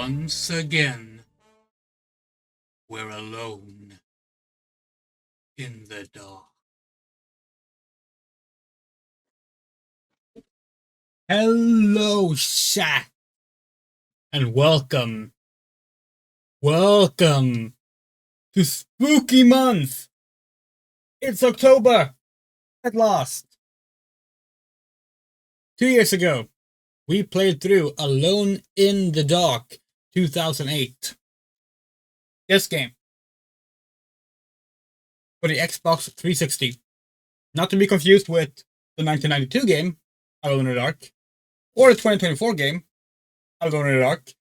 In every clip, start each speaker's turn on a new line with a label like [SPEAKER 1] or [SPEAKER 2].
[SPEAKER 1] Once again, we're alone in the dark. Hello, chat, and welcome to Spooky Month. It's October, at last. 2 years ago, we played through Alone in the Dark 2008. This game for the Xbox 360. Not to be confused with the 1992 game, Alone in the Dark, or the 2024 game, Alone in the Dark,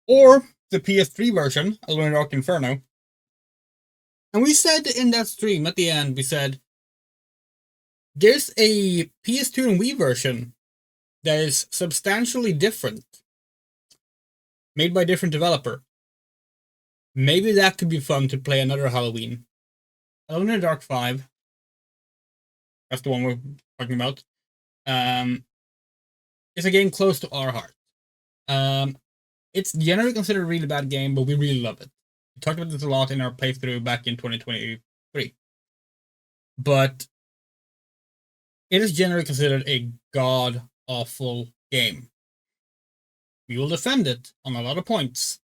[SPEAKER 1] or the PS3 version, Alone in the Dark Inferno. And we said in that stream at the end, we said, there's a PS2 and Wii version that is substantially different, made by a different developer. Maybe that could be fun to play another Halloween. Alone in the Dark 5. That's the one we're talking about. It's a game close to our heart. It's generally considered a really bad game, but we really love it. We talked about this a lot in our playthrough back in 2023. But it is generally considered a god-awful game. We will defend it on a lot of points.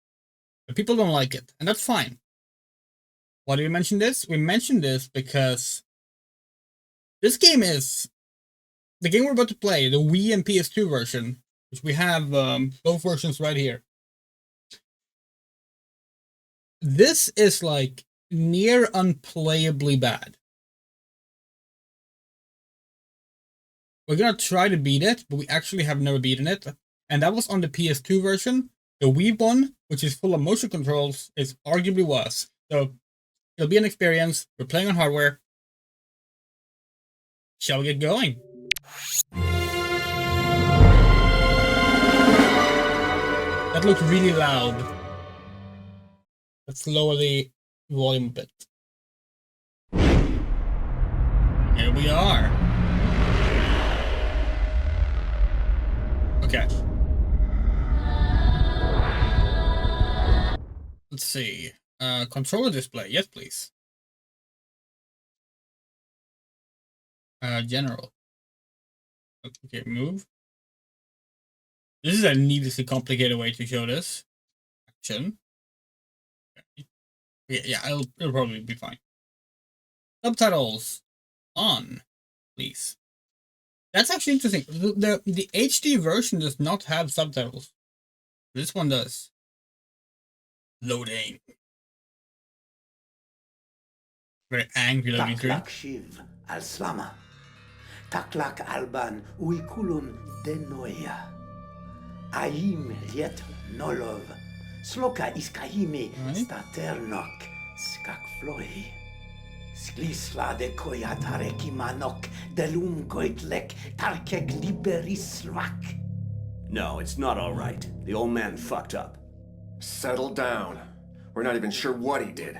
[SPEAKER 1] But people don't like it, and that's fine. Why do we mention this? We mention this because this game is the game we're about to play, the Wii and PS2 version, which we have both versions right here. This is like near unplayably bad. We're gonna try to beat it, but we actually have never beaten it. And that was on the PS2 version. The Wii one, which is full of motion controls, is arguably worse. So it'll be an experience. We're playing on hardware. Shall we get going? That looked really loud. Let's lower the volume a bit. Here we are. Okay. Let's see. Controller display. Yes, please. General. Okay, move. This is a needlessly complicated way to show this. Action. Okay. Yeah, it'll probably be fine. Subtitles on, please. That's actually interesting. The HD version does not have subtitles. This one does. Loading. Very angry loading screen.
[SPEAKER 2] Taklak shiv al slama. Taklak alban uikulum denoya. Aim liet nolov. Sloka iskahime staternok skakfloi. Sklisla de koyatareki manok delum koitlek tarkek liberisvak.
[SPEAKER 3] No, it's not all right. The old man fucked up.
[SPEAKER 4] Settle down. We're not even sure what he did.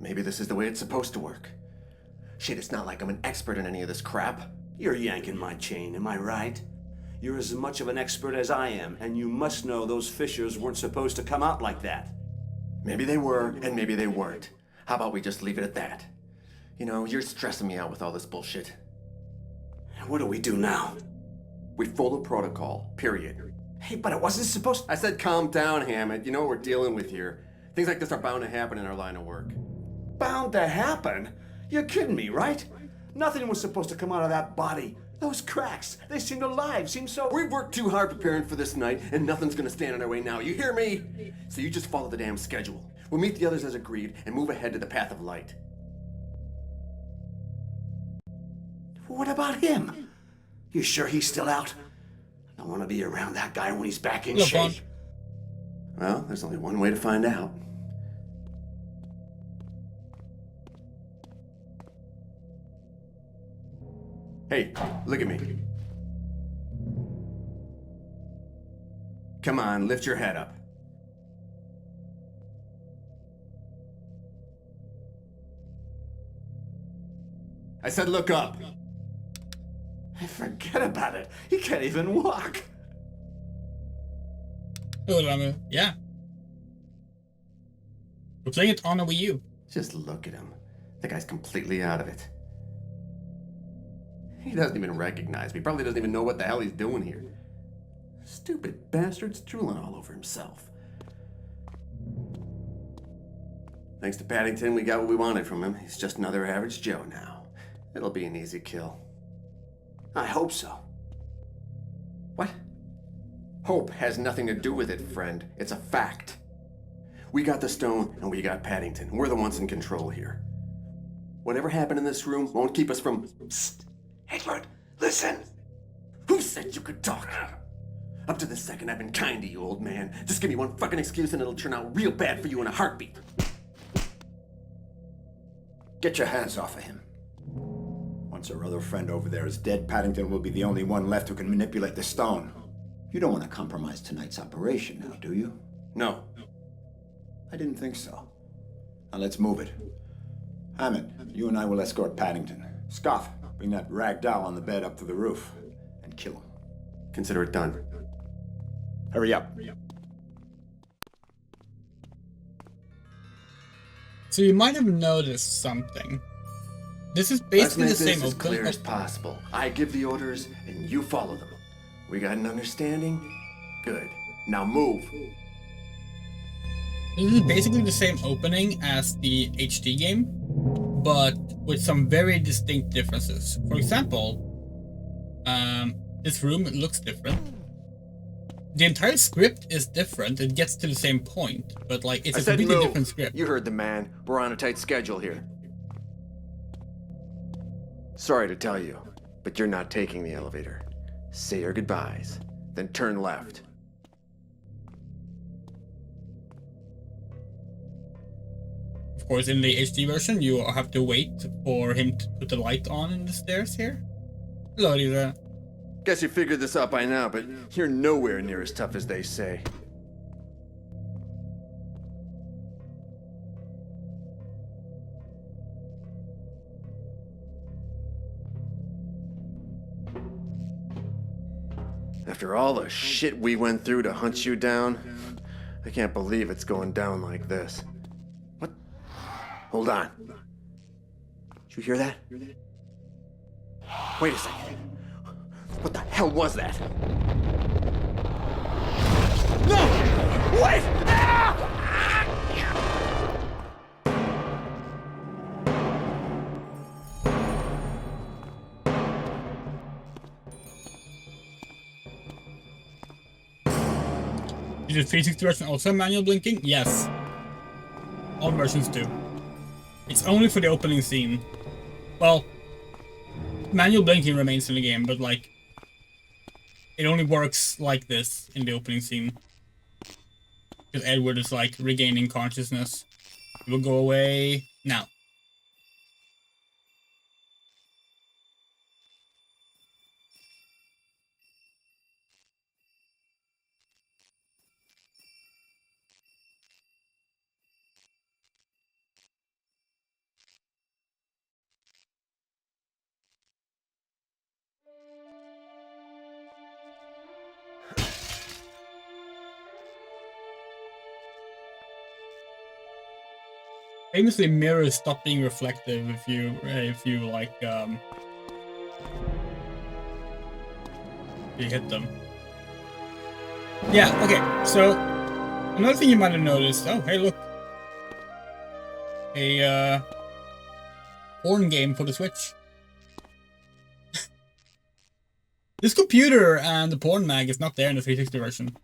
[SPEAKER 4] Maybe this is the way it's supposed to work. Shit, it's not like I'm an expert in any of this crap.
[SPEAKER 3] You're yanking my chain, am I right? You're as much of an expert as I am, and you must know those fissures weren't supposed to come out like that.
[SPEAKER 4] Maybe they were, and maybe they weren't. How about we just leave it at that? You know, you're stressing me out with all this bullshit.
[SPEAKER 3] What do we do now?
[SPEAKER 4] We follow protocol, period.
[SPEAKER 3] Hey, but it wasn't supposed to...
[SPEAKER 4] I said calm down, Hammett. You know what we're dealing with here. Things like this are bound to happen in our line of work.
[SPEAKER 3] Bound to happen? You're kidding me, right? Nothing was supposed to come out of that body. Those cracks, they seemed alive, seemed so...
[SPEAKER 4] We've worked too hard preparing for this night, and nothing's gonna stand in our way now, you hear me? So you just follow the damn schedule. We'll meet the others as agreed, and move ahead to the path of light.
[SPEAKER 3] What about him? You sure he's still out? I don't want to be around that guy when he's back in shape.
[SPEAKER 4] Well, there's only one way to find out. Hey, look at me. Come on, lift your head up. I said look up.
[SPEAKER 3] Forget about it. He can't even walk.
[SPEAKER 1] Yeah. We're playing it on a Wii U.
[SPEAKER 4] Just look at him. The guy's completely out of it. He doesn't even recognize me. He probably doesn't even know what the hell he's doing here. Stupid bastard's drooling all over himself. Thanks to Paddington, we got what we wanted from him. He's just another average Joe now. It'll be an easy kill.
[SPEAKER 3] I hope so.
[SPEAKER 4] What? Hope has nothing to do with it, friend. It's a fact. We got the stone, and we got Paddington. We're the ones in control here. Whatever happened in this room won't keep us from...
[SPEAKER 3] Psst! Edward, listen!
[SPEAKER 4] Who said you could talk? Up to this second, I've been kind to you, old man. Just give me one fucking excuse and it'll turn out real bad for you in a heartbeat.
[SPEAKER 5] Get your hands off of him. Once our other friend over there is dead, Paddington will be the only one left who can manipulate the stone. You don't want to compromise tonight's operation now, do you?
[SPEAKER 4] No.
[SPEAKER 5] I didn't think so. Now let's move it. Hammond, you and I will escort Paddington. Scoff, bring that rag doll on the bed up to the roof and kill him.
[SPEAKER 4] Consider it done.
[SPEAKER 5] Hurry up.
[SPEAKER 1] So you might have noticed something. This is basically the
[SPEAKER 4] Let's make
[SPEAKER 1] same
[SPEAKER 4] this as clear
[SPEAKER 1] open.
[SPEAKER 4] as possible. I give the orders and you follow them. We got an understanding? Good. Now move.
[SPEAKER 1] This is basically the same opening as the HD game, but with some very distinct differences. For example, this room looks different. The entire script is different. It gets to the same point, but like it's a completely different script.
[SPEAKER 4] You heard the man. We're on a tight schedule here. Sorry to tell you, but you're not taking the elevator. Say your goodbyes, then turn left.
[SPEAKER 1] Of course, in the HD version, you have to wait for him to put the light on in the stairs here. Hello, Lisa.
[SPEAKER 4] Guess you figured this out by now, but you're nowhere near as tough as they say. After all the shit we went through to hunt you down, I can't believe it's going down like this. What? Hold on. Did you hear that? Wait a second. What the hell was that? No! Wait! Ah!
[SPEAKER 1] Is the 360 version also manual blinking? Yes. All versions do. It's only for the opening scene. Well, manual blinking remains in the game, but like, it only works like this in the opening scene. Because Edward is like regaining consciousness. It will go away now. Famously, mirrors stop being reflective if you like you hit them. Yeah. Okay. So another thing you might have noticed. Oh, hey, look, a porn game for the Switch. This computer and the porn mag is not there in the 360 version.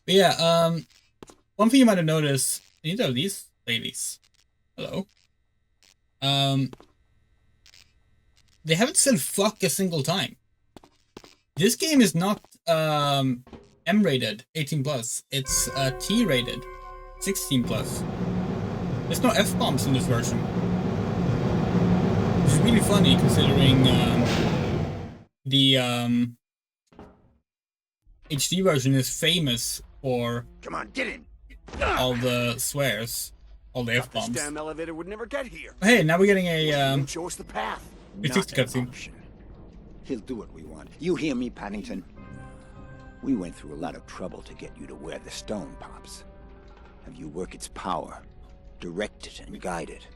[SPEAKER 1] But yeah, one thing you might have noticed, neither of these ladies, hello, they haven't said fuck a single time. This game is not M-rated, 18+. It's T-rated, 16+. There's no F-bombs in this version. Which is really funny considering the HD version is famous for
[SPEAKER 3] Come on, get in.
[SPEAKER 1] all the swears, all the
[SPEAKER 3] This
[SPEAKER 1] F-bombs.
[SPEAKER 3] damn elevator would never get here.
[SPEAKER 1] Hey, now we're getting a
[SPEAKER 3] Show us the path.
[SPEAKER 1] 360 cutscene.
[SPEAKER 5] He'll do what we want. You hear me, Paddington? We went through a lot of trouble to get you to where the stone pops. Have you work its power, direct it and guide it.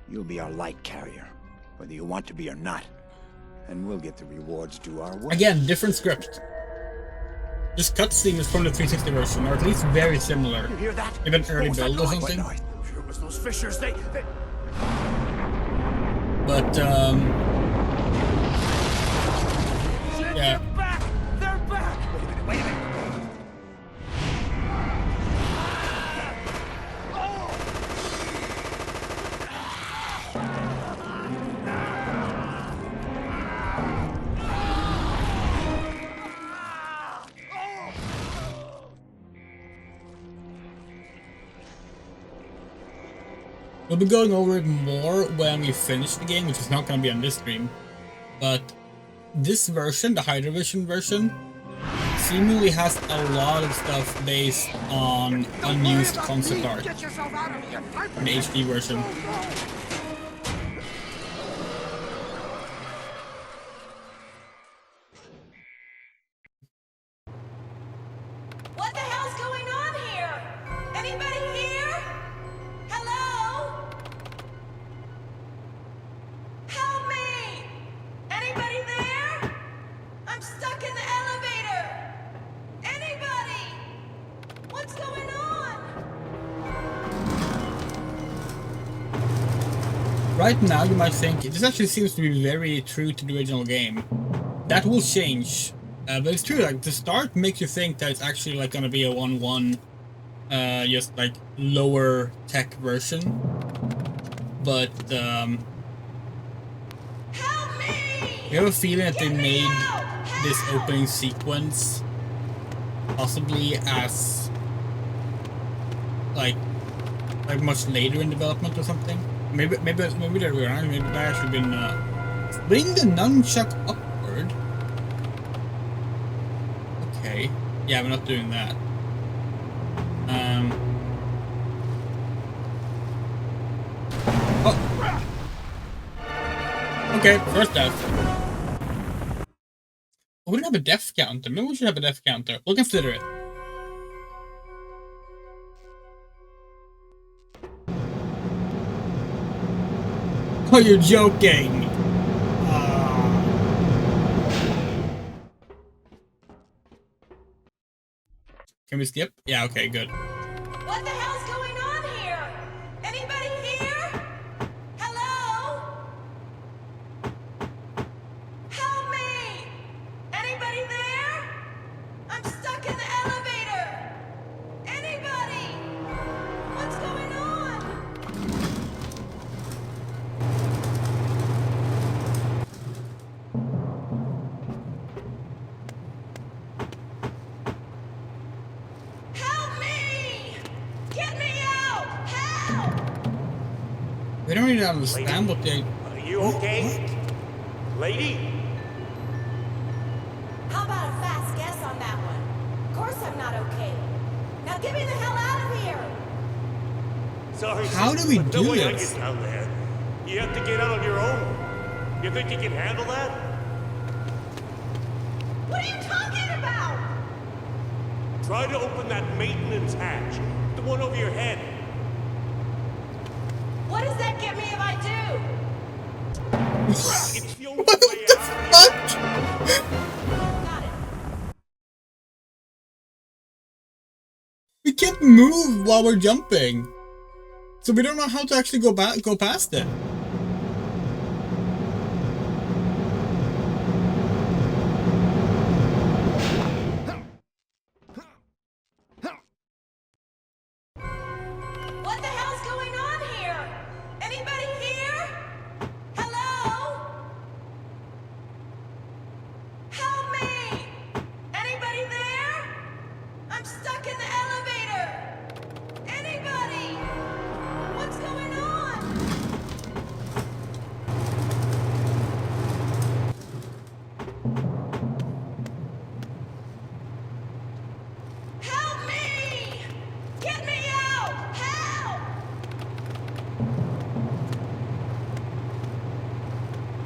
[SPEAKER 5] You'll be our light carrier, whether you want to be or not. And we'll get the rewards due our way.
[SPEAKER 1] Again, different script. This cutscene is from the 360 version, or at least very similar.
[SPEAKER 3] You hear that?
[SPEAKER 1] Maybe an early build or
[SPEAKER 3] What
[SPEAKER 1] something.
[SPEAKER 3] noise? I'm sure it was those fishers. They...
[SPEAKER 1] But, yeah.
[SPEAKER 3] They're back! They're back! Wait a minute.
[SPEAKER 1] We'll be going over it more when we finish the game, which is not going to be on this stream. But this version, the Hydravision version, seemingly has a lot of stuff based on unused concept art in the HD version.
[SPEAKER 6] What the hell's going on here? Anybody here? Hello? Help me! Anybody there? I'm stuck in the elevator! Anybody? What's going on?
[SPEAKER 1] Right now, you might think, this actually seems to be very true to the original game. That will change. But it's true, like, the start makes you think that it's actually, like, gonna be a 1-1, just, like, lower tech version. But,
[SPEAKER 6] Help me!
[SPEAKER 1] you have a feeling that they
[SPEAKER 6] Get me
[SPEAKER 1] made
[SPEAKER 6] out!
[SPEAKER 1] this
[SPEAKER 6] Help!
[SPEAKER 1] opening sequence possibly as, like much later in development or something. Maybe they're around. Maybe that actually been, bring the nunchuck upward. Okay. Yeah, we're not doing that. Oh. Okay, first death. Oh, we don't have a death counter. Maybe we should have a death counter. We'll consider it. Oh, you're joking. Can we skip? Yeah, okay, good.
[SPEAKER 6] What the hell's going on here? Anybody here? Hello? Help me! Anybody there? I'm stuck in the elevator! Anybody? What's going on? Help me! Get me out! Help!
[SPEAKER 1] We don't really understand what they...
[SPEAKER 7] Are you okay? Lady?
[SPEAKER 6] How about a fast guess on that one? Of course I'm not okay. Now get me the hell out of here!
[SPEAKER 7] Sorry.
[SPEAKER 1] How
[SPEAKER 7] sis,
[SPEAKER 1] do we
[SPEAKER 7] but
[SPEAKER 1] do
[SPEAKER 7] no way I
[SPEAKER 1] this?
[SPEAKER 7] get down there. You have to get out on your own. You think you can handle that?
[SPEAKER 6] What are you talking about?
[SPEAKER 7] Try to open that maintenance hatch. The one over your head.
[SPEAKER 6] What does that get me if I do?
[SPEAKER 7] It's the only
[SPEAKER 1] What
[SPEAKER 7] way
[SPEAKER 1] the
[SPEAKER 7] out.
[SPEAKER 1] fuck?
[SPEAKER 6] Got it.
[SPEAKER 1] We can't move while we're jumping. So we don't know how to actually go past it.
[SPEAKER 6] What the hell's going on here? Anybody here? Hello? Help me! Anybody there? I'm stuck in the elevator! Anybody? What's going on? Help me! Get me out! Help!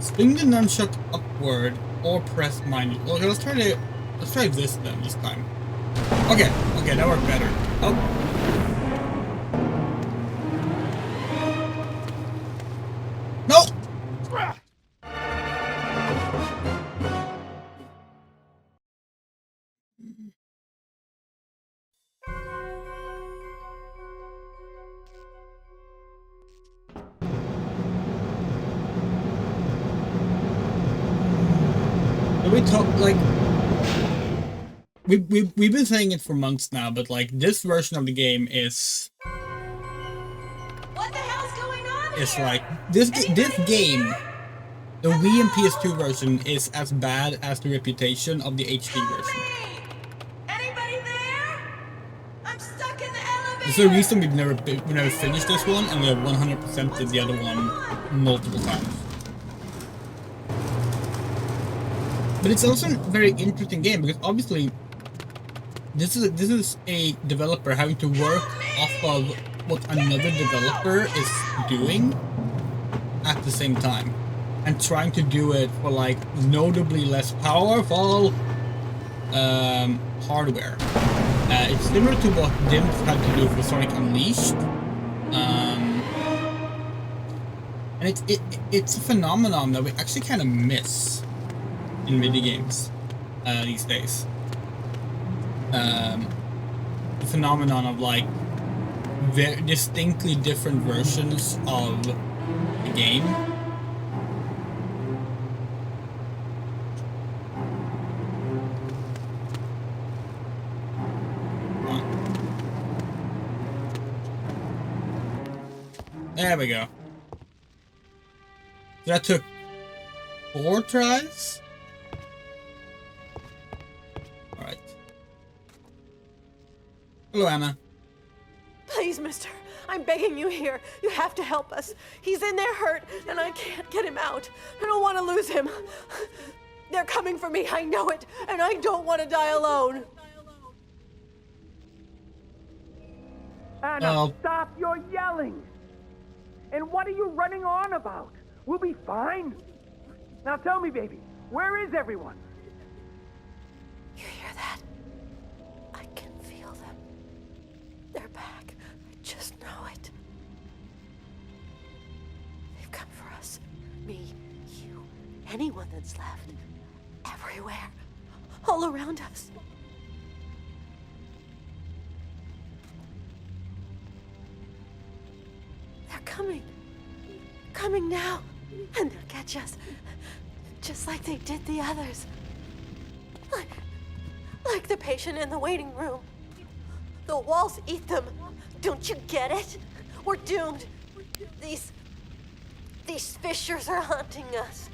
[SPEAKER 1] Swing the nunchuck upward or press minus. Okay, let's try to Let's try this then this time. Okay, that worked better. Oh. No! We talk like we've been saying it for months now, but like this version of the game is
[SPEAKER 6] What the hell's going on
[SPEAKER 1] it's
[SPEAKER 6] here?
[SPEAKER 1] like this game,
[SPEAKER 6] here?
[SPEAKER 1] the Wii and PS2 version is as bad as the reputation of the HD
[SPEAKER 6] Help
[SPEAKER 1] version.
[SPEAKER 6] me! Anybody there? I'm stuck in the elevator.
[SPEAKER 1] There's a reason we've never finished this one, and we have 100%ed the other one multiple times. But it's also a very interesting game because obviously this is a developer having to work off of what another developer is doing at the same time and trying to do it for like notably less powerful hardware. It's similar to what Dimps had to do for Sonic Unleashed. And it's a phenomenon that we actually kind of miss in video games these days. The phenomenon of like very distinctly different versions of the game. There we go. That took 4 tries? Alright. Hello, Anna.
[SPEAKER 8] Please, mister, I'm begging you here. You have to help us. He's in there hurt, and I can't get him out. I don't want to lose him. They're coming for me, I know it, and I don't want to die alone.
[SPEAKER 9] Anna, stop your yelling! And what are you running on about? We'll be fine. Now tell me, baby, where is everyone?
[SPEAKER 8] You hear that? I can feel them. They're back. I just know it. They've come for us. Me, you, anyone that's left. Everywhere. All around us. They're coming. Coming now. And they'll catch us. Just like they did the others. Like the patient in the waiting room. The walls eat them. Don't you get it? We're doomed. These fissures are haunting us.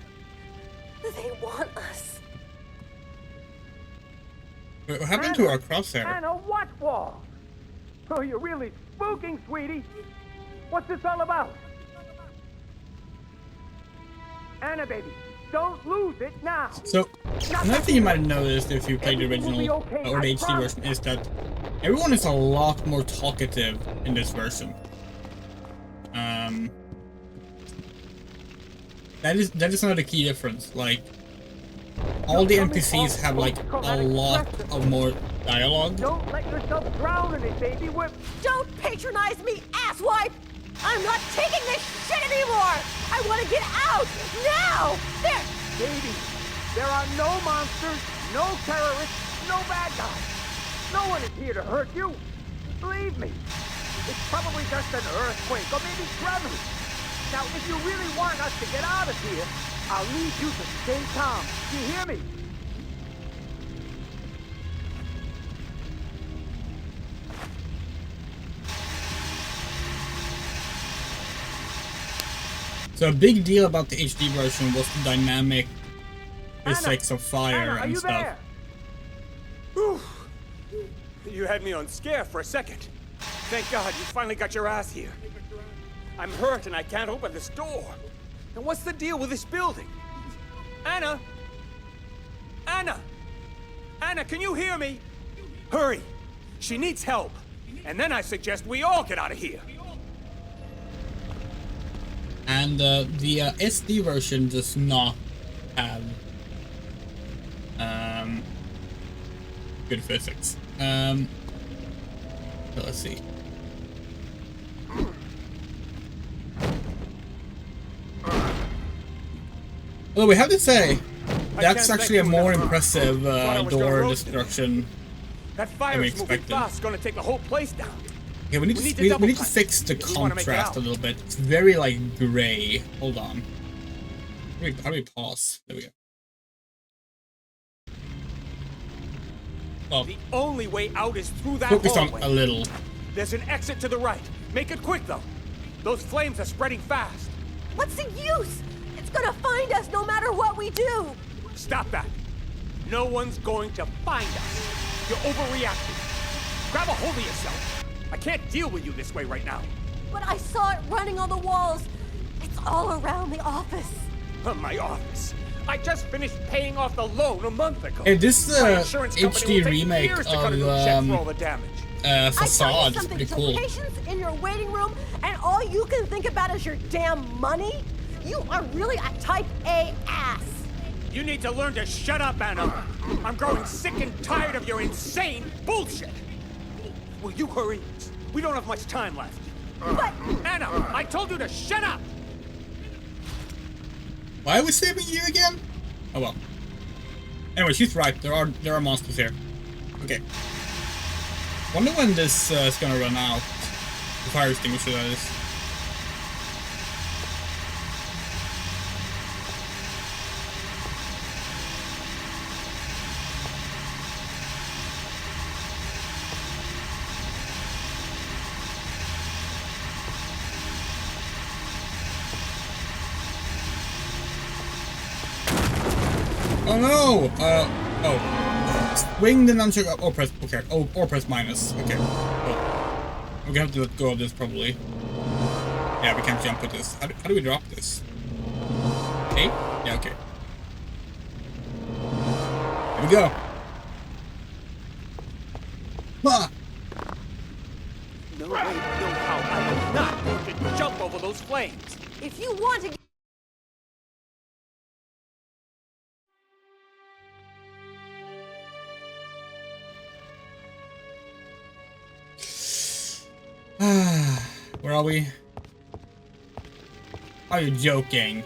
[SPEAKER 8] They want us.
[SPEAKER 1] Wait, what happened to our crosshair?
[SPEAKER 9] Anna, what wall? Oh, you're really spooking, sweetie. What's this all about? Anna, baby, don't lose it now.
[SPEAKER 1] So, another thing you might have noticed if you played the original or the HD version is that everyone is a lot more talkative in this version. That is another key difference. Like, all the NPCs have like a lot of more dialogue.
[SPEAKER 9] Don't let yourself drown in it, baby.
[SPEAKER 8] Don't patronize me, asswipe! I'm not taking this shit anymore! I want to get out! Now! There!
[SPEAKER 9] Baby, there are no monsters, no terrorists, no bad guys. No one is here to hurt you. Believe me. It's probably just an earthquake or maybe gravity. Now, if you really want us to get out of here, I'll need you to stay calm. Do you hear me?
[SPEAKER 1] So a big deal about the HD version was the dynamic physics of fire and stuff.
[SPEAKER 7] Whew. You had me on scare for a second. Thank God you finally got your ass here. I'm hurt and I can't open this door. And what's the deal with this building? Anna? Anna! Anna, can you hear me? Hurry! She needs help. And then I suggest we all get out of here.
[SPEAKER 1] And the SD version does not have stupid physics. So let's see. Although we have to say, that's actually a more impressive door destruction
[SPEAKER 7] That
[SPEAKER 1] than we
[SPEAKER 7] fire's moving
[SPEAKER 1] expected.
[SPEAKER 7] fast, gonna take the whole place down.
[SPEAKER 1] Okay, we need to fix the contrast a little bit. It's very like gray. Hold on. How do we pause? There we go. Well,
[SPEAKER 7] The only way out is through that
[SPEAKER 1] focus on
[SPEAKER 7] hallway.
[SPEAKER 1] a little.
[SPEAKER 7] There's an exit to the right. Make it quick though. Those flames are spreading fast.
[SPEAKER 8] What's the use? It's gonna find us no matter what we do.
[SPEAKER 7] Stop that. No one's going to find us. You're overreacting. Grab a hold of yourself. I can't deal with you this way right now.
[SPEAKER 8] But I saw it running on the walls. It's all around the office.
[SPEAKER 7] My office. I just finished paying off the loan a month ago.
[SPEAKER 1] Hey, this
[SPEAKER 7] My insurance company
[SPEAKER 1] HD
[SPEAKER 7] will take
[SPEAKER 1] remake
[SPEAKER 7] years to cut a new check for all
[SPEAKER 1] of
[SPEAKER 7] the damage.
[SPEAKER 8] I tell
[SPEAKER 1] Facade
[SPEAKER 8] you
[SPEAKER 1] is
[SPEAKER 8] something,
[SPEAKER 1] pretty
[SPEAKER 8] so
[SPEAKER 1] cool.
[SPEAKER 8] patients in your waiting room, and all you can think about is your damn money? You are really a type A ass.
[SPEAKER 7] You need to learn to shut up, Anna. I'm growing sick and tired of your insane bullshit. Will you hurry? We don't have much time left.
[SPEAKER 8] But
[SPEAKER 7] Anna, I told you to shut up!
[SPEAKER 1] Why are we saving you again? Oh well. Anyway, she's right. There are monsters here. Okay. Wonder when this is gonna run out. The fire extinguisher, that is. Oh no! Oh. Swing the nunchuck up, or press, okay, or press minus. Okay. Oh. We're gonna have to let go of this probably. Yeah, we can't jump with this. How do we drop this? A? Yeah, okay. Here we go. Ah!
[SPEAKER 7] No way, no how. I am not going to jump over those flames.
[SPEAKER 8] if you want to
[SPEAKER 1] Where are we? Are you joking?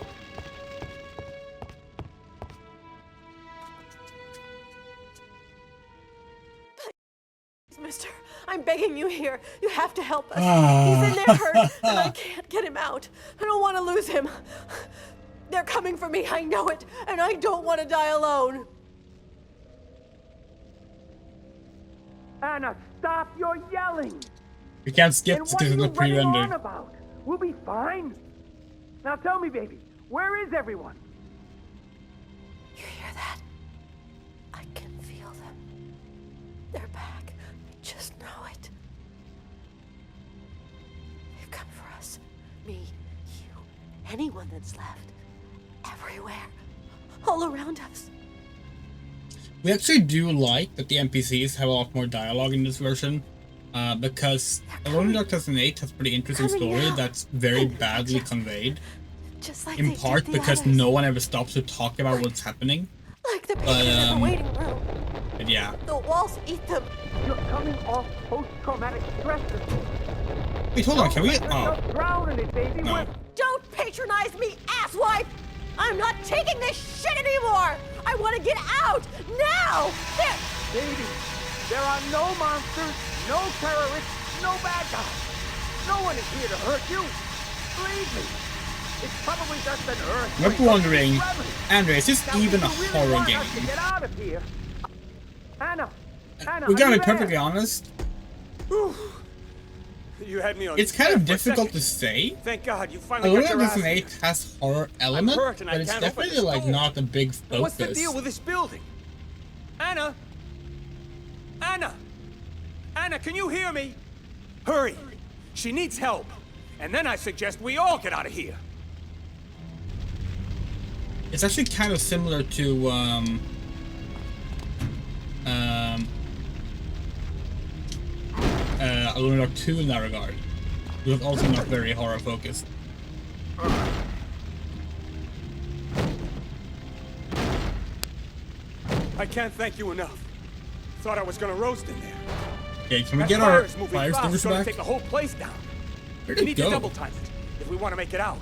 [SPEAKER 8] Mister, I'm begging you here. You have to help us. He's in there hurt, and I can't get him out. I don't want to lose him. They're coming for me, I know it, and I don't want to die alone.
[SPEAKER 9] Anna, stop your yelling!
[SPEAKER 1] We can't skip
[SPEAKER 9] And
[SPEAKER 1] this
[SPEAKER 9] what
[SPEAKER 1] because
[SPEAKER 9] are
[SPEAKER 1] it's
[SPEAKER 9] you
[SPEAKER 1] not
[SPEAKER 9] running on
[SPEAKER 1] pre-rendered.
[SPEAKER 9] about? We'll be fine. Now tell me, baby, where is everyone?
[SPEAKER 8] You hear that? I can feel them. They're back. I just know it. They've come for us. Me, you, anyone that's left. Everywhere. All around us.
[SPEAKER 1] We actually do like that the NPCs have a lot more dialogue in this version. Because Alone in Dark 2008 has a pretty interesting
[SPEAKER 8] Coming
[SPEAKER 1] story
[SPEAKER 8] out.
[SPEAKER 1] that's very badly conveyed.
[SPEAKER 8] Just like
[SPEAKER 1] In
[SPEAKER 8] they
[SPEAKER 1] part
[SPEAKER 8] did the
[SPEAKER 1] because
[SPEAKER 8] others.
[SPEAKER 1] no one ever stops to talk about what's happening.
[SPEAKER 8] Like the patients in the waiting room.
[SPEAKER 1] But yeah.
[SPEAKER 8] The walls eat them.
[SPEAKER 9] You're coming off post-traumatic stress disorder.
[SPEAKER 1] Wait, hold on, can we?
[SPEAKER 9] Don't let
[SPEAKER 1] Oh,
[SPEAKER 9] yourself drown in it, baby.
[SPEAKER 1] no.
[SPEAKER 8] Don't patronize me, asswipe! I'm not taking this shit anymore! I want to get out! Now! There!
[SPEAKER 9] Baby, there are no monsters, no terrorists, no bad guys. No one is here to hurt you. Believe me. It's probably just an earthquake.
[SPEAKER 1] I'm wondering,
[SPEAKER 9] Gravity.
[SPEAKER 1] Andrew, is this
[SPEAKER 9] Now,
[SPEAKER 1] even a
[SPEAKER 9] if you really
[SPEAKER 1] horror
[SPEAKER 9] want us to
[SPEAKER 1] game?
[SPEAKER 9] get out of here. Anna,
[SPEAKER 1] We
[SPEAKER 9] are
[SPEAKER 1] gotta
[SPEAKER 9] you
[SPEAKER 1] be
[SPEAKER 9] there?
[SPEAKER 1] perfectly honest.
[SPEAKER 7] You had me on
[SPEAKER 1] It's kind
[SPEAKER 7] scare
[SPEAKER 1] of
[SPEAKER 7] for a
[SPEAKER 1] difficult
[SPEAKER 7] second.
[SPEAKER 1] to say.
[SPEAKER 7] Thank God you finally
[SPEAKER 1] Alone
[SPEAKER 7] got
[SPEAKER 1] in
[SPEAKER 7] your
[SPEAKER 1] Dark
[SPEAKER 7] ass here.
[SPEAKER 1] 2008 has horror element,
[SPEAKER 7] hurt and I
[SPEAKER 1] but it's
[SPEAKER 7] can't open
[SPEAKER 1] definitely
[SPEAKER 7] this
[SPEAKER 1] like
[SPEAKER 7] door.
[SPEAKER 1] not a big
[SPEAKER 7] Now, what's the
[SPEAKER 1] focus.
[SPEAKER 7] deal with this building? Anna? Anna? Anna, can you hear me? Hurry. She needs help. And then I suggest we all get out of here.
[SPEAKER 1] It's actually kind of similar to Alone in Dark 2 in that regard. It was also not very horror focused.
[SPEAKER 7] I can't thank you enough. Thought I was gonna roast in there.
[SPEAKER 1] Okay, can we
[SPEAKER 7] That
[SPEAKER 1] get our
[SPEAKER 7] fire's moving
[SPEAKER 1] fire
[SPEAKER 7] fast,
[SPEAKER 1] extinguisher
[SPEAKER 7] gonna
[SPEAKER 1] back?
[SPEAKER 7] take the whole place down.
[SPEAKER 1] Where'd
[SPEAKER 7] We
[SPEAKER 1] it
[SPEAKER 7] need to
[SPEAKER 1] go?
[SPEAKER 7] double time it if we want to make it out.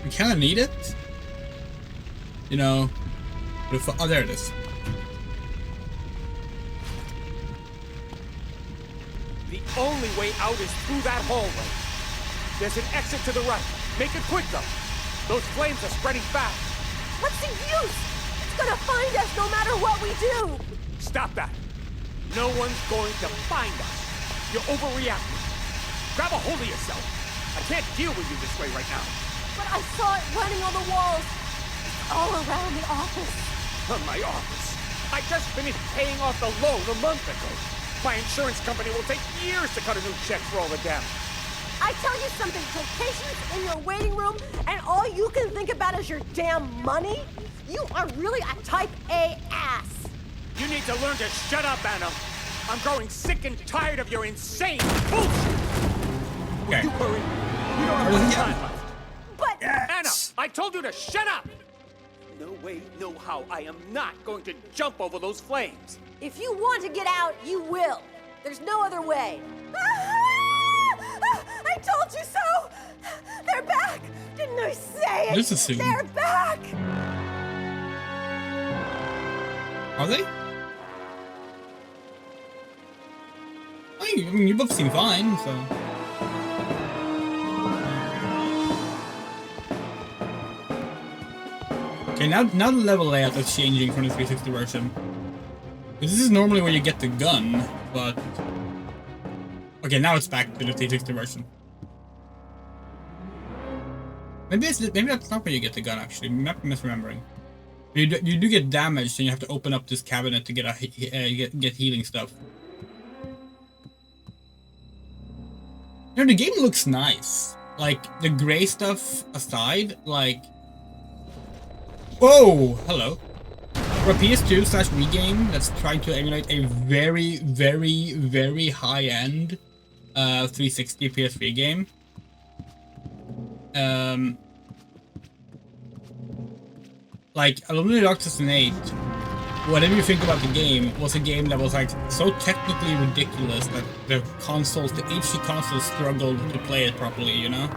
[SPEAKER 1] We kind of need it. You know. Oh, there it is.
[SPEAKER 7] The only way out is through that hallway. There's an exit to the right. Make it quick, though. Those flames are spreading fast.
[SPEAKER 8] What's the use? It's gonna find us no matter what we do.
[SPEAKER 7] Stop that. No one's going to find us. You're overreacting. Grab a hold of yourself. I can't deal with you this way right now.
[SPEAKER 8] But I saw it running on the walls. It's all around the office.
[SPEAKER 7] My office. I just finished paying off the loan a month ago. My insurance company will take years to cut a new check for all the damage.
[SPEAKER 8] I tell you something, till patients in your waiting room and all you can think about is your damn money? You are really a type A ass.
[SPEAKER 7] You need to learn to shut up, Anna. I'm growing sick and tired of your insane bullshit.
[SPEAKER 1] Okay.
[SPEAKER 7] You hurry. You don't have much time left.
[SPEAKER 8] But
[SPEAKER 7] Anna, I told you to shut up. No way, no how. I am not going to jump over those flames.
[SPEAKER 8] if you want to get out, you will. There's no other way. I told you so! They're back! Didn't I say it?
[SPEAKER 1] This is soon.
[SPEAKER 8] They're back!
[SPEAKER 1] Are they? I mean, you both seem fine, so... Okay, now the level layout is changing from the 360 version. This is normally where you get the gun, but... Okay, now it's back to the 360 version. Maybe that's not where you get the gun, actually. I might be misremembering. You do get damaged, and you have to open up this cabinet to get get healing stuff. You know, the game looks nice. Like, the gray stuff aside, like... Whoa! Hello. For a PS2/Wii game that's trying to emulate a very, very, very high-end 360 PS3 game. Like, Alone in the Dark 2008, whatever you think about the game, was a game that was like so technically ridiculous that the HD consoles struggled to play it properly, you know?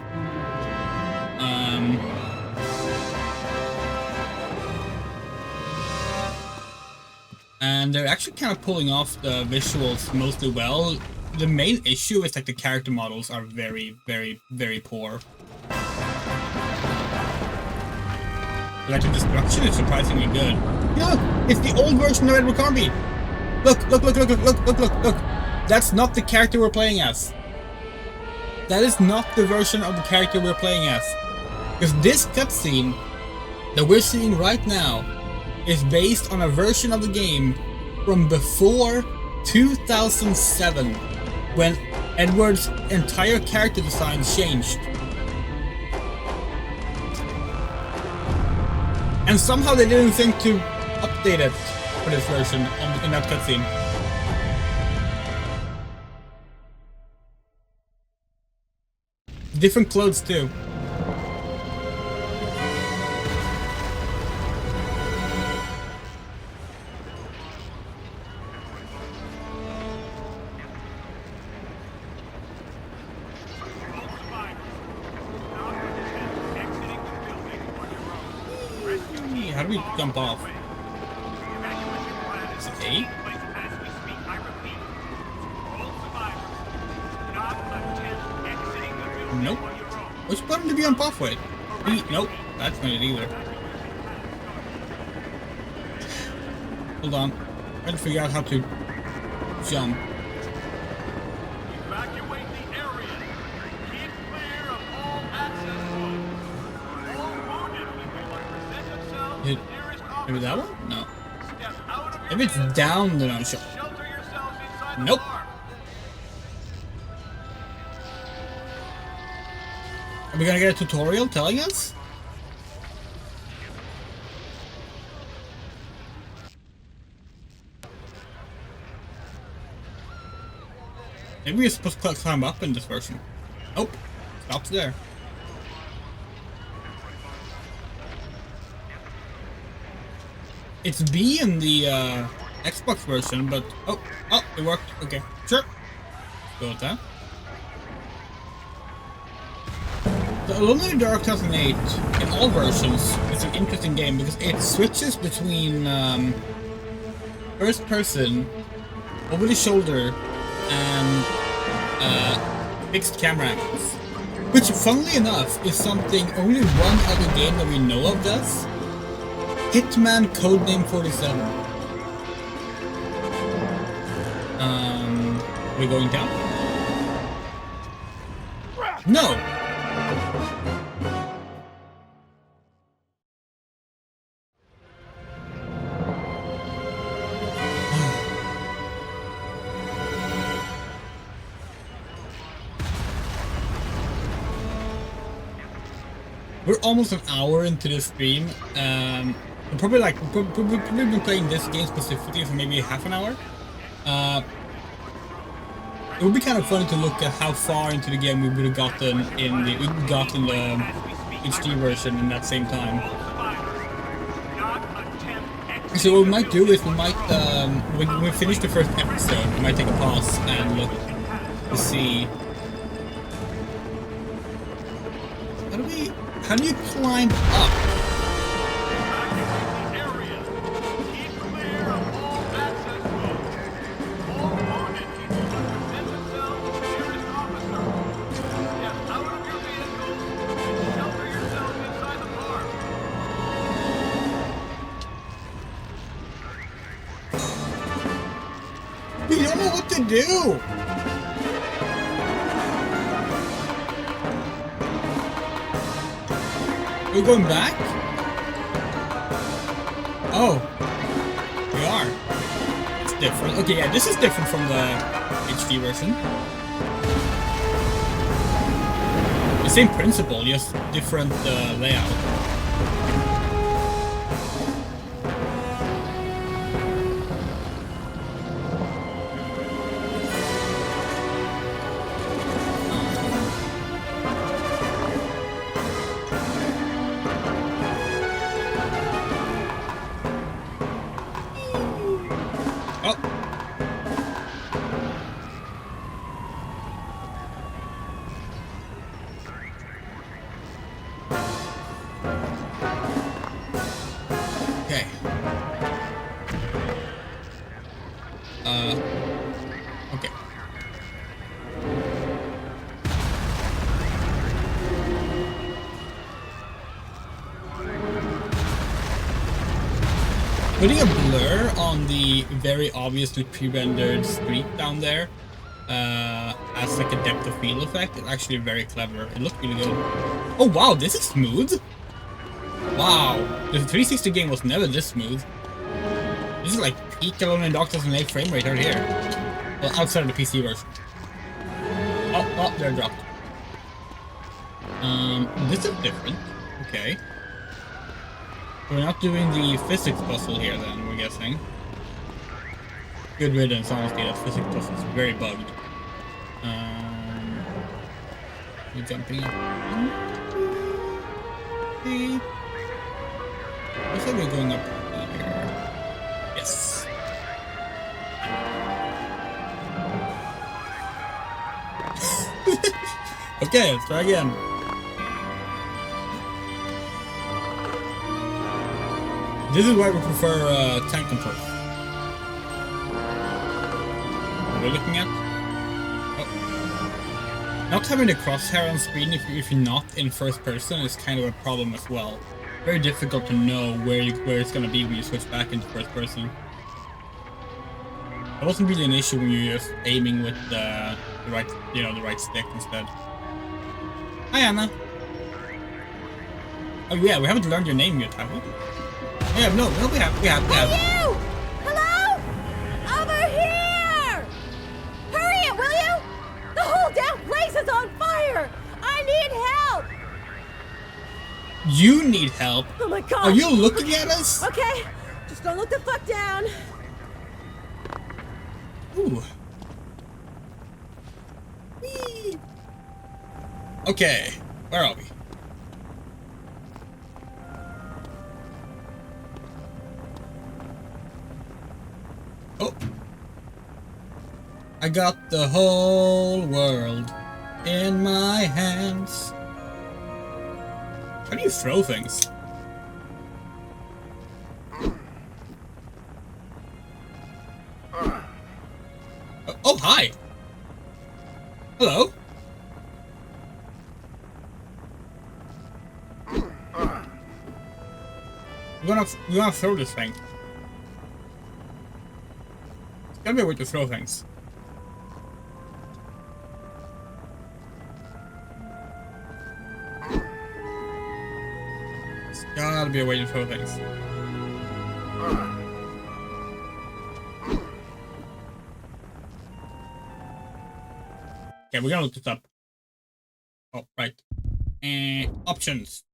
[SPEAKER 1] And they're actually kind of pulling off the visuals mostly well. The main issue is like the character models are very, very, very poor. Like the destruction is surprisingly good. Look! It's the old version of Edward Carnby! Look! That's not the character we're playing as. That is not the version of the character we're playing as. Because this cutscene that we're seeing right now is based on a version of the game from before 2007, when Edward's entire character design changed. And somehow they didn't think to update it for this version in that cutscene. Different clothes too. How do we jump off? Is it A? Nope. Which button to be on off with? B? Nope. That's not it either. Hold on. I'm trying to figure out how to jump.
[SPEAKER 10] Evacuate the area. Keep clear of all access roads. All wounded people must present themselves to the nearest officer.
[SPEAKER 1] Maybe that one? No.
[SPEAKER 10] Step out of your
[SPEAKER 1] Maybe it's down the non-shot.
[SPEAKER 10] shelter yourselves inside
[SPEAKER 1] Nope.
[SPEAKER 10] the car.
[SPEAKER 1] Are we gonna get a tutorial telling us? Maybe we're supposed to climb up in this version. Nope. Stops there. It's B in the Xbox version, but oh, it worked. Okay, sure. Go with that. So Alone in the Dark 2008 in all versions is an interesting game because it switches between first person, over the shoulder, and fixed camera angles. Which, funnily enough, is something only one other game that we know of does. Hitman Codename 47. We're going down? No! We're almost an hour into this stream. We've probably been playing this game specifically for maybe half an hour. It would be kind of funny to look at how far into the game we would have gotten in the HD version in that same time. So what we might do is we might when we finish the first episode, we might take a pause and look to see how do you climb up? We don't know what to do! Are we going back? Oh. We are. It's different. Okay, yeah, this is different from the HD version. The same principle, just different layout. Okay. Putting a blur on the very obviously pre-rendered street down there as like a depth of field effect is actually very clever. It looks really good. Oh wow, this is smooth. Wow, the 360 game was never this smooth. This is like peak Alone in the Dark 2008 frame rate right here. Well, outside of the PC version. Oh, they're dropped. This is different. Okay. We're not doing the physics puzzle here then, we're guessing. Good riddance, honestly, that physics puzzle is very bugged. We're jumping up. Looks like we're going up here. Yes. Okay, let's try again. This is why we prefer tank control. What are we looking at? Oh. Not having the crosshair on screen if you're not in first person is kind of a problem as well. Very difficult to know where it's gonna be when you switch back into first person. That wasn't really an issue when you're just aiming with the right stick instead. Hi Anna. Oh yeah, we haven't learned your name yet, have we? Yeah, no, we have.
[SPEAKER 8] Hey you! Hello? Over here! Hurry it, will you? The whole damn place is on fire! I need help!
[SPEAKER 1] You need help?
[SPEAKER 8] Oh my god!
[SPEAKER 1] Are you looking at us?
[SPEAKER 8] Okay, just don't look the fuck down.
[SPEAKER 1] Ooh. Whee. Okay, where are we? I got the whole world in my hands. How do you throw things? Oh, hi. Hello. We're gonna throw this thing. There's gotta be a way to throw things. There's gotta be a way to throw things. Okay, we're gonna look this up. Oh, right. Options.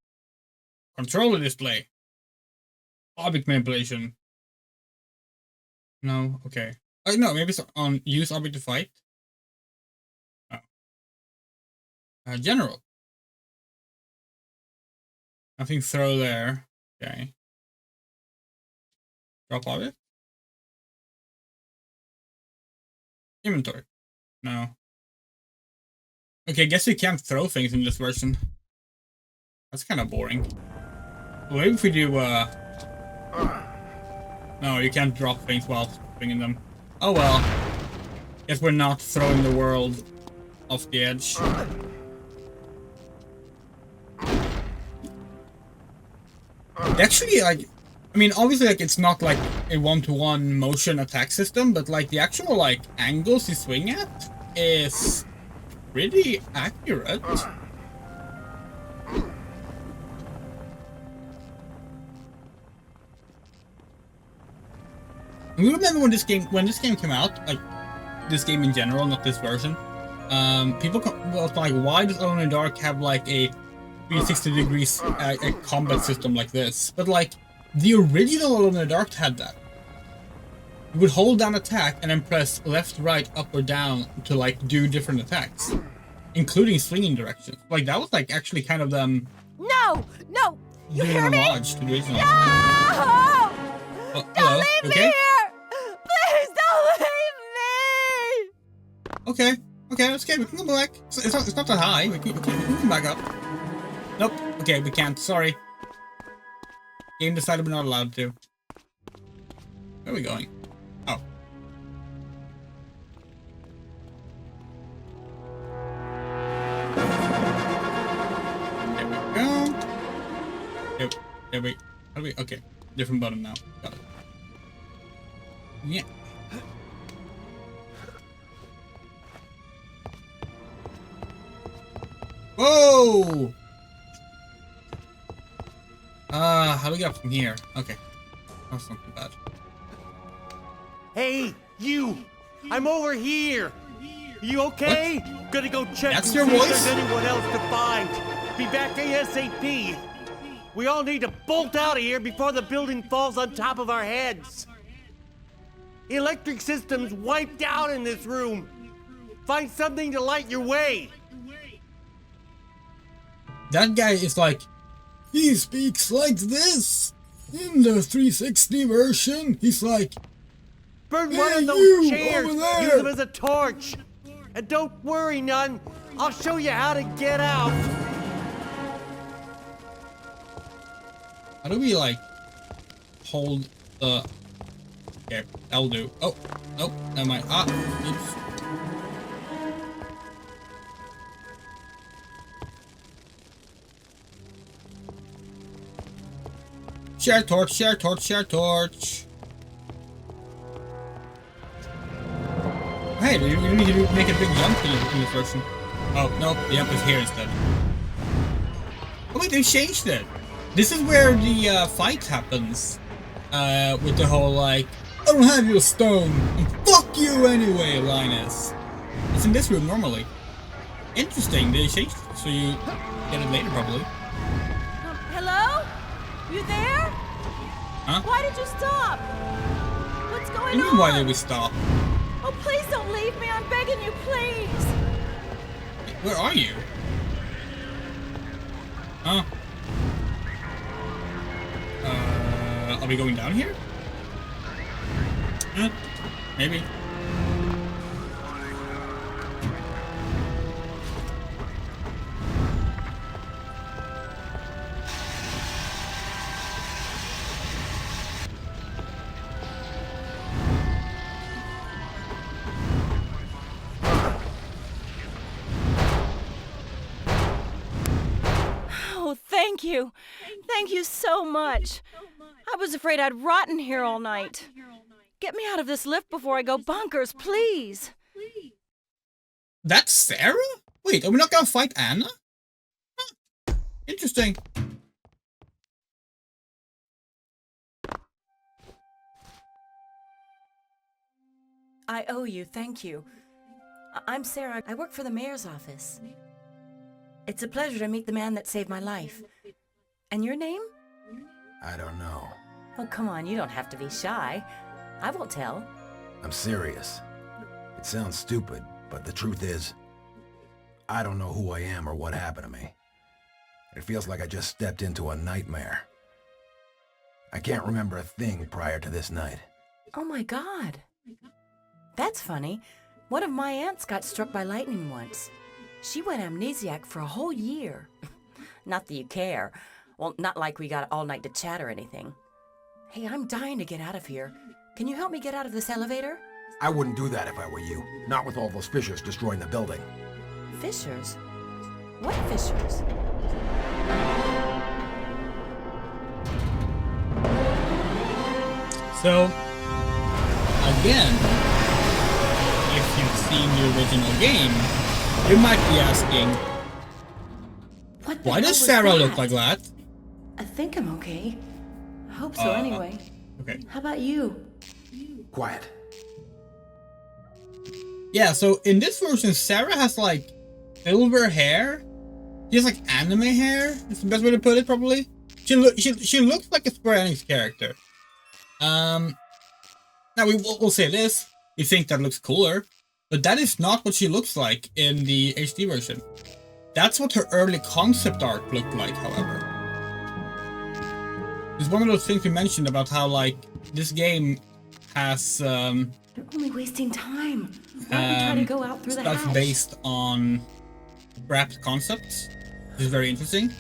[SPEAKER 1] Controller display. Object manipulation. No, okay. Oh, no, maybe it's on use object to fight. Oh. General. Nothing throw there. Okay. Drop object. Inventory. No. Okay, I guess you can't throw things in this version. That's kind of boring. Well, maybe if we do, no, you can't drop things while swinging them. Oh well. Guess we're not throwing the world off the edge. Actually, like, I mean, obviously, like, it's not like a one-to-one motion attack system, but like the actual like angles you swing at is pretty accurate. We remember when this game came out, like this game in general, not this version. People was like, why does Alone in the Dark have like a 360 degrees a combat system like this? But like the original Alone in the Dark had that. You would hold down attack and then press left, right, up, or down to like do different attacks, including swinging directions. Like that was like actually kind of them.
[SPEAKER 6] No, no, you
[SPEAKER 1] doing
[SPEAKER 6] hear
[SPEAKER 1] an
[SPEAKER 6] me?
[SPEAKER 1] homage to the original.
[SPEAKER 6] No!
[SPEAKER 1] Oh, hello.
[SPEAKER 6] Don't leave
[SPEAKER 1] Okay.
[SPEAKER 6] me here! Please don't leave me!
[SPEAKER 1] Okay, okay, that's okay. We can go back. It's not that high. We can come back up. Nope. Okay, we can't. Sorry. Game decided we're not allowed to. Where are we going? Oh. There we go. There we. How do we? Okay, different button now. Got it. Yeah. Whoa! How do we get up from here? Okay. That's not too bad.
[SPEAKER 9] Hey, you! I'm over here! You okay?
[SPEAKER 1] What?
[SPEAKER 9] Gonna go check
[SPEAKER 1] That's
[SPEAKER 9] and
[SPEAKER 1] your
[SPEAKER 9] see if
[SPEAKER 1] voice?
[SPEAKER 9] there's anyone else to find. Be back ASAP. We all need to bolt out of here before the building falls on top of our heads. Electric system's wiped out in this room. Find something to light your way.
[SPEAKER 1] That guy is like, he speaks like this. In the 360 version, he's like,
[SPEAKER 9] Burn
[SPEAKER 1] hey,
[SPEAKER 9] one of those
[SPEAKER 1] you,
[SPEAKER 9] chairs.
[SPEAKER 1] over there.
[SPEAKER 9] Use them as a torch. And don't worry, none. I'll show you how to get out.
[SPEAKER 1] How do we like hold the? Okay, that'll do. Oh, nope, never mind. Ah, oops. Share torch, share torch, share torch. Hey, we need to make a big jump in this version. Oh, nope, the jump is here instead. Oh wait, they changed it. This is where the fight happens. With the whole like, I don't have your stone, and fuck you anyway, Linus. It's in this room normally. Interesting, they changed it, so you get it later probably.
[SPEAKER 6] Hello? You there?
[SPEAKER 1] Huh?
[SPEAKER 6] Why did you stop? What's going
[SPEAKER 1] What do you mean,
[SPEAKER 6] on?
[SPEAKER 1] why did we stop?
[SPEAKER 6] Oh, please don't leave me. I'm begging you, please.
[SPEAKER 1] Where are you? Huh? Are we going down here? Maybe.
[SPEAKER 11] Thank you. Thank you so much. I was afraid I'd rot in here all night. Get me out of this lift before I go bonkers, please.
[SPEAKER 1] That's Sarah? Wait, are we not gonna fight Anna? Huh. Interesting.
[SPEAKER 11] I owe you, thank you. I'm Sarah. I work for the mayor's office. It's a pleasure to meet the man that saved my life. And your name?
[SPEAKER 12] I don't know.
[SPEAKER 11] Oh, come on, you don't have to be shy. I won't tell.
[SPEAKER 12] I'm serious. It sounds stupid, but the truth is, I don't know who I am or what happened to me. It feels like I just stepped into a nightmare. I can't remember a thing prior to this night.
[SPEAKER 11] Oh my God. That's funny. One of my aunts got struck by lightning once. She went amnesiac for a whole year. Not that you care. Well, not like we got all night to chat or anything. Hey, I'm dying to get out of here. Can you help me get out of this elevator?
[SPEAKER 12] I wouldn't do that if I were you. Not with all those fissures destroying the building.
[SPEAKER 11] Fissures? What fissures?
[SPEAKER 1] So, again, if you've seen the original game, you might be asking, why does Sarah look like that?
[SPEAKER 11] I think I'm okay. I hope so anyway.
[SPEAKER 1] Okay.
[SPEAKER 11] How about you?
[SPEAKER 12] Quiet.
[SPEAKER 1] Yeah, so in this version, Sarah has like silver hair. She has like anime hair. That's the best way to put it, probably. She looks like a Square Enix character. Now we'll say this. We think that looks cooler, but that is not what she looks like in the HD version. That's what her early concept art looked like, however. It's one of those things we mentioned about how like this game has
[SPEAKER 11] They're only wasting time. Why don't we try to go out through the
[SPEAKER 1] stuff
[SPEAKER 11] hatch?
[SPEAKER 1] based on scrapped concepts, which is very interesting.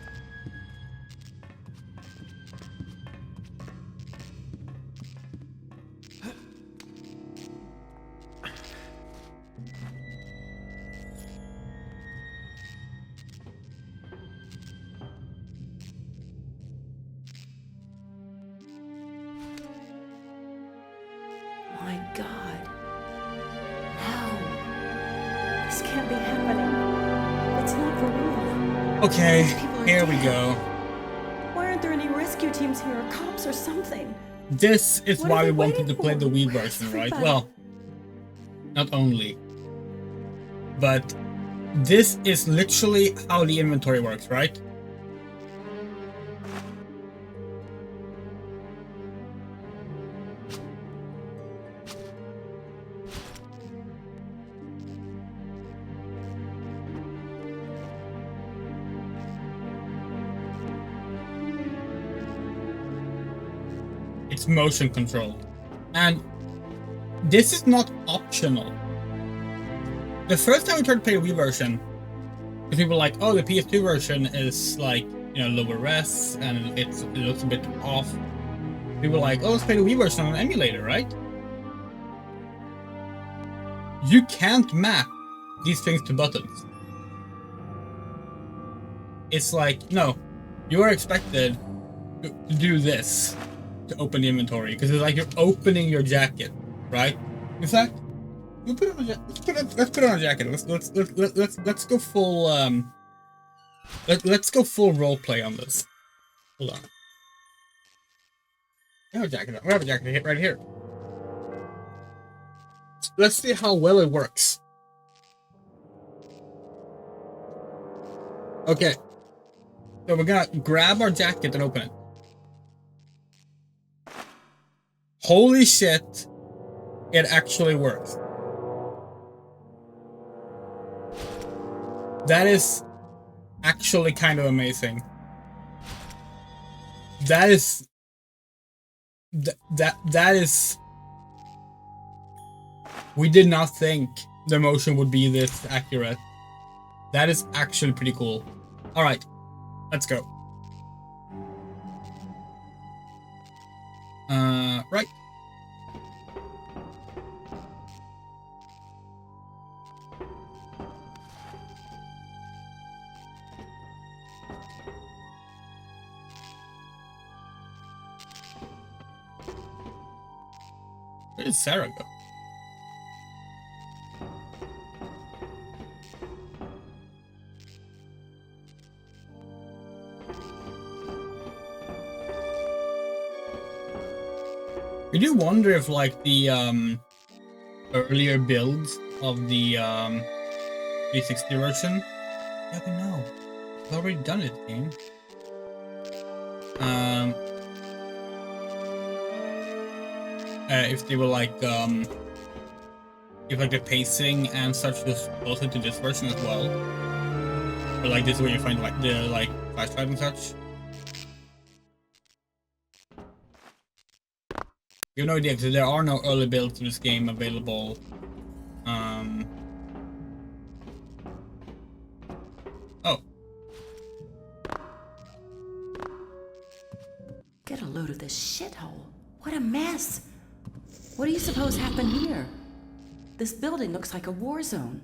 [SPEAKER 11] My God. How? This can't be happening. It's not for real.
[SPEAKER 1] Okay,
[SPEAKER 11] These people are
[SPEAKER 1] here we
[SPEAKER 11] dead.
[SPEAKER 1] go.
[SPEAKER 11] Why aren't there any rescue teams here or cops or something?
[SPEAKER 1] This is
[SPEAKER 11] What
[SPEAKER 1] why
[SPEAKER 11] are
[SPEAKER 1] we
[SPEAKER 11] they
[SPEAKER 1] wanted to
[SPEAKER 11] waiting
[SPEAKER 1] play the
[SPEAKER 11] for?
[SPEAKER 1] Wii
[SPEAKER 11] Where's
[SPEAKER 1] version, right?
[SPEAKER 11] everybody?
[SPEAKER 1] Well, not only, but this is literally how the inventory works, right? It's motion controlled. And this is not optional. The first time we tried to play the Wii version, the people were like, oh, the PS2 version is like, you know, lower res and it looks a bit off. People were like, oh, let's play the Wii version on an emulator, right? You can't map these things to buttons. It's like, no, you are expected to do this to open the inventory, because it's like you're opening your jacket, right? In fact, we'll put on a let's put on a jacket. Let's go full let's go full role play on this. Hold on. I have a jacket on. I have a jacket right here. Let's see how well it works. Okay. So we're gonna grab our jacket and open it. Holy shit, it actually works. That is actually kind of amazing. That is... That is... We did not think the motion would be this accurate. That is actually pretty cool. Alright, let's go. Right. Where did Sarah go? I do wonder if, like, the earlier builds of the 360 version. I don't know. I've already done it, game. If they were like, if like the pacing and such was closer to this version as well, or like this is where you find like the flashlight and such. You have no idea because there are no early builds to this game available. Oh.
[SPEAKER 11] Get a load of this shithole. What a mess. What do you suppose happened here? This building looks like a war zone.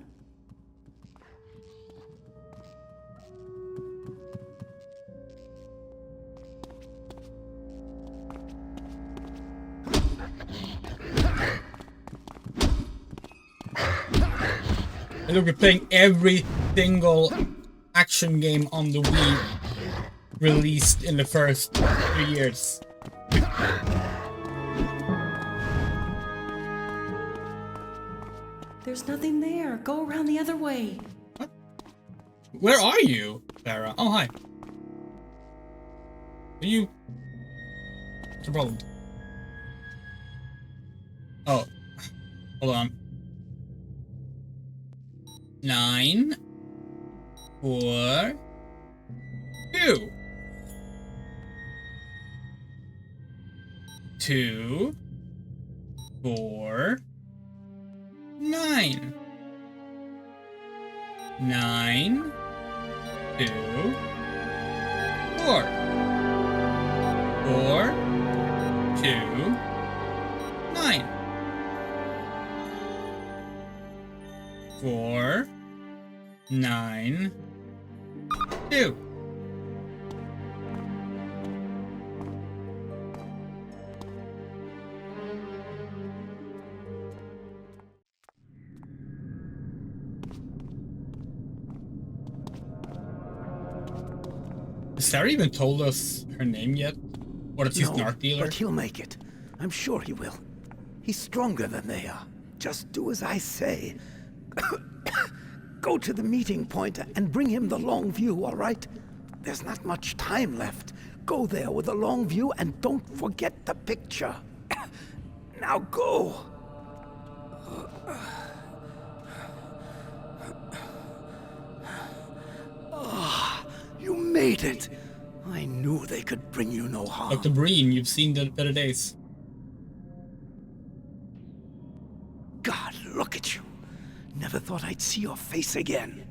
[SPEAKER 1] I look at playing every single action game on the Wii released in the first 3 years.
[SPEAKER 11] There's nothing there. Go around the other way.
[SPEAKER 1] What? Where are you, Sarah? Oh, hi. Are you... What's the problem? Oh. Hold on. 9, 4, 2. 2, 4, 9. 9, 2, 4. 4, 2, 9. 4, 9, 2. Has Sarah even told us her name yet? Or that she's an art dealer?
[SPEAKER 2] But he'll make it. I'm sure he will. He's stronger than they are. Just do as I say. Go to the meeting point and bring him the long view, all right? There's not much time left. Go there with the long view and don't forget the picture. Now go. Ah, you made it. I knew they could bring you no harm.
[SPEAKER 1] Dr. Breen, you've seen the better days.
[SPEAKER 2] God, look at you. Never thought I'd see your face again.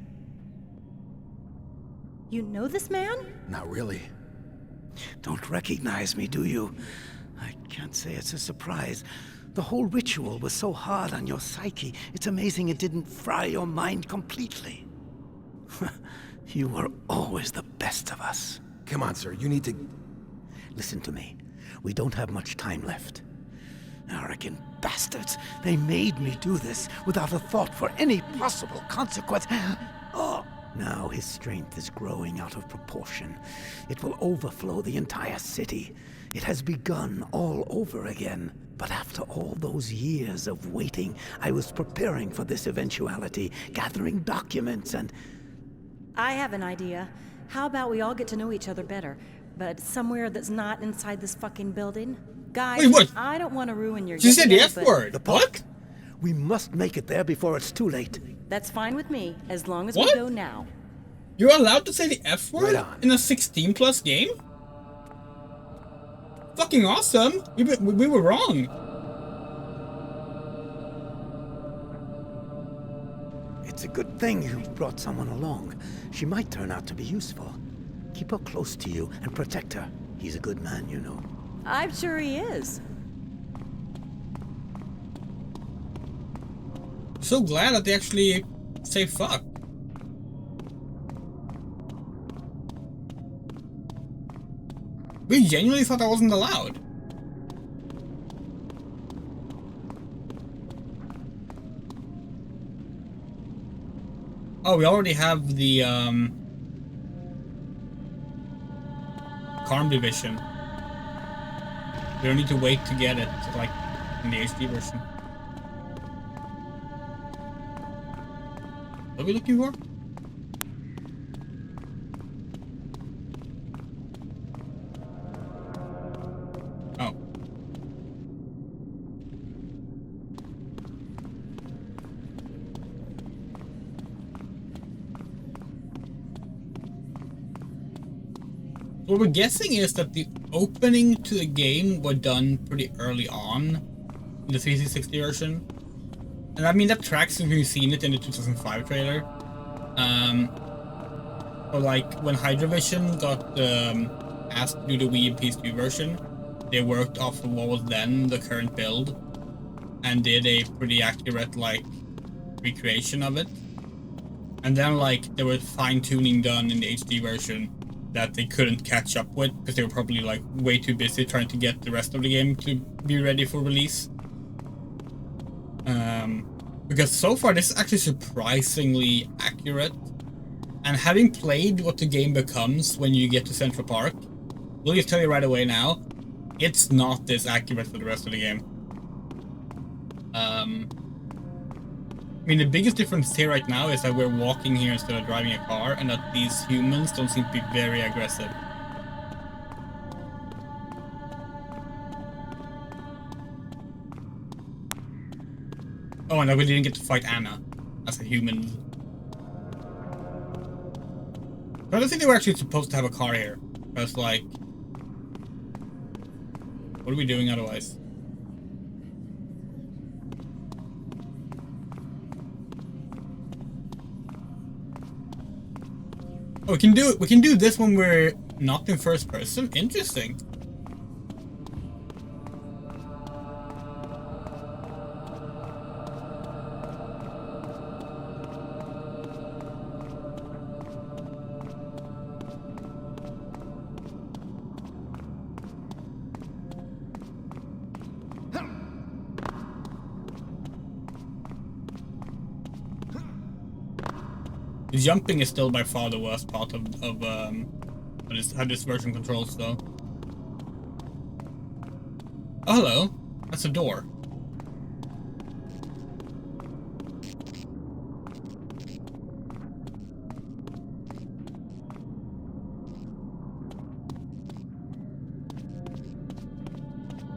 [SPEAKER 11] You know this man?
[SPEAKER 12] Not really.
[SPEAKER 2] Don't recognize me, do you? I can't say it's a surprise. The whole ritual was so hard on your psyche, it's amazing it didn't fry your mind completely. You were always the best of us.
[SPEAKER 12] Come on, sir, you need to...
[SPEAKER 2] Listen to me. We don't have much time left. Arrogant bastards. They made me do this without a thought for any possible consequence. Oh, now his strength is growing out of proportion. It will overflow the entire city. It has begun all over again. But after all those years of waiting, I was preparing for this eventuality, gathering documents and...
[SPEAKER 11] I have an idea. How about we all get to know each other better, but somewhere that's not inside this fucking building? Guys,
[SPEAKER 1] wait, what?
[SPEAKER 11] I don't want to ruin your...
[SPEAKER 1] She said the F word.
[SPEAKER 2] The what? We must make it there before it's too late.
[SPEAKER 11] That's fine with me, as long as
[SPEAKER 1] What?
[SPEAKER 11] we go now.
[SPEAKER 1] You're allowed to say the F word
[SPEAKER 12] Right on.
[SPEAKER 1] in a 16+ game? Fucking awesome! We were wrong.
[SPEAKER 2] It's a good thing you brought someone along. She might turn out to be useful. Keep her close to you and protect her. He's a good man, you know.
[SPEAKER 11] I'm sure he is.
[SPEAKER 1] So glad that they actually say fuck. We genuinely thought that wasn't allowed. Oh, we already have the Hydravision. We don't need to wait to get it, like in the HD version. What are we looking for? Oh. What we're guessing is that the opening to the game were done pretty early on in the 360 version. And I mean, that tracks if you've seen it in the 2005 trailer. So like, when Hydravision got asked to do the Wii and PS2 version, they worked off of what was then the current build and did a pretty accurate, like, recreation of it. And then, like, there was fine-tuning done in the HD version that they couldn't catch up with because they were probably, like, way too busy trying to get the rest of the game to be ready for release. Because so far this is actually surprisingly accurate, and having played what the game becomes when you get to Central Park, we'll just tell you right away now, it's not this accurate for the rest of the game. I mean, the biggest difference here right now is that we're walking here instead of driving a car, and that these humans don't seem to be very aggressive. Oh, and we didn't get to fight Anna as a human. But I don't think they were actually supposed to have a car here. I was like, what are we doing otherwise? Oh, we can do it. We can do this when we're not in first person. Interesting. Jumping is still by far the worst part of how this version controls, though. Oh, hello. That's a door.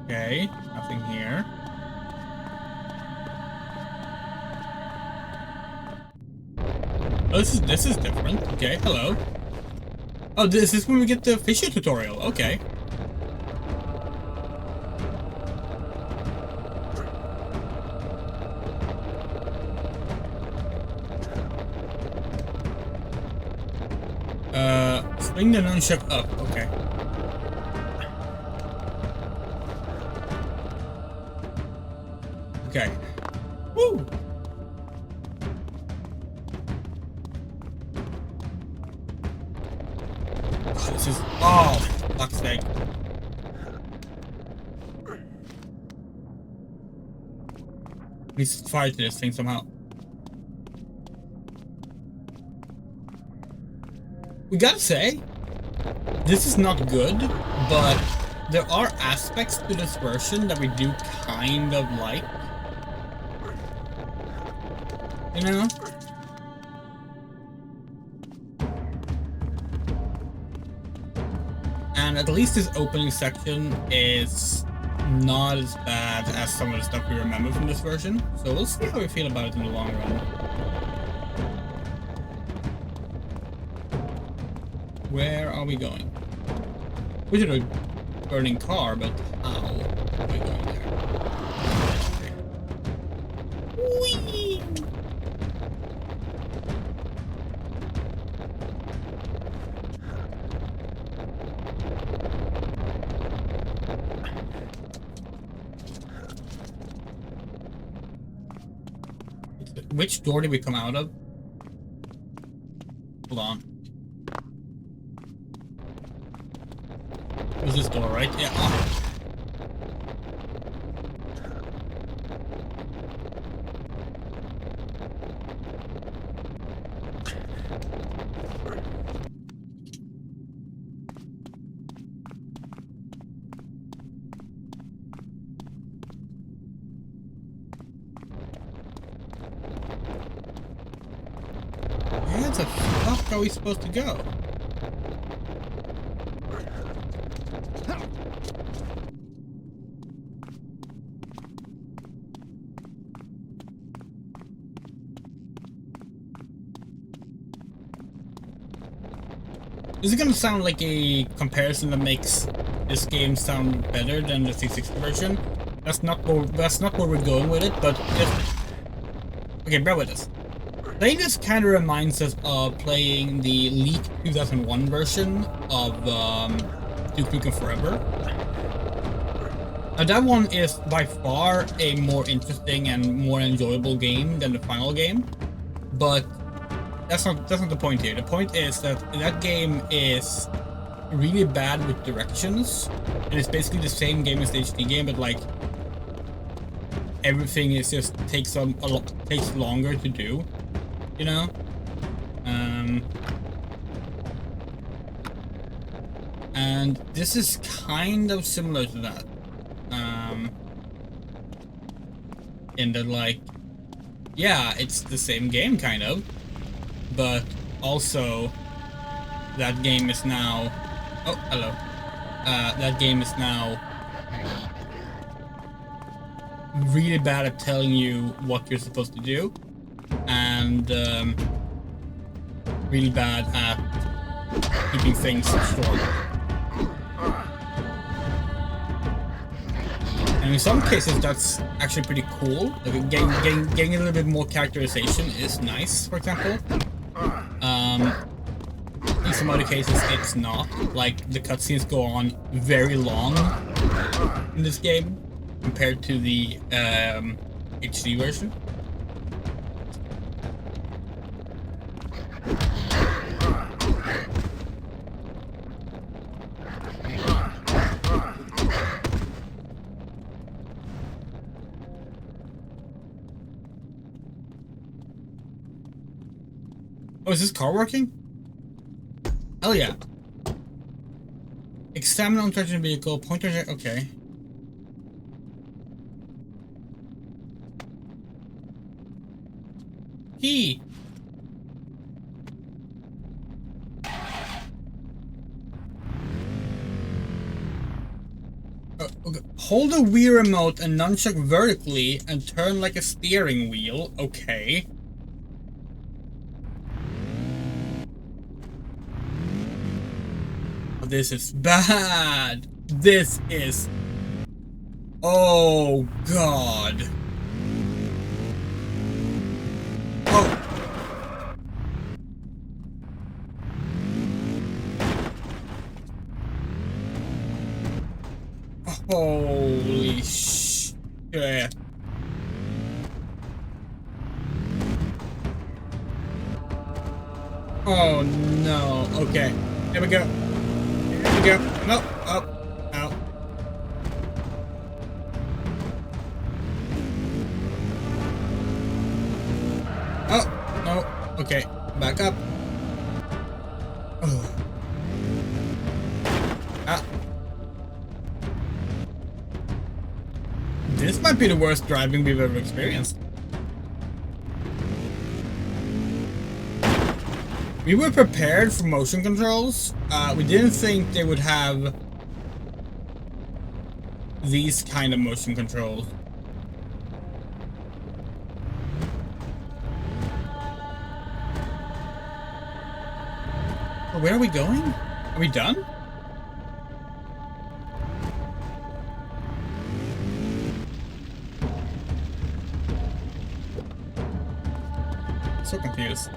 [SPEAKER 1] Okay, nothing here. Oh, this is different. Okay, hello. Oh, this is when we get the fishing tutorial. Okay. Swing the nunchuck up. Okay. Okay. Woo! This is, oh, fuck's sake. We need to fire to this thing somehow. We gotta say, this is not good, but there are aspects to this version that we do kind of like. You know? And at least this opening section is not as bad as some of the stuff we remember from this version. So we'll see how we feel about it in the long run. Where are we going? We should have a burning car, but how are we going there? Whee! Which door did we come out of? Hold on. It was this door, right? Yeah. Oh. Where the fuck are we supposed to go? Is it gonna sound like a comparison that makes this game sound better than the 360 version? That's not where we're going with it, but just... Okay, bear with us. Playing this kind of reminds us of playing the leaked 2001 version of Duke Nukem Forever. Now that one is by far a more interesting and more enjoyable game than the final game, but that's not the point here. The point is that that game is really bad with directions, and it's basically the same game as the HD game, but like everything is just takes longer to do, you know. And this is kind of similar to that, in that, like, yeah, it's the same game kind of, but also that game is now, oh, hello, that game is now really bad at telling you what you're supposed to do, and really bad at keeping things short. And in some cases, that's actually pretty cool. Like getting a little bit more characterization is nice, for example. In some other cases, it's not. Like, the cutscenes go on very long in this game compared to the HD version. Oh, is this car working? Hell yeah. Examine uncharted vehicle, pointer, okay. Key. Okay. Hold the Wii remote and nunchuck vertically and turn like a steering wheel. Okay. This is bad. This is... Oh, God. Oh. Holy shit. Oh, no. Okay. Here we go. Here we go. No. Oh. Ow. Oh. No. Okay. Back up. Oh. Ah. This might be the worst driving we've ever experienced. We were prepared for motion controls. We didn't think they would have these kind of motion controls. Oh, where are we going? Are we done? So confused.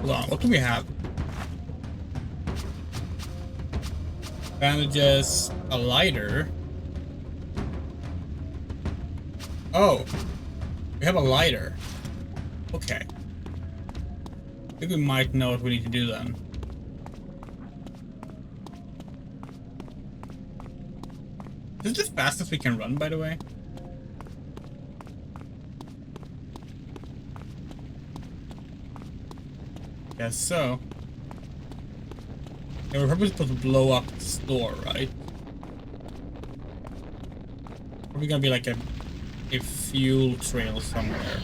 [SPEAKER 1] Hold on, what do we have? Bandages, a lighter. Oh, we have a lighter. Okay. I think we might know what we need to do then. Is this the fastest we can run, by the way? Guess so. Yeah, we're probably supposed to blow up the store, right? Probably gonna be like a fuel trail somewhere.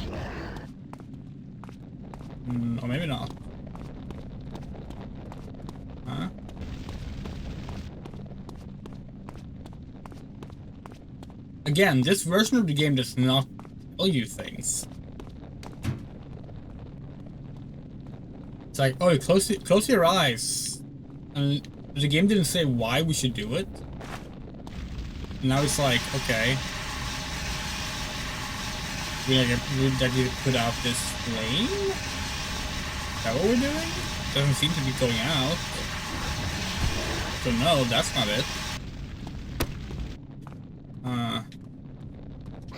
[SPEAKER 1] Or maybe not. Huh? Again, this version of the game does not tell you things. It's like, oh, close your eyes. And the game didn't say why we should do it. Now it's like, okay. We need to put out this flame? Is that what we're doing? Doesn't seem to be going out. So no, that's not it.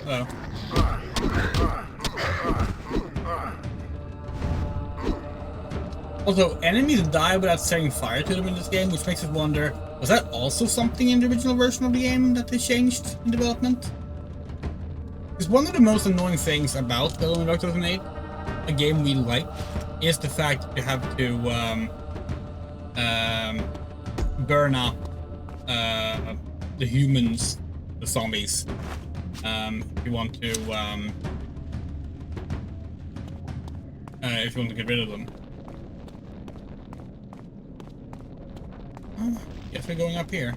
[SPEAKER 1] Hello. Also, enemies die without setting fire to them in this game, which makes us wonder, was that also something in the original version of the game that they changed in development? Because one of the most annoying things about Battle Royale 2008, a game we like, is the fact that you have to burn up the humans, the zombies, if you want to get rid of them. Oh, guess we're going up here.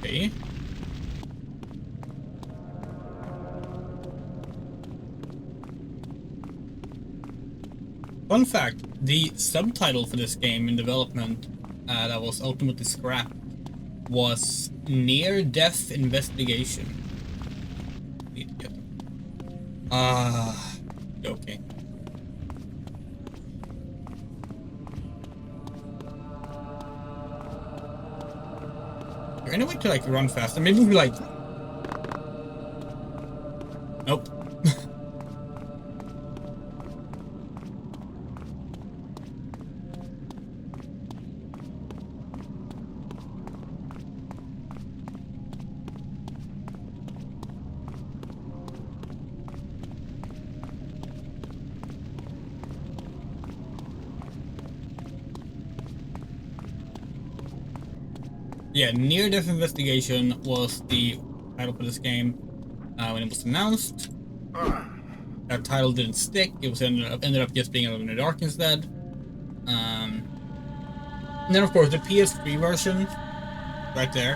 [SPEAKER 1] Okay. Fun fact, the subtitle for this game in development that was ultimately scrapped was Near-Death Investigation. Okay. Is there any way to like run faster? Maybe we like... Nope. Yeah, Near-Death Investigation was the title for this game when it was announced. That title didn't stick. It was ended up just being Alone in the Dark instead. And then of course the PS3 version, right there,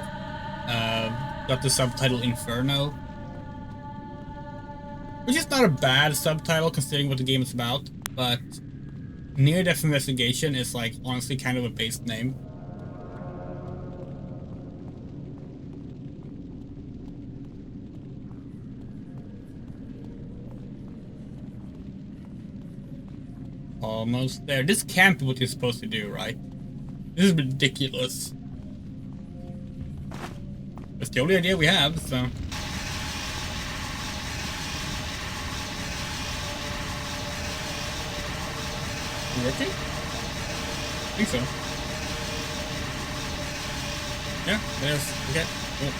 [SPEAKER 1] got the subtitle Inferno, which is not a bad subtitle considering what the game is about. But Near-Death Investigation is like honestly kind of a base name. Almost there. This can't be what you're supposed to do, right? This is ridiculous. That's the only idea we have, so... Working? I think so. Yeah, there's... Okay, cool.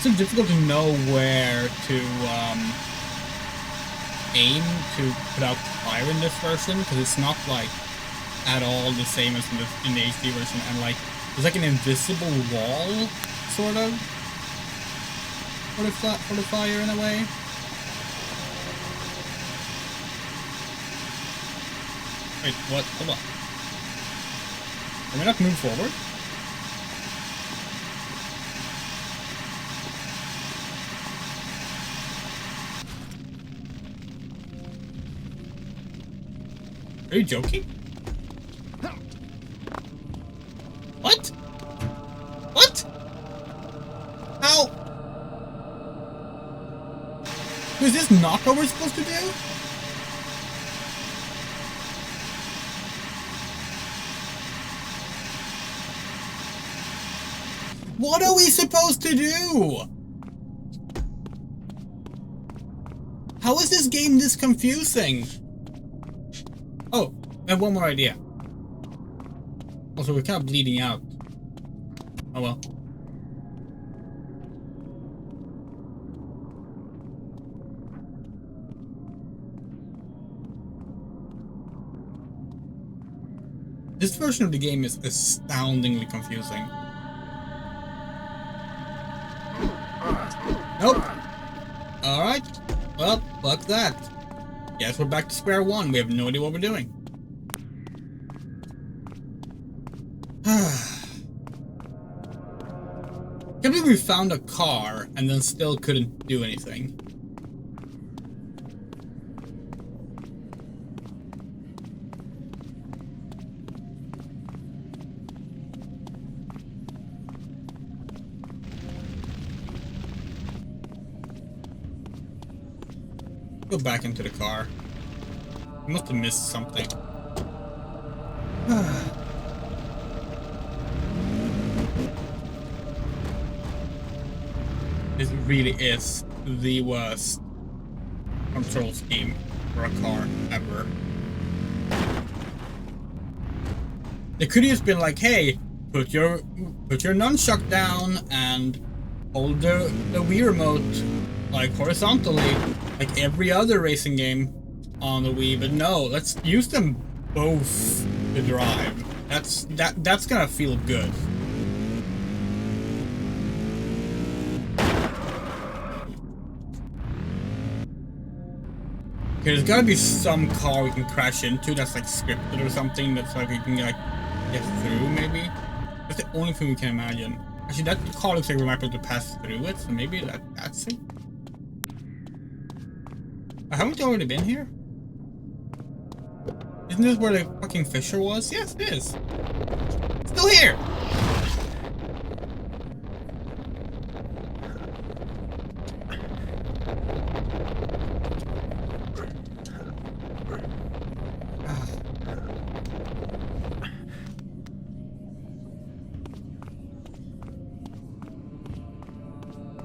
[SPEAKER 1] It's difficult to know where to aim to put out fire in this version, because it's not like at all the same as in the HD version, and like there's like an invisible wall sort of for the fire in a way. Wait, what? Hold on. Can we not move forward? Are you joking? What? What? How? Is this not what we're supposed to do? What are we supposed to do? How is this game this confusing? Oh, I have one more idea. Also, we're kind of bleeding out. Oh well. This version of the game is astoundingly confusing. Nope. Alright. Well, fuck that. Guess we're back to square one. We have no idea what we're doing. Can't believe we found a car and then still couldn't do anything. Go back into the car. I must have missed something. This really is the worst control scheme for a car ever. They could have just been like, hey, put your nunchuck down and hold the Wii remote like horizontally, like every other racing game on the Wii, but no, let's use them both to drive. That's gonna feel good. Okay, there's gotta be some car we can crash into that's like scripted or something that's like we can like get through maybe. That's the only thing we can imagine. Actually, that car looks like we might be able to pass through it, so maybe that's it. Haven't we already been here? Isn't this where the fucking Fisher was? Yes, it is. Still here!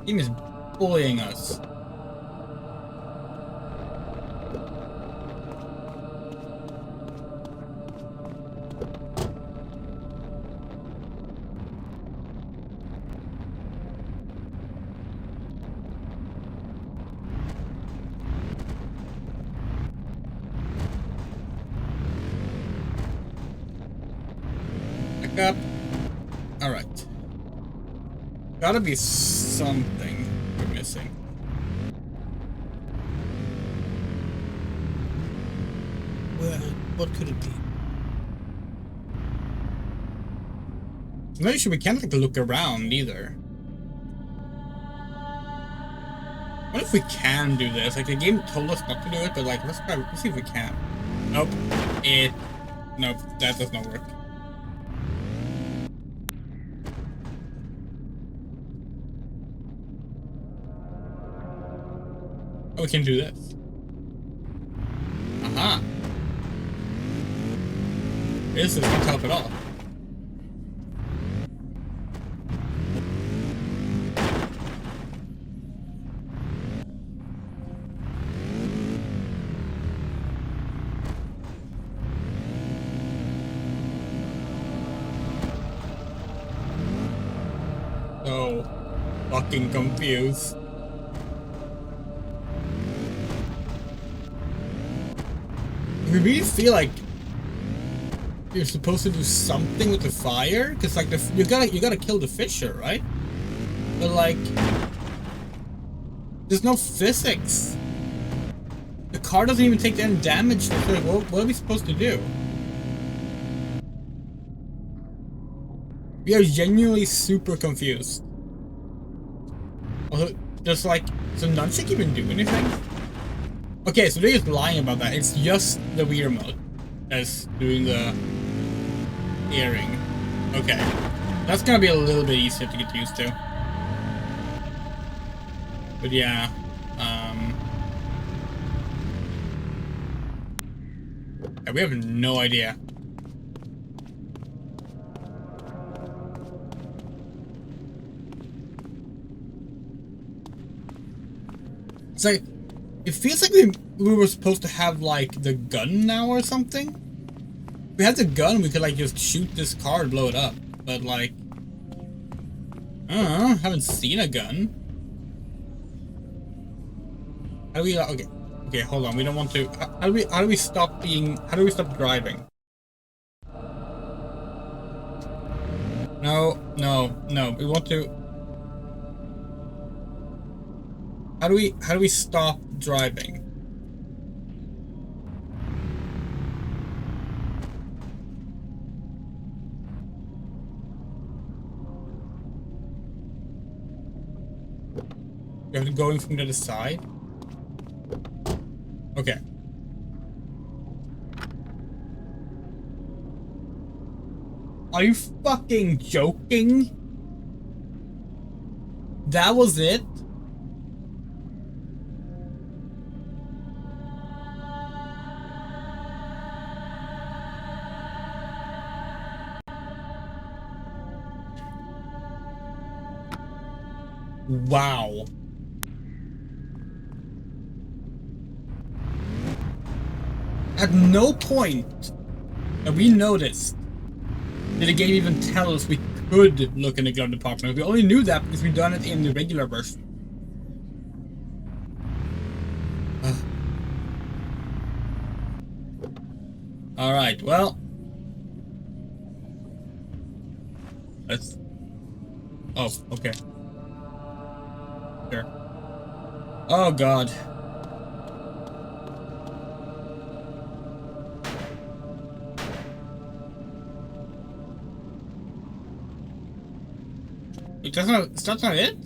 [SPEAKER 1] Game is bullying us. Up. Alright. Gotta be something we're missing. Well, what could it be? Maybe we can't like look around either. What if we can do this? Like the game told us not to do it, but like let's see if we can. Nope. Nope, that does not work. We can do this. Aha. This is not help at all. So fucking confused. We really feel like you're supposed to do something with the fire, cause like you gotta kill the Fisher, right? But like, there's no physics. The car doesn't even take any damage. So like, what are we supposed to do? We are genuinely super confused. Also, just like, so nunchuck even do anything? Okay, so they're just lying about that. It's just the Wii remote that's doing the earring. Okay. That's gonna be a little bit easier to get used to. But yeah, yeah, we have no idea. It's like, it feels like we were supposed to have like the gun now or something. If we had the gun, we could like just shoot this car and blow it up. But like, I don't know, haven't seen a gun. How do we, okay, hold on, we don't want to, how do we stop driving? No, we want to, how do we stop driving? You have to go in from the other side? Okay. Are you fucking joking? That was it? Wow. At no point that we noticed did the game even tell us we could look in the glove department. We only knew that because we'd done it in the regular version. Alright, well. Let's... Oh, okay. Sure. Oh, God. That's not it?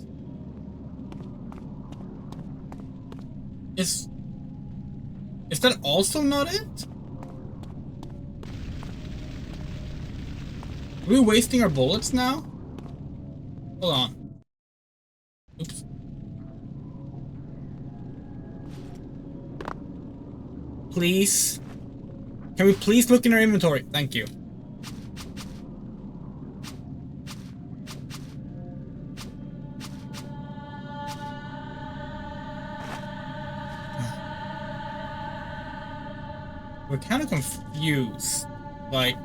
[SPEAKER 1] Is that also not it? Are we wasting our bullets now? Hold on. Oops. Please? Can we please look in our inventory? Thank you. We're kind of confused. Like...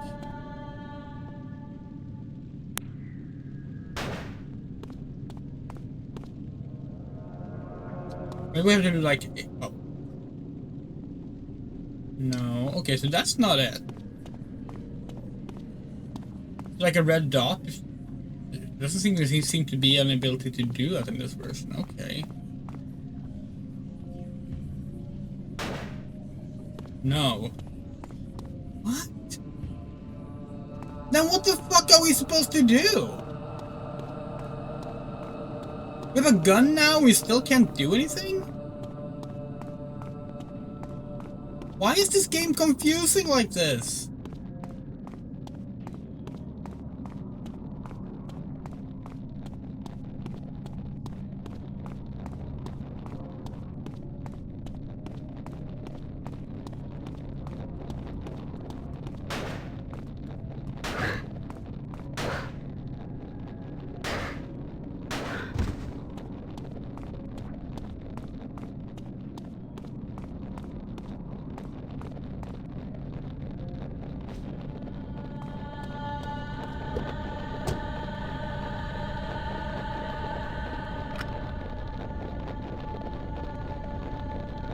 [SPEAKER 1] maybe we have to do like... oh. No. Okay, so that's not it. Like a red dot. It doesn't seem to be an ability to do that in this version. Okay. No. What? Then what the fuck are we supposed to do? We have a gun now, we still can't do anything? Why is this game confusing like this?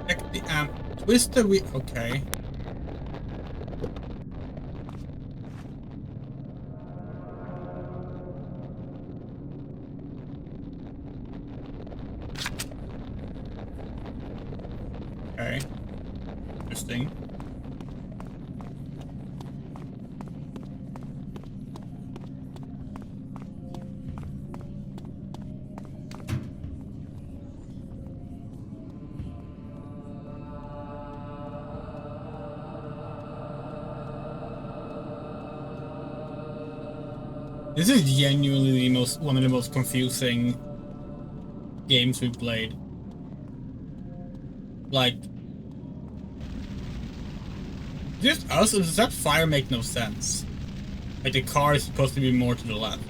[SPEAKER 1] Check the amp. Twist the wheel. Okay. Okay. Interesting. This is genuinely one of the most confusing games we've played. Like, just us, does that fire make no sense? Like, the car is supposed to be more to the left.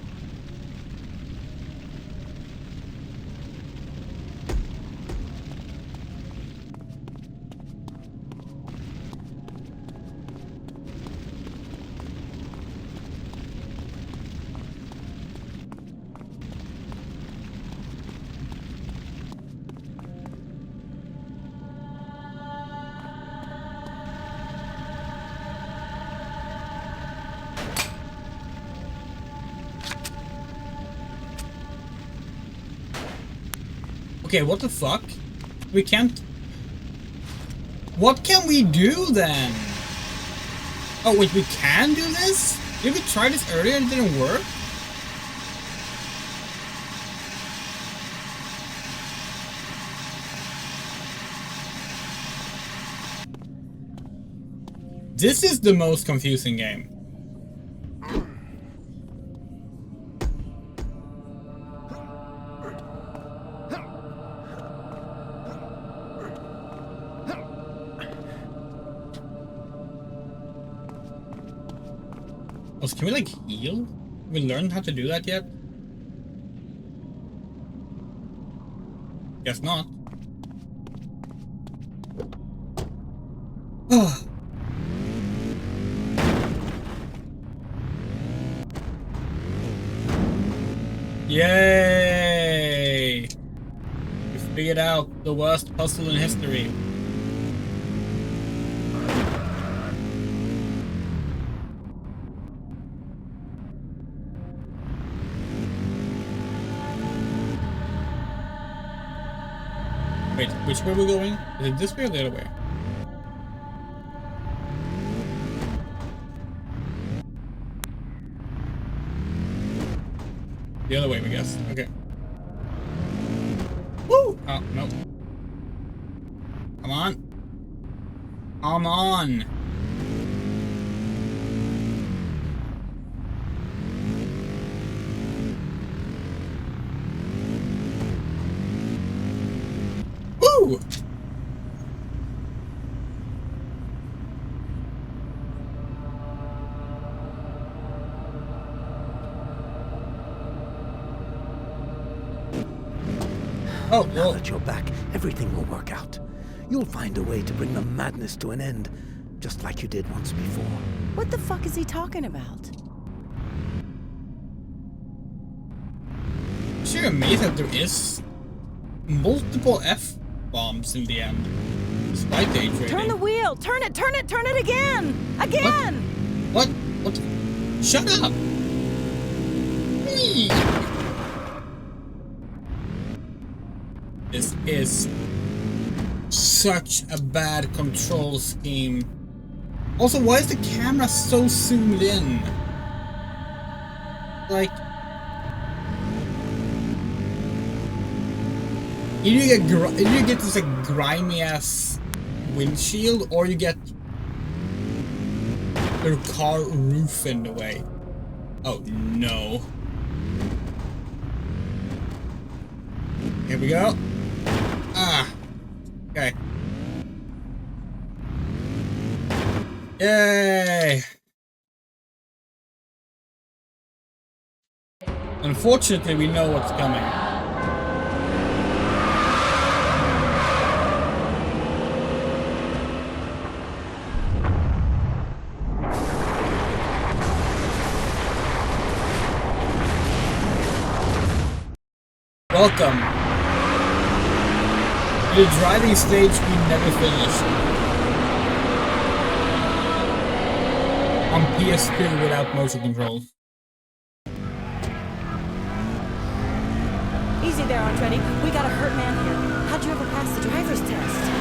[SPEAKER 1] Okay, what the fuck? We can't... What can we do then? Oh wait, we can do this? Did we try this earlier and it didn't work? This is the most confusing game. Can we like heal? Have we learned how to do that yet? Guess not. Yay! We figured out the worst puzzle in history. Wait, which way are we going? Is it this way or the other way? The other way, I guess. Okay. Woo! Oh, no. Come on. Come on! Woo! Oh,
[SPEAKER 2] now that you're back, everything will work out. You'll find a way to bring the madness to an end, just like you did once before.
[SPEAKER 11] What the fuck is he talking about?
[SPEAKER 1] I'm sure amazed that there is multiple F-bombs in the end, despite the age rating.
[SPEAKER 11] Turn the wheel! Turn it! Turn it! Turn it again! Again!
[SPEAKER 1] What? What? Shut up! Whee! This is such a bad control scheme. Also, why is the camera so zoomed in? Like, either you get this like grimy ass windshield, or you get your car roof in the way. Oh no! Here we go. Ah. Okay. Yay! Unfortunately, we know what's coming. Welcome to the driving stage we never finished. On PS2 without motion controls.
[SPEAKER 11] Easy there, Andretti. We got a hurt man here. How'd you ever pass the driver's test?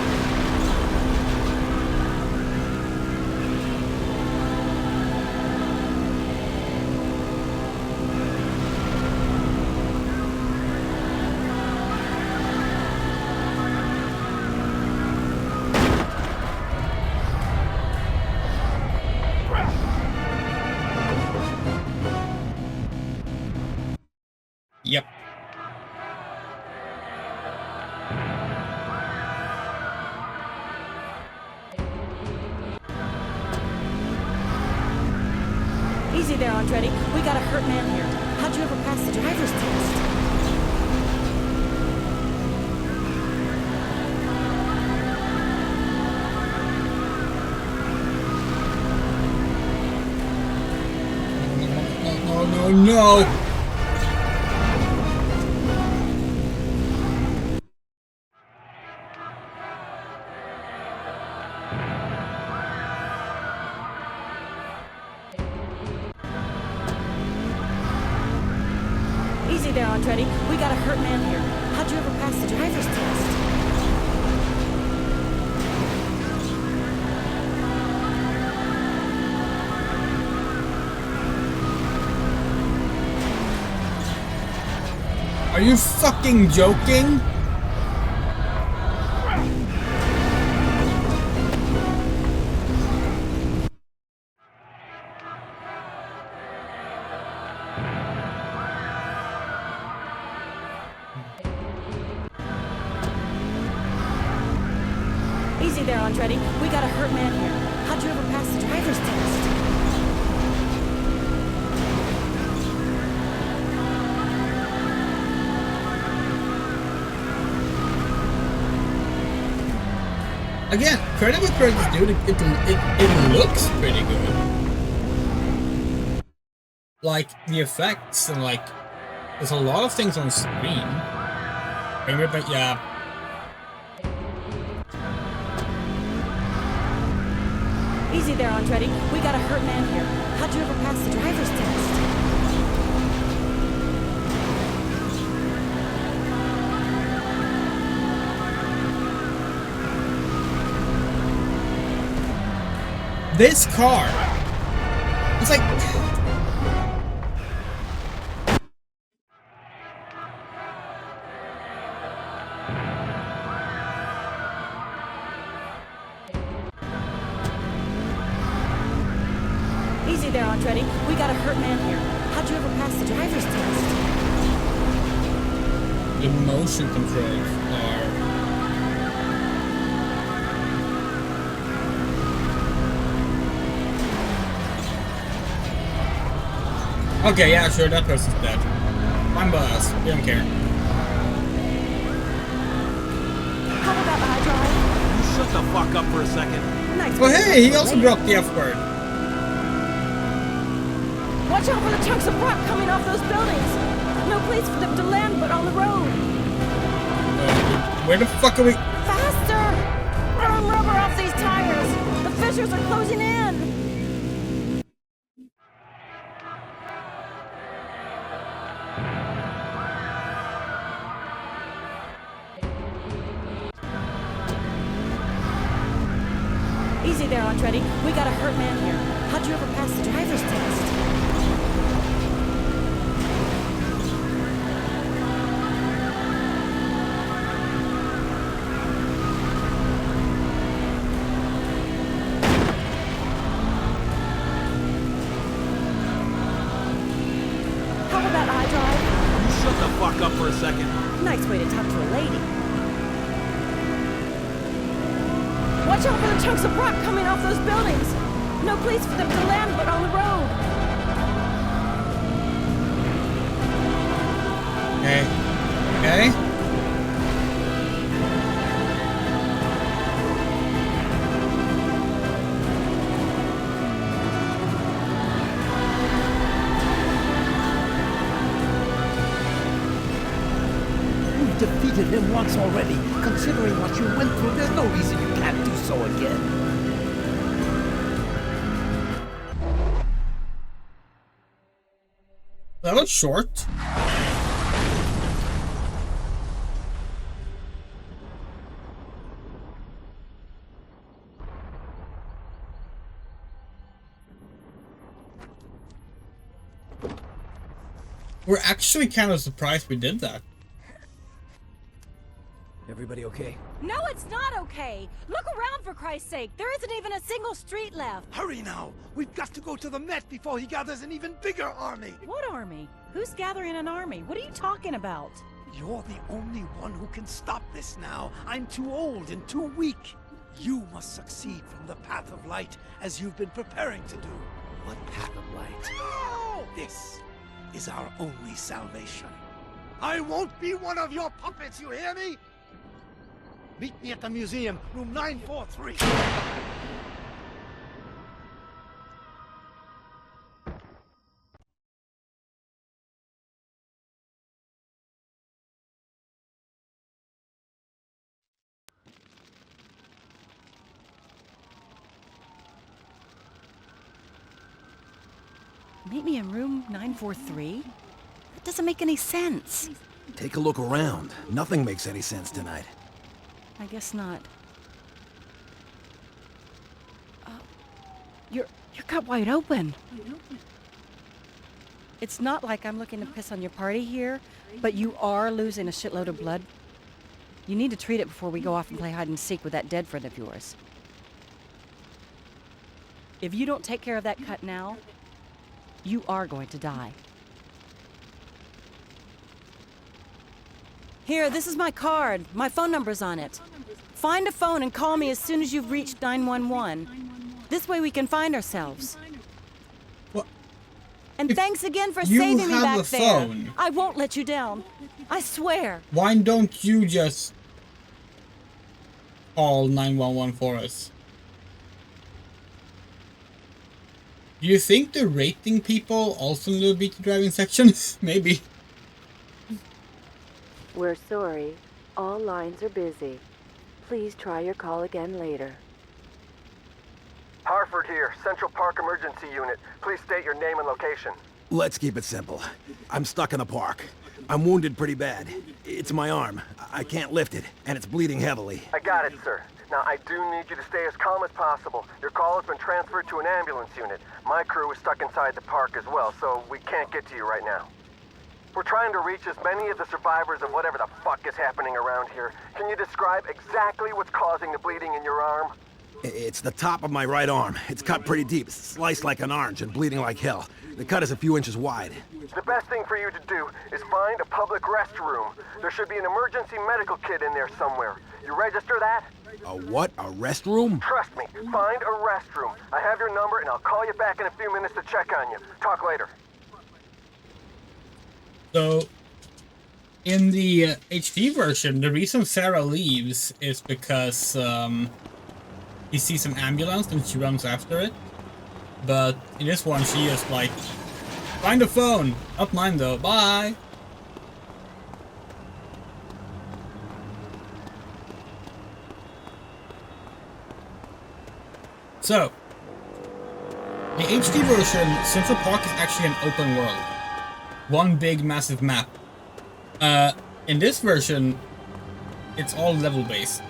[SPEAKER 11] Easy there, Andretti. We got a hurt man here. How'd you ever pass the driver's test?
[SPEAKER 1] No, no!
[SPEAKER 11] Easy there, Andretti. We got a hurt man here. How'd you ever pass the driver's test?
[SPEAKER 1] Are you fucking joking?
[SPEAKER 11] Easy there, Andretti. We got a hurt man here. How'd you ever pass the driver's test?
[SPEAKER 1] Again, credit where credit's due. It looks pretty good. Like the effects and like there's a lot of things on screen. But yeah.
[SPEAKER 11] Easy there, Andretti. We got a hurt man here. How'd you ever pass the driver's test?
[SPEAKER 1] This car, it's like,
[SPEAKER 11] Easy there, Andretti. We got a hurt man here. How'd you ever pass the driver's test?
[SPEAKER 1] the motion controls are. Okay, yeah, sure, that person's dead. I'm boss. We don't care.
[SPEAKER 11] How about the Hydravision?
[SPEAKER 10] You shut the fuck up for a second.
[SPEAKER 11] Nice.
[SPEAKER 1] Oh, hey, he also dropped the F word.
[SPEAKER 11] Watch out for the chunks of rock coming off those buildings. No place for them to land but on the road.
[SPEAKER 1] Where the fuck are we?
[SPEAKER 11] Faster! Throwing rubber off these tires. The fissures are closing in. Easy there, Andretti. We got a hurt man here. How'd you ever pass the driver's test? How about Hydravision?
[SPEAKER 10] You shut the fuck up for a second.
[SPEAKER 11] Nice way to talk to a lady. Watch out for the chunks of rock coming off those buildings. No place for them to land but on the road.
[SPEAKER 1] Okay. Okay.
[SPEAKER 2] You've defeated him once already. Considering what you went through, there's no reason you can't do so again.
[SPEAKER 1] That was short. We're actually kind of surprised we did that.
[SPEAKER 2] Everybody okay?
[SPEAKER 11] No, it's not okay. Look around, for Christ's sake. There isn't even a single street left.
[SPEAKER 2] Hurry now! We've got to go to the Met before he gathers an even bigger army!
[SPEAKER 11] What army? Who's gathering an army? What are you talking about?
[SPEAKER 2] You're the only one who can stop this now. I'm too old and too weak. You must succeed from the path of light, as you've been preparing to do. what path of light. No! This is our only salvation. I won't be one of your puppets, you hear me? Meet me at the museum, room 943.
[SPEAKER 11] Meet me in room 943? That doesn't make any sense.
[SPEAKER 12] Take a look around. Nothing makes any sense tonight.
[SPEAKER 11] I guess not. You're cut wide open. It's not like I'm looking to piss on your party here, but you are losing a shitload of blood. You need to treat it before we go off and play hide and seek with that dead friend of yours. If you don't take care of that cut now, you are going to die. Here, this is my card. My phone number's on it. Find a phone and call me as soon as you've reached 911. This way we can find ourselves.
[SPEAKER 1] What?
[SPEAKER 11] And thanks again for
[SPEAKER 1] you
[SPEAKER 11] saving me
[SPEAKER 1] have
[SPEAKER 11] back
[SPEAKER 1] a
[SPEAKER 11] there.
[SPEAKER 1] phone.
[SPEAKER 11] I won't let you down. I swear.
[SPEAKER 1] Why don't you just call 911 for us? Do you think the rating people also know the driving sections? Maybe.
[SPEAKER 13] We're sorry. All lines are busy. Please try your call again later.
[SPEAKER 4] Harford here, Central Park Emergency Unit. Please state your name and location.
[SPEAKER 12] Let's keep it simple. I'm stuck in the park. I'm wounded pretty bad. It's my arm. I can't lift it, and it's bleeding heavily.
[SPEAKER 4] I got it, sir. Now, I do need you to stay as calm as possible. Your call has been transferred to an ambulance unit. My crew is stuck inside the park as well, so we can't get to you right now. We're trying to reach as many of the survivors of whatever the fuck is happening around here. Can you describe exactly what's causing the bleeding in your arm?
[SPEAKER 12] It's the top of my right arm. It's cut pretty deep, sliced like an orange and bleeding like hell. The cut is a few inches wide.
[SPEAKER 4] The best thing for you to do is find a public restroom. There should be an emergency medical kit in there somewhere. You register that?
[SPEAKER 12] A what? A restroom?
[SPEAKER 4] Trust me, find a restroom. I have your number and I'll call you back in a few minutes to check on you. Talk later.
[SPEAKER 1] So, in the HD version, the reason Sarah leaves is because he sees an ambulance and she runs after it. But in this one, she is like, find a phone. Not mine though. Bye. So, the HD version, Central Park is actually an open world. One big massive map. In this version, it's all level based.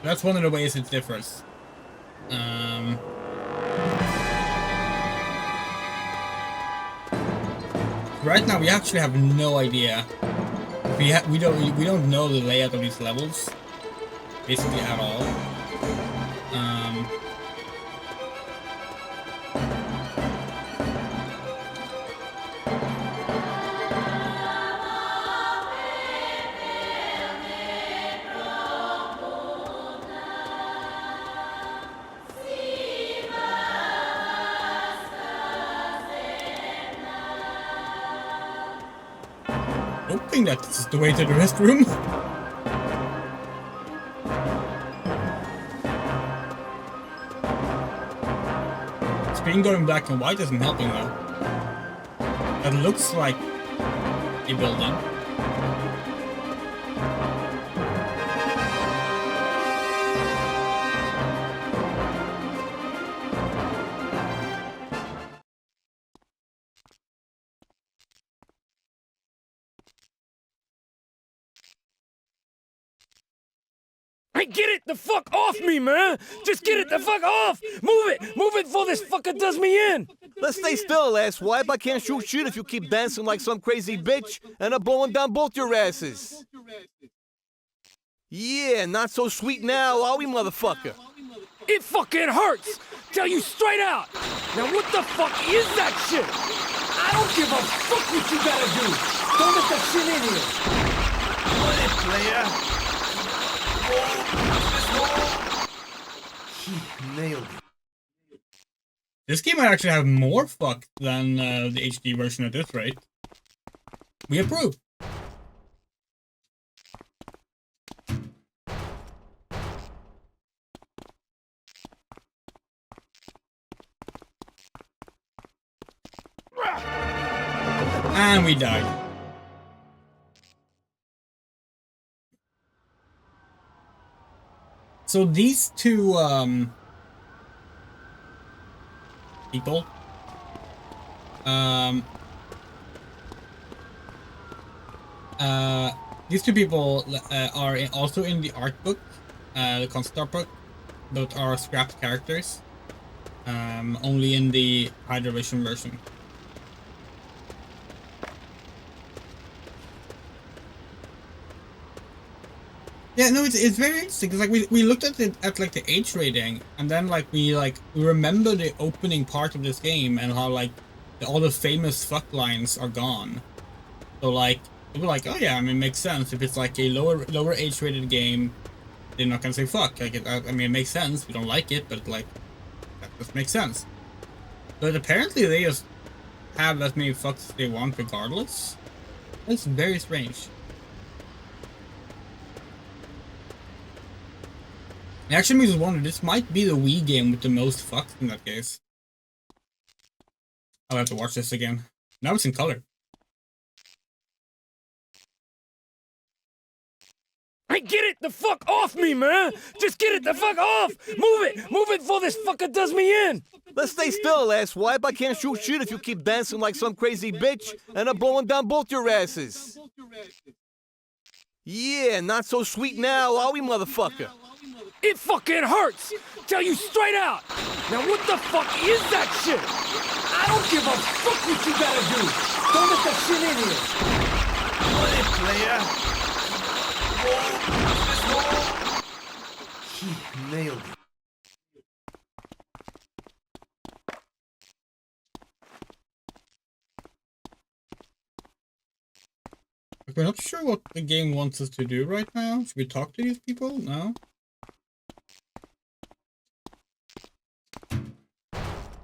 [SPEAKER 1] That's one of the ways it differs. Right now we actually have no idea. We don't know the layout of these levels, basically at all. Hoping that this is the way to the restroom. Screen going black and white isn't helping though. That looks like a building.
[SPEAKER 14] Hey, get it the fuck off me, man! Just get it the fuck off! Move it before this fucker does me in!
[SPEAKER 15] Let's stay still, asswipe. I can't shoot shit if you keep dancing like some crazy bitch, and I'm blowing down both your asses. Yeah, not so sweet now, are we, motherfucker?
[SPEAKER 14] It fucking hurts! Tell you straight out! Now what the fuck is that shit? I don't give a fuck what you gotta do! Don't let that shit in here!
[SPEAKER 15] What it, player? He nailed it.
[SPEAKER 1] This game might actually have more fucked than the HD version at this rate. We approve. And we died. So these two people these two people are also in the art book, the concept art book, but are scrapped characters, only in the Hydravision version. Yeah, no, it's very interesting because like we looked at it at like the age rating, and then we remember the opening part of this game and how like all the famous fuck lines are gone. So like we were like, oh yeah, I mean, it makes sense if it's like a lower age rated game, they're not gonna say fuck. Like I mean, it makes sense. We don't like it, but like that just makes sense. But apparently they just have as many fucks as they want regardless. It's very strange. It actually makes me wonder, this might be the Wii game with the most fucks in that case. I'll have to watch this again. Now it's in color.
[SPEAKER 14] Hey, get it the fuck off me, man! Just get it the fuck off! Move it before this fucker does me in!
[SPEAKER 15] Let's stay still, asswipe. I can't shoot shit if you keep dancing like some crazy bitch, and I'm blowing down both your asses. Yeah, not so sweet now, are we, motherfucker?
[SPEAKER 14] It fucking hurts! Tell you straight out! Now what the fuck is that shit? I don't give a fuck what you gotta do! Don't let that shit in here!
[SPEAKER 3] What it, player?
[SPEAKER 2] He nailed it.
[SPEAKER 1] We're not sure what the game wants us to do right now. Should we talk to these people? No?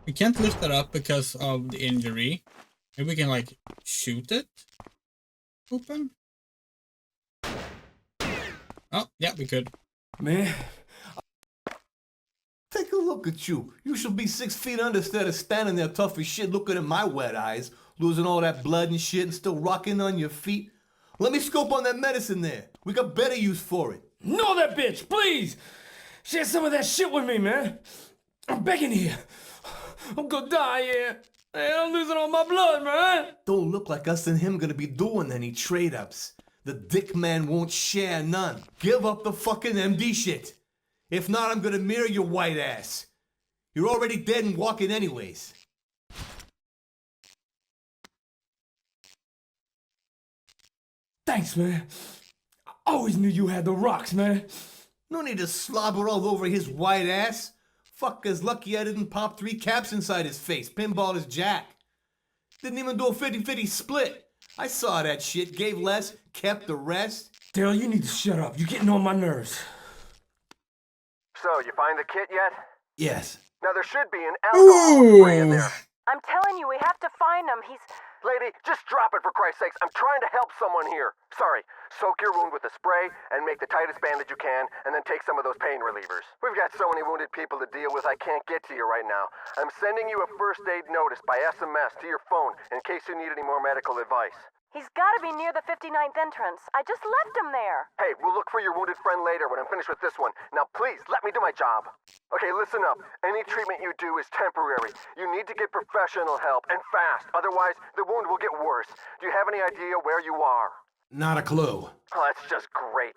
[SPEAKER 1] We can't lift that up because of the injury. Maybe we can like shoot it open? Oh, yeah, we could.
[SPEAKER 15] Man, take a look at you. You should be 6 feet under instead of standing there tough as shit looking at my wet eyes, losing all that blood and shit and still rocking on your feet. Let me scope on that medicine there. We got better use for it.
[SPEAKER 14] Know that bitch, please! Share some of that shit with me, man! I'm begging you. I'm gonna die here. Man, I'm losing all my blood, man!
[SPEAKER 15] Don't look like us and him gonna be doing any trade-ups. The dick man won't share none. Give up the fucking MD shit. If not, I'm gonna mirror your white ass. You're already dead and walking anyways.
[SPEAKER 14] Thanks, man. I always knew you had the rocks, man.
[SPEAKER 15] No need to slobber all over his white ass. Fucker's lucky I didn't pop 3 caps inside his face, pinball his jack. Didn't even do a 50-50 split. I saw that shit, gave less, kept the rest.
[SPEAKER 14] Daryl, you need to shut up. You're getting on my nerves.
[SPEAKER 4] So, you find the kit yet?
[SPEAKER 2] Yes.
[SPEAKER 4] Now there should be an alcohol spray in there.
[SPEAKER 8] I'm telling you, we have to find him. He's...
[SPEAKER 4] Lady, just drop it for Christ's sakes. I'm trying to help someone here. Sorry. Soak your wound with the spray and make the tightest bandage you can, and then take some of those pain relievers. We've got so many wounded people to deal with, I can't get to you right now. I'm sending you a first aid notice by SMS to your phone in case you need any more medical advice.
[SPEAKER 8] He's gotta be near the 59th entrance. I just left him there.
[SPEAKER 4] Hey, we'll look for your wounded friend later when I'm finished with this one. Now please, let me do my job. Okay, listen up. Any treatment you do is temporary. You need to get professional help, and fast. Otherwise, the wound will get worse. Do you have any idea where you are?
[SPEAKER 12] Not a clue.
[SPEAKER 4] Oh, that's just great.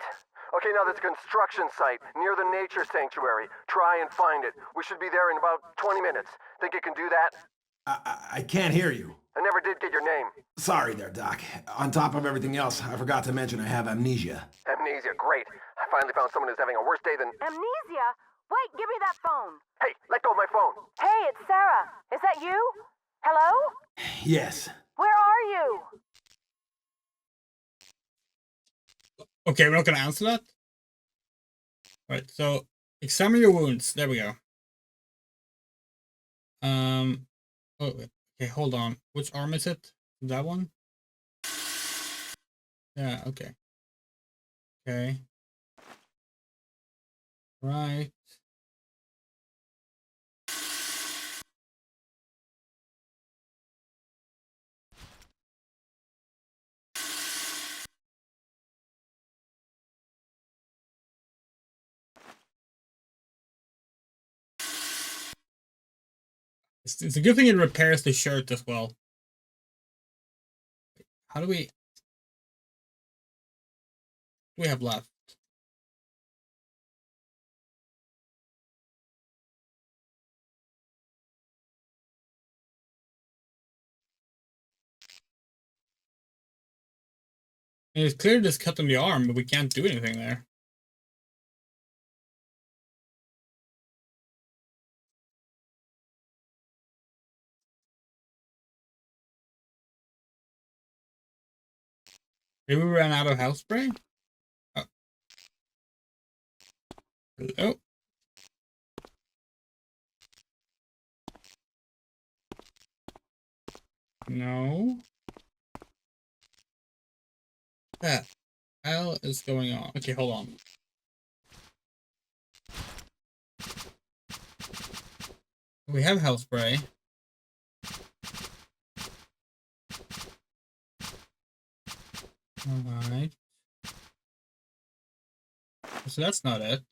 [SPEAKER 4] Okay, now there's a construction site near the nature sanctuary. Try and find it. We should be there in about 20 minutes. Think you can do that?
[SPEAKER 12] I can't hear you.
[SPEAKER 4] I never did get your name.
[SPEAKER 12] Sorry there, Doc. On top of everything else, I forgot to mention I have amnesia.
[SPEAKER 4] Amnesia, great. I finally found someone who's having a worse day than...
[SPEAKER 8] Amnesia? Wait, give me that phone.
[SPEAKER 4] Hey, let go of my phone.
[SPEAKER 8] Hey, it's Sarah. Is that you? Hello?
[SPEAKER 12] Yes.
[SPEAKER 8] Where are you?
[SPEAKER 1] Okay, we're not gonna answer that. Alright, so examine your wounds. There we go. Oh, okay, hold on. Which arm is it? That one? Yeah, okay. Okay. Right. It's a good thing it repairs the shirt as well. How do we have left? And it's clear just cut on the arm, but we can't do anything there. Maybe we ran out of house spray? Oh. Hello? No. What the hell is going on? Okay, hold on. We have house spray. Alright. So that's not it.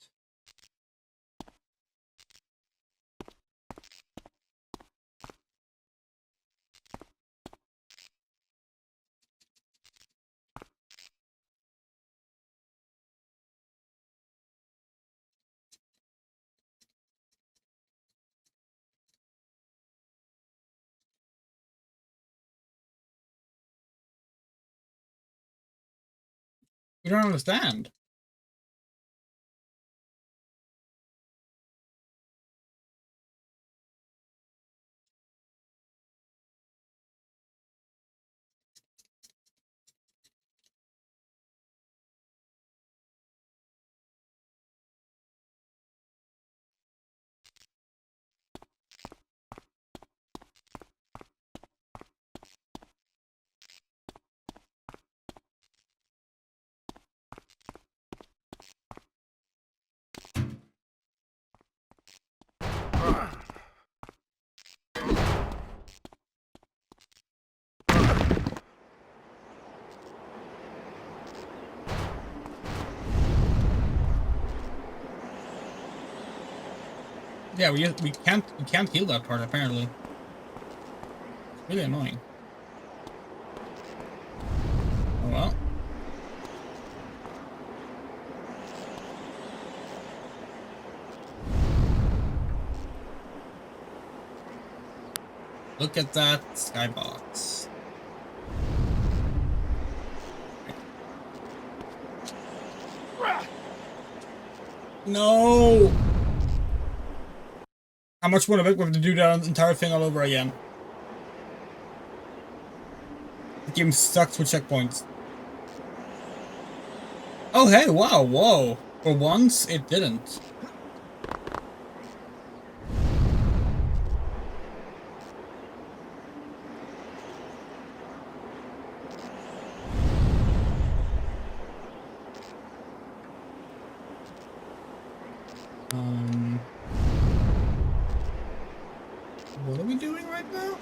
[SPEAKER 1] We don't understand. Yeah, we can't heal that part apparently. It's really annoying. Oh well. Look at that skybox. No! How much more of it we have to do that entire thing all over again? The game sucks with checkpoints. Oh hey, wow, whoa. For once, it didn't. What are we doing right now?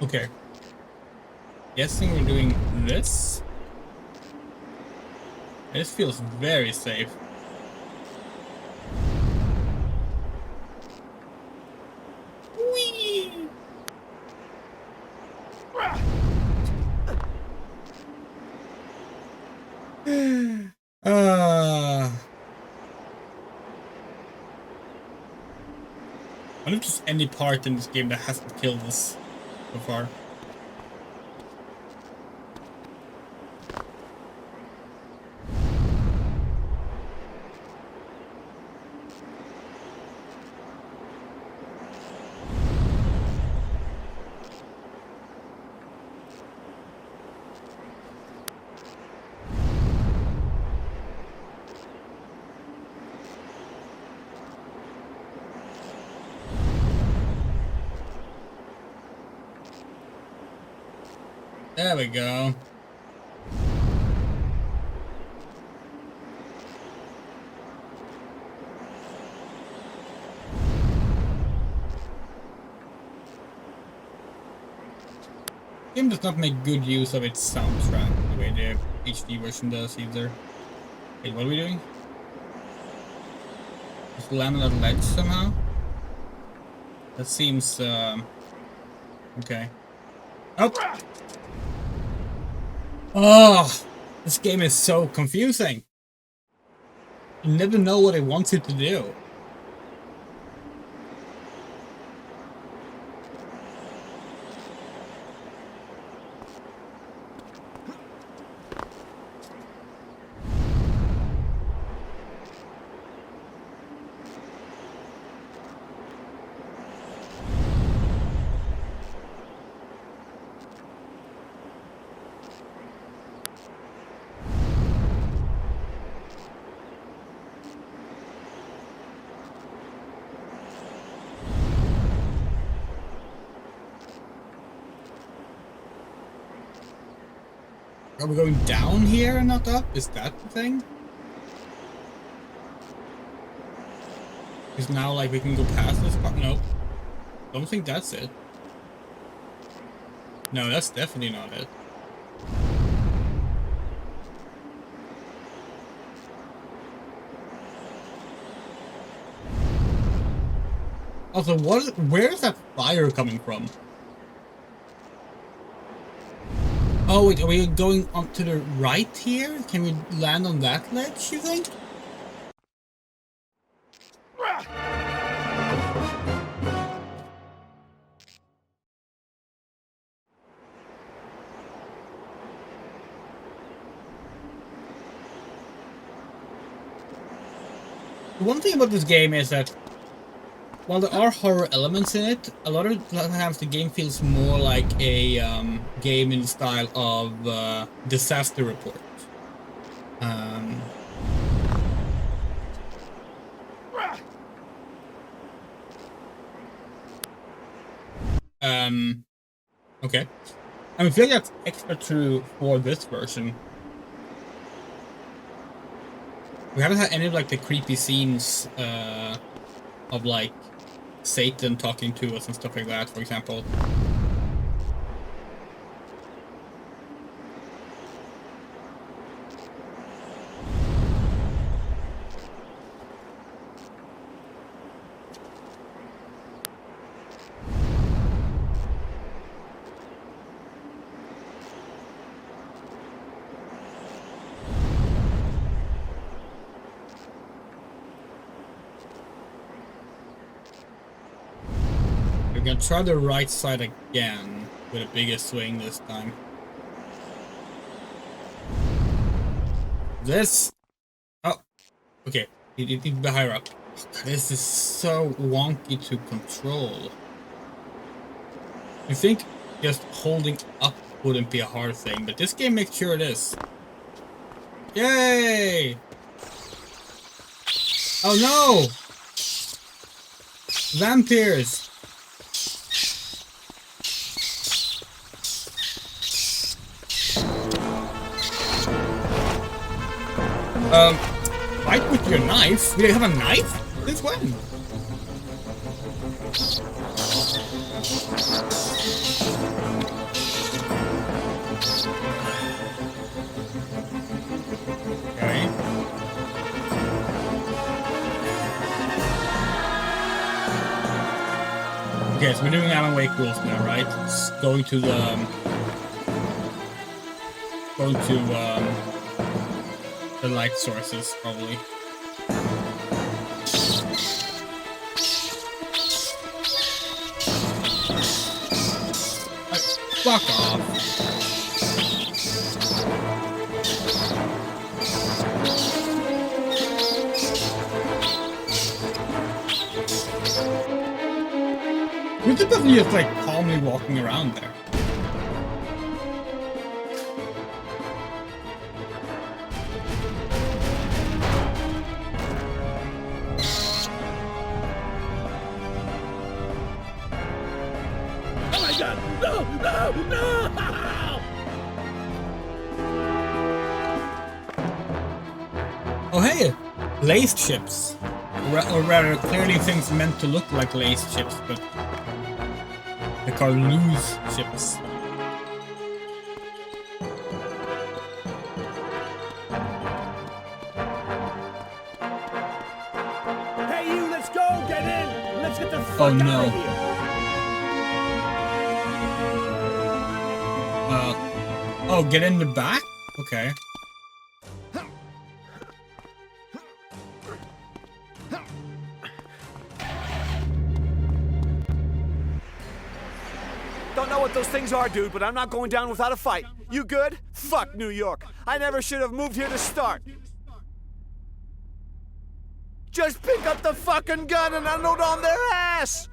[SPEAKER 1] Okay. Guessing we're doing this. This feels very safe. Whee! I wonder if there's any part in this game that hasn't killed us so far. There we go. Game does not make good use of its soundtrack the way the HD version does either. Wait, what are we doing? Just land on that ledge somehow? That seems, okay. Oh! Oh! This game is so confusing. You never know what it wants you to do. Are we going down here and not up? Is that the thing? Because now, like, we can go past this part? Nope. Don't think that's it. No, that's definitely not it. Also, where is that fire coming from? Oh wait, are we going on to the right here? Can we land on that ledge, you think? One thing about this game is that while there are horror elements in it, a lot of times the game feels more like a game in the style of Disaster Report. Okay. I feel like that's extra true for this version. We haven't had any of like the creepy scenes of like Satan talking to us and stuff like that, for example. We're gonna try the right side again with a bigger swing this time. This. Oh, okay. Need to be higher up. This is so wonky to control. You think just holding up wouldn't be a hard thing, but this game makes sure it is. Yay! Oh no! Vampires! Fight with your knife? We have a knife? Since when? Okay. Okay, so we're doing Alan Wake rules now, right? It's going to the... the light sources, probably. Fuck off. Who's the person just like calmly walking around there?
[SPEAKER 14] Oh my god! No! No! No!
[SPEAKER 1] Oh hey, laced ships. Or rather, clearly things meant to look like laced ships, but they're called loose ships.
[SPEAKER 9] Hey, you, let's go! Get in! Let's get the fuck
[SPEAKER 1] Oh
[SPEAKER 9] out
[SPEAKER 1] no.
[SPEAKER 9] of here!
[SPEAKER 1] Oh, get in the back? Okay.
[SPEAKER 3] Don't know what those things are, dude, but I'm not going down without a fight. You good? Fuck New York. I never should have moved here to start. Just pick up the fucking gun and unload on their ass!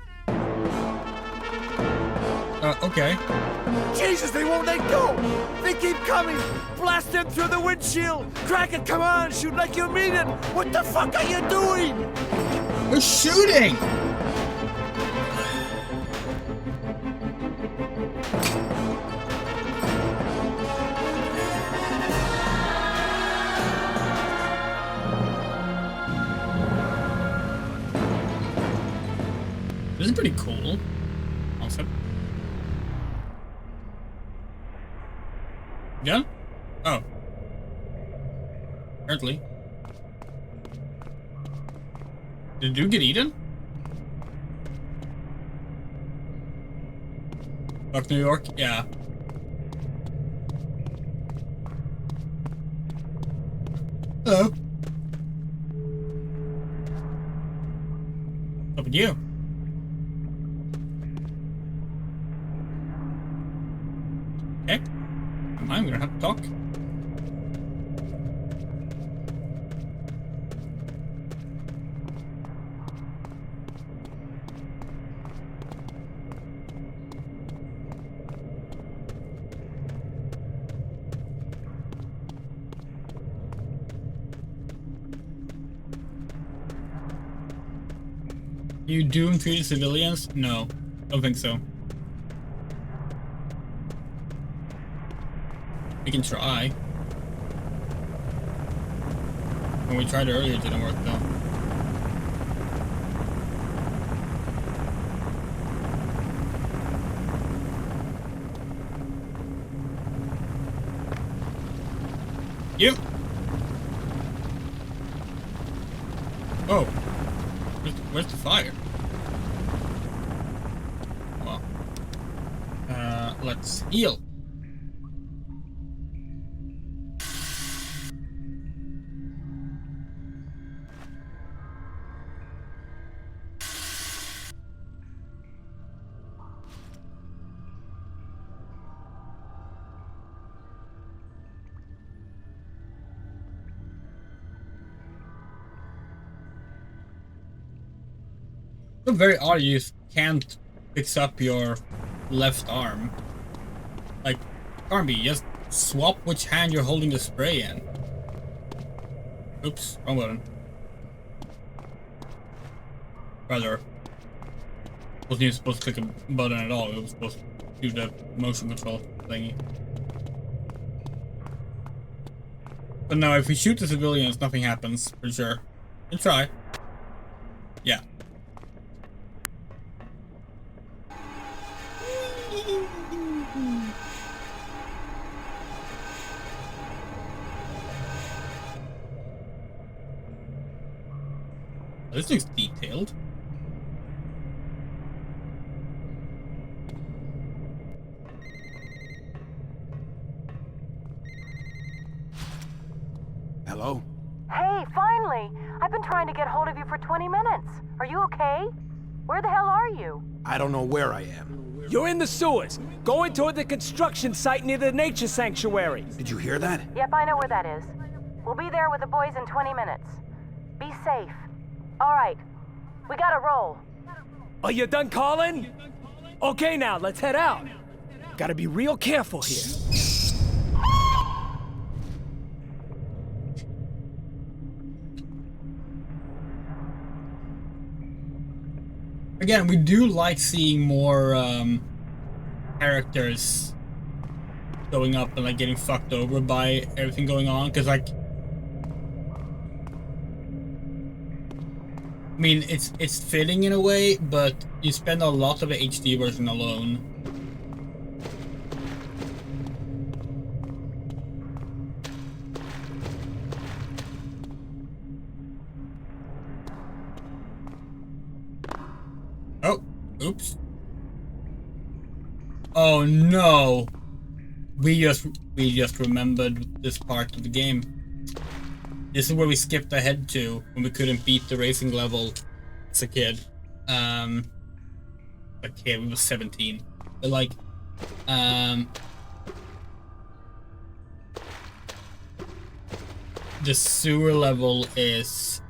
[SPEAKER 1] Okay.
[SPEAKER 3] Jesus, they won't let go! They keep coming! Blast them through the windshield! Crack it, come on! Shoot like you mean it! What the fuck are you doing?
[SPEAKER 1] We're shooting! This is pretty cool. Awesome. Yeah? Oh. Apparently. Did you get eaten? Fuck New York? Yeah. Hello. What's up with you? Okay. I'm gonna have to talk. You doom treated civilians? No, don't think so. We can try. When we tried it earlier, it didn't work though. You. Oh. Where's the fire? Well. Let's heal. It's very odd you can't fix up your left arm. Like, Army, just swap which hand you're holding the spray in. Oops, wrong button. Rather, wasn't even supposed to click a button at all, it was supposed to do the motion control thingy. But no, if we shoot the civilians, nothing happens, for sure. Good try. Yeah. This looks detailed.
[SPEAKER 2] Hello?
[SPEAKER 11] Hey, finally! I've been trying to get hold of you for 20 minutes. Are you okay? Where the hell are you?
[SPEAKER 2] I don't know where I am.
[SPEAKER 14] You're in the sewers, going toward the construction site near the nature sanctuary.
[SPEAKER 2] Did you hear that?
[SPEAKER 11] Yep, I know where that is. We'll be there with the boys in 20 minutes. Be safe. All right, we gotta roll.
[SPEAKER 14] Are you done calling? Okay, now, let's head out. Gotta be real careful here.
[SPEAKER 1] Again, we do like seeing more characters showing up and like getting fucked over by everything going on, because like I mean, it's fitting in a way, but you spend a lot of the HD version alone. Oh, oops. Oh no. We just remembered this part of the game. This is where we skipped ahead to when we couldn't beat the racing level as a kid. Okay, we were 17. But like, the sewer level is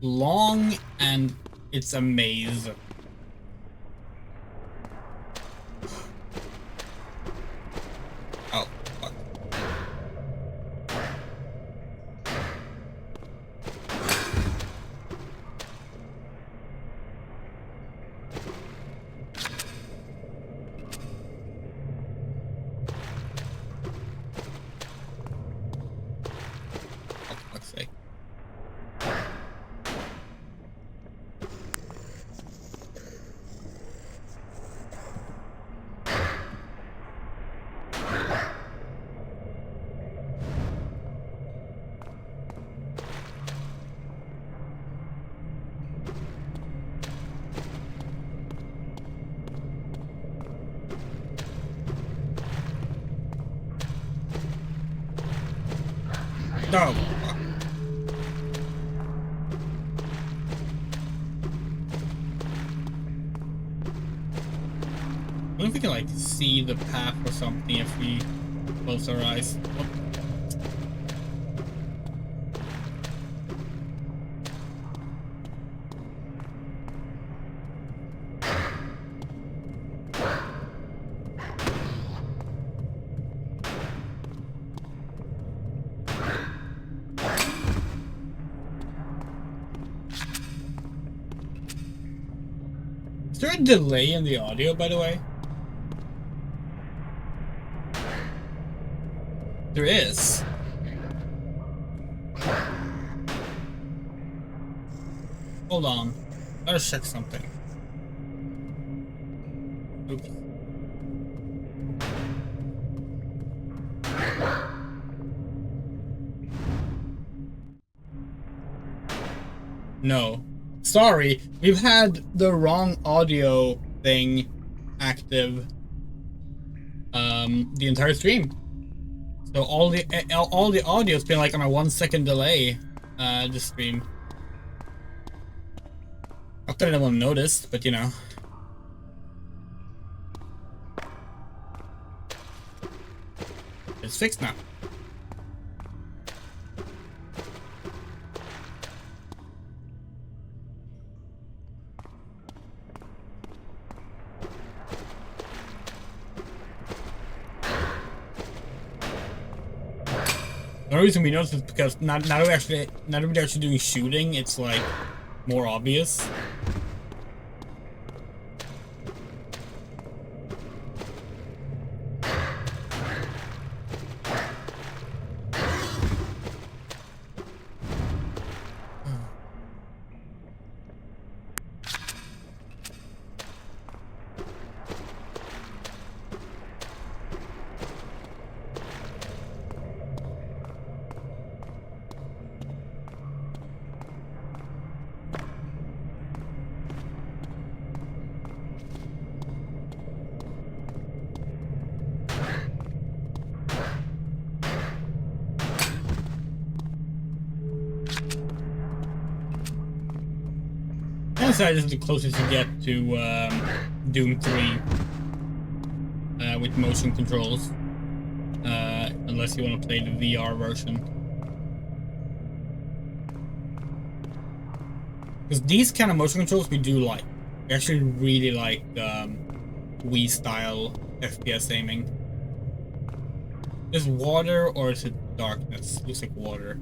[SPEAKER 1] long and it's a maze. Oh, fuck. Oh, for fuck's sake. No. I wonder if we can like see the path or something if we close our eyes. Oh. Is there a delay in the audio, by the way? There is. Hold on. Gotta check something. Oops. No. Sorry, we've had the wrong audio thing active the entire stream. So all the audio's been like on a 1 second delay this stream. Not that anyone noticed, but you know. It's fixed now. The only reason we notice is because now that we're actually doing shooting, it's like more obvious. This is the closest you get to Doom 3 with motion controls, unless you want to play the VR version. Because these kind of motion controls we do like. We actually really like Wii style FPS aiming. Is water or is it darkness? Looks like water.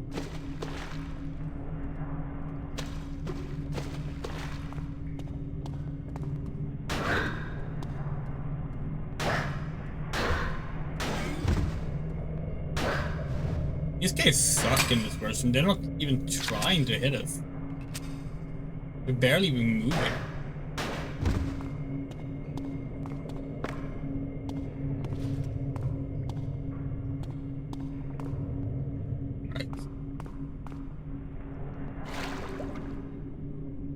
[SPEAKER 1] These guys suck in this version. They're not even trying to hit us. We're barely even moving. Right.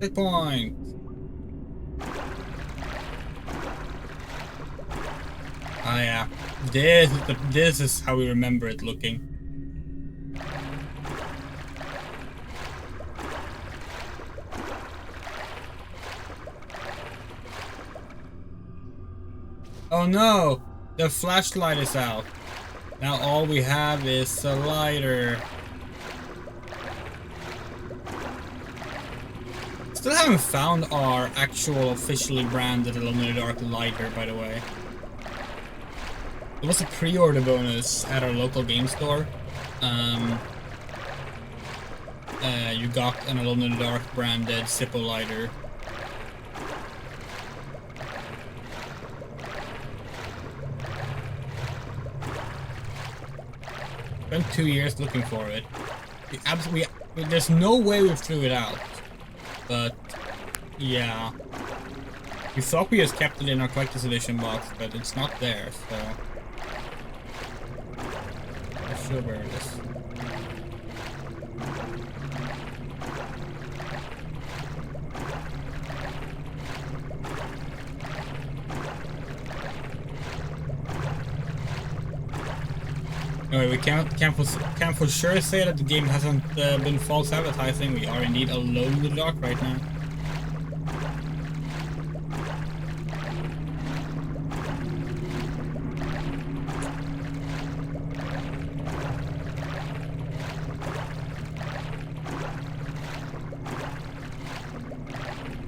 [SPEAKER 1] Checkpoint. Oh yeah, this is how we remember it looking. Oh no, the flashlight is out. Now all we have is a lighter. Still haven't found our actual officially branded Alone in the Dark lighter, by the way. There was a pre-order bonus at our local game store. You got an Alone in the Dark branded Zippo lighter. Spent 2 years looking for it. There's no way we threw it out. But yeah. We thought we just kept it in our collector's edition box, but it's not there, so I'm not sure where it is. Anyway, we can't for sure say that the game hasn't been false advertising. We are indeed alone in the dark right now.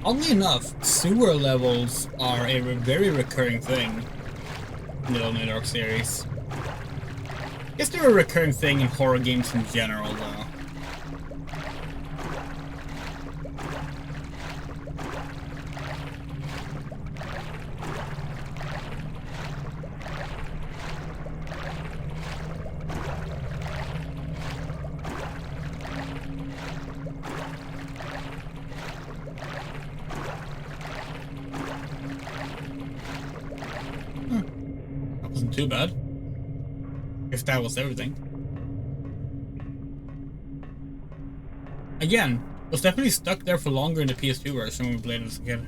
[SPEAKER 1] Oddly enough, sewer levels are a very recurring thing in the Alone in the Dark series. I guess they're a recurring thing in horror games in general, though. That wasn't too bad. If that was everything. Again, it was definitely stuck there for longer in the PS2 version when we played it as a kid.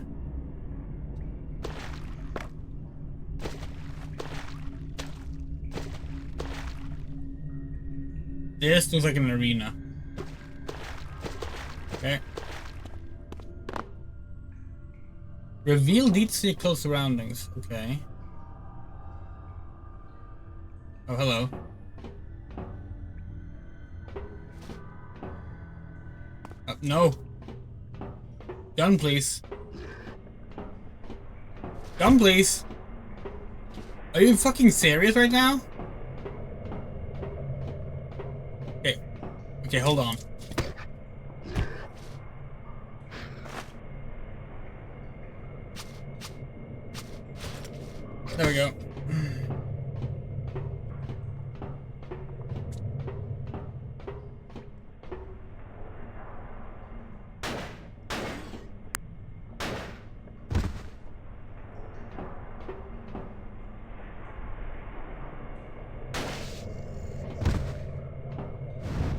[SPEAKER 1] This looks like an arena. Okay. Reveal details to your close surroundings. Okay. Oh, hello. No. Gun, please. Gun, please. Are you fucking serious right now? Okay. Okay, hold on. There we go.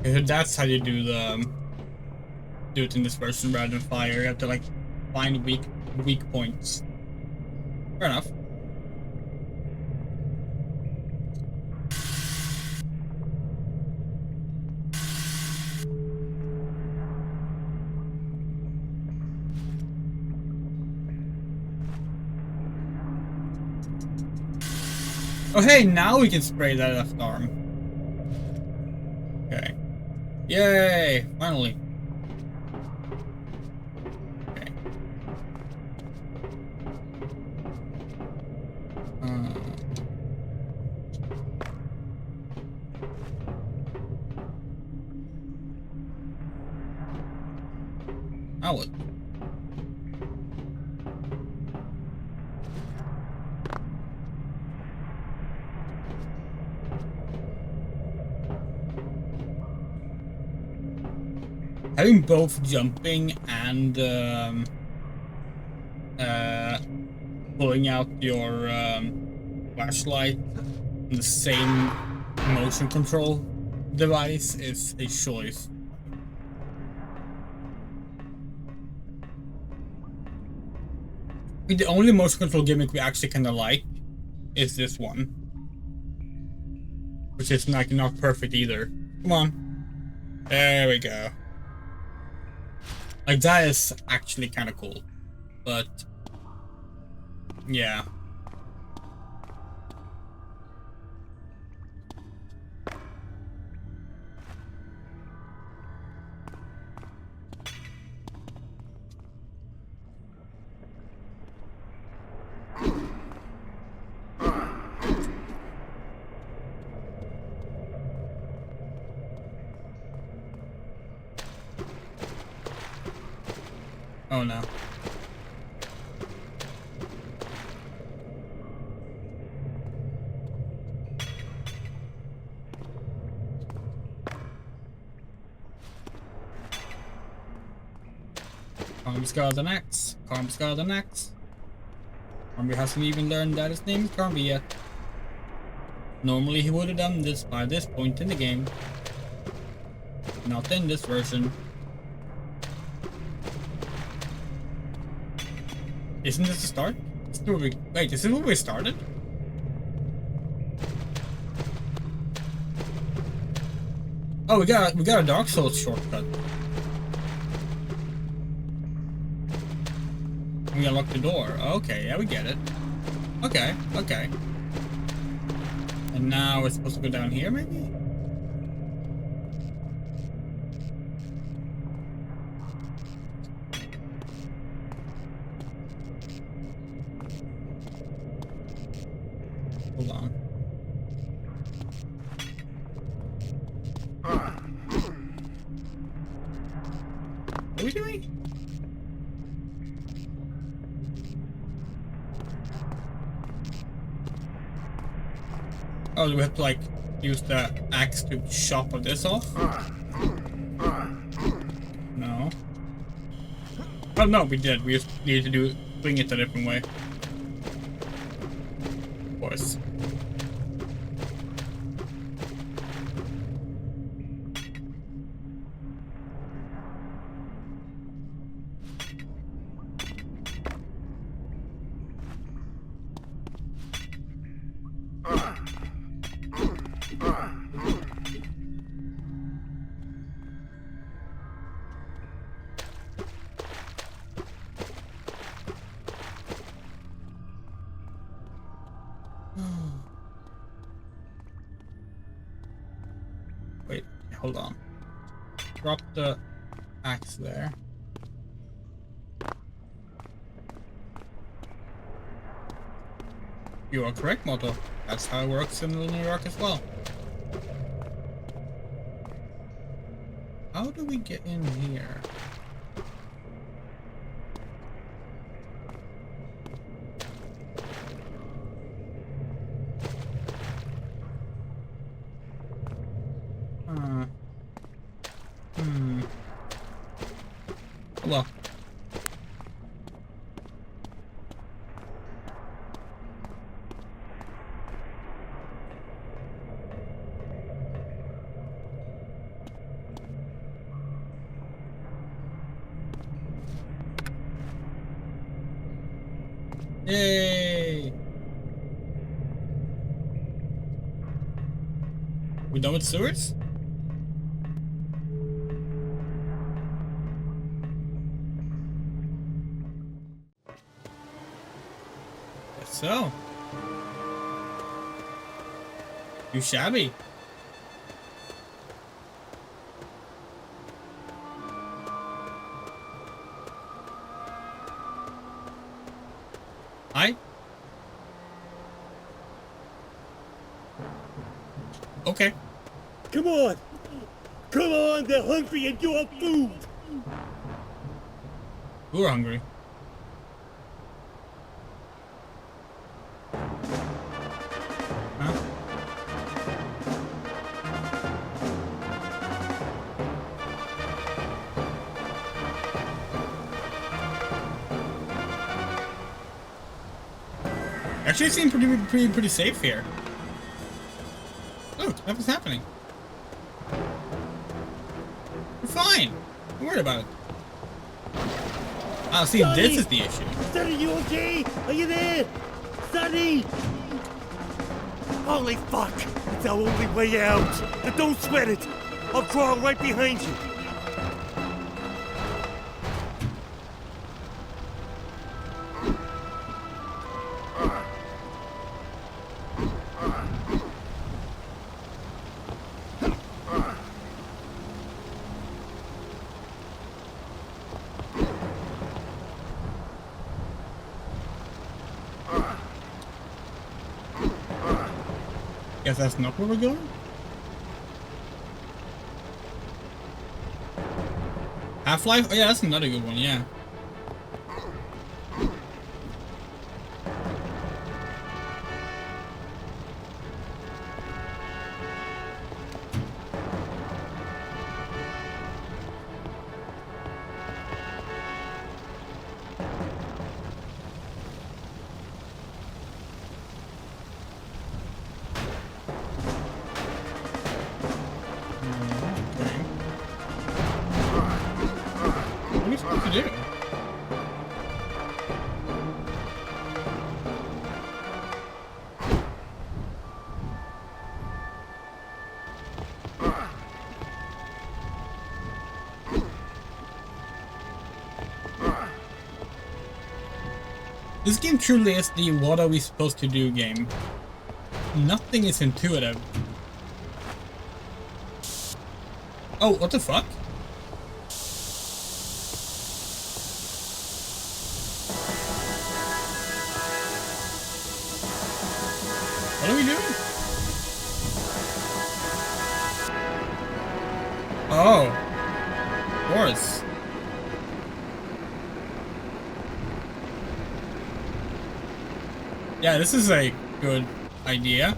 [SPEAKER 1] Okay, so that's how you do it in this version rather than fire. You have to like find weak points. Fair enough. Oh hey, now we can spray that left arm. Okay. Yay! Finally. Okay. Now what? having both jumping and pulling out your flashlight on the same motion control device is a choice. I think the only motion control gimmick we actually kind of like is this one, which is like not perfect either. Come on, there we go. Like that is actually kind of cool, but yeah. Oh no. Carmby's got an axe. Carmby's got an axe. Carmby hasn't even learned that his name is Carmby yet. Normally he would have done this by this point in the game. Not in this version. Isn't this the start? Wait, is this where we started? Oh, we got a Dark Souls shortcut. We unlocked the door. Okay, yeah, we get it. Okay, okay. And now we're supposed to go down here, maybe? Hold on. What are we doing? Oh, do we have to like use the axe to chop this off? No. Oh no, we did. We just needed to swing it a different way. Of course. Wait, hold on. Drop the axe there. You are correct, Moto. That's how it works in New York as well. How do we get in here? Hold on. Yay! We done with sewers? Guess so. You shabby. Hi. Okay.
[SPEAKER 14] Come on! Come on, they're hungry and you have food!
[SPEAKER 1] We're hungry. Huh? Actually, it seems pretty safe here. Oh, what was happening? We're fine. Don't worry about it. Oh, see,
[SPEAKER 16] Sonny!
[SPEAKER 1] this is the issue.
[SPEAKER 16] Sonny, you okay? Are you there? Sonny! Holy fuck! It's our only way out. But don't sweat it. I'll crawl right behind you.
[SPEAKER 1] Guess that's not where we're going? Half-Life? Oh yeah, that's another good one, yeah. What are we supposed to do? This game truly is the what are we supposed to do game. Nothing is intuitive. Oh, what the fuck? What are we doing? Oh. Of course. Yeah, this is a good idea.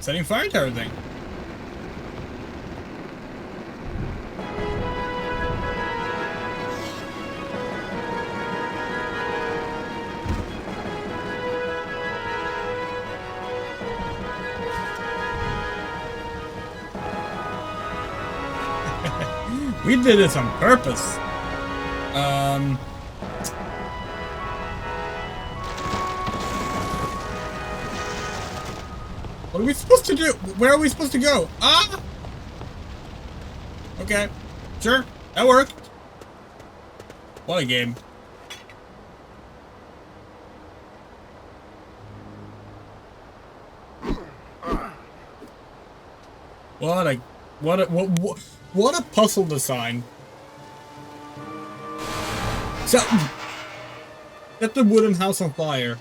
[SPEAKER 1] Setting fire to everything. We did this on purpose. What are we supposed to do? Where are we supposed to go? Ah! Okay. Sure. That worked. What a game. What a puzzle design. So, set the wooden house on fire.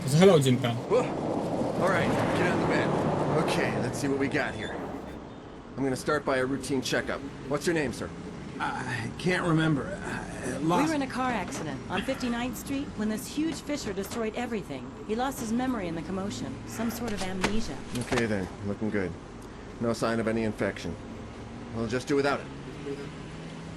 [SPEAKER 1] So, hello, Jim Pal.
[SPEAKER 4] All right, get out of the bed. Okay, let's see what we got here. I'm gonna start by a routine checkup. What's your name, sir?
[SPEAKER 12] I can't remember.
[SPEAKER 11] We were in a car accident on 59th Street when this huge fissure destroyed everything. He lost his memory in the commotion. Some sort of amnesia.
[SPEAKER 4] Okay then, looking good. No sign of any infection. We'll just do without it.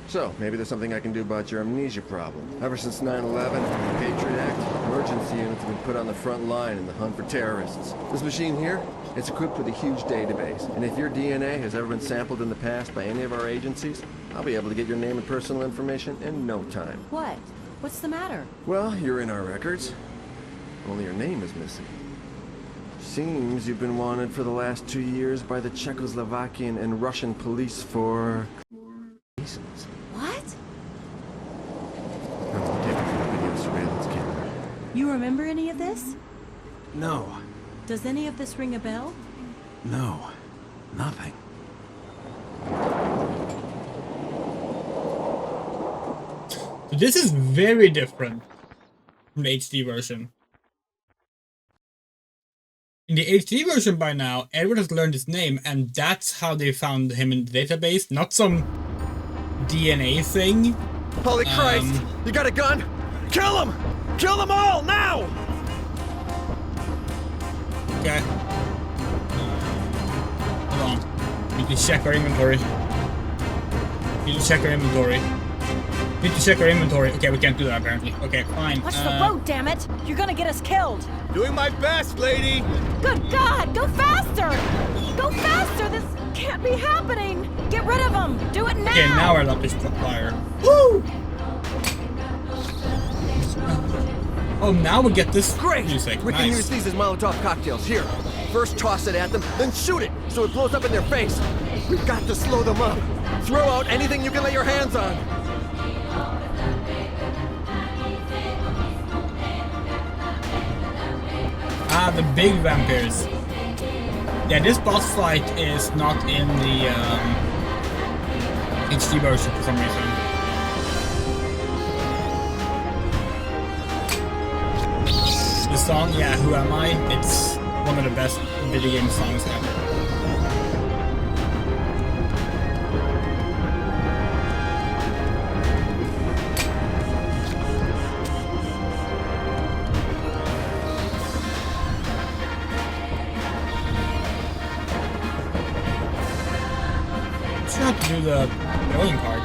[SPEAKER 4] So, maybe there's something I can do about your amnesia problem. Ever since 9/11 and the Patriot Act, emergency units have been put on the front line in the hunt for terrorists. This machine here, it's equipped with a huge database. And if your DNA has ever been sampled in the past by any of our agencies, I'll be able to get your name and personal information in no time.
[SPEAKER 11] What? What's the matter?
[SPEAKER 4] Well, you're in our records. Only your name is missing. Seems you've been wanted for the last 2 years by the Czechoslovakian and Russian police for reasons.
[SPEAKER 11] What?
[SPEAKER 4] I'm taking from the video surveillance camera.
[SPEAKER 11] You remember any of this?
[SPEAKER 12] No.
[SPEAKER 11] Does any of this ring a bell?
[SPEAKER 12] No. Nothing.
[SPEAKER 1] So this is very different from the HD version. In the HD version by now, Edward has learned his name, and that's how they found him in the database, not some DNA thing.
[SPEAKER 3] Holy Christ! You got a gun? Kill them! Kill them all, now!
[SPEAKER 1] Okay. Hold on. We need to check our inventory. Need to check our inventory. Okay, we can't do that apparently. Okay, fine.
[SPEAKER 11] Watch the road, damn it! You're gonna get us killed!
[SPEAKER 3] Doing my best, lady!
[SPEAKER 11] Good God! Go faster! Go faster! This can't be happening! Get rid of them! Do it now!
[SPEAKER 1] Okay, now I love this fire.
[SPEAKER 11] Woo!
[SPEAKER 1] Oh, now we get this
[SPEAKER 3] Great!
[SPEAKER 1] music.
[SPEAKER 3] We
[SPEAKER 1] Nice.
[SPEAKER 3] can use these as Molotov cocktails. Here, first toss it at them, then shoot it so it blows up in their face. We've got to slow them up. Throw out anything you can lay your hands on.
[SPEAKER 1] Ah, the big vampires. Yeah, this boss fight is not in the HD version for some reason. The song, yeah, Who Am I? It's one of the best video game songs ever. Have to do the throwing part.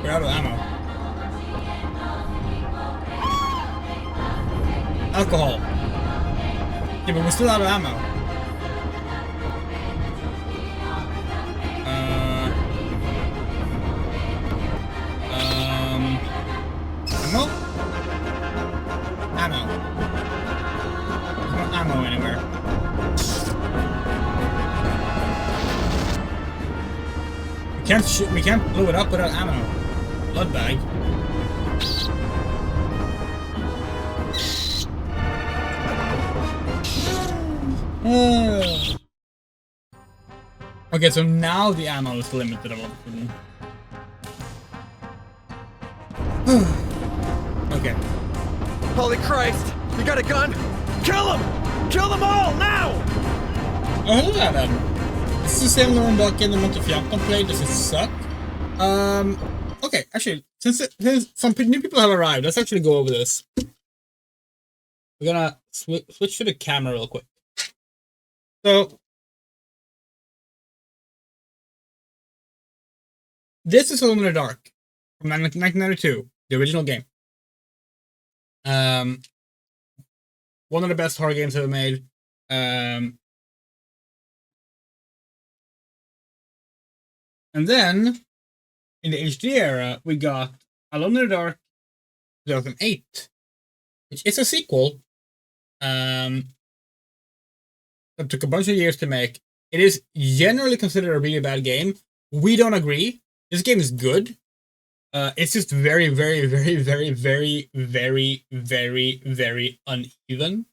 [SPEAKER 1] We're out of ammo. Alcohol. Yeah, but we're still out of ammo. Ammo? Ammo. There's no ammo anywhere. We can't blow it up without ammo. Blood bag. Okay, so now the ammo is limited all of a sudden. Okay.
[SPEAKER 3] Holy Christ! You got a gun? Kill them! Kill them all, now!
[SPEAKER 1] Oh, hello there then. This is the same Lauren Buck in the Montefianco play. Does it suck? Okay, actually, since some new people have arrived, let's actually go over this. We're gonna switch to the camera real quick. So, this is Alone in the Dark from 1992, the original game. One of the best horror games ever made. And then, in the HD era, we got Alone in the Dark 2008, which is a sequel. It took a bunch of years to make. It is generally considered a really bad game. We don't agree. This game is good. It's just very, very, very, very, very, very, very, very uneven.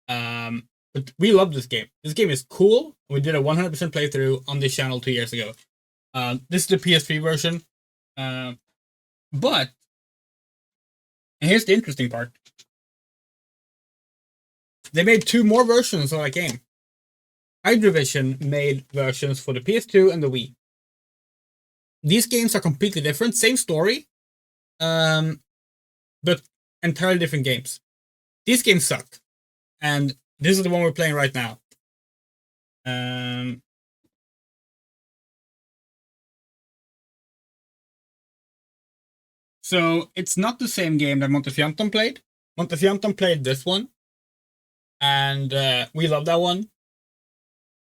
[SPEAKER 1] But we love this game. This game is cool. We did a 100% playthrough on this channel 2 years ago. This is the PS3 version. But, and here's the interesting part. They made 2 more versions of that game. Hydravision made versions for the PS2 and the Wii. These games are completely different, same story, but entirely different games. These games suck, and this is the one we're playing right now. So it's not the same game that Montefianton played. Montefianton played this one, and we love that one.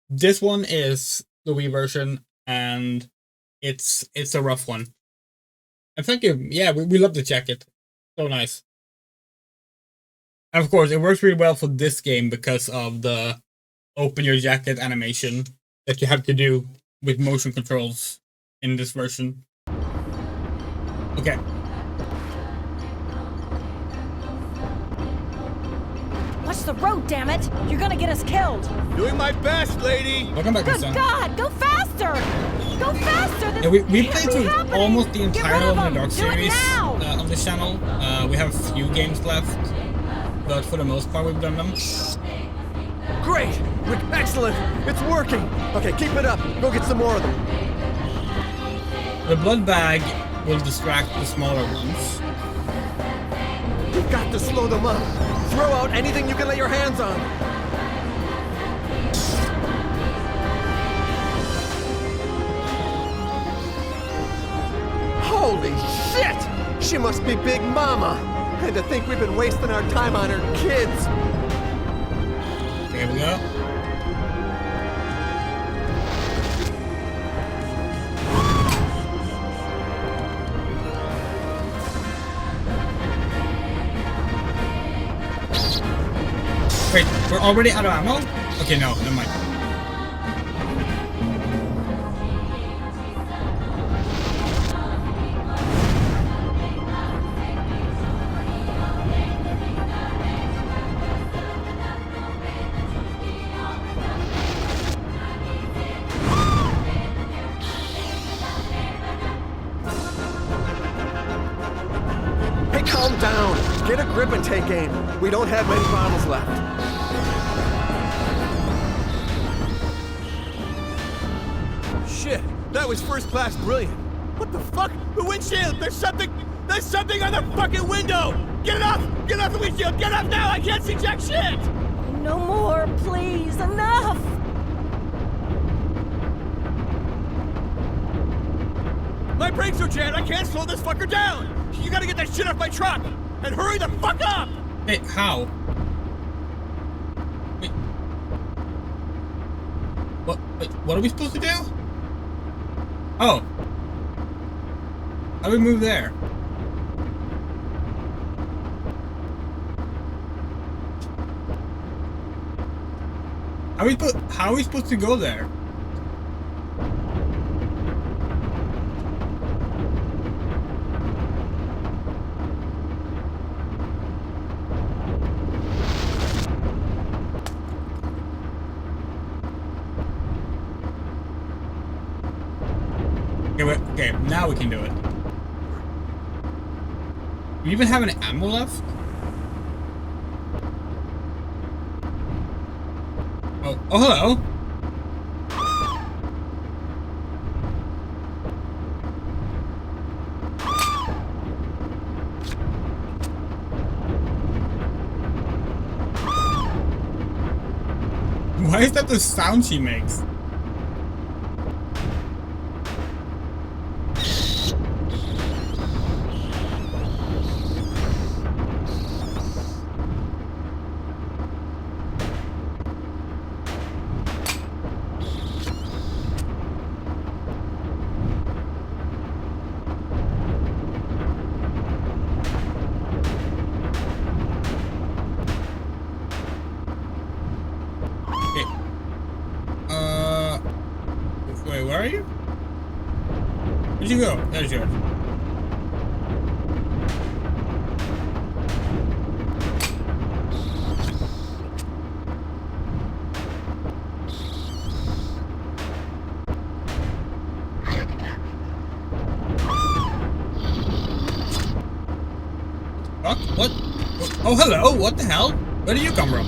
[SPEAKER 1] This one is the Wii version, and it's a rough one. And thank you. Yeah, we love the jacket. So nice. And of course, it works really well for this game because of the open your jacket animation that you have to do with motion controls in this version. Okay.
[SPEAKER 11] Watch the road, damn it! You're gonna get us killed!
[SPEAKER 3] Doing my best, lady!
[SPEAKER 1] Welcome back,
[SPEAKER 11] Good
[SPEAKER 1] son.
[SPEAKER 11] God! Go faster! Go faster! This
[SPEAKER 1] Yeah, we
[SPEAKER 11] can't
[SPEAKER 1] played
[SPEAKER 11] be
[SPEAKER 1] through
[SPEAKER 11] happening.
[SPEAKER 1] almost the
[SPEAKER 11] Get
[SPEAKER 1] entire
[SPEAKER 11] rid of
[SPEAKER 1] Alone in the
[SPEAKER 11] them.
[SPEAKER 1] Dark
[SPEAKER 11] Do it
[SPEAKER 1] series
[SPEAKER 11] now.
[SPEAKER 1] on this channel. We have a few games left, but for the most part we've done them.
[SPEAKER 3] Great! Excellent! It's working! Okay, keep it up. Go get some more of them.
[SPEAKER 1] The blood bag will distract the smaller ones.
[SPEAKER 3] We've got to slow them up. Throw out anything you can lay your hands on.
[SPEAKER 4] She must be Big Mama. And to think we've been wasting our time on her kids.
[SPEAKER 1] Here we go. Wait, we're already out of ammo? Okay, no, never mind.
[SPEAKER 4] Hey, calm down. Get a grip and take aim. We don't have many bottles left.
[SPEAKER 3] Shit, that was first class brilliant. What the fuck? The windshield! There's something on the fucking window! Get it off! Get off the windshield! Get off now! I can't see jack shit!
[SPEAKER 8] No more, please. Enough!
[SPEAKER 3] My brakes are jammed! I can't slow this fucker down! You gotta get that shit off my truck! And hurry the fuck up!
[SPEAKER 1] Hey, how? Wait. What are we supposed to do? Oh. How do we move there? How are we supposed to go there? Okay, now we can do it. Do we even have any ammo left? Oh, hello. Why is that the sound she makes? Wait, where are you? Where'd you go? There's yours. Fuck? What? Oh, hello! What the hell? Where do you come from?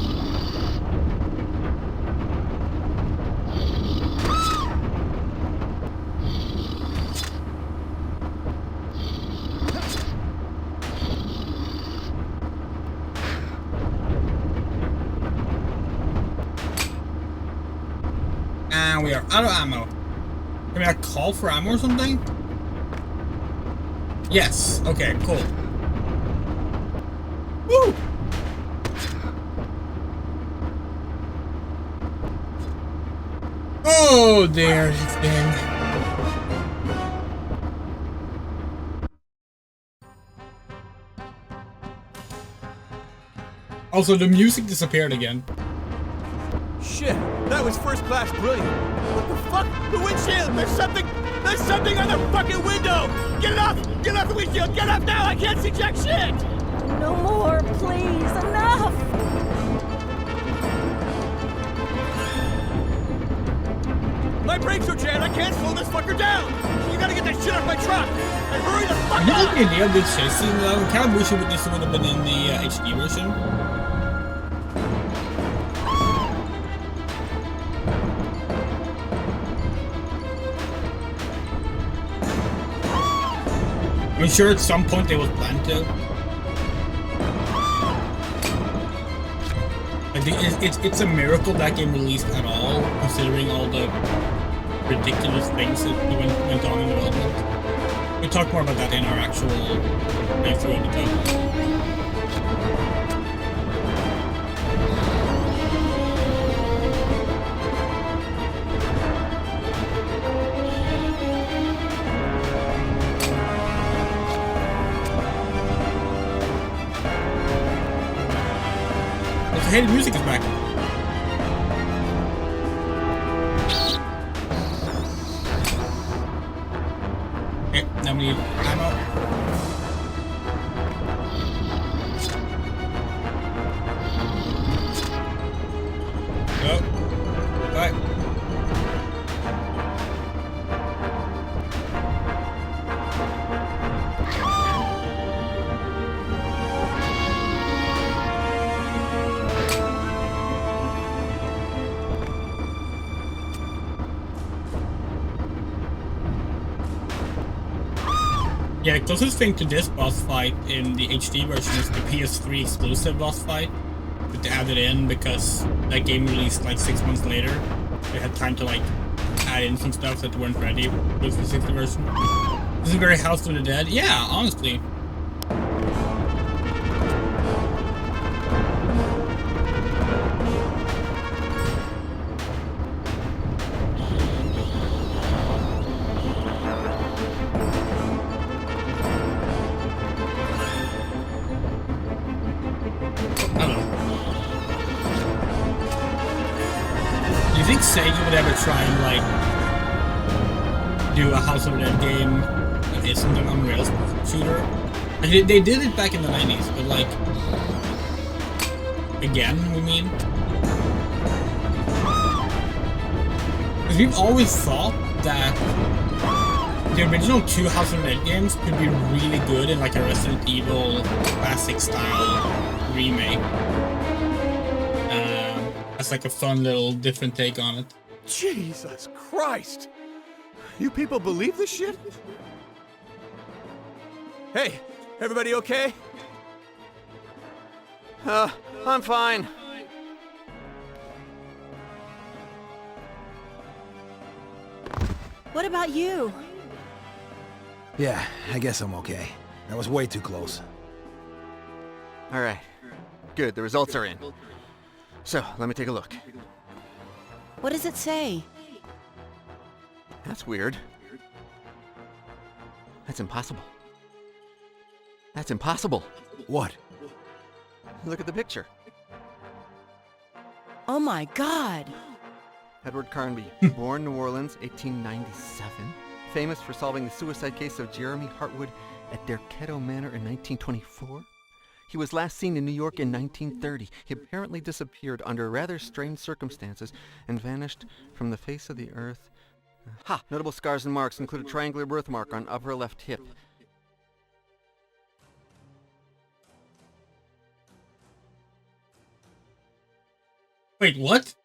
[SPEAKER 1] And we are out of ammo. Can I call for ammo or something? Yes. Okay, cool. Woo! Oh, there it's been. Also, the music disappeared again.
[SPEAKER 3] Shit, that was first class brilliant. What the fuck? The windshield! There's something on the fucking window! Get it off! Get off the windshield! Get off now! I can't see jack shit!
[SPEAKER 8] No more, please. Enough!
[SPEAKER 3] My brakes are jammed! I can't slow this fucker down! You gotta get that shit off my truck! And hurry the fuck
[SPEAKER 1] I think
[SPEAKER 3] up!
[SPEAKER 1] the idea of this chase scene though, kind of wish this would have been in the HD version. I'm sure at some point they will plan to. I think it's a miracle that game released at all, considering all the ridiculous things that went on in development. We'll talk more about that in our actual playthrough of the game. Hey, the music is back. Okay, now we need ammo. Go. Bye. Yeah, the closest thing to this boss fight in the HD version is the PS3 exclusive boss fight. But they added in because that game released like 6 months later. They had time to like add in some stuff that weren't ready with the 360 version. This is very House of the Dead. Yeah, honestly. Sega would ever try and like do a House of the Dead game that isn't an Unreal shooter. Like, they did it back in the 90s, but like again, we mean, because we've always thought that the original 2 House of the Dead games could be really good in like a Resident Evil classic style remake. That's like a fun little different take on it.
[SPEAKER 3] Jesus Christ! You people believe this shit? Hey, everybody okay?
[SPEAKER 7] I'm fine.
[SPEAKER 11] What about you?
[SPEAKER 12] Yeah, I guess I'm okay. That was way too close.
[SPEAKER 7] All right. Good, the results are in. So, let me take a look.
[SPEAKER 11] What does it say?
[SPEAKER 7] That's weird. That's impossible. That's impossible.
[SPEAKER 12] What?
[SPEAKER 7] Look at the picture.
[SPEAKER 11] Oh my God!
[SPEAKER 7] Edward Carnby, born New Orleans, 1897. Famous for solving the suicide case of Jeremy Hartwood at Derketo Manor in 1924. He was last seen in New York in 1930. He apparently disappeared under rather strange circumstances and vanished from the face of the earth. Ha! Notable scars and marks include a triangular birthmark on upper left hip.
[SPEAKER 1] Wait, what?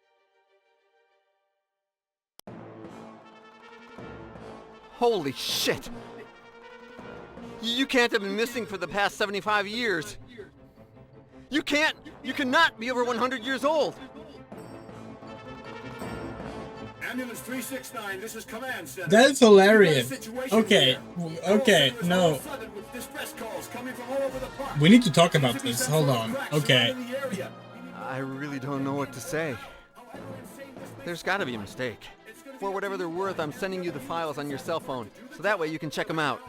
[SPEAKER 7] Holy shit! You can't have been missing for the past 75 years. You cannot be over 100 years old.
[SPEAKER 10] Ambulance 369, this is command center.
[SPEAKER 1] That is hilarious. Okay, no. We need to talk about this. Hold on. Okay.
[SPEAKER 7] I really don't know what to say. There's gotta be a mistake. For whatever they're worth, I'm sending you the files on your cell phone, so that way you can check them out.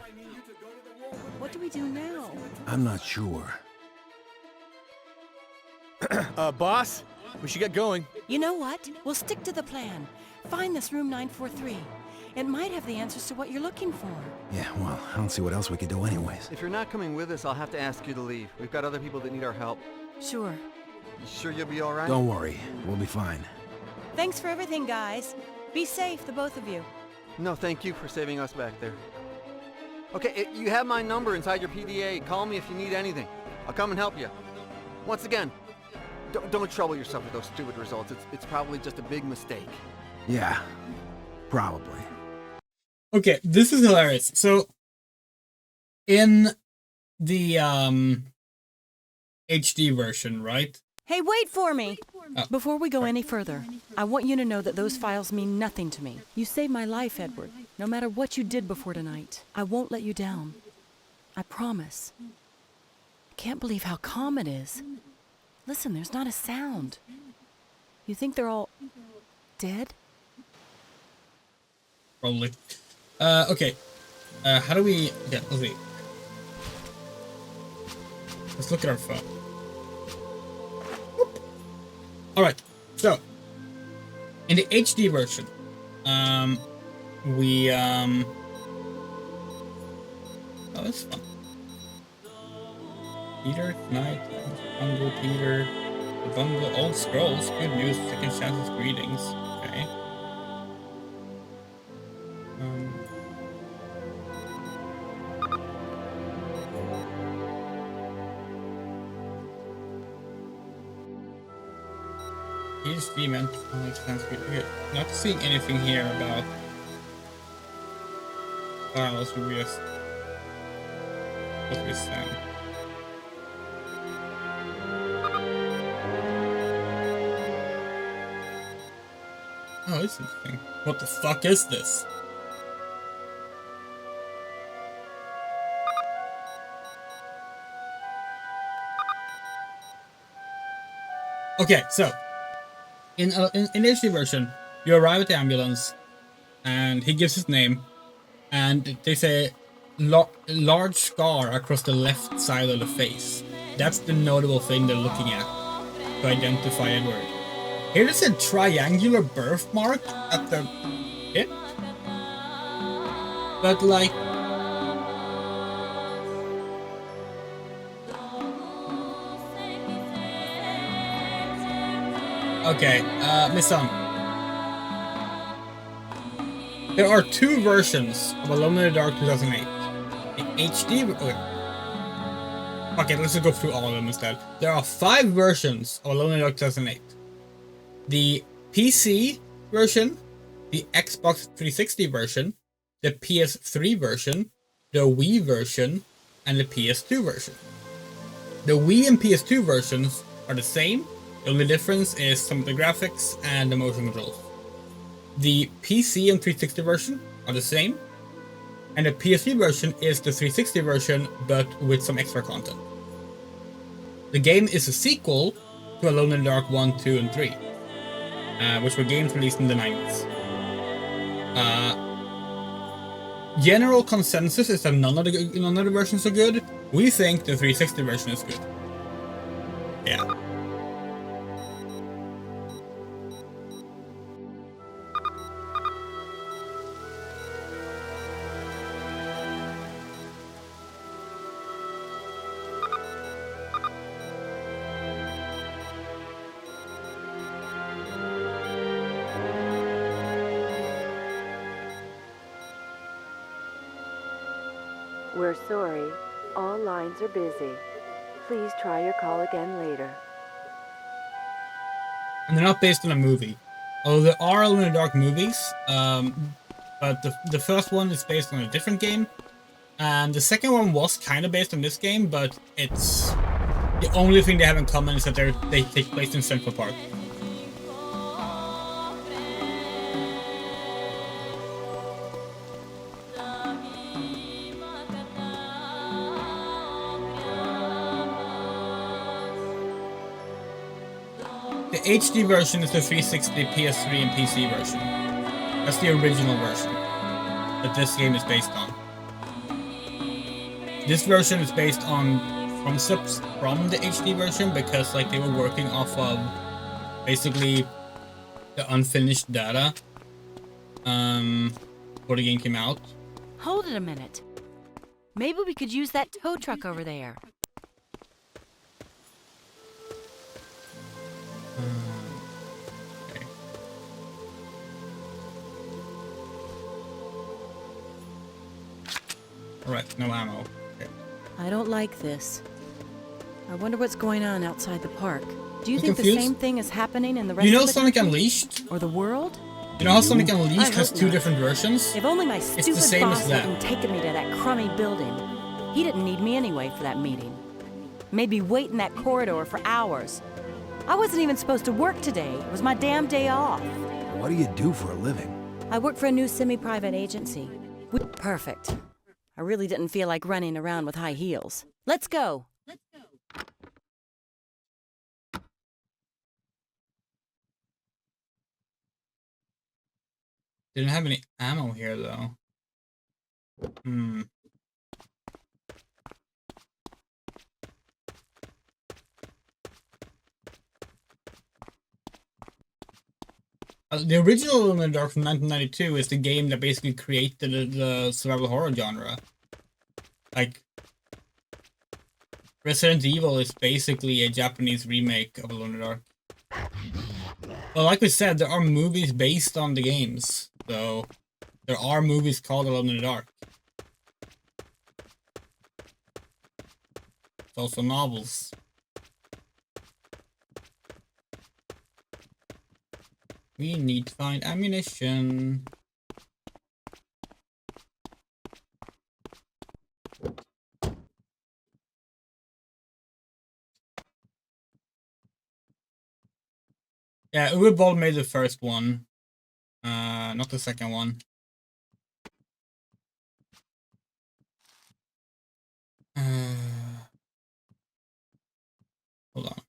[SPEAKER 11] What do we do now?
[SPEAKER 12] I'm not sure.
[SPEAKER 3] Boss, we should get going.
[SPEAKER 11] You know what? We'll stick to the plan. Find this room 943. It might have the answers to what you're looking for.
[SPEAKER 12] Yeah, well, I don't see what else we could do anyways.
[SPEAKER 7] If you're not coming with us, I'll have to ask you to leave. We've got other people that need our help.
[SPEAKER 11] Sure.
[SPEAKER 7] You sure you'll be all right?
[SPEAKER 12] Don't worry. We'll be fine.
[SPEAKER 11] Thanks for everything, guys. Be safe, the both of you.
[SPEAKER 7] No, thank you for saving us back there. Okay, you have my number inside your PDA. Call me if you need anything. I'll come and help you. Once again, don't trouble yourself with those stupid results. It's probably just a big mistake.
[SPEAKER 12] Yeah, probably.
[SPEAKER 1] Okay, this is hilarious. So, in the HD version, right?
[SPEAKER 11] Hey, wait for me!
[SPEAKER 1] Oh.
[SPEAKER 11] Before we go any further, I want you to know that those files mean nothing to me. You saved my life, Edward. No matter what you did before tonight, I won't let you down. I promise. I can't believe how calm it is. Listen, there's not a sound. You think they're all dead?
[SPEAKER 1] Probably. Okay. How do we... Yeah, let's see. Let's look at our phone. Alright, so... in the HD version, we, oh, that's fun. Peter, Knight, Bungle, Peter, the Bungle, Old Scrolls, good news, second chances, greetings. Okay. PhD meant okay. Not seeing anything here about files we just what we send. Oh, it's interesting. What the fuck is this? Okay, so in the HD version, you arrive at the ambulance, and he gives his name, and they say large scar across the left side of the face. That's the notable thing they're looking at to identify Edward. Here is a triangular birthmark at the hip, but like. Okay, Miss Sun. There are two versions of Alone in the Dark 2008. The HD... Okay, let's just go through all of them instead. There are 5 versions of Alone in the Dark 2008. The PC version, the Xbox 360 version, the PS3 version, the Wii version, and the PS2 version. The Wii and PS2 versions are the same. The only difference is some of the graphics and the motion controls. The PC and 360 version are the same, and the PS3 version is the 360 version but with some extra content. The game is a sequel to Alone in the Dark 1, 2, and 3, which were games released in the 90s. General consensus is that none of the versions are good. We think the 360 version is good. Yeah.
[SPEAKER 13] We're sorry. All lines are busy. Please try your call again later.
[SPEAKER 1] And they're not based on a movie. Although there are Alone in the Dark movies, but the first one is based on a different game. And the second one was kind of based on this game, but it's... the only thing they have in common is that they take place in Central Park. The HD version is the 360, PS3, and PC version. That's the original version that this game is based on. This version is based on concepts from the HD version because like they were working off of basically the unfinished data before the game came out.
[SPEAKER 11] Hold it a minute. Maybe we could use that tow truck over there.
[SPEAKER 1] Okay. Alright, no ammo. Okay.
[SPEAKER 11] I don't like this. I wonder what's going on outside the park. Do you
[SPEAKER 1] I'm
[SPEAKER 11] think
[SPEAKER 1] confused.
[SPEAKER 11] the same thing is happening in the rest
[SPEAKER 1] You know
[SPEAKER 11] of the
[SPEAKER 1] Sonic
[SPEAKER 11] country?
[SPEAKER 1] Unleashed?
[SPEAKER 11] Or the world?
[SPEAKER 1] You know how Sonic
[SPEAKER 11] I
[SPEAKER 1] Unleashed has
[SPEAKER 11] hope
[SPEAKER 1] 2
[SPEAKER 11] not.
[SPEAKER 1] different versions?
[SPEAKER 11] If only my
[SPEAKER 1] It's the
[SPEAKER 11] stupid
[SPEAKER 1] same as
[SPEAKER 11] boss
[SPEAKER 1] that.
[SPEAKER 11] hadn't taken me to that crummy building. He didn't need me anyway for that meeting. Made me wait in that corridor for hours. I wasn't even supposed to work today. It was my damn day off.
[SPEAKER 12] What do you do for a living?
[SPEAKER 11] I work for a new semi-private agency. Perfect. I really didn't feel like running around with high heels. Let's go!
[SPEAKER 1] Didn't have any ammo here, though. The original Alone in the Dark from 1992 is the game that basically created the survival horror genre. Like, Resident Evil is basically a Japanese remake of Alone in the Dark. Well, like we said, there are movies based on the games, so there are movies called Alone in the Dark. There's also novels. We need to find ammunition. Yeah, Uwe Boll made the first one. Not the second one. Hold on.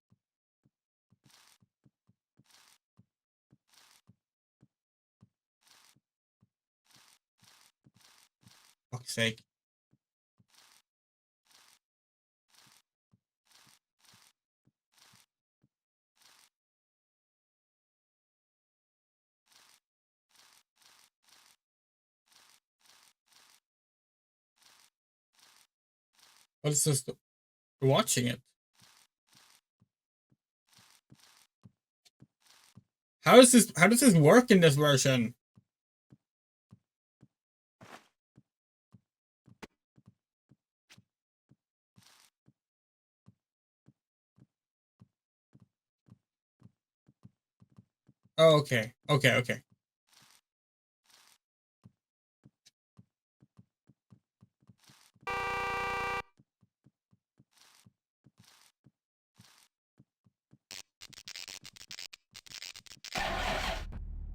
[SPEAKER 1] Fuck's sake. What is this? We're watching it. How does this work in this version? Oh, okay. Okay.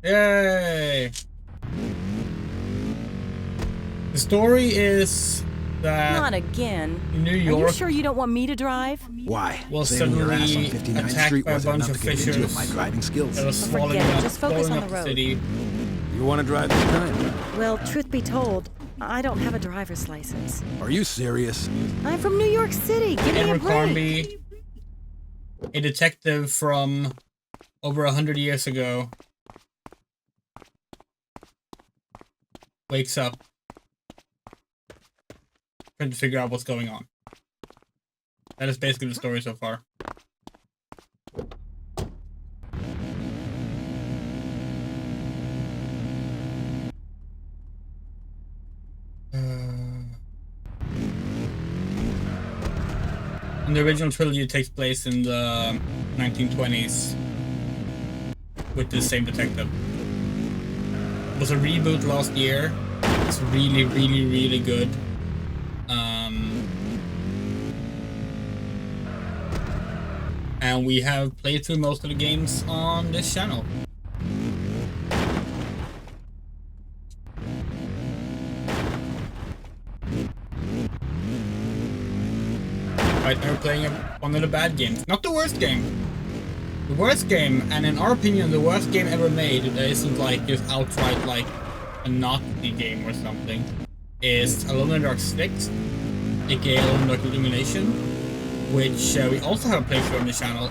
[SPEAKER 1] Yay! The story is that
[SPEAKER 11] Not again.
[SPEAKER 1] New
[SPEAKER 11] Are
[SPEAKER 1] York
[SPEAKER 11] you sure you don't want me to drive?
[SPEAKER 12] Why?
[SPEAKER 1] was
[SPEAKER 12] Saving your ass on
[SPEAKER 1] suddenly
[SPEAKER 12] 59th
[SPEAKER 1] attacked
[SPEAKER 12] Street
[SPEAKER 1] by a
[SPEAKER 12] wasn't
[SPEAKER 1] bunch
[SPEAKER 12] enough
[SPEAKER 1] of
[SPEAKER 12] to convince you
[SPEAKER 1] fishers
[SPEAKER 12] of my driving skills.
[SPEAKER 1] that was
[SPEAKER 11] Forget it. Just focus on the
[SPEAKER 1] the
[SPEAKER 11] road.
[SPEAKER 1] city.
[SPEAKER 12] You want to drive this time?
[SPEAKER 11] Well, truth be told, I don't have a driver's license.
[SPEAKER 12] Are you serious?
[SPEAKER 11] I'm from New York City. Give me a
[SPEAKER 1] Edward
[SPEAKER 11] break.
[SPEAKER 1] Carnby, a detective from over 100 years ago, wakes up trying to figure out what's going on. That is basically the story so far. And the original trilogy takes place in the 1920s with the same detective. It was a reboot last year. It's really good. And we have played through most of the games on this channel. Right now we're playing one of the bad games. Not the worst game. The worst game, and in our opinion, the worst game ever made that isn't like just outright like a Nazi game or something, is Alone in the Dark 6, aka Alone in the Dark Illumination, which we also have a playthrough on the channel.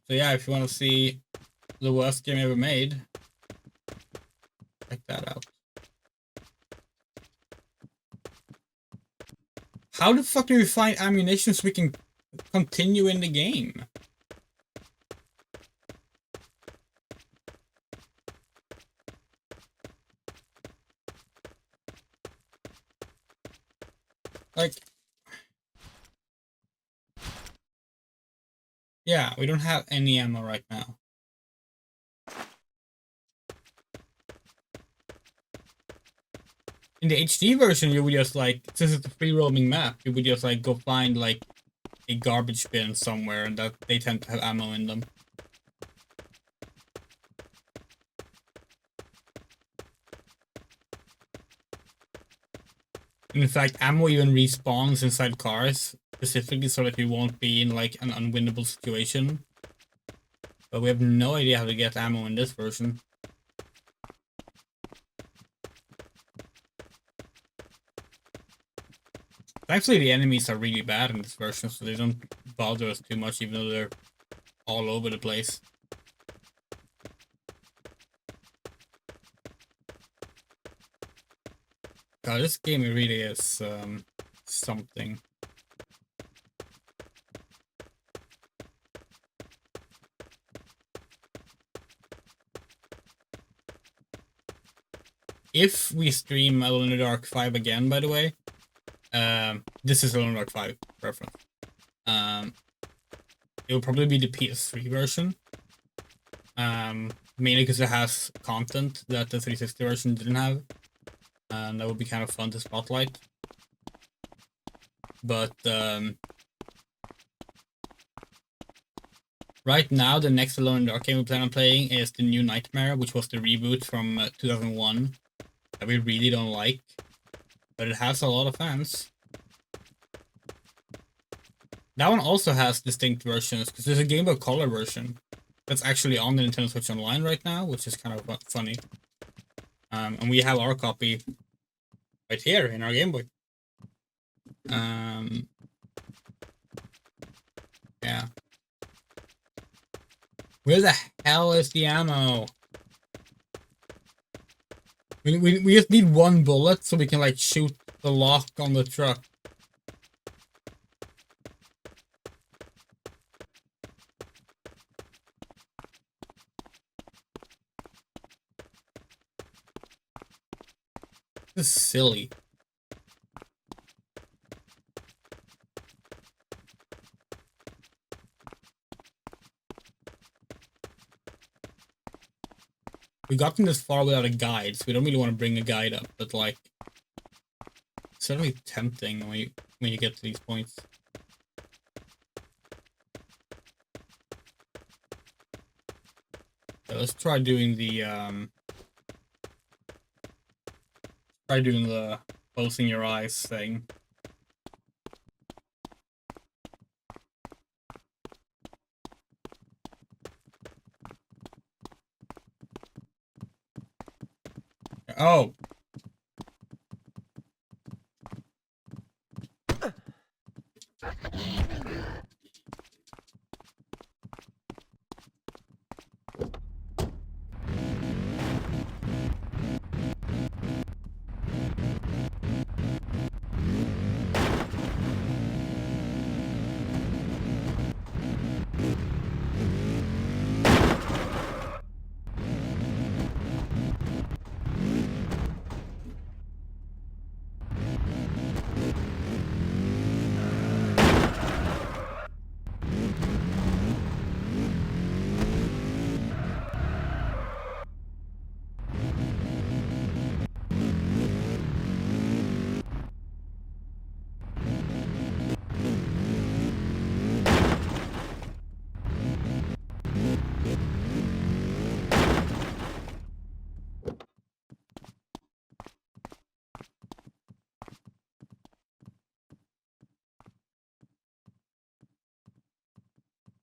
[SPEAKER 1] So yeah, if you want to see the worst game ever made, check that out. How the fuck do we find ammunition so we can continue in the game? Like, yeah, we don't have any ammo right now. In the HD version, you would just like, since it's a free roaming map, you would just like go find like a garbage bin somewhere, and that they tend to have ammo in them. In fact, ammo even respawns inside cars, specifically so that we won't be in like an unwinnable situation. But we have no idea how to get ammo in this version. Thankfully, the enemies are really bad in this version, so they don't bother us too much, even though they're all over the place. God, this game really is something. If we stream Alone in the Dark 5 again, by the way, this is Alone in the Dark 5 reference. It will probably be the PS3 version. Mainly because it has content that the 360 version didn't have. And that would be kind of fun to spotlight. But right now, the next Alone in the Dark game we plan on playing is the New Nightmare, which was the reboot from 2001 that we really don't like, but it has a lot of fans. That one also has distinct versions, because there's a Game Boy Color version that's actually on the Nintendo Switch Online right now, which is kind of funny. And we have our copy right here in our Game Boy. Yeah. Where the hell is the ammo? We just need one bullet so we can like shoot the lock on the truck. This is silly. We've gotten this far without a guide, so we don't really want to bring a guide up, but like, it's certainly tempting when you get to these points. So let's try doing the closing your eyes thing. Oh.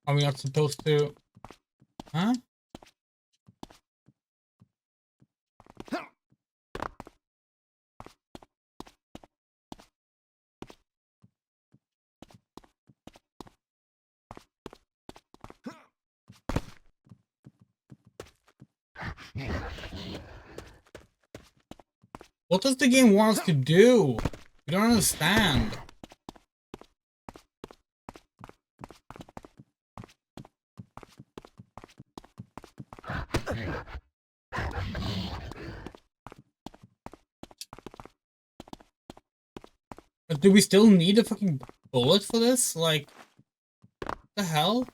[SPEAKER 1] Are we not supposed to? Huh? What does the game want us to do? We don't understand. But do we still need a fucking bullet for this? Like, what the hell?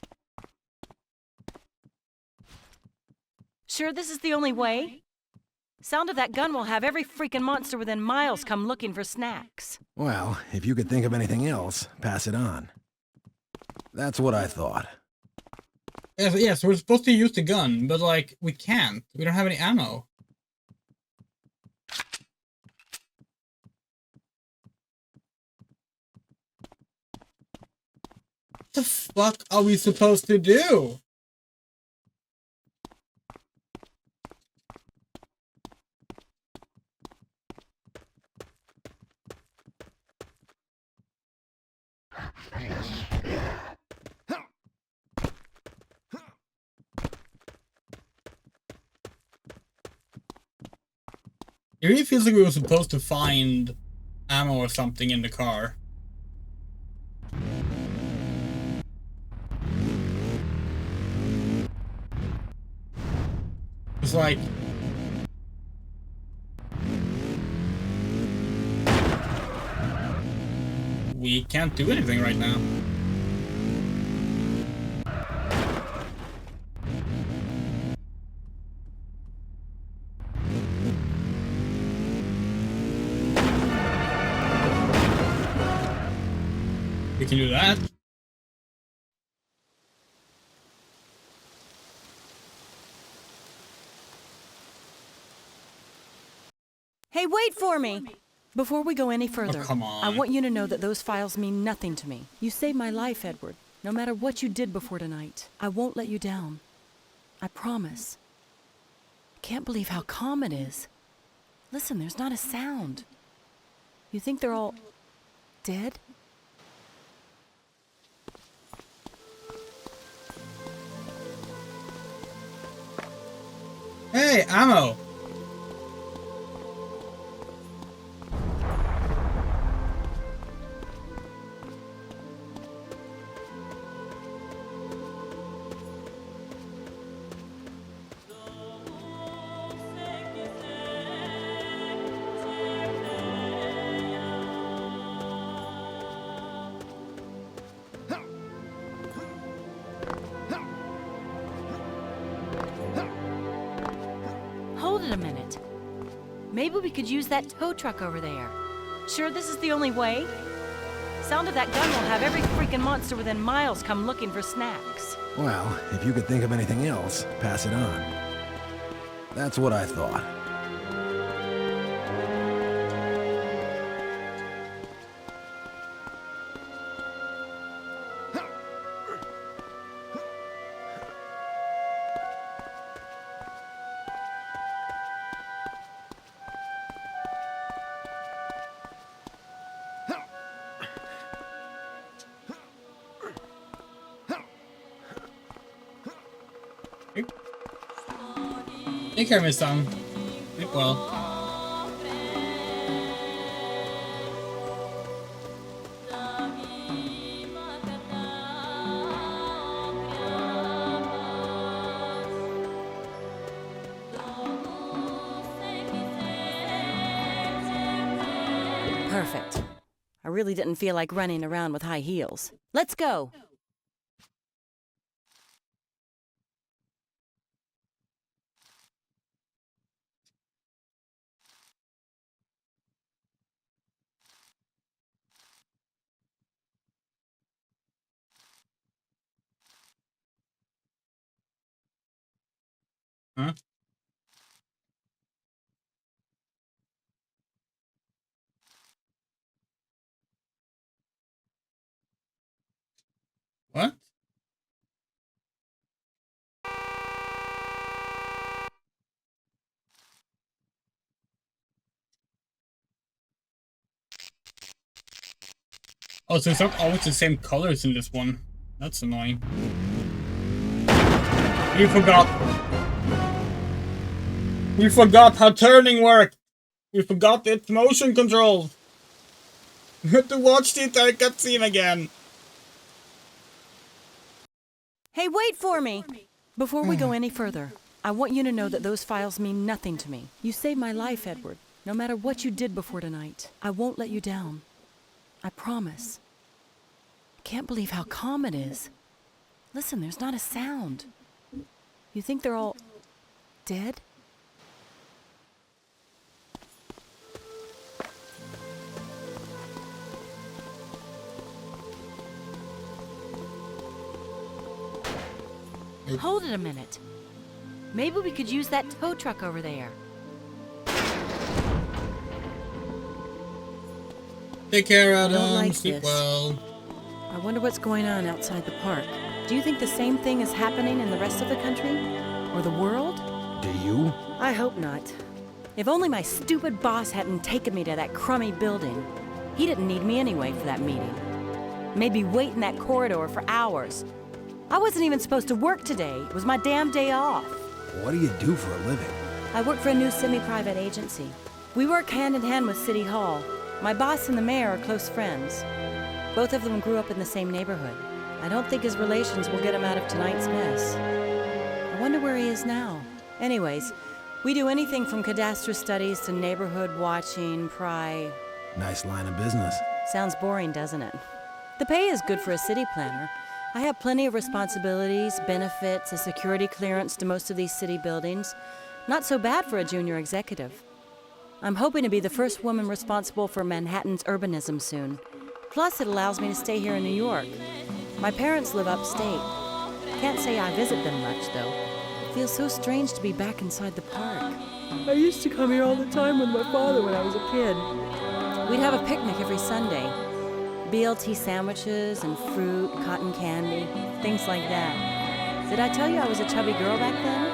[SPEAKER 11] Sure this is the only way? Sound of that gun will have every freaking monster within miles come looking for snacks.
[SPEAKER 12] Well, if you could think of anything else, pass it on. That's what I thought.
[SPEAKER 1] Yes, we're supposed to use the gun, but like, we can't. We don't have any ammo. What the fuck are we supposed to do? It really feels like we were supposed to find ammo or something in the car. It's like... we can't do anything right now. We can do that.
[SPEAKER 11] Hey, wait for me! Before we go any further,
[SPEAKER 1] come on.
[SPEAKER 11] I want you to know that those files mean nothing to me. You saved my life, Edward. No matter what you did before tonight, I won't let you down. I promise. I can't believe how calm it is. Listen, there's not a sound. You think they're all dead?
[SPEAKER 1] Hey, ammo!
[SPEAKER 11] Hold it a minute. Maybe we could use that tow truck over there. Sure this is the only way? Sound of that gun will have every freaking monster within miles come looking for snacks.
[SPEAKER 12] Well, if you could think of anything else, pass it on. That's what I thought.
[SPEAKER 1] Take care, Miss Song. Sleep well.
[SPEAKER 11] Perfect. I really didn't feel like running around with high heels. Let's go!
[SPEAKER 1] Huh? What? Oh, so it's not always the same colors in this one. That's annoying. We forgot. We forgot how turning worked. We forgot its motion controls. We had to watch the entire cutscene again.
[SPEAKER 11] Hey, wait for me! Before we go any further, I want you to know that those files mean nothing to me. You saved my life, Edward. No matter what you did before tonight, I won't let you down. I promise. I can't believe how calm it is. Listen, there's not a sound. You think they're all dead? Hold it a minute. Maybe we could use that tow truck over there.
[SPEAKER 1] Take care,
[SPEAKER 11] I
[SPEAKER 1] Adam.
[SPEAKER 11] don't like
[SPEAKER 1] Sleep
[SPEAKER 11] this.
[SPEAKER 1] well.
[SPEAKER 11] I wonder what's going on outside the park. Do you think the same thing is happening in the rest of the country? Or the world?
[SPEAKER 12] Do you?
[SPEAKER 11] I hope not. If only my stupid boss hadn't taken me to that crummy building. He didn't need me anyway for that meeting. Made me wait in that corridor for hours. I wasn't even supposed to work today. It was my damn day off.
[SPEAKER 12] What do you do for a living?
[SPEAKER 11] I work for a new semi-private agency. We work hand in hand with City Hall. My boss and the mayor are close friends. Both of them grew up in the same neighborhood. I don't think his relations will get him out of tonight's mess. I wonder where he is now. Anyways, we do anything from cadastral studies to neighborhood watching,
[SPEAKER 12] Nice line of business.
[SPEAKER 11] Sounds boring, doesn't it? The pay is good for a city planner. I have plenty of responsibilities, benefits, a security clearance to most of these city buildings. Not so bad for a junior executive. I'm hoping to be the first woman responsible for Manhattan's urbanism soon. Plus, it allows me to stay here in New York. My parents live upstate. Can't say I visit them much, though. It feels so strange to be back inside the park. I used to come here all the time with my father when I was a kid. We'd have a picnic every Sunday. BLT sandwiches and fruit, cotton candy, things like that. Did I tell you I was a chubby girl back then?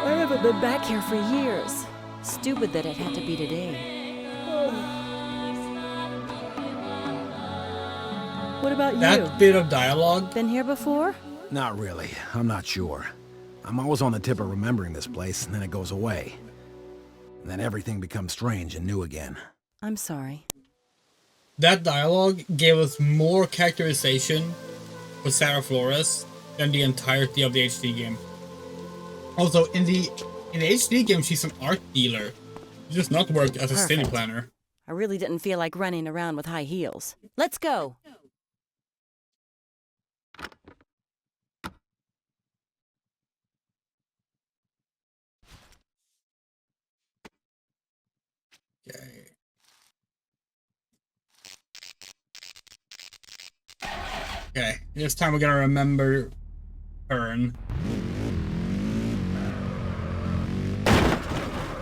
[SPEAKER 11] I haven't been back here for years. Stupid that it had to be today. What about you?
[SPEAKER 1] That bit of dialogue?
[SPEAKER 11] Been here before?
[SPEAKER 12] Not really. I'm not sure. I'm always on the tip of remembering this place, and then it goes away. And then everything becomes strange and new again.
[SPEAKER 11] I'm sorry.
[SPEAKER 1] That dialogue gave us more characterization for Sarah Flores than the entirety of the HD game. Also, in the HD game, she's an art dealer. She does not work as a city
[SPEAKER 11] Perfect.
[SPEAKER 1] planner.
[SPEAKER 11] I really didn't feel like running around with high heels. Let's go!
[SPEAKER 1] Okay. Okay, this time we're gonna remember turn.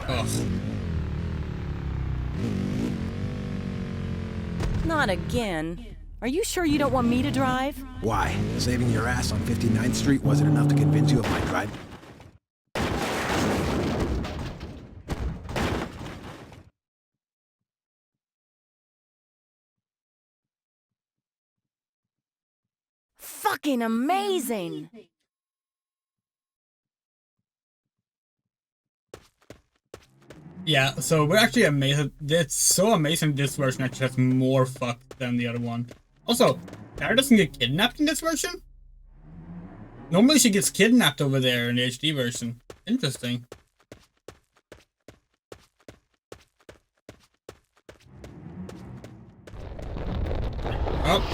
[SPEAKER 1] Ugh.
[SPEAKER 11] Not again. Are you sure you don't want me to drive?
[SPEAKER 12] Why? Saving your ass on 59th Street wasn't enough to convince you of my drive?
[SPEAKER 11] Fucking amazing!
[SPEAKER 1] Yeah, so we're actually amazed. It's so amazing this version actually has more fuck than the other one. Also, Tara doesn't get kidnapped in this version? Normally she gets kidnapped over there in the HD version. Interesting. Oh.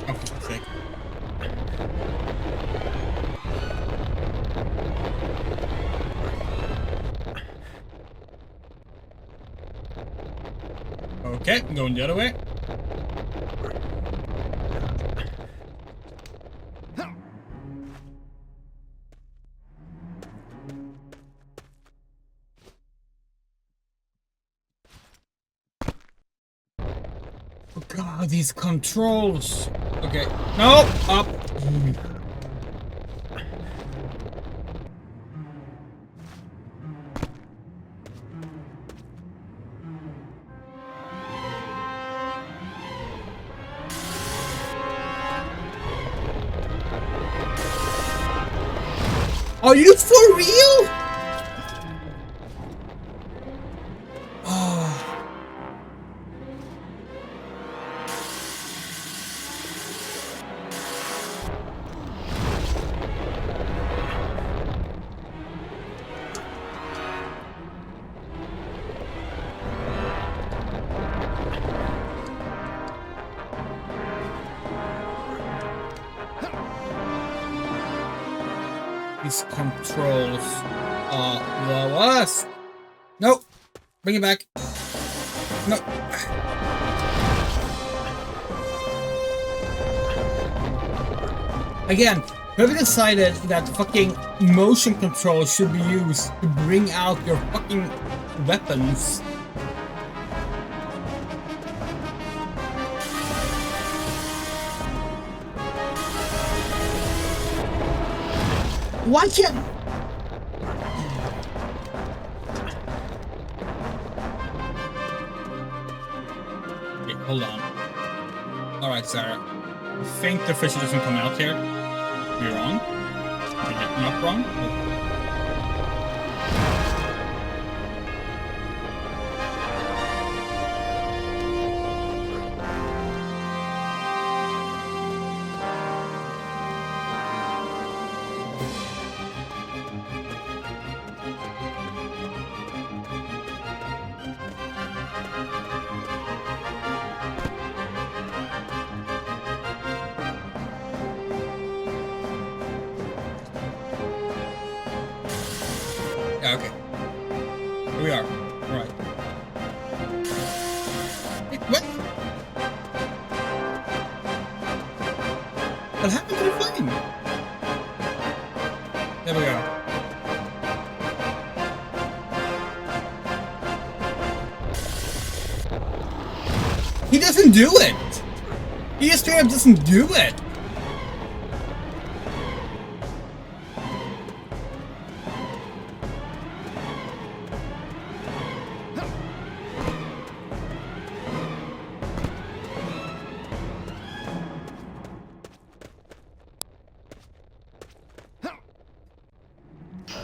[SPEAKER 1] Oh, for fuck's sake. Okay, going the other way. Oh god, these controls. Okay. No! Up! Are you for real? Oh. these controls are the worst. Nope. Bring it back. No. Again, whoever decided that fucking motion control should be used to bring out your fucking weapons. Why can't... Okay, hold on. Alright, Sarah. I think the fish doesn't come out here. Am I wrong? Am I not wrong? Yeah, okay. Here we are. Alright. Wait, what? What happened to the flame? There we go. He doesn't do it! He just straight up doesn't do it!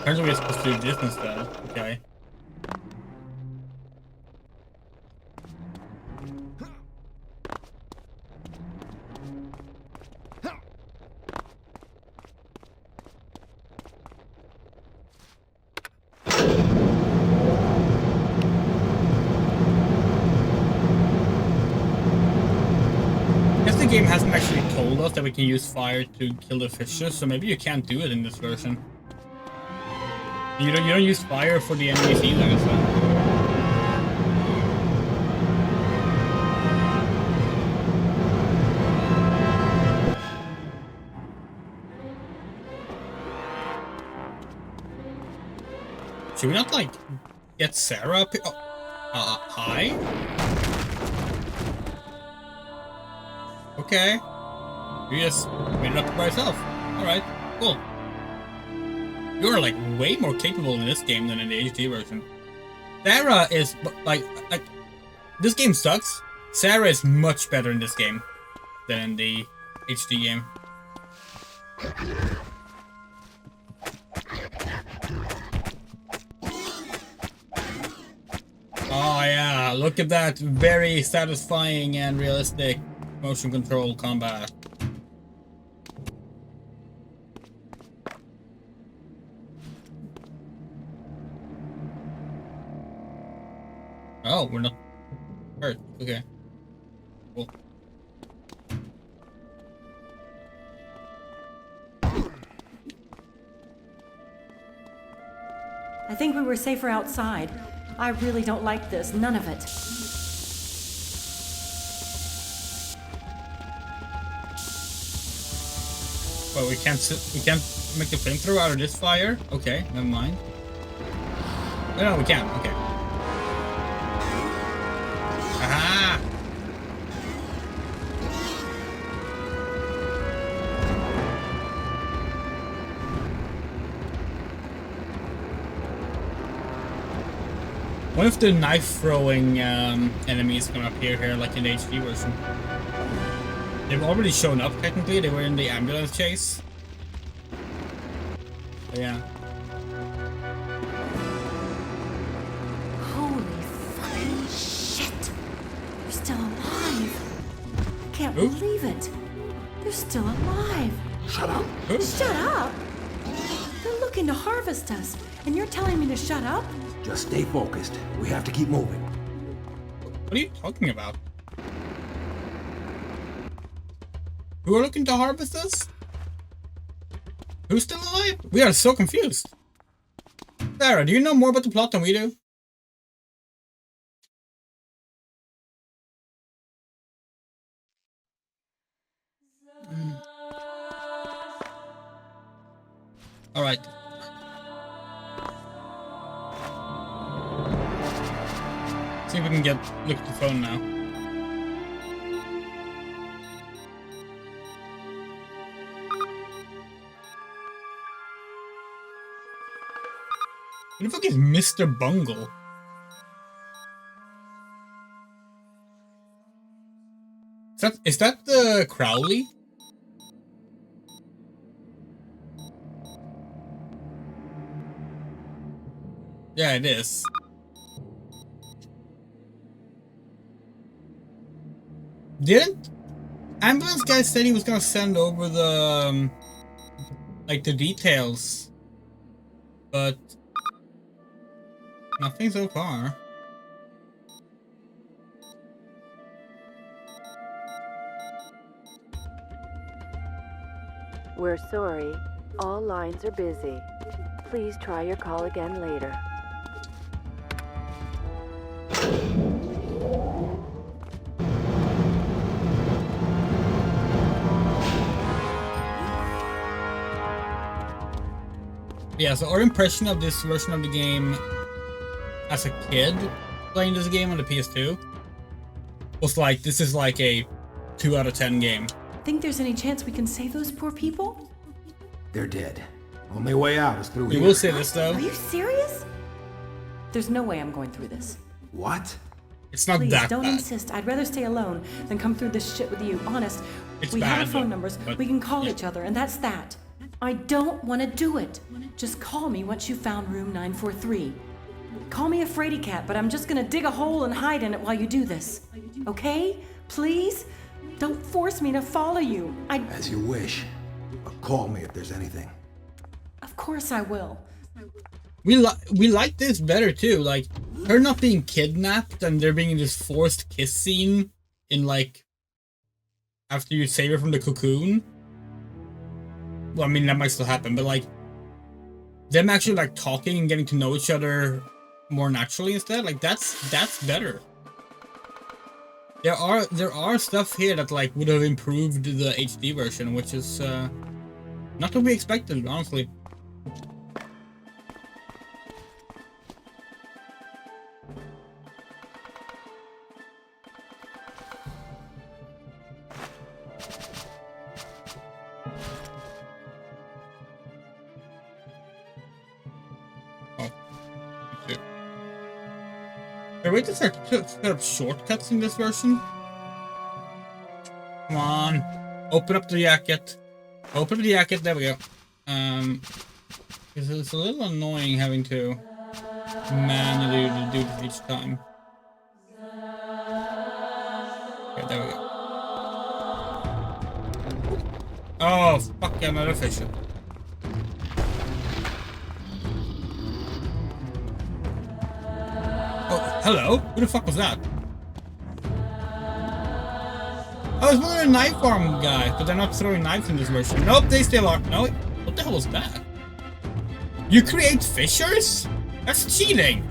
[SPEAKER 1] Apparently we're supposed to do this instead. Okay. I guess the game hasn't actually told us that we can use fire to kill the fishes, so maybe you can't do it in this version. You don't use fire for the enemies either, so. Should we not like get Sarah up here? Oh, hi? Okay. You just made it up by yourself. Alright, cool. You're like way more capable in this game than in the HD version. Sarah is like this game sucks. Sarah is much better in this game than in the HD game. Oh yeah, look at that very satisfying and realistic motion control combat. Oh, we're not hurt. Okay. Cool.
[SPEAKER 11] I think we were safer outside. I really don't like this, none of it.
[SPEAKER 1] Well, we can't make the flamethrower out of this fire? Okay, never mind. No, we can't. Okay. Aha! What if the knife-throwing enemies come appear here like in the HD version? They've already shown up, technically. They were in the ambulance chase. But yeah.
[SPEAKER 11] Holy fucking shit! They're still alive! I can't believe it! They're still alive!
[SPEAKER 2] Shut up!
[SPEAKER 11] Shut up? They're looking to harvest us, and you're telling me to shut up?
[SPEAKER 2] Just stay focused. We have to keep moving.
[SPEAKER 1] What are you talking about? Who are looking to harvest us? Who's still alive? We are so confused. Sarah, do you know more about the plot than we do? Alright. See if we can look at the phone now. Who the fuck is Mr. Bungle? Is that the Crowley? Yeah, it is. Didn't ambulance guy said he was gonna send over the like the details, but nothing so far.
[SPEAKER 13] We're sorry. All lines are busy. Please try your call again later.
[SPEAKER 1] Yeah, so our impression of this version of the game as a kid playing this game on the PS2 was like, this is like a 2 out of 10 game.
[SPEAKER 11] Think there's any chance we can save those poor people?
[SPEAKER 12] They're dead. Only way out is through
[SPEAKER 1] We
[SPEAKER 12] here.
[SPEAKER 1] will say this though.
[SPEAKER 11] Are you serious? There's no way I'm going through this.
[SPEAKER 12] What?
[SPEAKER 1] It's not
[SPEAKER 11] Please,
[SPEAKER 1] that
[SPEAKER 11] don't
[SPEAKER 1] bad.
[SPEAKER 11] insist. I'd rather stay alone than come through this shit with you. Honest.
[SPEAKER 1] It's
[SPEAKER 11] we have
[SPEAKER 1] bad,
[SPEAKER 11] our phone
[SPEAKER 1] though,
[SPEAKER 11] numbers.
[SPEAKER 1] but-
[SPEAKER 11] We can call
[SPEAKER 1] yeah.
[SPEAKER 11] each other, and that's that. I don't want to do it. Just call me once you found room 943. Call me a fraidy cat, but I'm just gonna dig a hole and hide in it while you do this. Okay? Please? Don't force me to follow you.
[SPEAKER 12] As you wish. But call me if there's anything.
[SPEAKER 11] Of course I will.
[SPEAKER 1] We like this better too. Like her not being kidnapped and there being this forced kiss scene in like after you save her from the cocoon. Well, I mean that might still happen, but like them actually like talking and getting to know each other more naturally instead. Like that's better. There are stuff here that like would have improved the HD version, which is not what we expected, honestly. Are we to set up shortcuts in this version? Come on. Open up the jacket. Open up the jacket. There we go. Because it's a little annoying having to manually do this each time. Okay, there we go. Oh, fuck, another fisher. Oh, hello? Who the fuck was that? I was wondering a knife arm guy, but they're not throwing knives in this version. Nope, they still are. No, what the hell was that? You create fissures? That's cheating.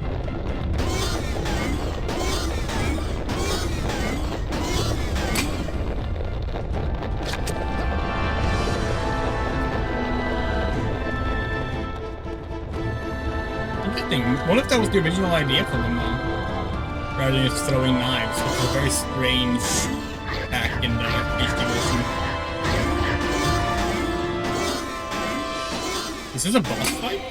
[SPEAKER 1] Interesting. What if that was the original idea for them then? Rather than just throwing knives, which is a very strange attack in the HD version. Is this a boss fight?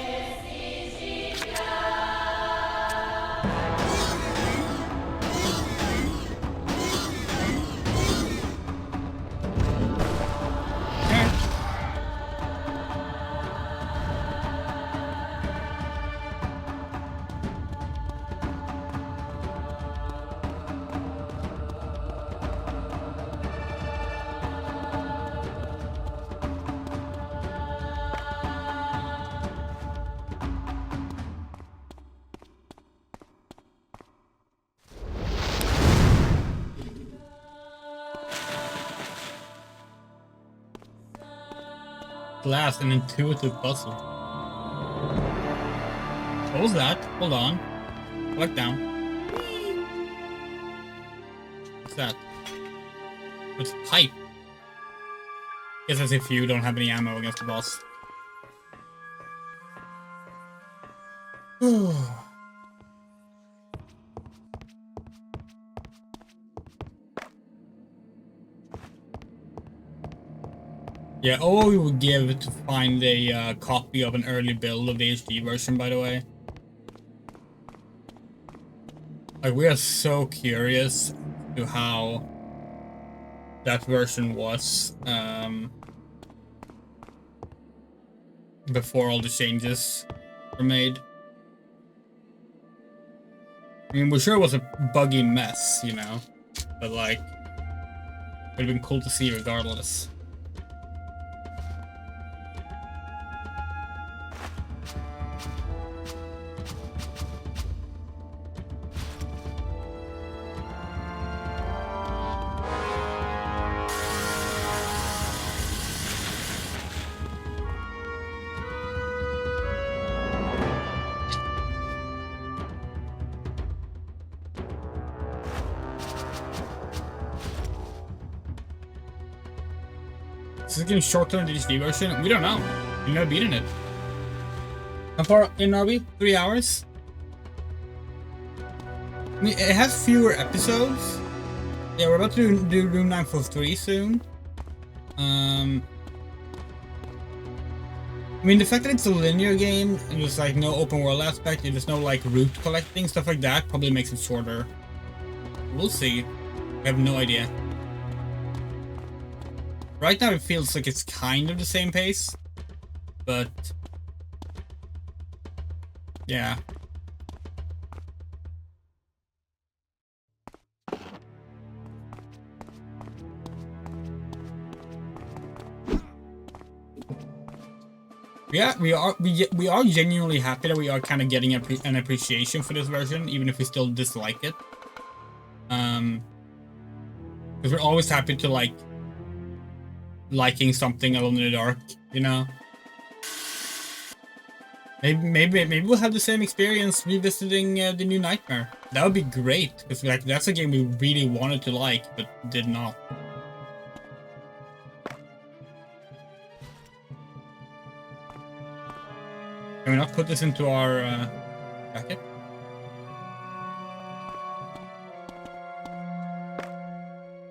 [SPEAKER 1] last an intuitive puzzle. What was that? Hold on. Look down. What's that? It's a pipe. Guess as if you don't have any ammo against the boss. Yeah, all we would give to find a copy of an early build of the HD version, by the way. Like, we are so curious to how that version was before all the changes were made. I mean, we're sure it was a buggy mess, you know, but like, it would have been cool to see regardless. Is this game shorter than the HD version? We don't know. We've never beaten it. How far in are we? 3 hours? I mean, it has fewer episodes. Yeah, we're about to do Room 943 soon. I mean, the fact that it's a linear game and there's like no open world aspect and there's no like route collecting, stuff like that, probably makes it shorter. We'll see. I have no idea. Right now it feels like it's kind of the same pace, but yeah. Yeah, we are genuinely happy that we are kind of getting an appreciation for this version, even if we still dislike it. Because we're always happy to like liking something Alone in the Dark, you know. Maybe we'll have the same experience revisiting the new Nightmare. That would be great, because like that's a game we really wanted to like but did not. Can we not put this into our bracket?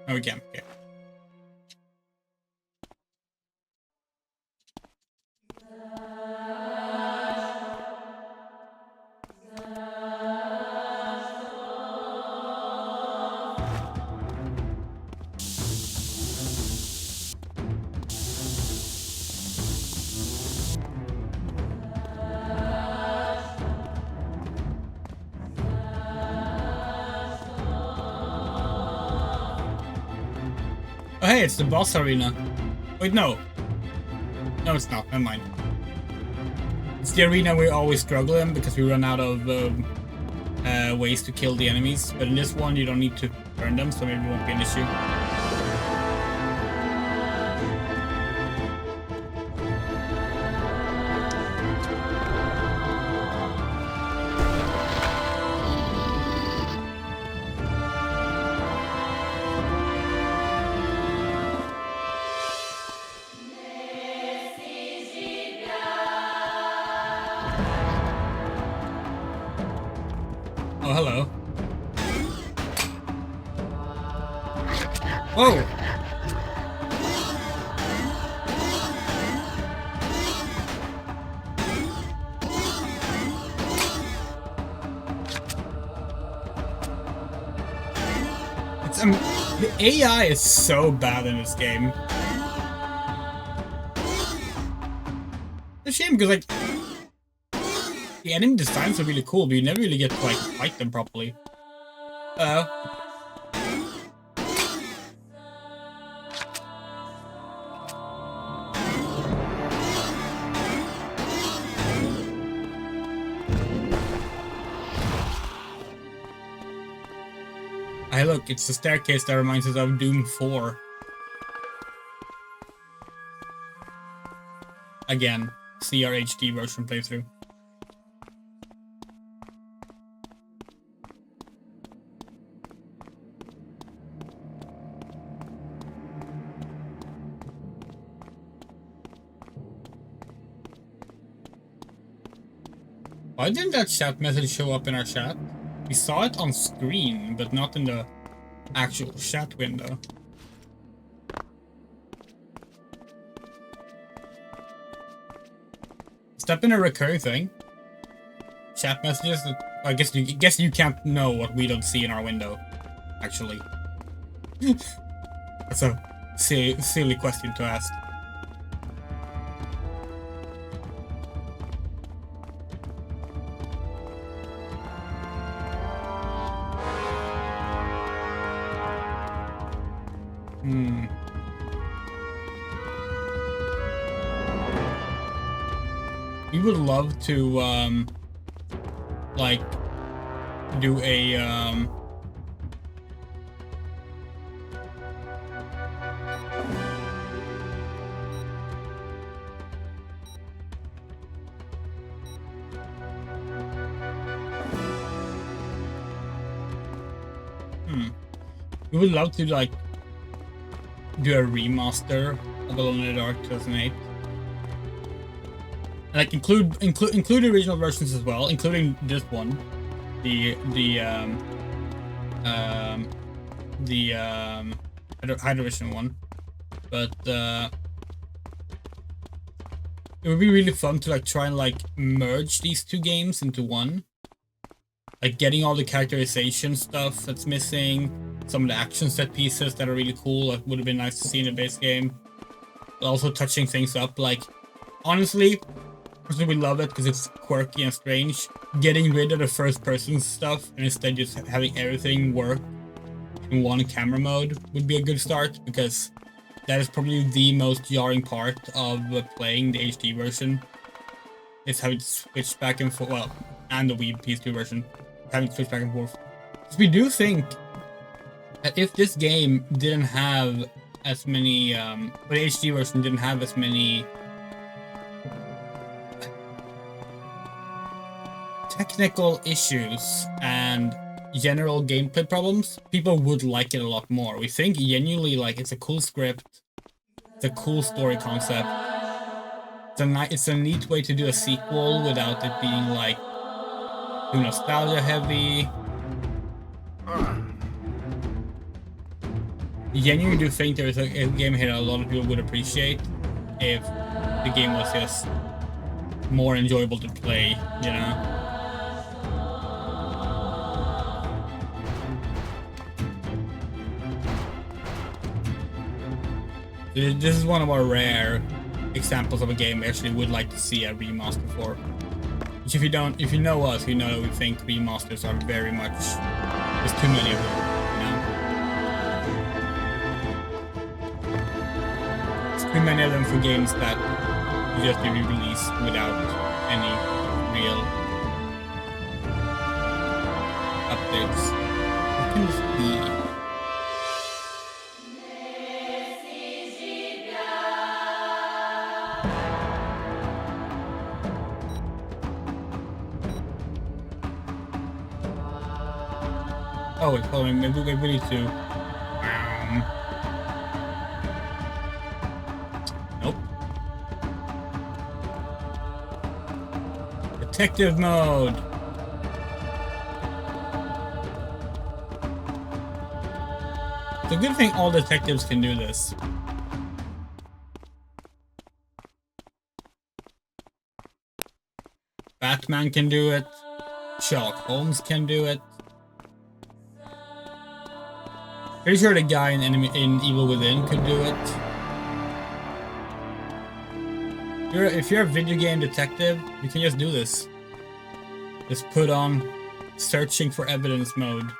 [SPEAKER 1] Oh, we can. Okay. Oh, hey, it's the boss arena. Wait, no. No, it's not. Never mind. It's the arena we always struggle in because we run out of ways to kill the enemies. But in this one, you don't need to burn them, so maybe it won't be an issue. Oh, hello. Whoa! It's, the AI is so bad in this game. It's a shame because, like, the enemy designs are really cool, but you never really get to, like, fight them properly. Hello. Hey, look, it's the staircase that reminds us of Doom 4. again, see our HD version playthrough. Why didn't that chat message show up in our chat? We saw it on screen, but not in the actual chat window. Has that been a recurring thing? Chat messages that I guess you can't know what we don't see in our window, actually. That's a silly question to ask. We would love to, like, do a, we would love to, like, do a remaster of Alone in the Dark 2008. Like include the original versions as well, including this one, the Hydravision one. But it would be really fun to like try and like merge these two games into one. Like getting all the characterization stuff that's missing, some of the action set pieces that are really cool, that would have been nice to see in the base game. But also touching things up, like honestly, we love it because it's quirky and strange. Getting rid of the first person stuff and instead just having everything work in one camera mode would be a good start, because that is probably the most jarring part of playing the HD version. Is how it switched back and forth, well, and the Wii PS2 version, having to switch back and forth. So we do think that if this game didn't have as many, the HD version didn't have as many technical issues and general gameplay problems, people would like it a lot more. We think genuinely like it's a cool script, it's a cool story concept, it's a neat way to do a sequel without it being like too nostalgia heavy. Genuinely do think there is a game here that a lot of people would appreciate if the game was just more enjoyable to play, you know? This is one of our rare examples of a game we actually would like to see a remaster for. Which if you know us, you know that we think remasters are very much, there's too many of them, you know? There's too many of them for games that just be re-released without any real updates. What can this be? Oh wait, hold on, maybe we need to... Nope. Detective mode! It's a good thing all detectives can do this. Batman can do it. Sherlock Holmes can do it. Pretty sure the guy in Evil Within could do it. If you're a video game detective, you can just do this. Just put on searching for evidence mode.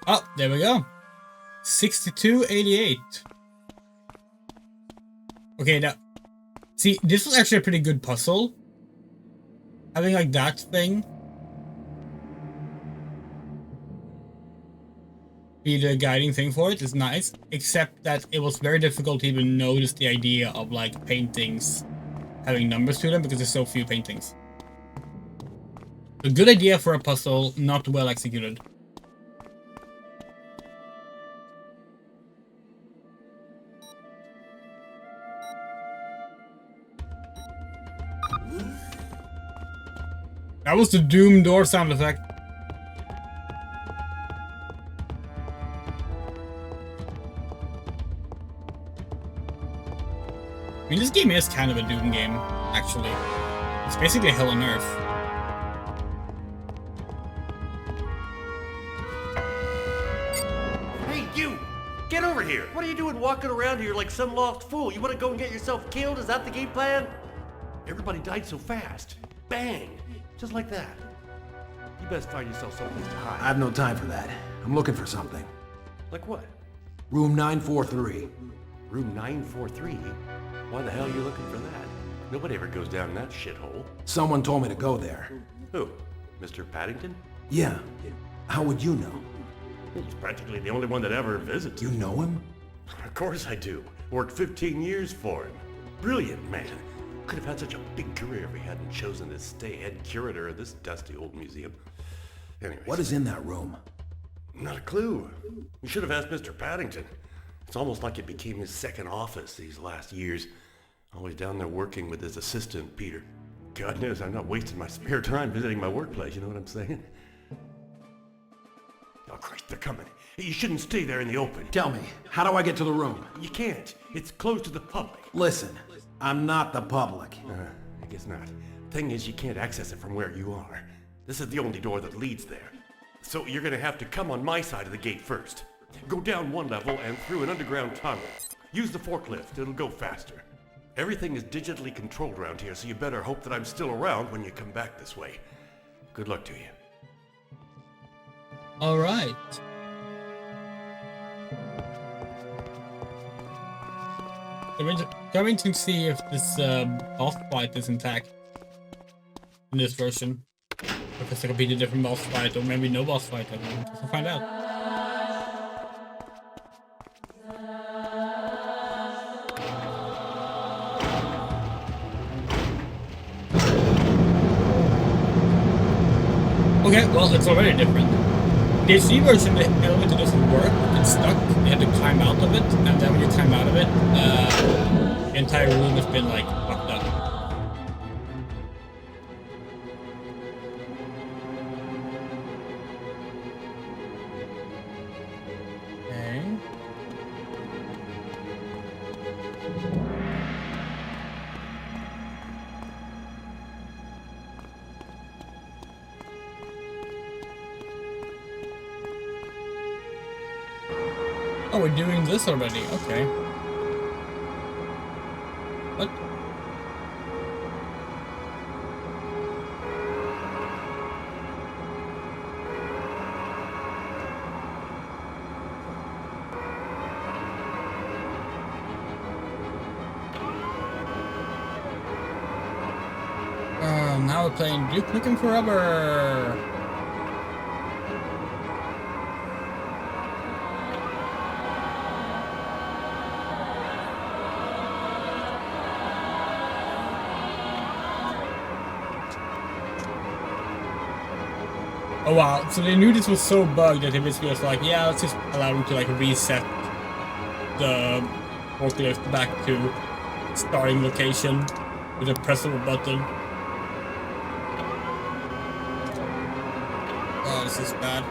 [SPEAKER 1] Oh, there we go. 6288. Okay, now, see, this was actually a pretty good puzzle. Having like that thing. be the guiding thing for it is nice, except that it was very difficult to even notice the idea of like paintings having numbers to them because there's so few paintings. A good idea for a puzzle, not well executed. That was the Doom door sound effect. I mean, this game is kind of a Doom game, actually. It's basically Hell on Earth.
[SPEAKER 17] Hey, you! Get over here! What are you doing walking around here like some lost fool? You want to go and get yourself killed? Is that the game plan? Everybody died so fast. Bang! Just like that. You best find yourself someplace to hide.
[SPEAKER 12] I have no time for that. I'm looking for something.
[SPEAKER 17] Like what?
[SPEAKER 12] Room 943.
[SPEAKER 17] Room 943? Why the hell are you looking for that? Nobody ever goes down that shithole.
[SPEAKER 12] Someone told me to go there.
[SPEAKER 17] Who? Mr. Paddington?
[SPEAKER 12] Yeah. How would you know?
[SPEAKER 17] He's practically the only one that ever visits.
[SPEAKER 12] You know him?
[SPEAKER 17] Of course I do. Worked 15 years for him. Brilliant man. Could have had such a big career if he hadn't chosen to stay head curator of this dusty old museum. Anyways.
[SPEAKER 12] What is in that room?
[SPEAKER 17] Not a clue. You should have asked Mr. Paddington. It's almost like it became his second office these last years. Always down there working with his assistant, Peter. God knows I'm not wasting my spare time visiting my workplace, you know what I'm saying? Oh Christ, they're coming. You shouldn't stay there in the open.
[SPEAKER 12] Tell me, how do I get to the room?
[SPEAKER 17] You can't. It's closed to the public.
[SPEAKER 12] Listen, I'm not the public.
[SPEAKER 17] I guess not. Thing is, you can't access it from where you are. This is the only door that leads there. So you're gonna have to come on my side of the gate first. Go down one level and through an underground tunnel. Use the forklift, it'll go faster. Everything is digitally controlled around here, so you better hope that I'm still around when you come back this way. Good luck to you.
[SPEAKER 1] Alright. Going to see if this boss fight is intact in this version. If it's a completely different boss fight, or maybe no boss fight, I don't know. We'll find out. Okay, well, it's already different. The HD version, the elevator doesn't work, it's stuck, you have to climb out of it, and then when you climb out of it, the entire room has been, like, fucked up. Okay. Oh, we're doing this already. Okay. What? Now we're playing Duke Nukem Forever. Oh wow, so they knew this was so bugged that they basically was like, yeah, let's just allow them to like reset the forklift back to starting location with a press of a button. Oh, this is bad.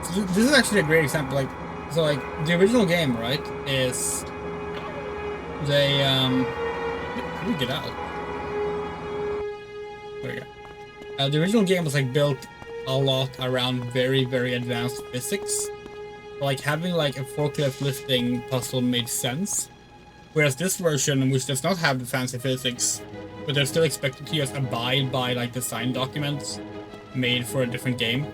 [SPEAKER 1] So this is actually a great example, like, so like the original game, right, is they how do we get out? There we go. The original game was like built a lot around very, very advanced physics. Like having like a forklift lifting puzzle made sense. Whereas this version, which does not have the fancy physics, but they're still expected to just abide by like design documents made for a different game.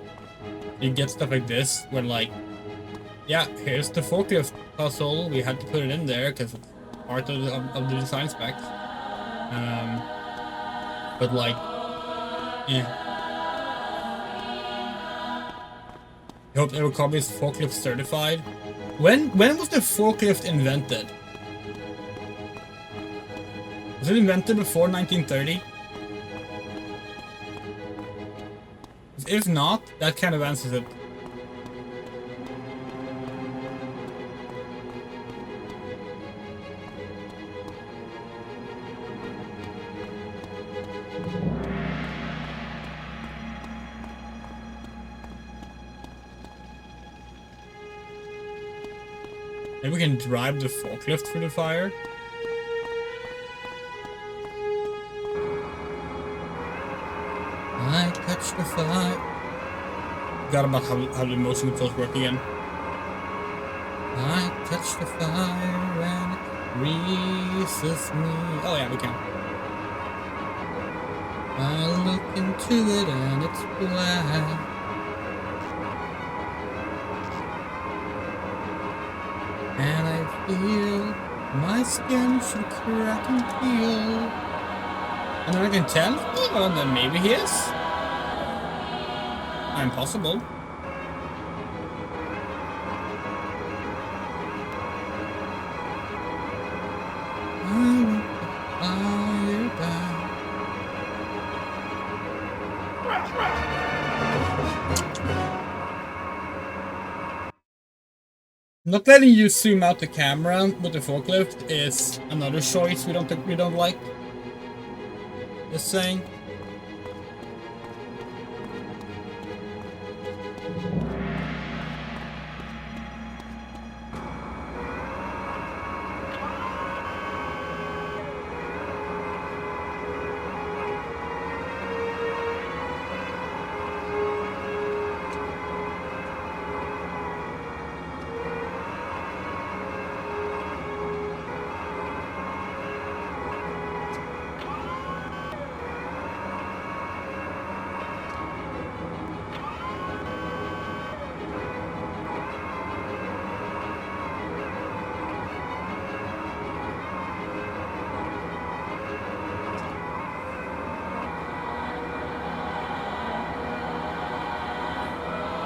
[SPEAKER 1] You get stuff like this where like, yeah, here's the forklift puzzle. We had to put it in there because it's part of the design specs. But like, yeah. I hope every copy is forklift certified. When was the forklift invented? Was it invented before 1930? If not, that kind of answers it. Maybe we can drive the forklift through the fire. I touch the fire. Forgot about how the motion controls work again. I touch the fire and it greases me. Oh yeah, we can. I look into it and it's black. And I feel my skin should crack and peel. And then I can tell, oh, then maybe he is. Impossible. I want the fire back. Not letting you zoom out the camera with the forklift is another choice we don't like. Just saying.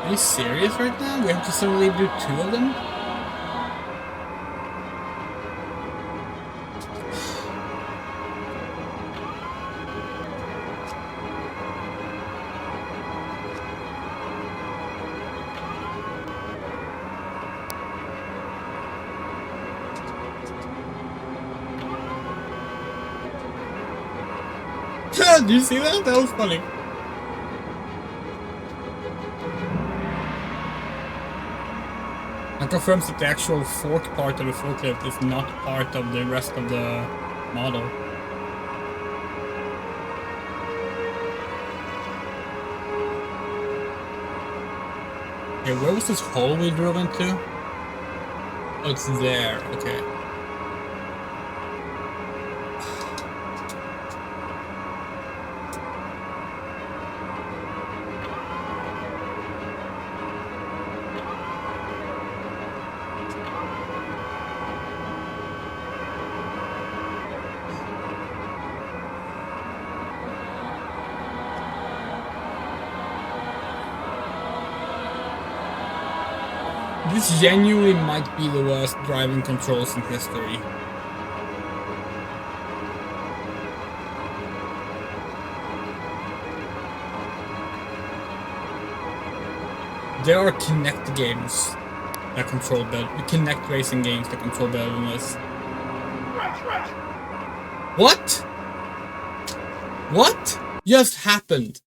[SPEAKER 1] Are you serious right now? We have to suddenly do 2 of them? Did you see that? That was funny. And confirms that the actual fork part of the forklift is not part of the rest of the model. Okay, where was this hole we drove into? Oh, it's there. Okay. This genuinely might be the worst driving controls in history. There are Kinect games that control better. Kinect racing games that control better than this. What? What just happened?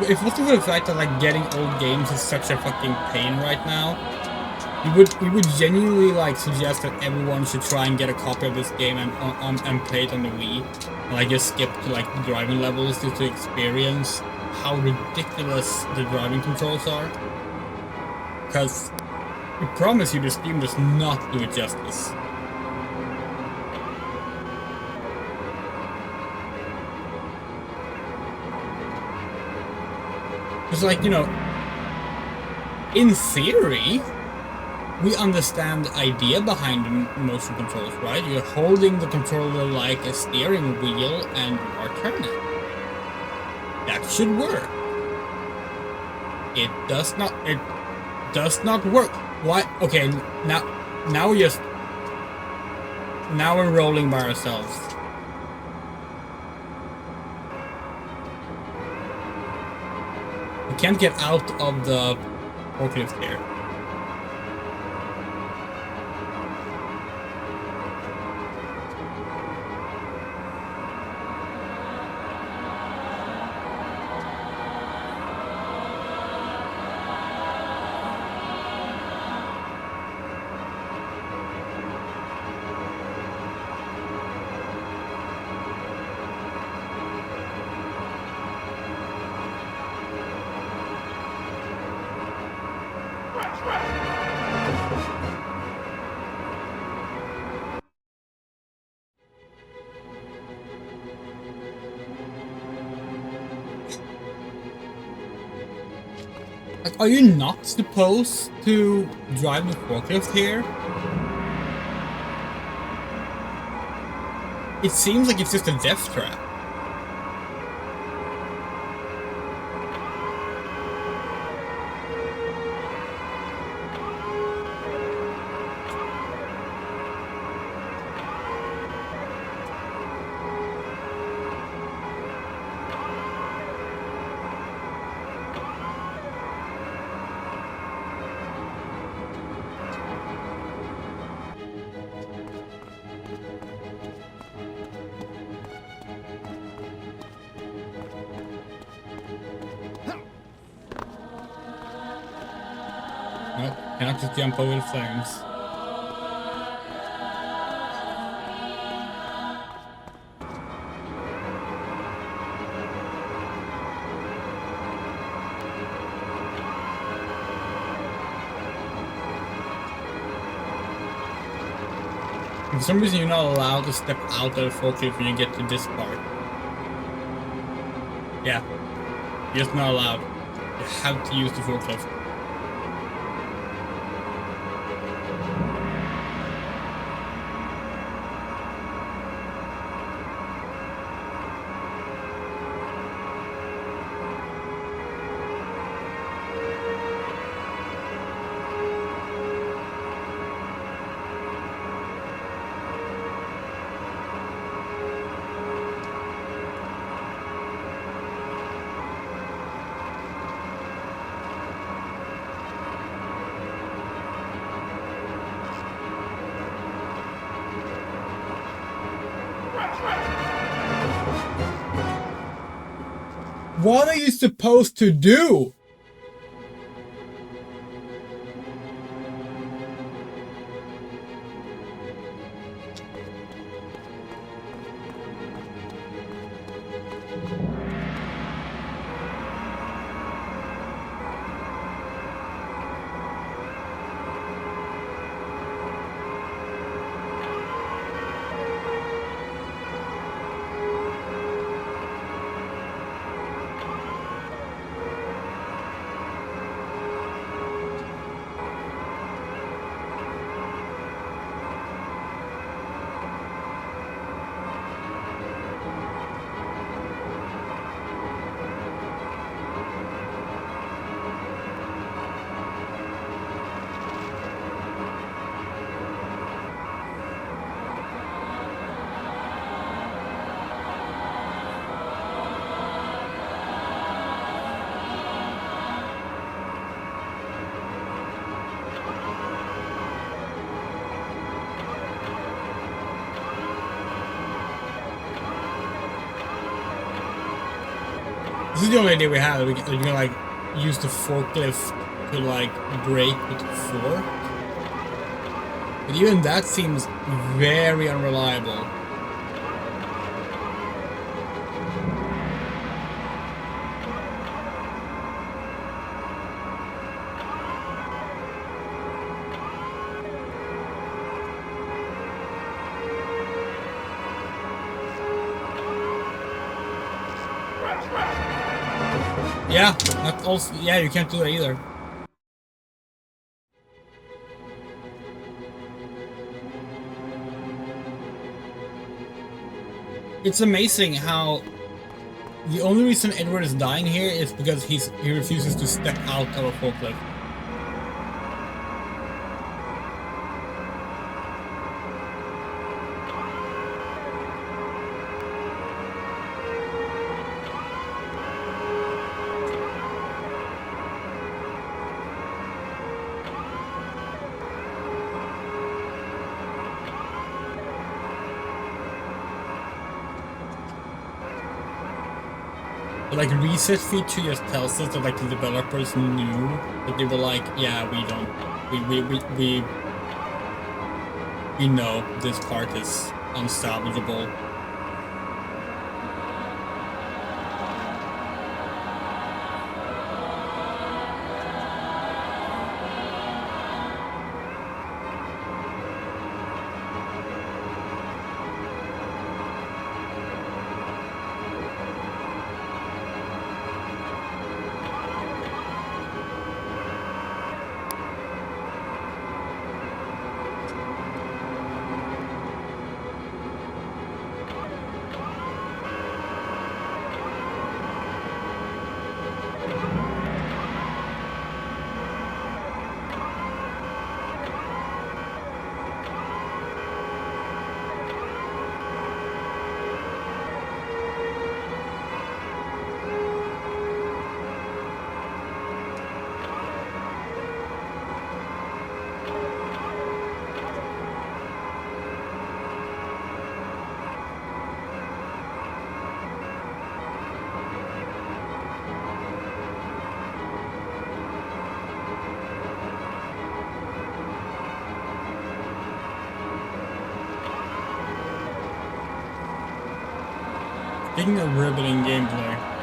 [SPEAKER 1] if it wasn't for the fact that like getting old games is such a fucking pain right now, we would genuinely like suggest that everyone should try and get a copy of this game and play it on the Wii. And like just skip to like the driving levels just to experience how ridiculous the driving controls are. Because I promise you, this game does not do it justice. It's like, you know, in theory, we understand the idea behind the motion controls, right? You're holding the controller like a steering wheel and you are turning. That should work. It does not work. Why? Okay, now we're rolling by ourselves. We can't get out of the forklift here. Like, are you not supposed to drive the forklift here? It seems like it's just a death trap. Nope, cannot just jump over the flames. For some reason you're not allowed to step out of the forklift when you get to this part. Yeah, you're just not allowed. You have to use the forklift. What are you supposed to do? This is the only idea we have. You can like use the forklift to like brake with the fork. But even that seems very unreliable. Yeah, that's also, yeah, you can't do that either. It's amazing how the only reason Edward is dying here is because he refuses to step out of a forklift. Like reset feature just tells us that like the developers knew that they were like, yeah, we know this part is unsalvageable. Speaking of riveting gameplay.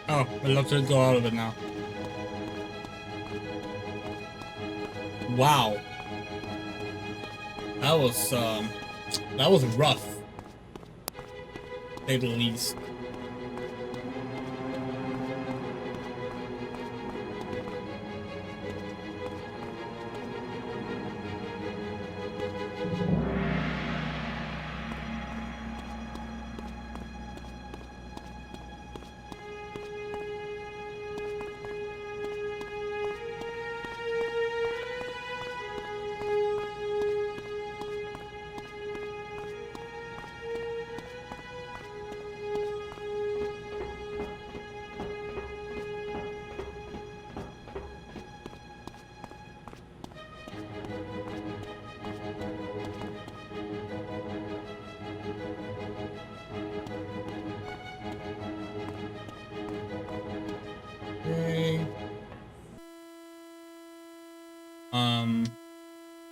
[SPEAKER 1] Oh, I'd love to go out of it now. Wow. That was rough. To say the least.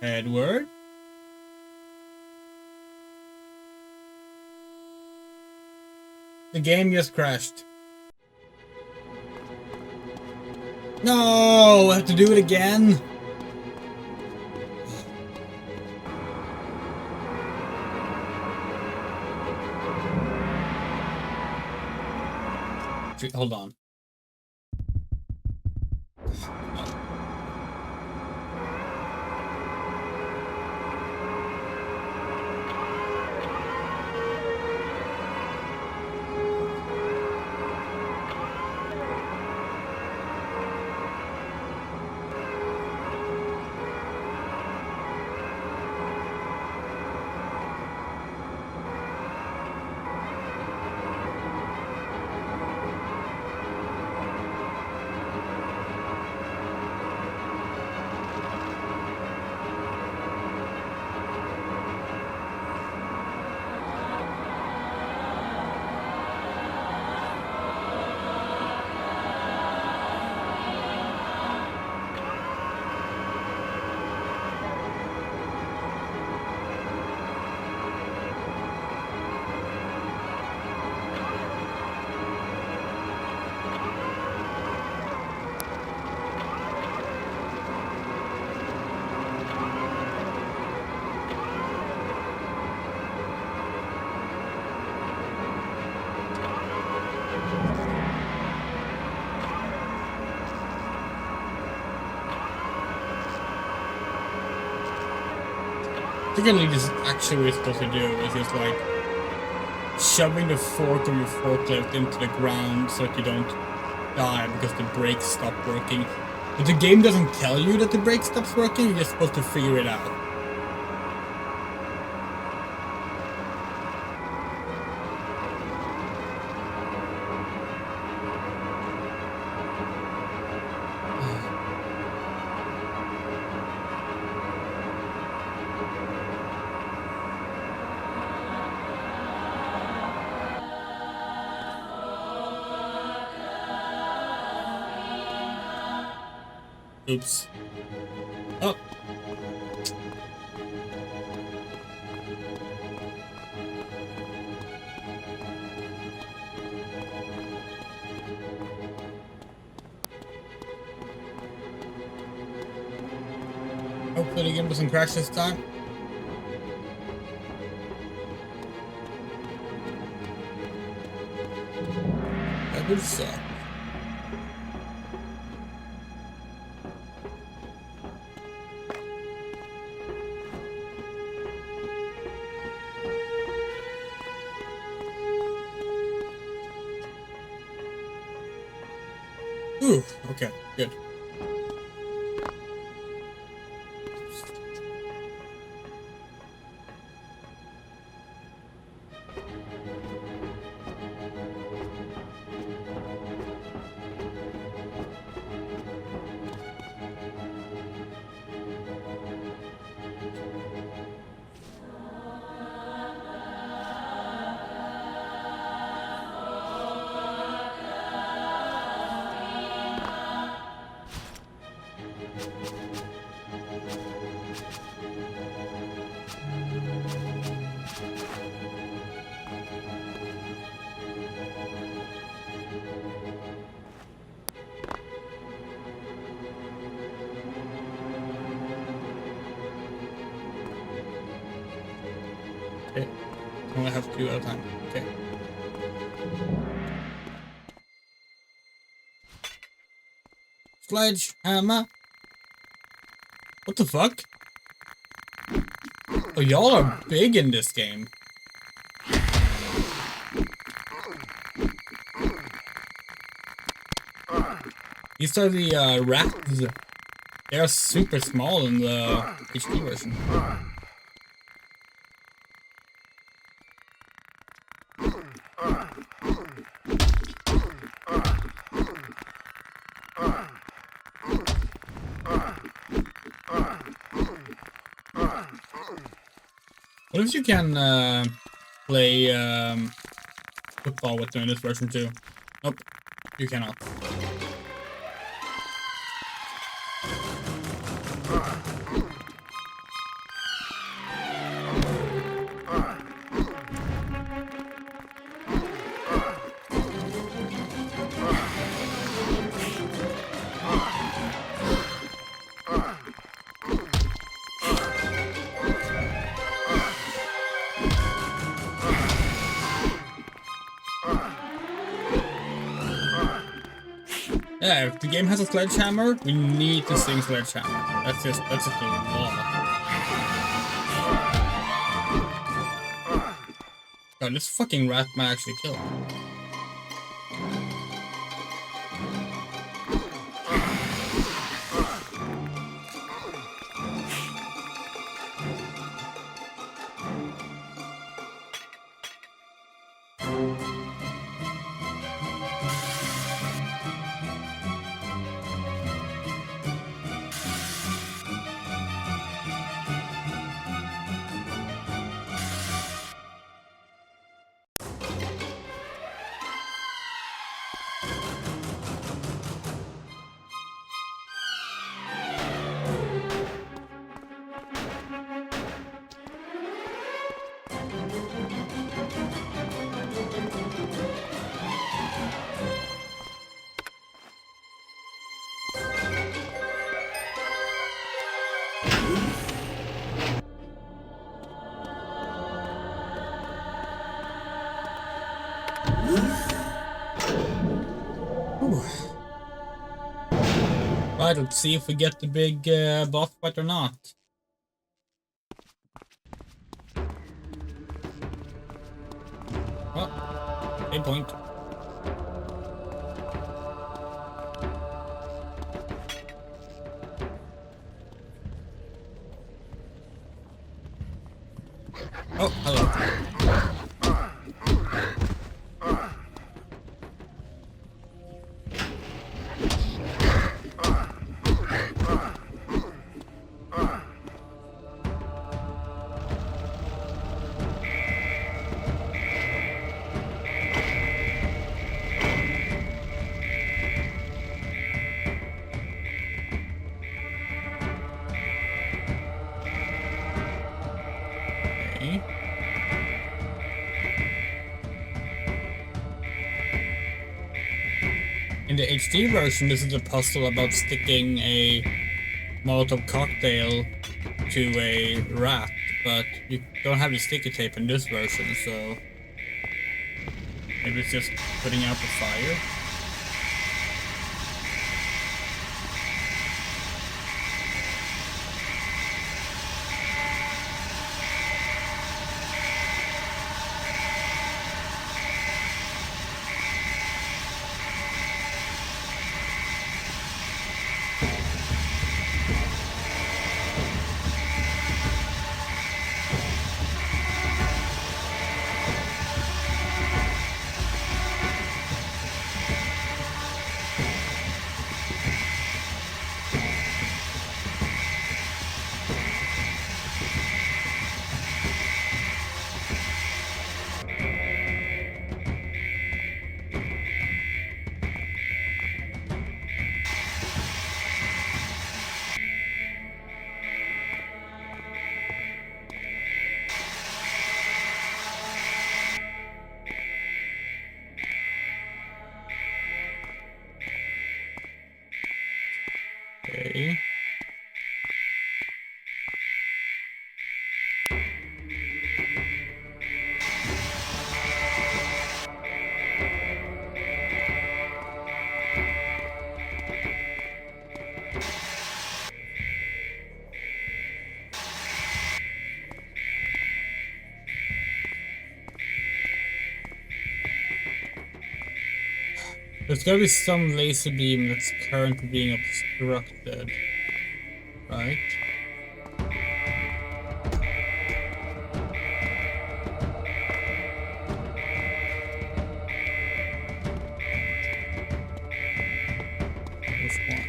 [SPEAKER 1] Edward? The game just crashed. No, I have to do it again. Hold on. Particularly this actually what you're supposed to do is just like shoving the fork of your forklift into the ground so that you don't die because the brakes stop working. But the game doesn't tell you that the brake stops working, you're just supposed to figure it out. Oops. Oh. Hopefully the game doesn't crash this time. That would suck. Ooh, okay, good. Okay. I only have to do it at a time. Okay. Sledgehammer. What the fuck? Oh, y'all are big in this game. These are the rats. They are super small in the HD version. What if you can play football with them in this version too? Nope, you cannot. Yeah, if the game has a sledgehammer, we need to sing sledgehammer. That's just the law. God, this fucking rat might actually kill him. Right, let's see if we get the big boss fight or not. Oh, good point. Oh, hello. In the HD version, this is a puzzle about sticking a Molotov cocktail to a rat, but you don't have the sticky tape in this version, so maybe it's just putting out the fire. Okay. There's gotta be some laser beam that's currently being obstructed, right? This one.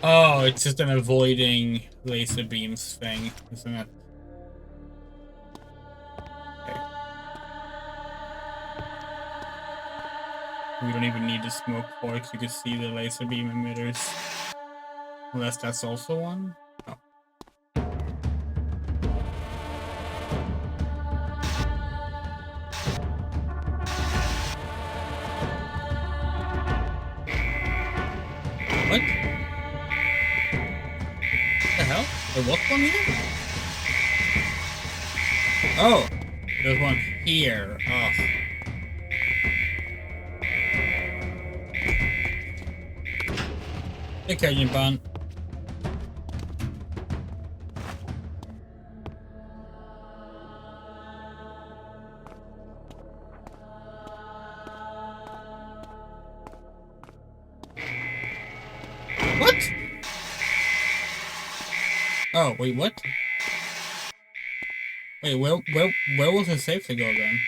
[SPEAKER 1] Oh, it's just an avoiding laser beams thing, isn't it? Okay. We don't even need the smoke forks, you can see the laser beam emitters. Unless that's also one? Oh. There was one here? Oh, there's one here. Oh. Hey, Cajun Bun. What? Oh, wait, what? Wait, where was the safe to go then?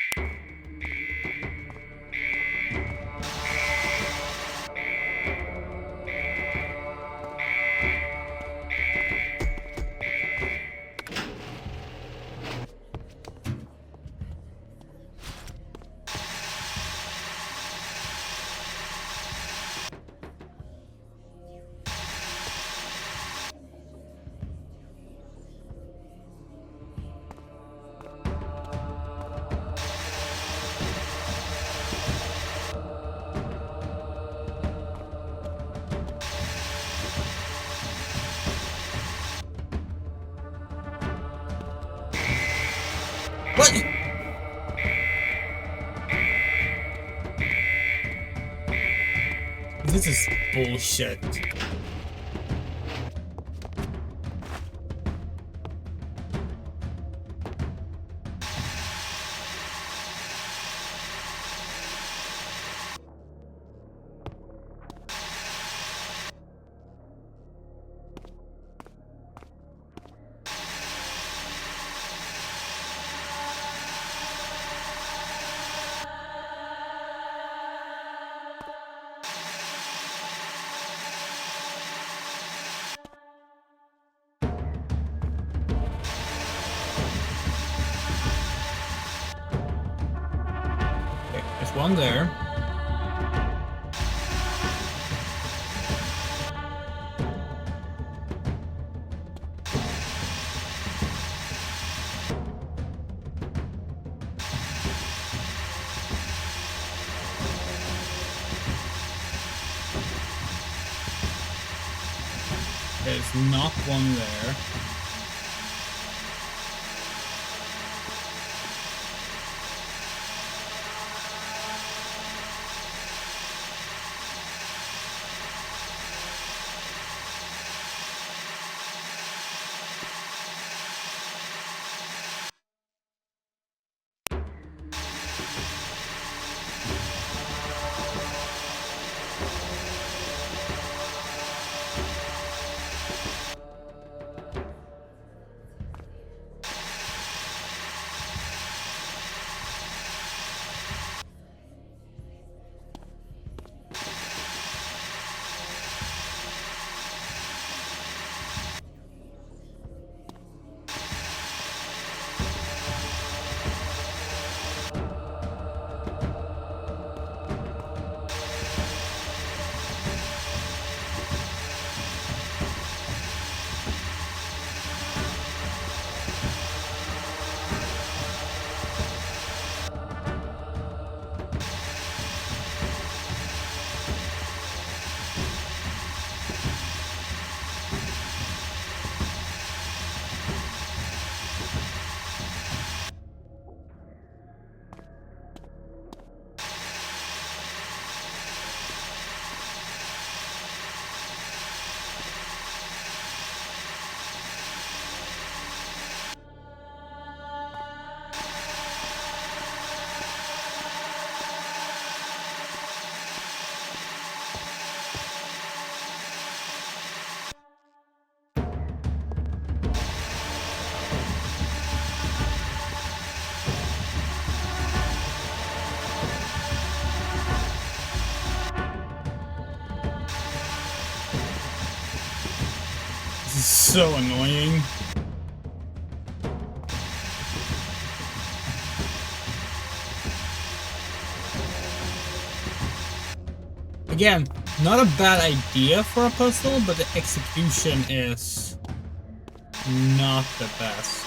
[SPEAKER 1] What? This is bullshit. There's one there. There's not one there. This is so annoying. Again, not a bad idea for a puzzle, but the execution is not the best.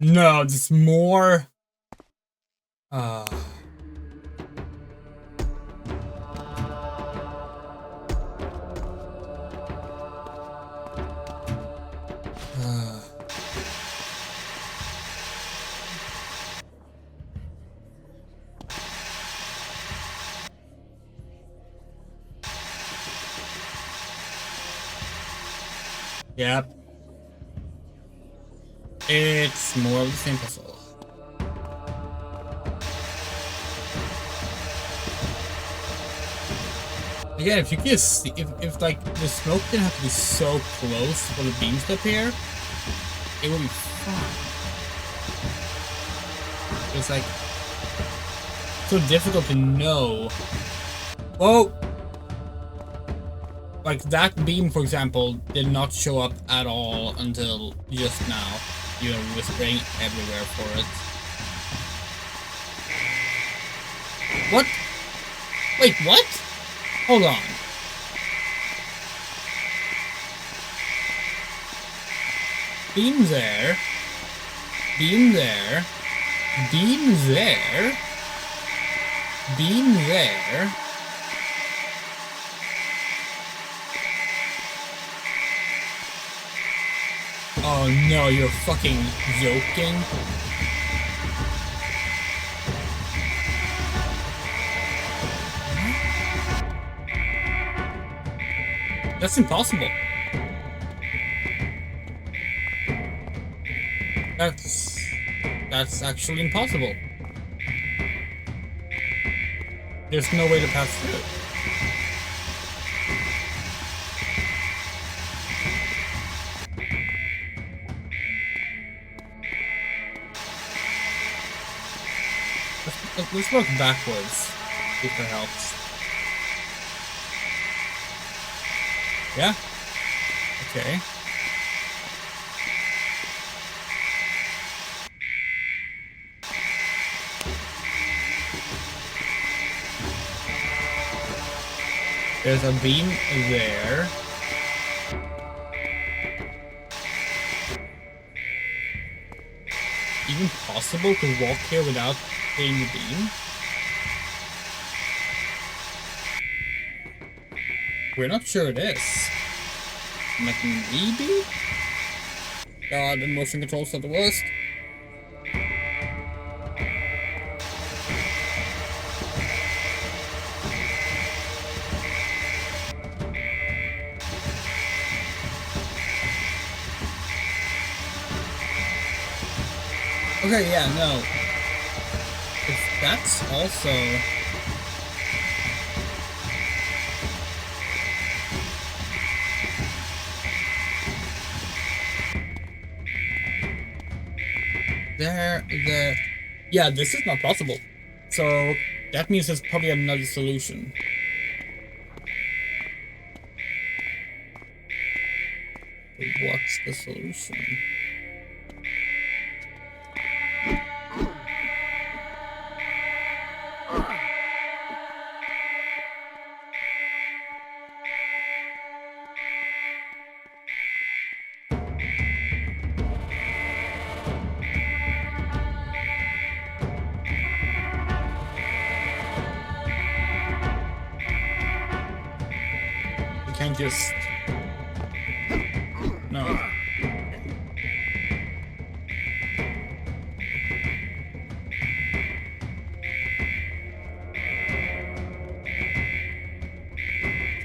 [SPEAKER 1] No, just more. Yep. It's more of the same puzzle. Again, if you can see, if like the smoke didn't have to be so close for the beams to appear, it would be fun. It's like so difficult to know. Oh, like that beam, for example, did not show up at all until just now. You were whispering everywhere for it. What? Wait, what? Hold on. Beam there. Beam there. Beam there. Beam there. Oh no, you're fucking joking. That's impossible. That's actually impossible. There's no way to pass through. Let's look backwards, if that helps. Yeah? Okay. There's a beam there. Even possible to walk here without hitting the beam? We're not sure it is. Like, maybe? God, the motion controls are the worst. Okay, yeah, no. If that's also... Yeah, this is not possible. So, that means there's probably another solution. What's the solution? Can't just... No.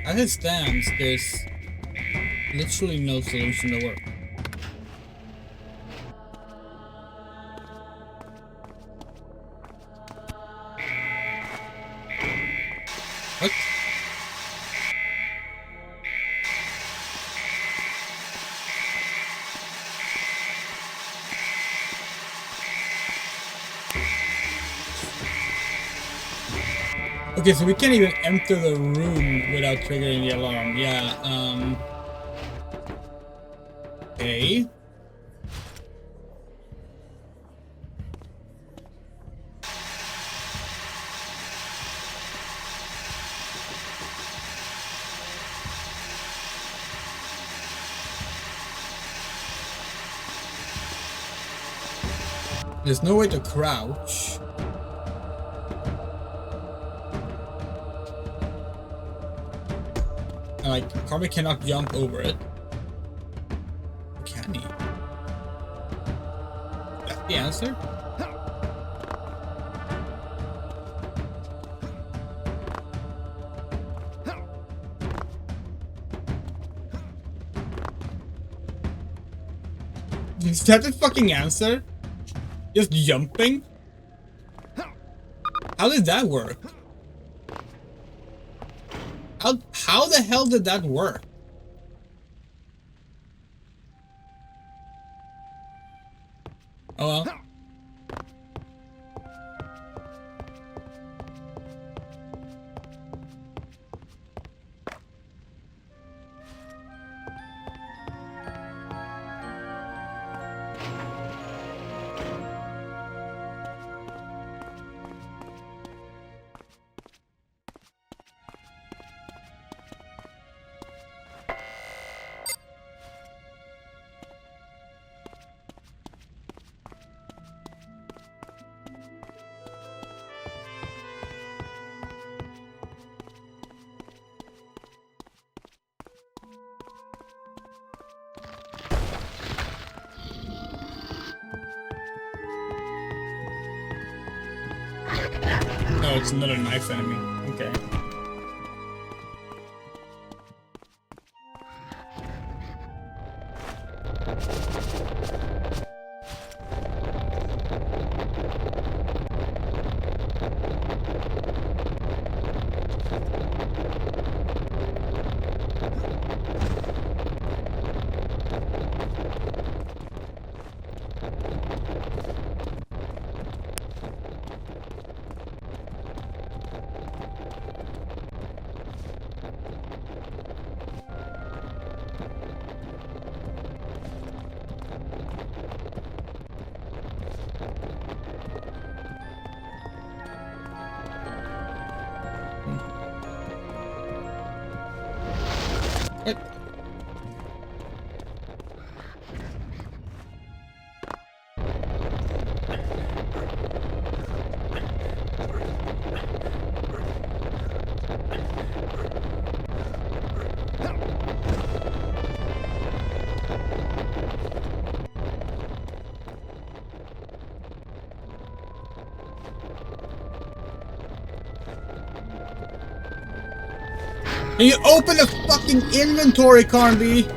[SPEAKER 1] As it stands, there's literally no solution to work. What? Okay, so we can't even enter the room without triggering the alarm. Yeah, okay. There's no way to crouch. And I probably cannot jump over it. Can he? That's the answer? Is that the fucking answer? Just jumping? How did that work? How the hell did that work? Oh well. Oh, it's another knife enemy. Okay. Can you open the fucking inventory, Carnby?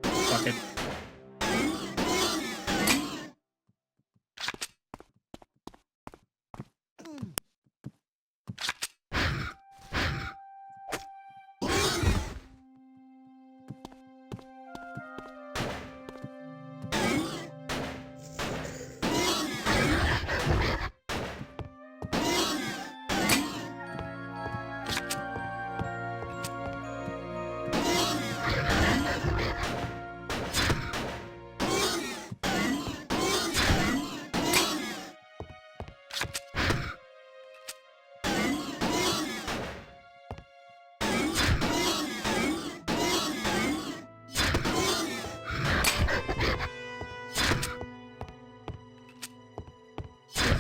[SPEAKER 1] Fuck it.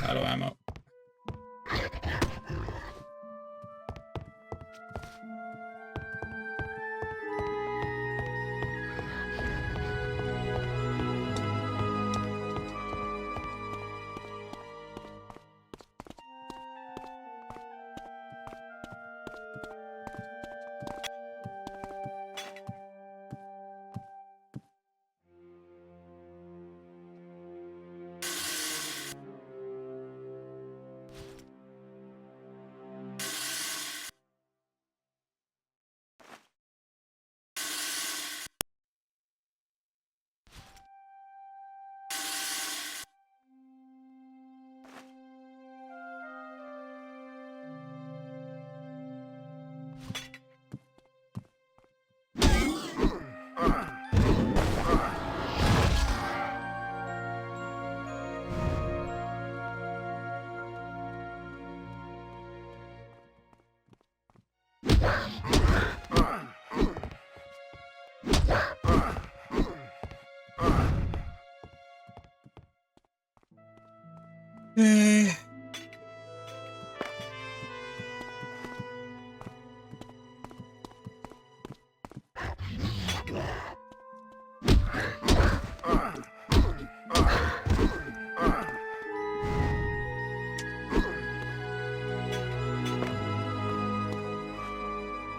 [SPEAKER 1] Out of ammo.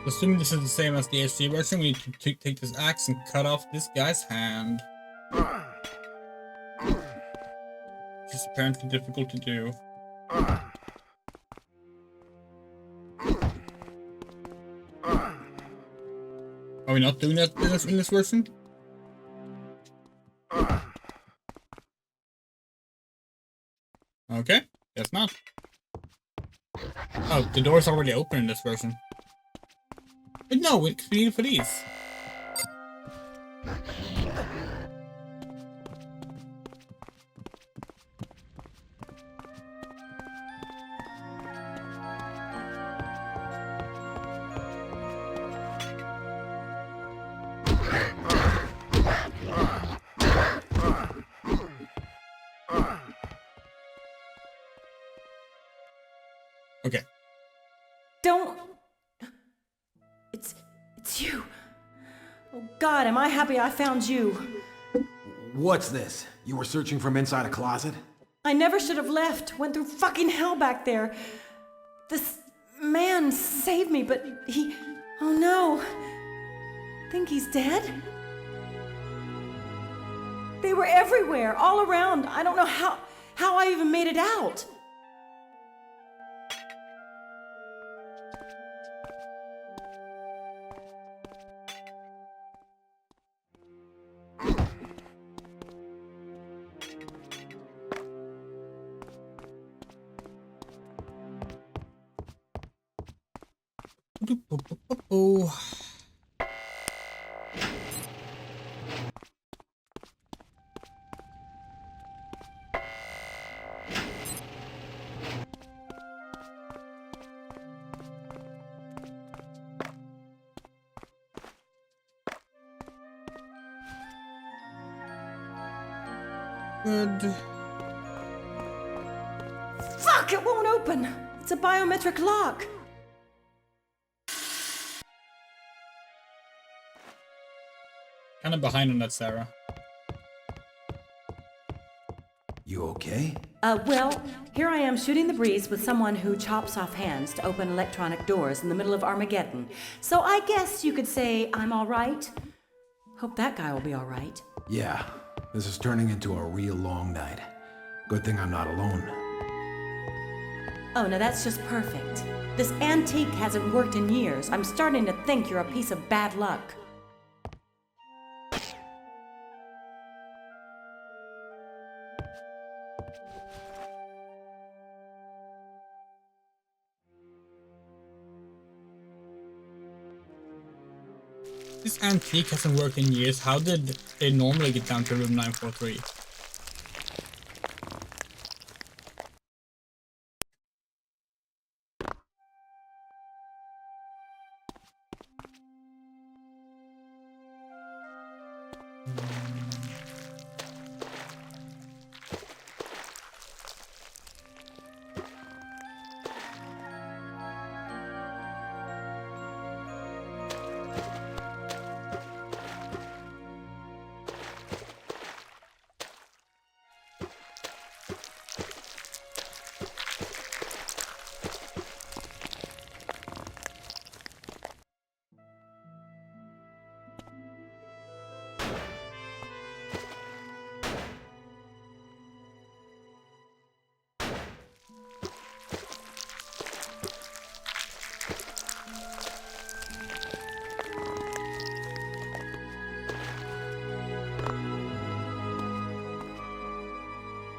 [SPEAKER 1] Assuming this is the same as the HD version, we need to take this axe and cut off this guy's hand. Which is apparently difficult to do. Are we not doing that in this version? Okay, guess not. Oh, the door's already open in this version. But no, we need it for these. Okay.
[SPEAKER 11] Don't. It's you. Oh God, am I happy I found you.
[SPEAKER 12] What's this? You were searching from inside a closet?
[SPEAKER 11] I never should have left. Went through fucking hell back there. This man saved me, but he... Oh no. Think he's dead? They were everywhere, all around. I don't know how I even made it out.
[SPEAKER 1] Oh. Good.
[SPEAKER 11] Fuck, it won't open. It's a biometric lock.
[SPEAKER 1] Kind of behind on that, Sarah.
[SPEAKER 12] You okay?
[SPEAKER 11] Well, here I am shooting the breeze with someone who chops off hands to open electronic doors in the middle of Armageddon. So I guess you could say I'm all right. Hope that guy will be all right.
[SPEAKER 12] Yeah, this is turning into a real long night. Good thing I'm not alone.
[SPEAKER 11] Oh, no, that's just perfect. This antique hasn't worked in years. I'm starting to think you're a piece of bad luck.
[SPEAKER 1] This antique hasn't worked in years. How did they normally get down to room 943?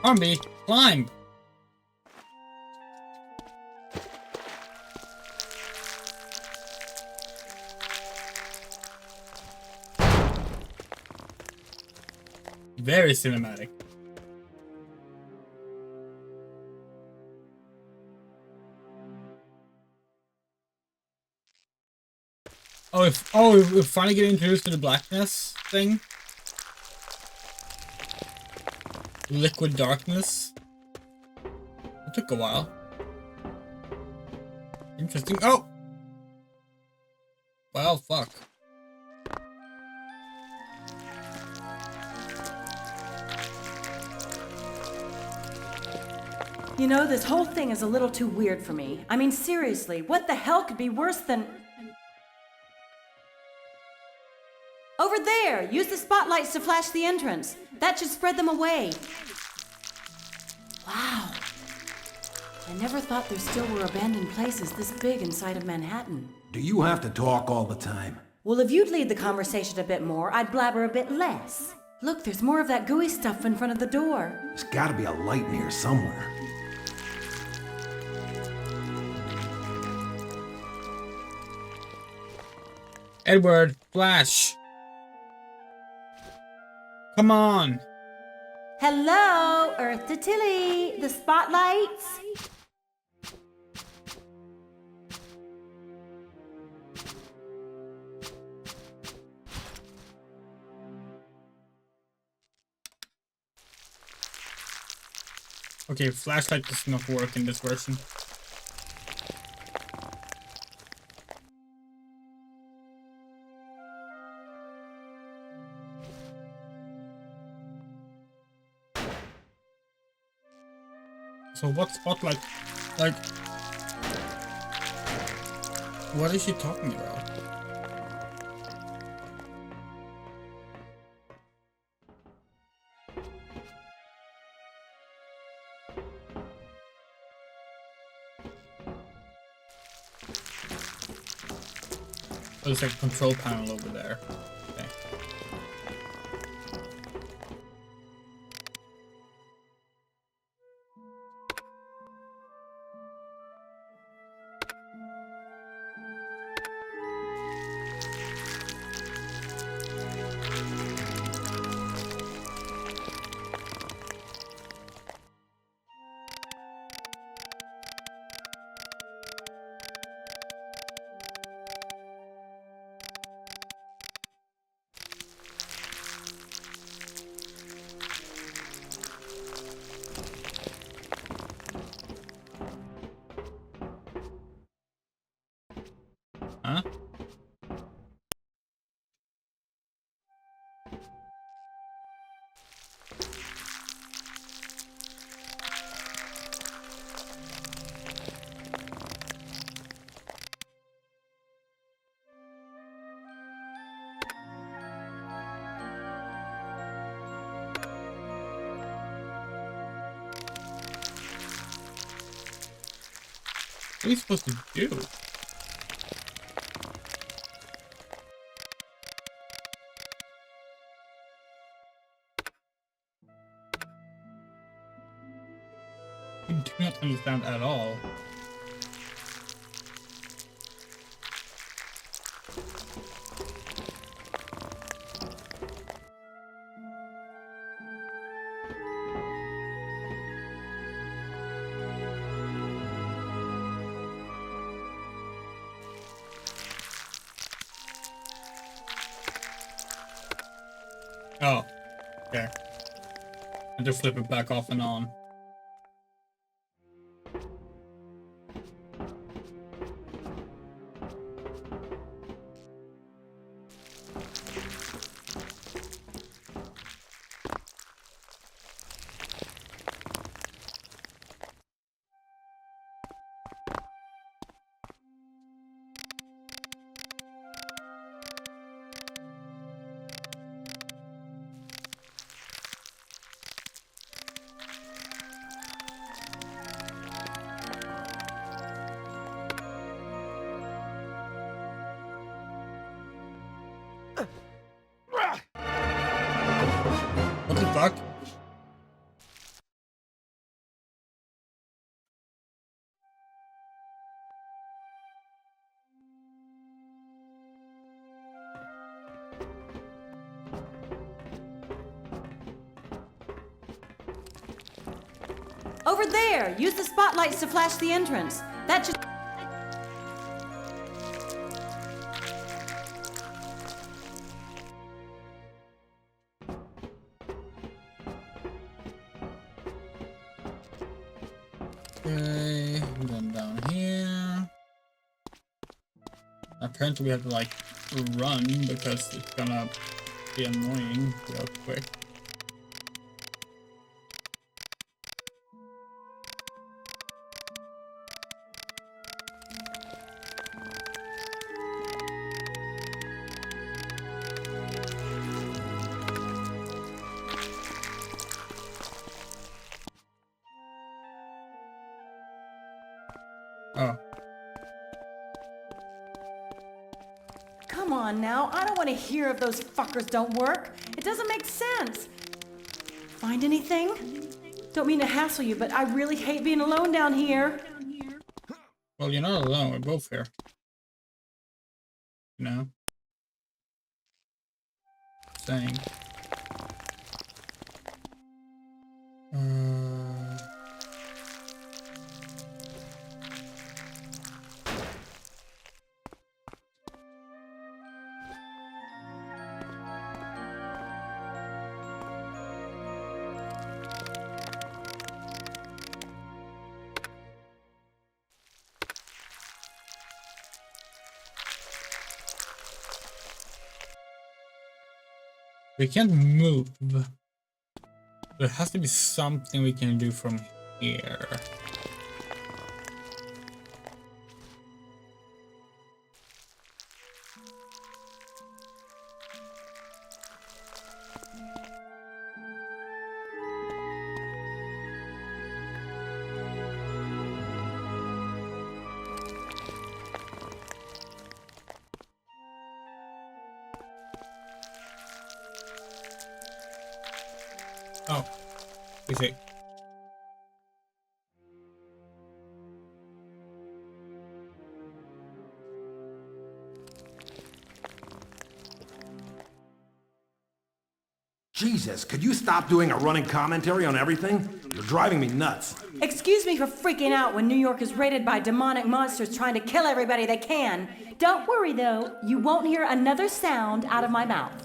[SPEAKER 1] Army, climb! Very cinematic. We're finally getting introduced to the blackness thing. Liquid darkness. took a while. Interesting. Oh! Well, fuck.
[SPEAKER 11] You know, this whole thing is a little too weird for me. I mean, seriously, what the hell could be worse than... Over there! Use the spotlights to flash the entrance. That should spread them away. Wow. I never thought there still were abandoned places this big inside of Manhattan.
[SPEAKER 12] Do you have to talk all the time?
[SPEAKER 11] Well, if you'd lead the conversation a bit more, I'd blabber a bit less. Look, there's more of that gooey stuff in front of the door.
[SPEAKER 12] There's gotta be a light in here somewhere.
[SPEAKER 1] Edward, flash. Come on.
[SPEAKER 11] Hello, Earth to Tilly. The spotlights.
[SPEAKER 1] Okay, flashlight does not work in this version. So what spotlight? Like, what is she talking about? Oh, there's like a control panel over there. Okay. Huh? What are you supposed to do? I do not understand at all. Oh, okay. I just flip it back off and on. What the fuck?
[SPEAKER 11] Over there! Use the spotlights to flash the entrance. That should...
[SPEAKER 1] Okay, and then down here. Apparently we have to like run because it's gonna be annoying real quick. Oh.
[SPEAKER 11] Come on now, I don't want to hear if those fuckers don't work. It doesn't make sense. Find anything? Don't mean to hassle you, but I really hate being alone down here.
[SPEAKER 1] Well, you're not alone. We're both here. You know? Saying. We can't move. There has to be something we can do from here. Oh, we see.
[SPEAKER 12] Jesus, could you stop doing a running commentary on everything? You're driving me nuts.
[SPEAKER 11] Excuse me for freaking out when New York is raided by demonic monsters trying to kill everybody they can. Don't worry though, you won't hear another sound out of my mouth.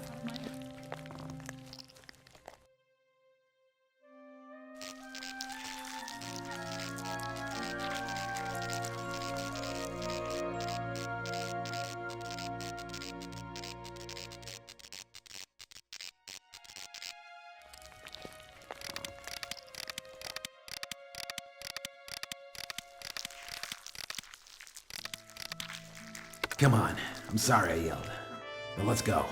[SPEAKER 12] Come on. I'm sorry I yelled. But let's go.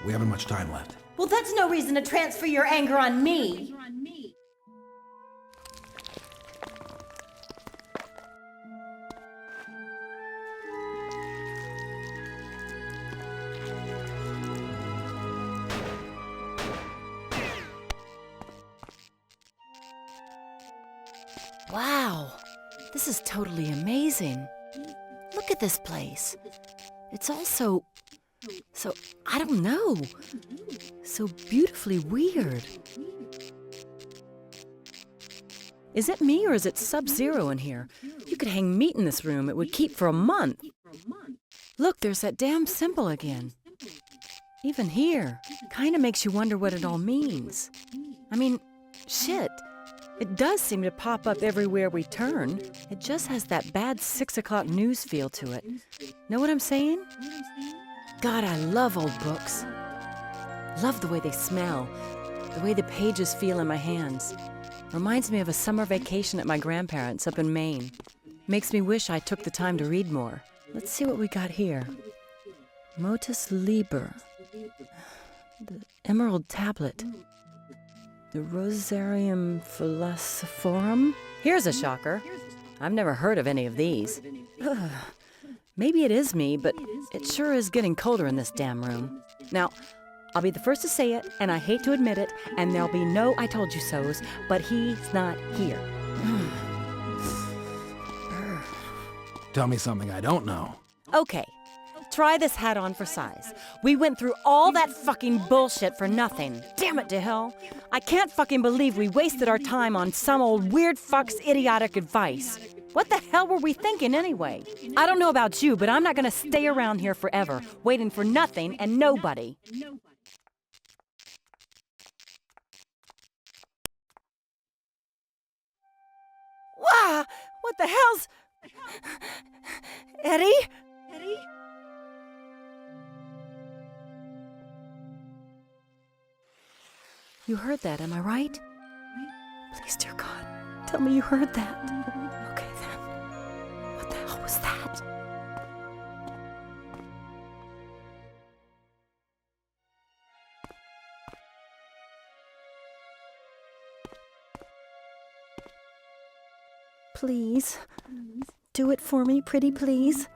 [SPEAKER 12] We haven't much time left.
[SPEAKER 11] Well, that's no reason to transfer your anger on me. Wow, this is totally amazing. Look at this place. It's all so, I don't know, so beautifully weird. Is it me or is it Sub-Zero in here? You could hang meat in this room. It would keep for a month. Look, there's that damn symbol again. Even here, kind of makes you wonder what it all means. I mean, shit. It does seem to pop up everywhere we turn. It just has that bad 6 o'clock news feel to it. Know what I'm saying? God, I love old books. Love the way they smell, the way the pages feel in my hands. Reminds me of a summer vacation at my grandparents' up in Maine. Makes me wish I took the time to read more. Let's see what we got here. Motus Liber. The Emerald Tablet. The Rosarium Philosophorum? Here's a shocker. I've never heard of any of these. Ugh. Maybe it is me, but it sure is getting colder in this damn room. Now, I'll be the first to say it, and I hate to admit it, and there'll be no I told you so's, but he's not here.
[SPEAKER 12] Tell me something I don't know.
[SPEAKER 11] Okay, try this hat on for size. We went through all that fucking bullshit for nothing. Damn it to hell. I can't fucking believe we wasted our time on some old weird fuck's idiotic advice. What the hell were we thinking anyway? I don't know about you, but I'm not gonna stay around here forever, waiting for nothing and nobody. Ah! What the hell's... Eddie? Eddie? You heard that, am I right? Please, dear God, tell me you heard that. Okay, then. What the hell was that? Please. Do it for me, pretty please.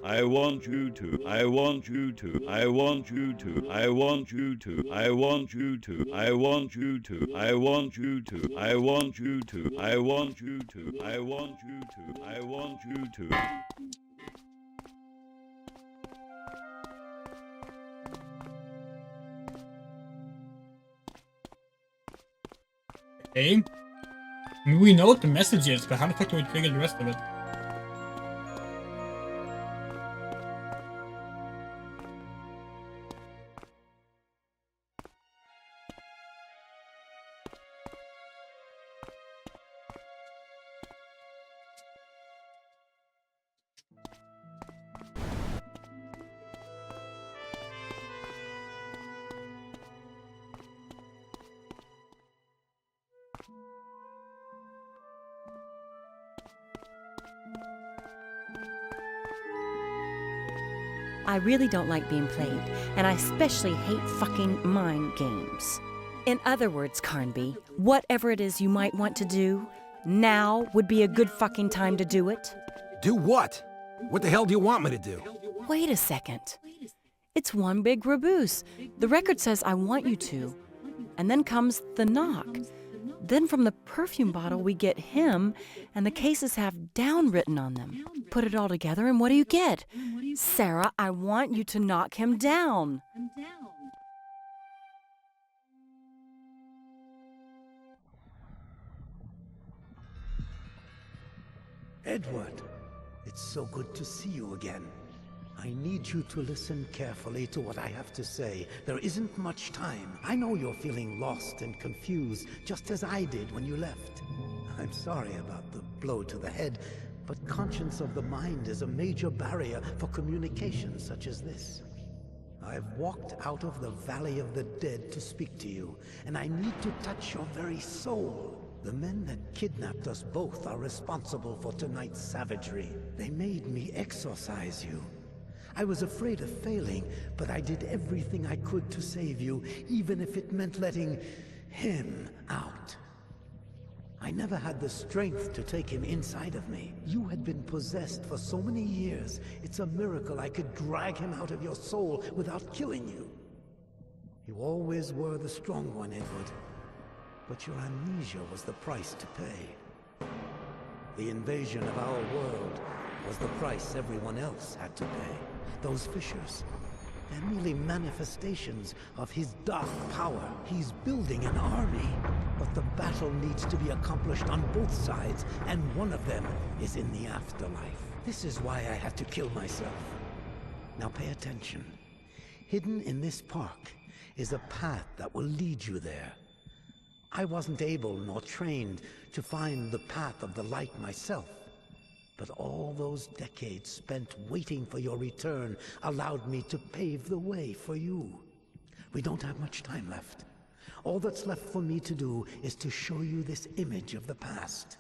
[SPEAKER 10] I want you to, I want you to, I want you to, I want you to, I want you to, I want you to, I want you to, I want you to, I want you to, I want you to, I want you to.
[SPEAKER 1] Okay. I mean, we know what the message is, but how the fuck do we figure the rest of it?
[SPEAKER 11] I really don't like being played, and I especially hate fucking mind games. In other words, Carnby, whatever it is you might want to do, now would be a good fucking time to do it.
[SPEAKER 12] Do what? What the hell do you want me to do?
[SPEAKER 11] Wait a second. It's one big raboose. The record says I want you to. And then comes the knock. Then from the perfume bottle we get him, and the cases have down written on them. Put it all together and what do you get? Sarah, I want you to knock him down.
[SPEAKER 2] Edward, it's so good to see you again. I need you to listen carefully to what I have to say. There isn't much time. I know you're feeling lost and confused, just as I did when you left. I'm sorry about the blow to the head, but conscience of the mind is a major barrier for communication such as this. I've walked out of the Valley of the Dead to speak to you, and I need to touch your very soul. The men that kidnapped us both are responsible for tonight's savagery. They made me exorcise you. I was afraid of failing, but I did everything I could to save you, even if it meant letting him out. I never had the strength to take him inside of me. You had been possessed for so many years. It's a miracle I could drag him out of your soul without killing you. You always were the strong one, Edward. But your amnesia was the price to pay. The invasion of our world was the price everyone else had to pay. Those fissures, they're merely manifestations of his dark power. He's building an army, but the battle needs to be accomplished on both sides, and one of them is in the afterlife. This is why I had to kill myself. Now pay attention. Hidden in this park is a path that will lead you there. I wasn't able nor trained to find the path of the light myself. But all those decades spent waiting for your return allowed me to pave the way for you. We don't have much time left. All that's left for me to do is to show you this image of the past.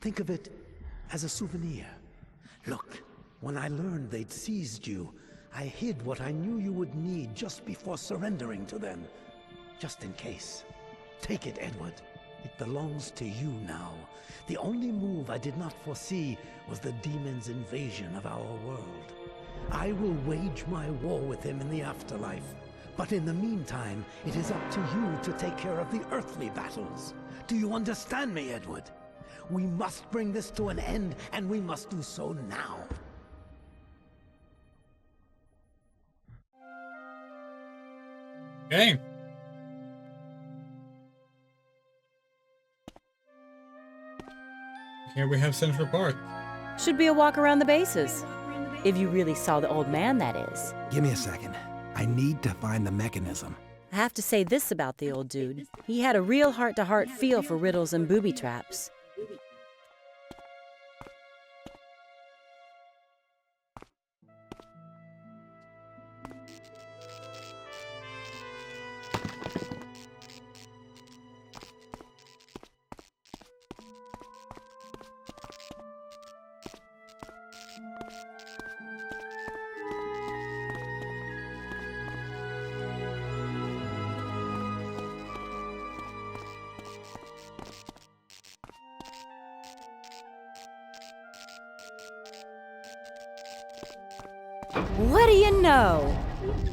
[SPEAKER 2] Think of it as a souvenir. Look, when I learned they'd seized you, I hid what I knew you would need just before surrendering to them. Just in case. Take it, Edward. It belongs to you now. The only move I did not foresee was the demon's invasion of our world. I will wage my war with him in the afterlife, But in the meantime, it is up to you to take care of the earthly battles. Do you understand me, Edward? We must bring this to an end, and we must do so now.
[SPEAKER 1] Okay. Here we have Central Park.
[SPEAKER 11] Should be a walk around the bases. If you really saw the old man, that is.
[SPEAKER 12] Give me a second. I need to find the mechanism.
[SPEAKER 11] I have to say this about the old dude. He had a real heart-to-heart feel for riddles and booby traps. What do you know?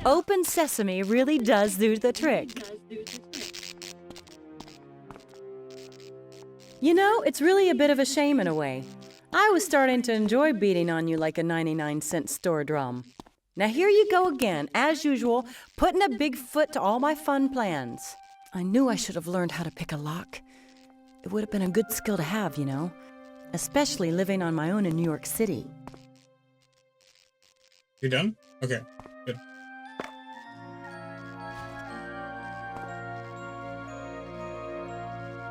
[SPEAKER 11] Open sesame really does do the trick. You know, it's really a bit of a shame in a way. I was starting to enjoy beating on you like a 99-cent store drum. Now here you go again, as usual, putting a big foot to all my fun plans. I knew I should have learned how to pick a lock. It would have been a good skill to have, you know, especially living on my own in New York City.
[SPEAKER 1] You done? Okay, good.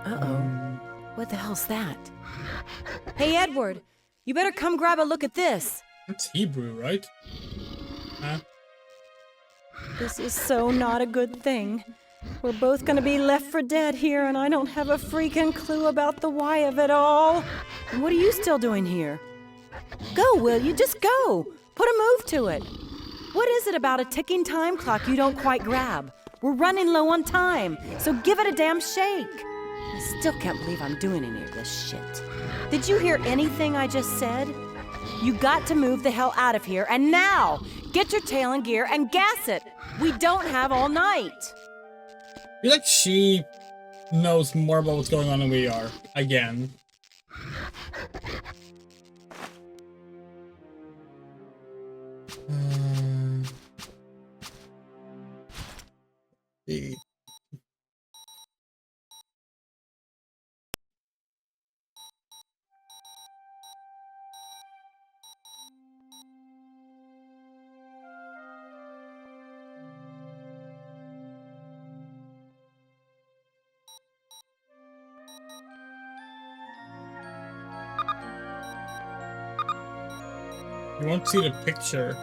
[SPEAKER 11] Uh-oh. What the hell's that? Hey, Edward, you better come grab a look at this.
[SPEAKER 1] It's Hebrew, right? Huh?
[SPEAKER 11] This is so not a good thing. We're both gonna be left for dead here, and I don't have a freaking clue about the why of it all. And what are you still doing here? Go, will you? Just go. Put a move to it. What is it about a ticking time clock you don't quite grab? We're running low on time, so give it a damn shake. I still can't believe I'm doing any of this shit. Did you hear anything I just said? You got to move the hell out of here, and now! Get your tail in gear and gas it! We don't have all night!
[SPEAKER 1] I feel like she knows more about what's going on than we are. Again. See. You won't see the picture.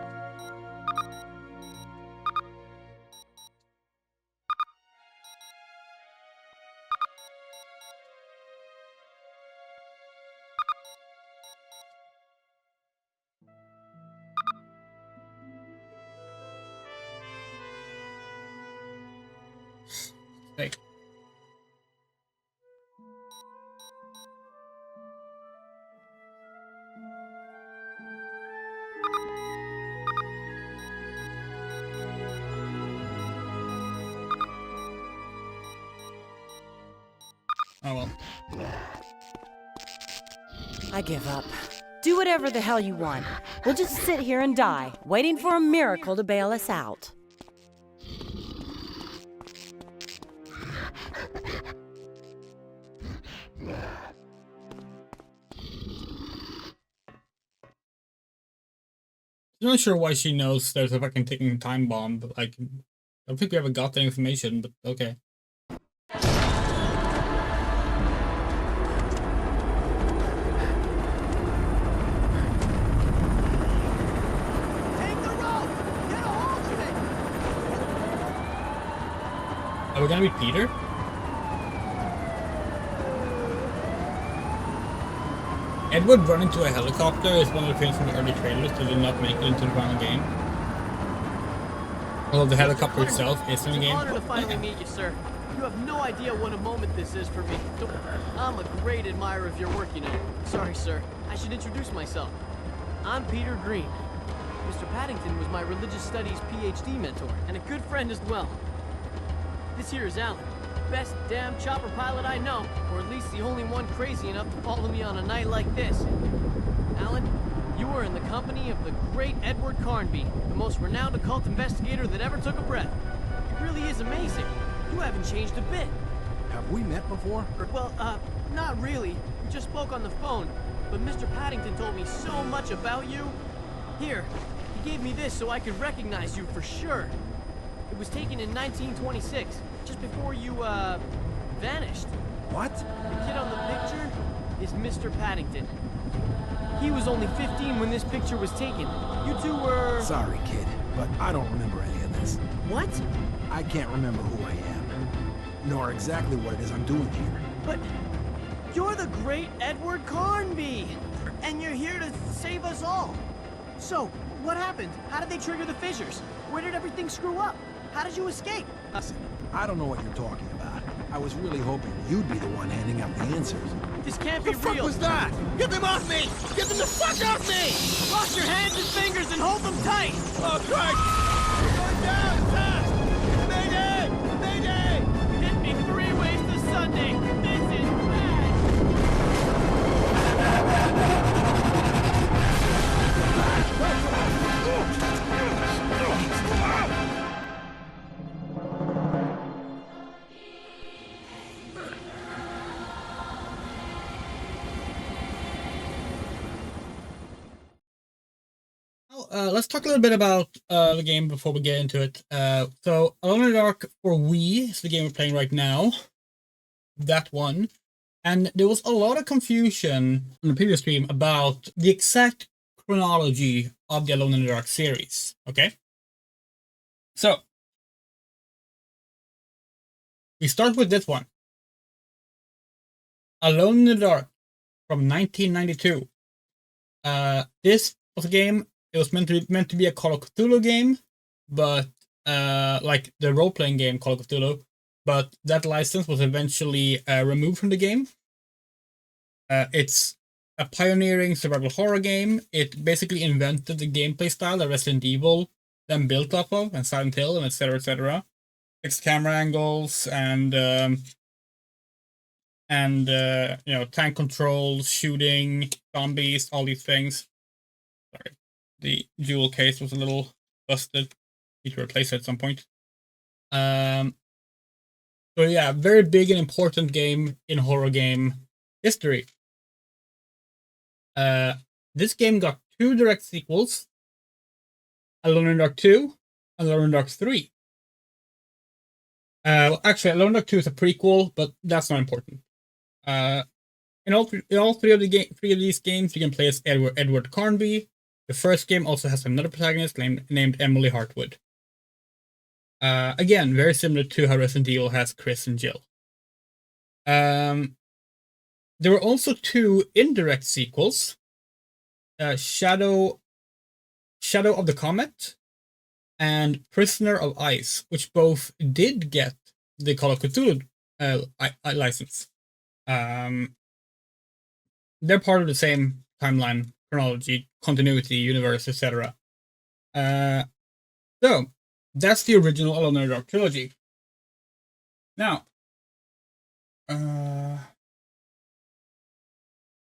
[SPEAKER 1] Hey. Oh well.
[SPEAKER 11] I give up. Do whatever the hell you want. We'll just sit here and die, waiting for a miracle to bail us out.
[SPEAKER 1] I'm not sure why she knows there's a fucking ticking time bomb, but like, I don't think we ever got that information, but okay. Are we gonna meet Peter? Edward running to a helicopter is one of the things from the early trailers that did not make it into the final game. Although the helicopter itself is in the game.
[SPEAKER 18] It's an honor to finally meet you, sir. You have no idea what a moment this is for me. I'm a great admirer of your work, you know. Sorry, sir. I should introduce myself. I'm Peter Green. Mr. Paddington was my religious studies PhD mentor, and a good friend as well. This here is Alan. Best damn chopper pilot I know, or at least the only one crazy enough to follow me on a night like this. Alan, you are in the company of the great Edward Carnby, the most renowned occult investigator that ever took a breath. It really is amazing. You haven't changed a bit.
[SPEAKER 19] Have we met before?
[SPEAKER 18] Well, not really. We just spoke on the phone, but Mr. Paddington told me so much about you. Here, he gave me this so I could recognize you for sure. It was taken in 1926, just before you, vanished.
[SPEAKER 19] What?
[SPEAKER 18] The kid on the picture is Mr. Paddington. He was only 15 when this picture was taken. You two were...
[SPEAKER 19] Sorry, kid, but I don't remember any of this.
[SPEAKER 18] What?
[SPEAKER 19] I can't remember who I am, nor exactly what it is I'm doing here.
[SPEAKER 18] But you're the great Edward Carnby, and you're here to save us all. So, what happened? How did they trigger the fissures? Where did everything screw up? How did you escape?
[SPEAKER 19] Listen, I don't know what you're talking about. I was really hoping you'd be the one handing out the answers.
[SPEAKER 18] This can't be real.
[SPEAKER 3] What the fuck was that? Get them off me! Get them the fuck off me!
[SPEAKER 18] Cross your hands and fingers and hold them tight!
[SPEAKER 3] Oh, Christ! Going down fast! Mayday! Mayday!
[SPEAKER 18] Hit me 3 ways to Sunday. This is bad!
[SPEAKER 1] Let's talk a little bit about the game before we get into it. So, Alone in the Dark for Wii is the game we're playing right now. That one. And there was a lot of confusion on the previous stream about the exact chronology of the Alone in the Dark series. Okay? So, we start with this one. Alone in the Dark from 1992. This was a game. It was meant to be a Call of Cthulhu game, but like the role-playing game Call of Cthulhu, but that license was eventually removed from the game. It's a pioneering survival horror game. It basically invented the gameplay style that Resident Evil then built off of, and Silent Hill, and etc., etc. Fixed camera angles and you know, tank controls, shooting, zombies, all these things. Sorry. The jewel case was a little busted. Need to replace it at some point. So yeah, very big and important game in horror game history. This game got 2 direct sequels. Alone in the Dark 2 and Alone in the Dark 3. Actually, Alone in the Dark 2 is a prequel, but that's not important. In all three of these games, you can play as Edward Carnby. The first game also has another protagonist named Emily Hartwood. Again, very similar to how Resident Evil has Chris and Jill. There were also 2 indirect sequels. Shadow of the Comet and Prisoner of Ice, which both did get the Call of Cthulhu license. They're part of the same timeline, chronology, continuity, universe, etc. So, that's the original Alone in the Dark trilogy. Now,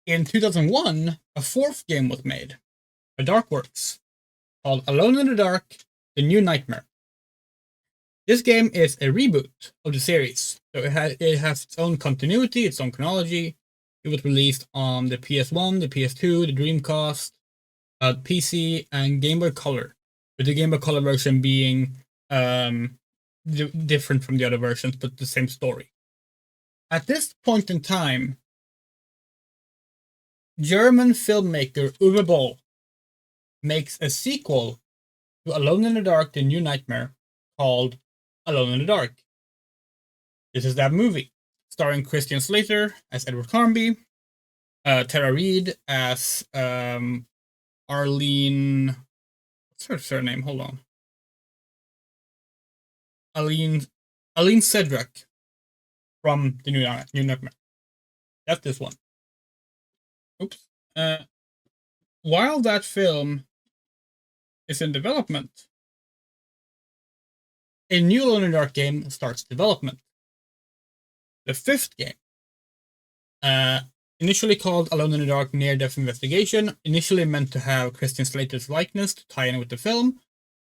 [SPEAKER 1] in 2001, a 4th game was made by Darkworks called Alone in the Dark: The New Nightmare. This game is a reboot of the series, so it has its own continuity, its own chronology. It was released on the PS1, the PS2, the Dreamcast, PC, and Game Boy Color, with the Game Boy Color version being different from the other versions, but the same story. At this point in time, German filmmaker Uwe Boll makes a sequel to Alone in the Dark: The New Nightmare called Alone in the Dark. This is that movie, starring Christian Slater as Edward Carnby, Tara Reid as Arlene. What's her surname? Hold on. Aline Cedric from the New Nightmare. That's this one. Oops. While that film is in development. A new Alone in the Dark game starts development. The 5th game, initially called Alone in the Dark Near-Death Investigation, initially meant to have Christian Slater's likeness to tie in with the film,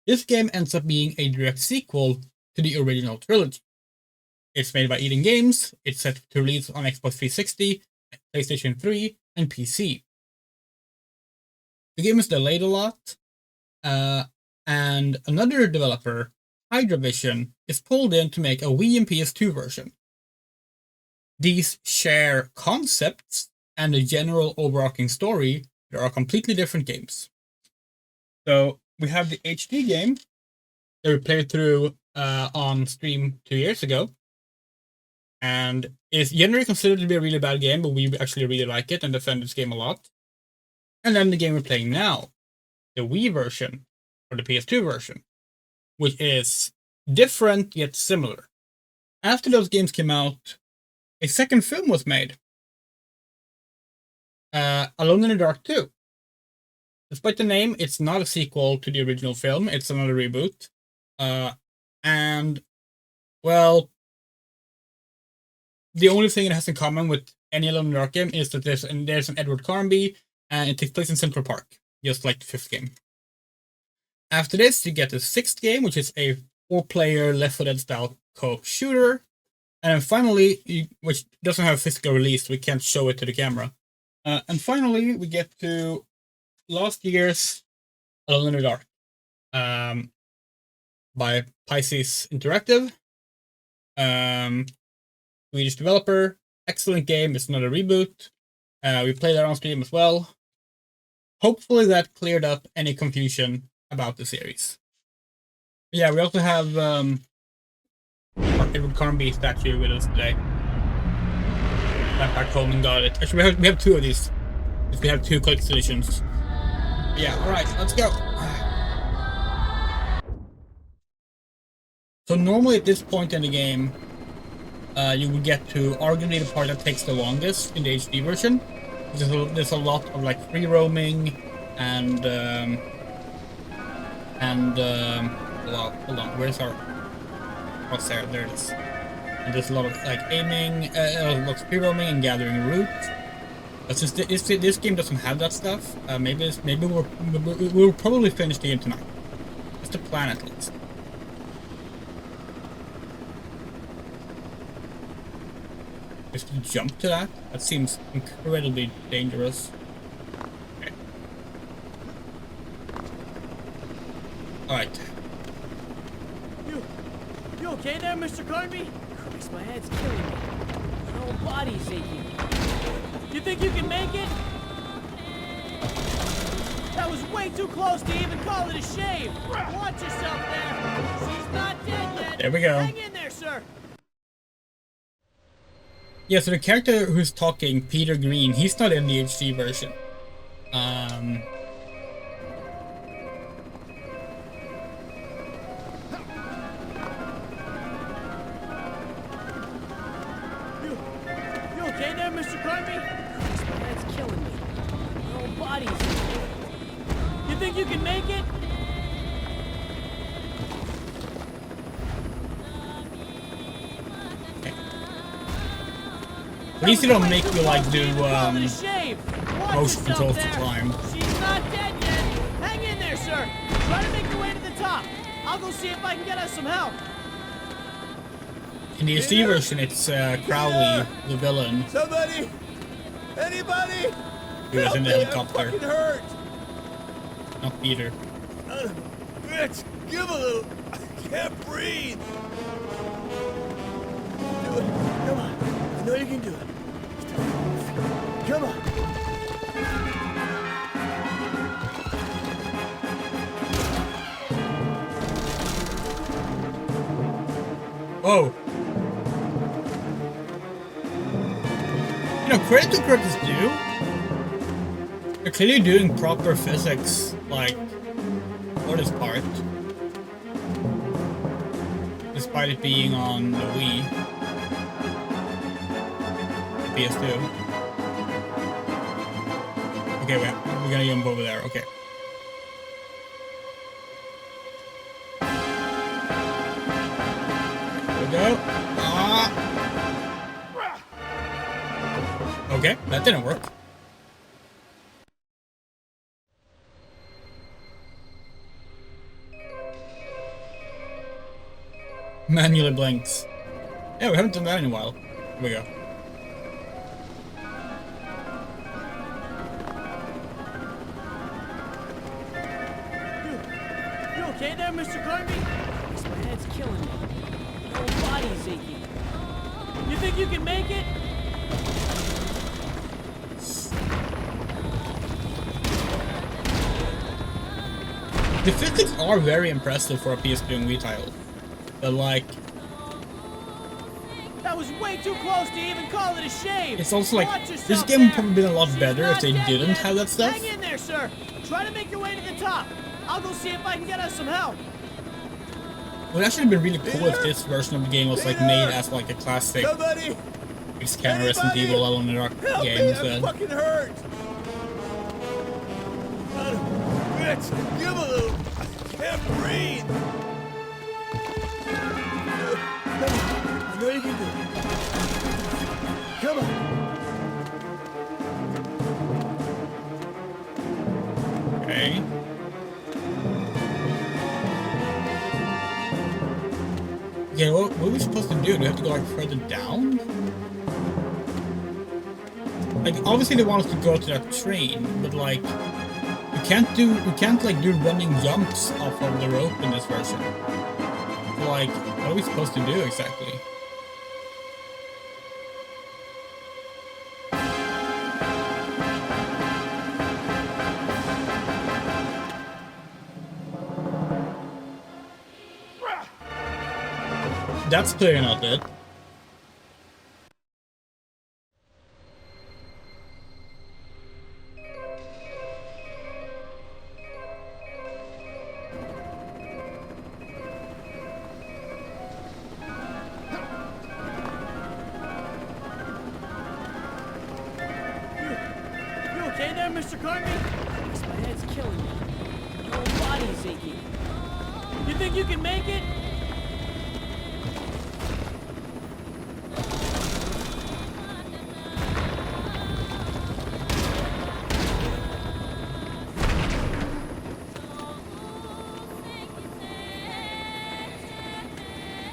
[SPEAKER 1] this game ends up being a direct sequel to the original trilogy. It's made by Eden Games, it's set to release on Xbox 360, PlayStation 3, and PC. The game is delayed a lot, and another developer, Hydravision, is pulled in to make a Wii and PS2 version. These share concepts and a general overarching story. There are completely different games. So we have the HD game that we played through on stream 2 years ago, and is generally considered to be a really bad game, but we actually really like it and defend this game a lot. And then the game we're playing now, the Wii version, or the PS2 version, which is different yet similar. After those games came out, a second film was made, Alone in the Dark 2. Despite the name, it's not a sequel to the original film, it's another reboot. And, well, the only thing it has in common with any Alone in the Dark game is that there's an Edward Carnby, and it takes place in Central Park, just like the 5th game. After this, you get the 6th game, which is a 4-player Left 4 Dead style co-op shooter. And then finally, which doesn't have a physical release, we can't show it to the camera. And finally, we get to last year's Alone in the Dark, by Pisces Interactive, Swedish developer, excellent game. It's not a reboot. We played that on stream as well. Hopefully that cleared up any confusion about the series. Yeah, we also have Edward Carnby statue with us today. Went back home and got it. Actually, we have 2 of these. We have 2 collector's editions. Yeah, alright, let's go. So normally at this point in the game, you would get to arguably the part that takes the longest in the HD version. There's a lot of like free roaming and hold on, where's our crosshair? There it is. And there's a lot of like aiming, lots of free roaming and gathering loot. But since this game doesn't have that stuff, maybe we'll probably finish the game tonight. That's the plan at least. Just to jump to that? That seems incredibly dangerous. Okay. Alright.
[SPEAKER 18] You okay there, Mr. Carnby? Christ, my head's killing me. My whole body's aching. You think you can make it? That was way too close to even call it a shave. Watch yourself there. She's not dead yet.
[SPEAKER 1] There we go.
[SPEAKER 18] Hang in there, sir.
[SPEAKER 1] Yeah, so the character who's talking, Peter Green, he's not in the HD version.
[SPEAKER 18] You okay there, Mr. Carnby? Christ, my head's killing me. My whole body's aching. You think you can make it?
[SPEAKER 1] At least they don't make you like do motion controls to climb.
[SPEAKER 18] She's not dead yet. Hang in there, sir. Try to make your way to the top. I'll go see if I can get us some help.
[SPEAKER 1] In the HD version, it's Crowley, the villain.
[SPEAKER 3] Somebody! Anybody!
[SPEAKER 1] He was in the helicopter.
[SPEAKER 3] I'm fucking hurt!
[SPEAKER 1] Not Peter.
[SPEAKER 3] Bitch, give a little. I can't breathe. Do it. Come on. I know you can do it. Come on.
[SPEAKER 1] Whoa. You know, credit to credit is due. They're clearly doing proper physics, like, for this part. Despite it being on the Wii. The PS2. Okay, we're gonna jump over there, okay. we go. Okay, that didn't work. Manually blinks. Yeah, we haven't done that in a while. Here we go.
[SPEAKER 18] You okay there, Mr. Garvey? My head's killing me. My whole body's aching. You think you can make it?
[SPEAKER 1] The physics are very impressive for a PS2 and Wii title. But like...
[SPEAKER 18] That was way too close to even call it a shame.
[SPEAKER 1] It's also like,
[SPEAKER 18] Watch yourself
[SPEAKER 1] this game would
[SPEAKER 18] there.
[SPEAKER 1] probably been a lot better if they
[SPEAKER 18] Not dead
[SPEAKER 1] didn't
[SPEAKER 18] yet.
[SPEAKER 1] have that stuff.
[SPEAKER 18] Hang in there, sir. Try to make your way to the top. I'll go see if I can get us some help.
[SPEAKER 1] It would actually been really cool if this version of the game was like made as like a classic kind of Resident Evil Alone in the Dark game instead.
[SPEAKER 3] Fucking hurt. Rich, give a little. I can't breathe. I know you can do it. Come on.
[SPEAKER 1] Okay. Okay, what are we supposed to do? Do we have to go like further down? Like obviously they want us to go to that train, but like we can't like do running jumps off of the rope in this version. So, like, what are we supposed to do exactly? That's clearly not it.
[SPEAKER 18] You okay there, Mr. Garvey? My head's killing me. My whole body's aching. You think you can make it?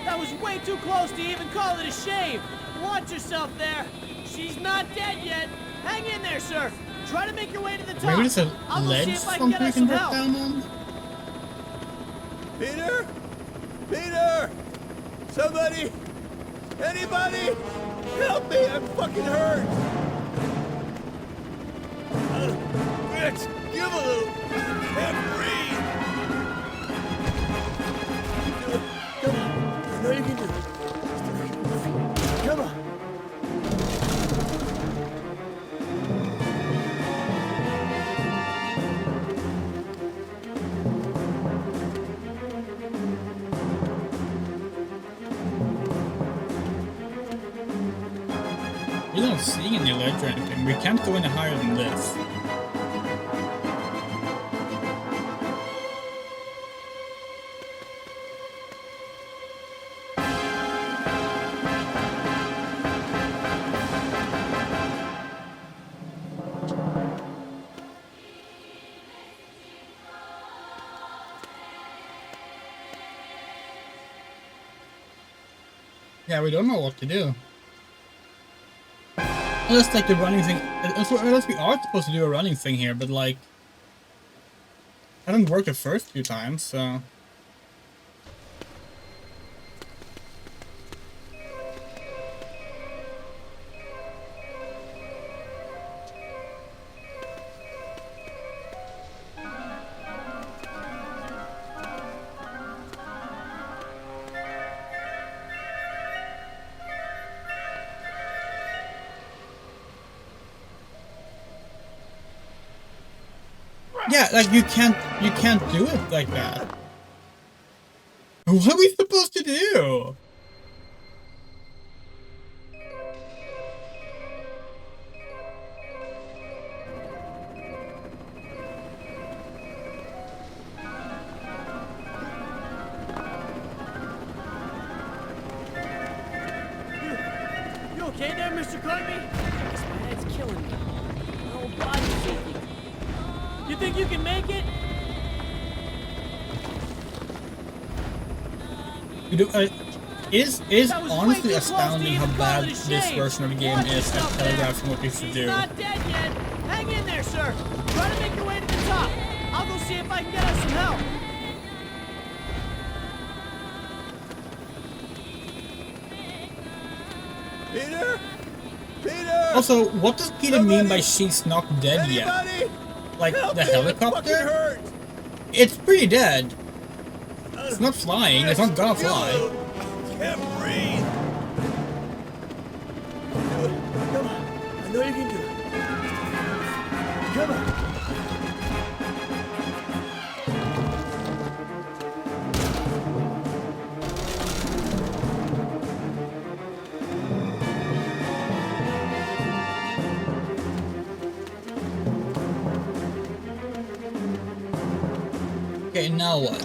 [SPEAKER 18] That was way too close to even call it a shame. Watch yourself there. She's not dead yet. Hang in there, sir. Try to make your way to the top.
[SPEAKER 1] Maybe it's a
[SPEAKER 18] I'll go see
[SPEAKER 1] ledge
[SPEAKER 18] if I can
[SPEAKER 1] something
[SPEAKER 18] get
[SPEAKER 1] we
[SPEAKER 18] us
[SPEAKER 1] can
[SPEAKER 18] some
[SPEAKER 1] drop
[SPEAKER 18] help.
[SPEAKER 1] down on?
[SPEAKER 3] Peter? Peter? Somebody? Anybody? Help me! I'm fucking hurt! Rich, give a little. I can't breathe! Come on. I know you can do it. Come on.
[SPEAKER 1] We don't see any ledge or anything. We can't go any higher than this. Yeah, we don't know what to do. Unless like the running thing, unless we are supposed to do a running thing here, but like, I didn't work the first few times, so. Yeah, like you can't do it like that. What are we supposed to do?
[SPEAKER 18] okay there, Mr. Cartney? My head's killing me. My whole body's aching. You think you can make it?
[SPEAKER 1] You do, it is honestly astounding how bad this version of the game is at telegraphing what you should do.
[SPEAKER 18] He's not dead yet. Hang in there, sir. Try to make your way to the top. I'll go see if I can get us some help.
[SPEAKER 3] Peter? Peter!
[SPEAKER 1] Also, what does Peter mean by she's not dead yet? Like the helicopter? It's pretty dead. It's not flying. It's not gonna fly.
[SPEAKER 3] Can't breathe. Do it. Come on. I know you can do it. Come on.
[SPEAKER 1] Okay, now what?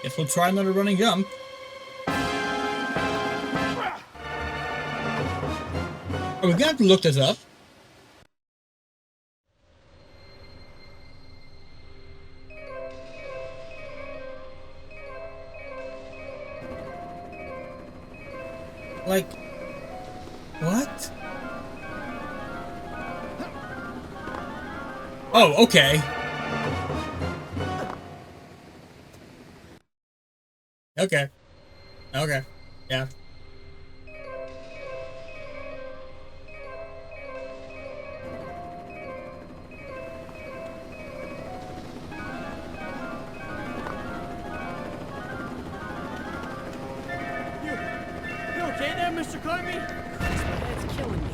[SPEAKER 1] Guess we'll try another running jump. Are we gonna have to look this up? Like, what? Oh, okay. Okay. Okay. Yeah.
[SPEAKER 18] You okay there, Mr. Cartney? My head's killing me.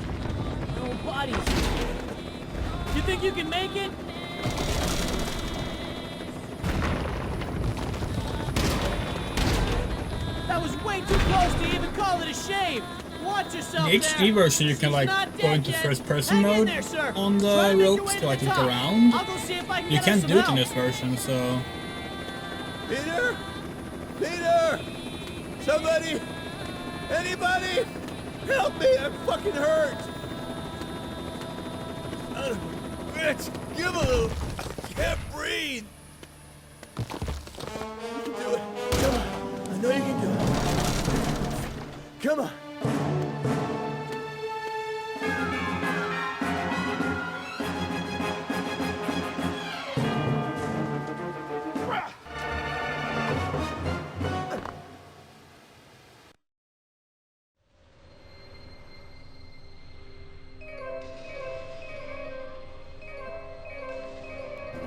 [SPEAKER 18] My whole body's aching. You think you can make it? That was way too close to even call it a shave. Watch yourself.
[SPEAKER 1] In the HD version, you can like go into first-person mode on the ropes to like look around. You can't do it in this version, so.
[SPEAKER 3] Peter? Peter! Somebody! Anybody! Help me! I'm fucking hurt! Bitch! Give a little! I can't breathe! You can do it! Come on! I know you can do it! Come on!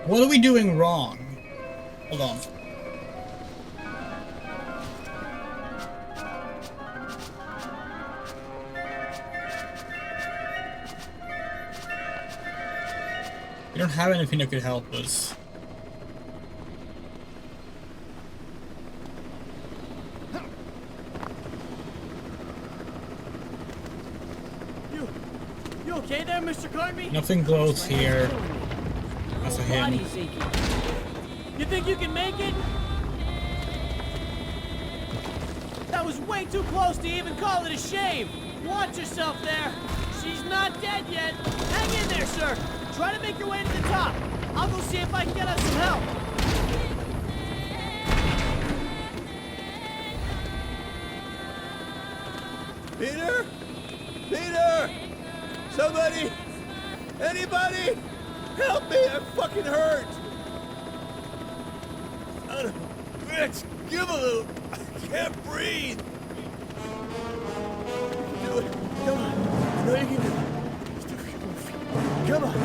[SPEAKER 1] What are we doing wrong? Hold on. We don't have anything that could help us.
[SPEAKER 18] You okay there, Mr. Cartney?
[SPEAKER 1] Nothing glows here. That's a him.
[SPEAKER 18] You think you can make it? That was way too close to even call it a shave. Watch yourself there. She's not dead yet. Hang in there, sir. Try to make your way to the top. I'll go see if I can get us some help.
[SPEAKER 3] Peter? Peter! Somebody! Anybody! Help me! I'm fucking hurt! Son of a bitch! Give a little! I can't breathe! You can do it! Come on! I know you can do it! Come on!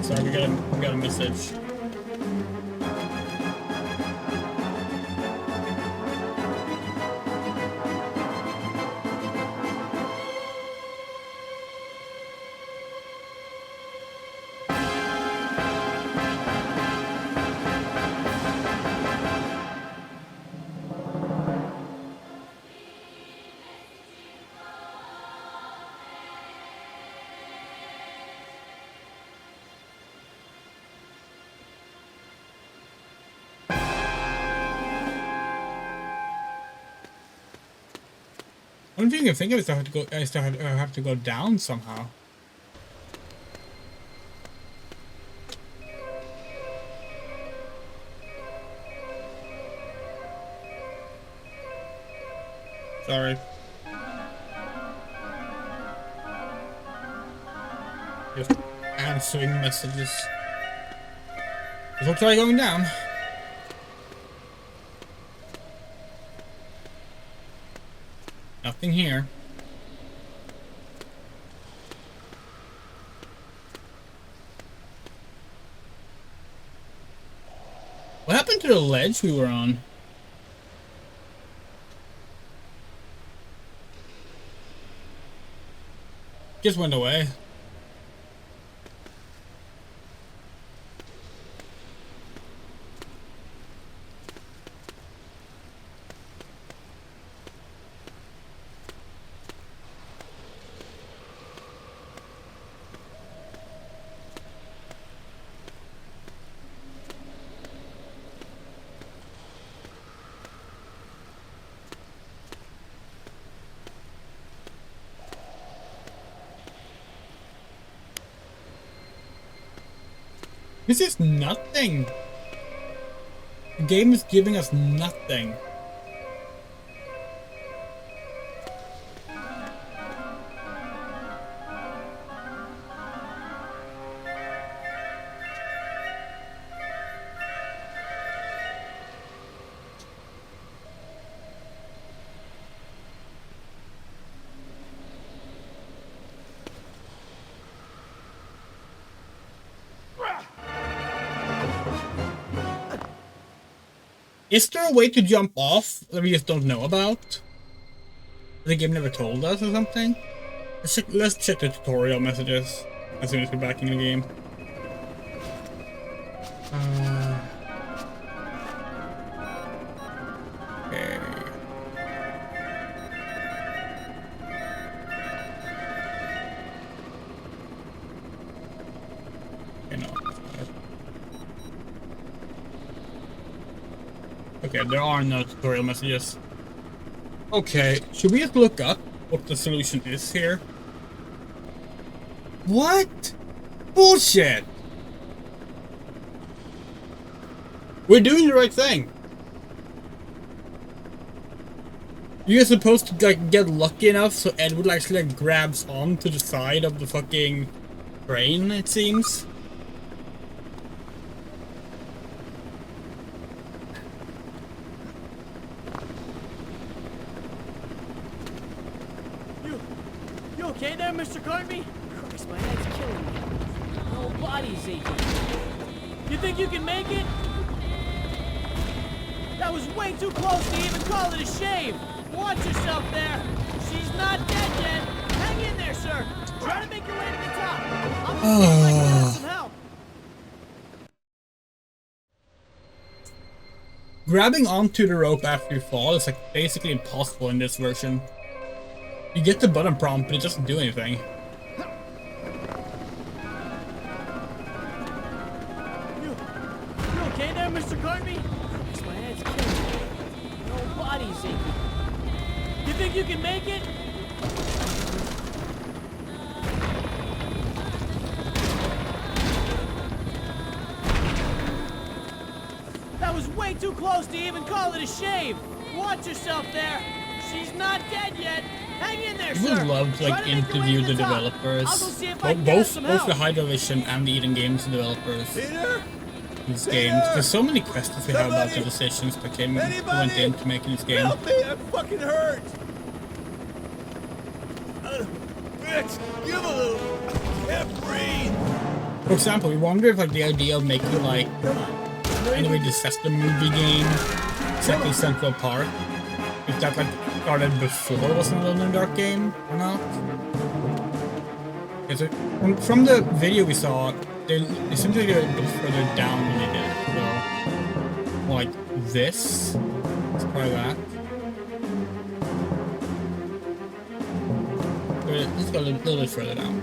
[SPEAKER 1] Sorry, we got a message. Only thing I can think of is I have to go. I still have to go down somehow. Sorry. Just answering messages. We'll try going down. Nothing here. What happened to the ledge we were on? Just went away. This is nothing. The game is giving us nothing. Is there a way to jump off that we just don't know about? The game never told us or something? Let's check the tutorial messages as soon as we're back in the game. Okay. Okay, there are no tutorial messages. Okay, should we just look up what the solution is here? What? Bullshit! We're doing the right thing. You're supposed to like get lucky enough so Edward actually like grabs onto the side of the fucking train, it seems.
[SPEAKER 18] You okay there, Mr. Cartby? Christ, my head's killing me. My whole body's aching. You think you can make it? That was way too close to even call it a shave. Watch yourself there. She's not dead yet. Hang in there, sir. Try to make your way to the top. I'm gonna see if I can have some help.
[SPEAKER 1] Grabbing onto the rope after you fall is like basically impossible in this version. You get the button prompt, but it doesn't do anything.
[SPEAKER 18] You okay there, Mr. Cartby? Christ, my head's killing me. My whole body's aching. You think you can make it? That was way too close to even call it a shave. Watch yourself there. She's not dead yet. Hang in there,
[SPEAKER 1] I would love to like interview the developers, both the Hydravision and the Eden Games developers. These games. There's so many questions we have about the decisions that went into making this game.
[SPEAKER 3] Help me! I'm fucking hurt! Bitch, give a little. I can't breathe.
[SPEAKER 1] For example, we wonder if like the idea of making like anyway this the movie game set in Central Park, if that like started before it was an Alone in the Dark game or not. Okay, so from the video we saw, they seem to get a bit further down than they did. So more like this. Let's try that. Let's go a little bit further down.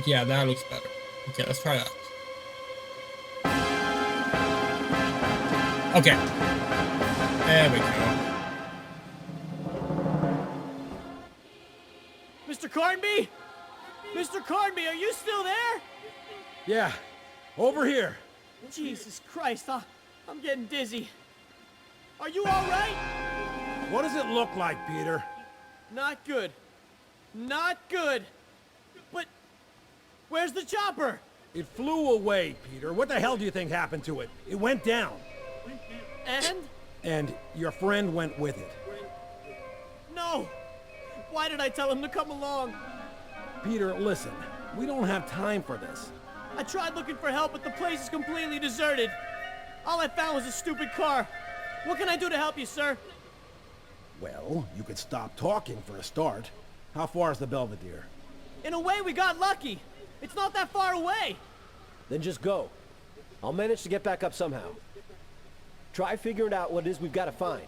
[SPEAKER 1] Yeah, that looks better. Okay, let's try that. Okay. There we go.
[SPEAKER 18] Mr. Carnby? Mr. Carnby, are you still there?
[SPEAKER 14] Yeah, over here.
[SPEAKER 18] Jesus Christ, I'm getting dizzy. Are you all right?
[SPEAKER 14] What does it look like, Peter?
[SPEAKER 18] Not good. Not good. But where's the chopper?
[SPEAKER 14] It flew away, Peter. What the hell do you think happened to it? It went down.
[SPEAKER 18] And?
[SPEAKER 14] And your friend went with it.
[SPEAKER 18] No! Why did I tell him to come along?
[SPEAKER 14] Peter, listen. We don't have time for this.
[SPEAKER 18] I tried looking for help, but the place is completely deserted. All I found was a stupid car. What can I do to help you, sir?
[SPEAKER 14] Well, you could stop talking for a start. How far is the Belvedere?
[SPEAKER 18] In a way, we got lucky. It's not that far away.
[SPEAKER 20] Then just go. I'll manage to get back up somehow. Try figuring out what it is we've got to find.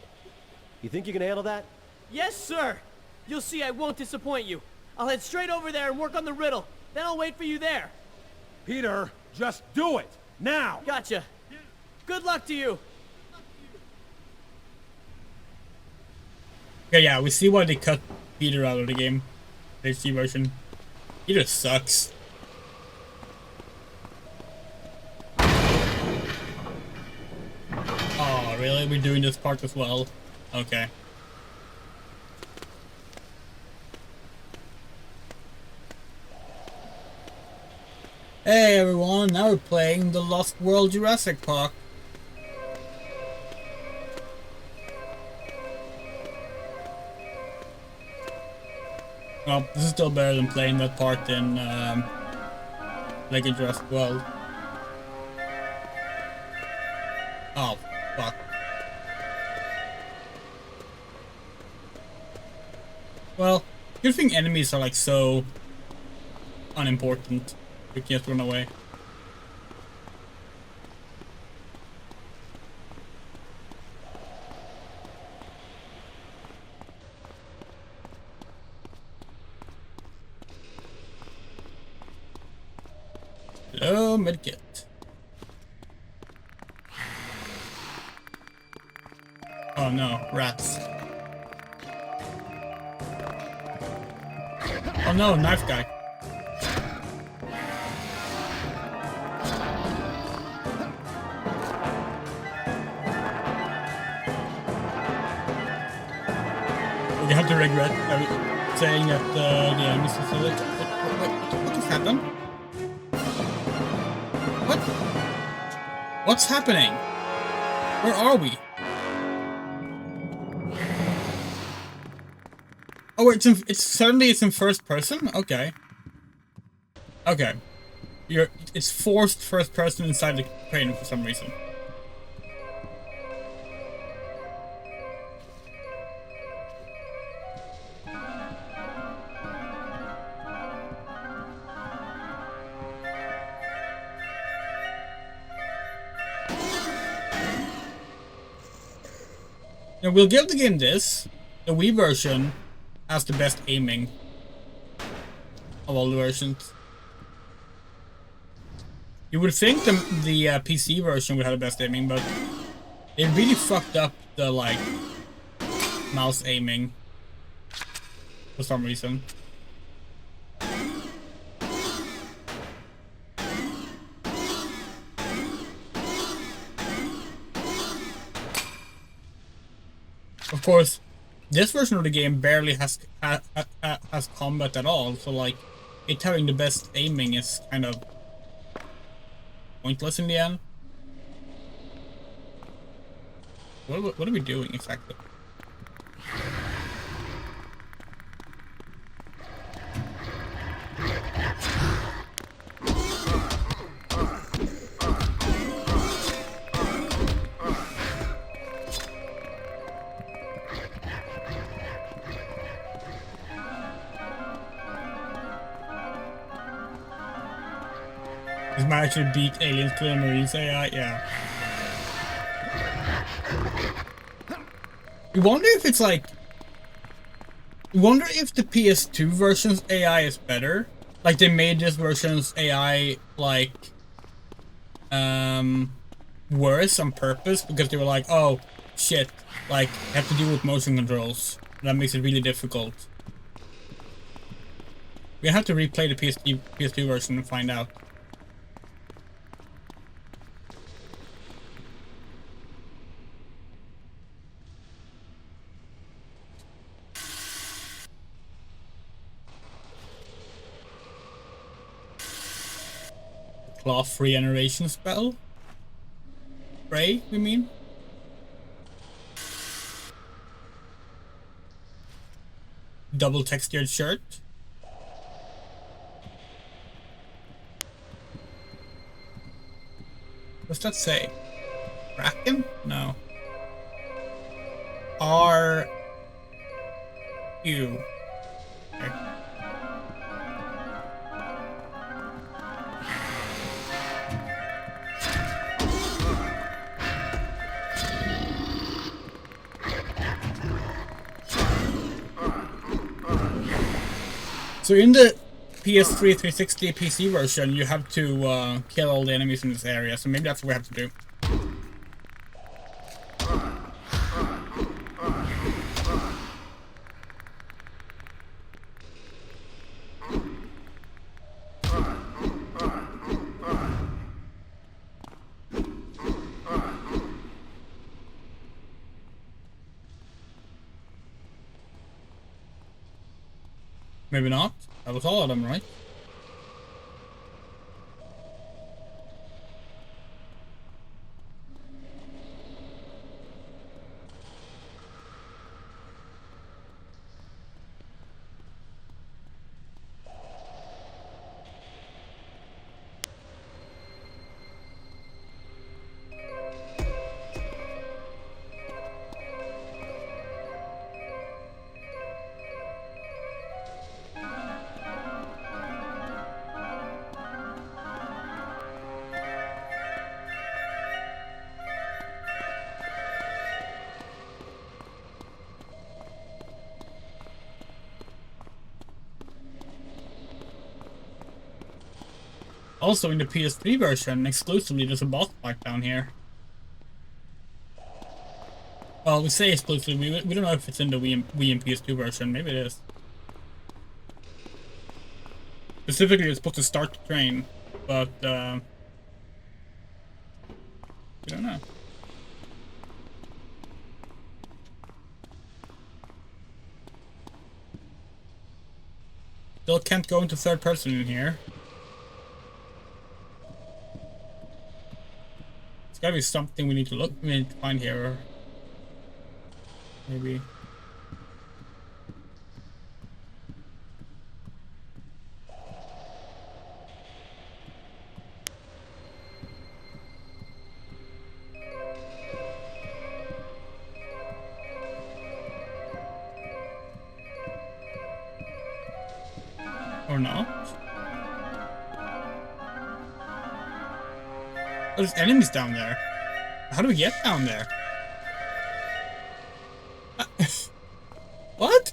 [SPEAKER 20] You think you can handle that?
[SPEAKER 18] Yes, sir. You'll see I won't disappoint you. I'll head straight over there and work on the riddle. Then I'll wait for you there.
[SPEAKER 14] Peter, just do it! Now!
[SPEAKER 18] Gotcha. Good luck to you.
[SPEAKER 1] Okay, yeah, we see why they cut Peter out of the game. The HD version. Peter sucks. Oh, really? We're doing this part as well? Okay. Hey everyone, now we're playing the Lost World Jurassic Park. Well, this is still better than playing that part in Lego Jurassic World. Oh, fuck. Well, good thing enemies are like so unimportant. We can just run away. Hello, medkit. Oh no, rats. Oh no, knife guy. You have to regret saying that the enemies are silly. What just happened? What? What's happening? Where are we? Oh, it's suddenly it's in first person? Okay. Okay. It's forced first person inside the crane for some reason. Now we'll give the game this. The Wii version has the best aiming of all the versions. You would think the PC version would have the best aiming, but they really fucked up the like mouse aiming for some reason. Of course, this version of the game barely has combat at all, so like it having the best aiming is kind of pointless in the end. What are we doing exactly? This might actually beat Aliens to the Marines AI, yeah. You wonder if it's like... You wonder if the PS2 version's AI is better? Like they made this version's AI like... worse on purpose because they were like, oh shit, like have to deal with motion controls. That makes it really difficult. We have to replay the PS2 version and find out. Cloth regeneration spell? Spray, we mean? Double textured shirt? What's that say? Kraken? No. R U. Okay. So in the PS3 360 PC version, you have to kill all the enemies in this area, so maybe that's what we have to do. Maybe not. That was all of them, right? Also in the PS3 version, exclusively, there's a boss fight down here. Well, we say exclusively, we don't know if it's in the Wii and PS2 version, maybe it is. Specifically, it's supposed to start the train, but we don't know. Still can't go into third person in here. Gotta be something we need to find here, or maybe. Or not. There's enemies down there. How do we get down there? What?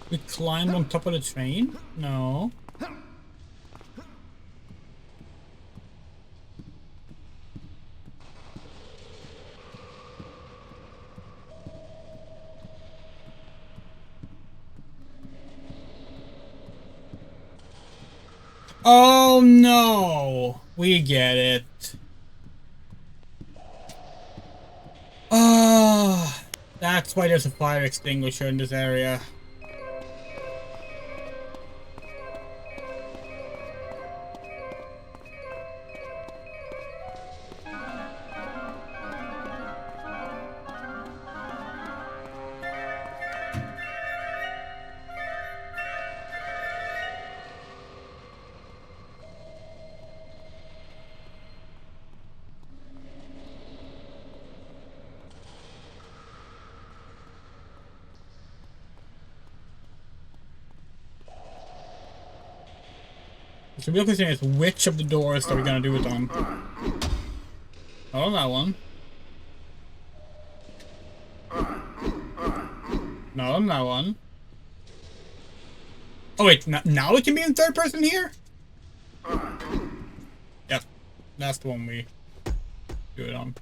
[SPEAKER 1] We climb on top of the train? No. Oh no! We get it. Ah, that's why there's a fire extinguisher in this area. So the real question is, which of the doors are we gonna do it on? Not on that one. Not on that one. Oh wait, now it can be in third person here? Yep, that's the one we do it on.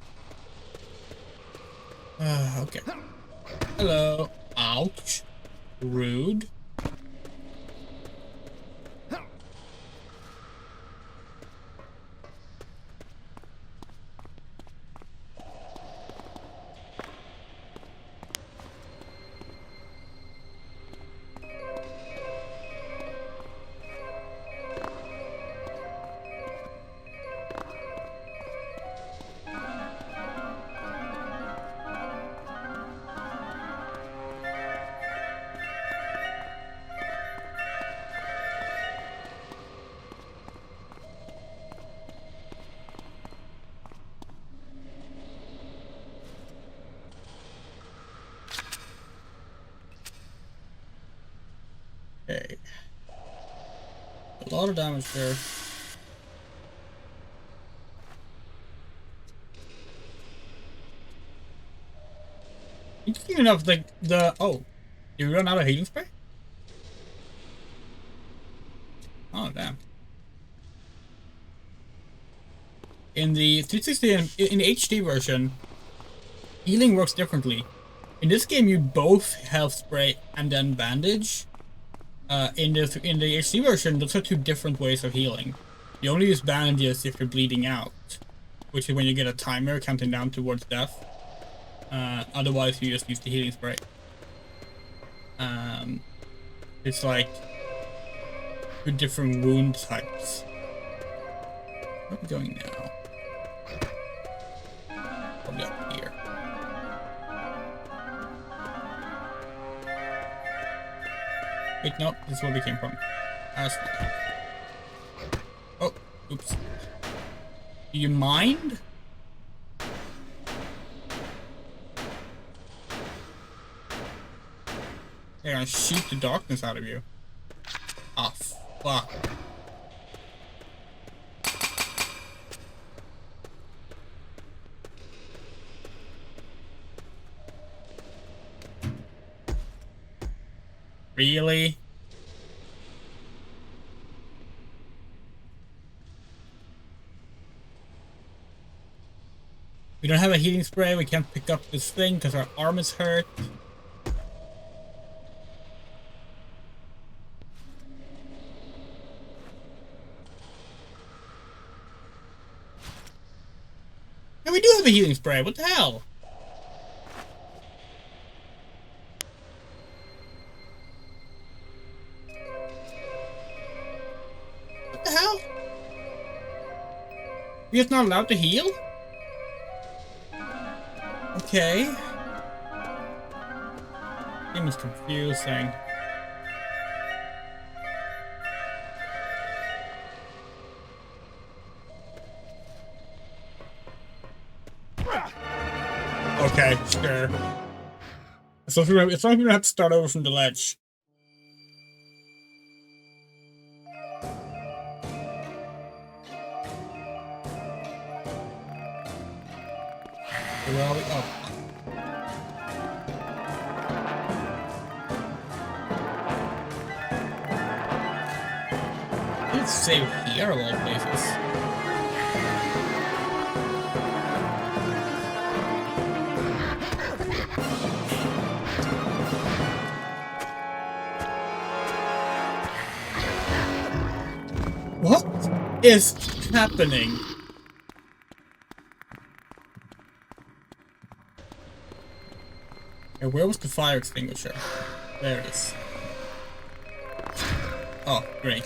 [SPEAKER 1] Okay. Hello. Ouch. Rude. Okay. A lot of damage there. Interesting enough, like oh, you run out of healing spray? Oh damn. In the 360 in the HD version, healing works differently. In this game, you both health spray and then bandage. In the HD version, those are two different ways of healing. You only use bandages if you're bleeding out, which is when you get a timer counting down towards death. Otherwise, you just use the healing spray. It's like two different wound types. Where are we going now? Probably up here. Wait, no, this is where we came from. Oh, oops. Do you mind? They're gonna shoot the darkness out of you. Ah, fuck. Really? We don't have a healing spray, we can't pick up this thing because our arm is hurt. And we do have a healing spray, what the hell? What the hell? You're just not allowed to heal? Okay. Game is confusing. Okay, sure. So if we're gonna have to start over from the ledge. Where are we? Oh. Let's save here of all places. What is happening? Okay, where was the fire extinguisher? There it is. Oh, great.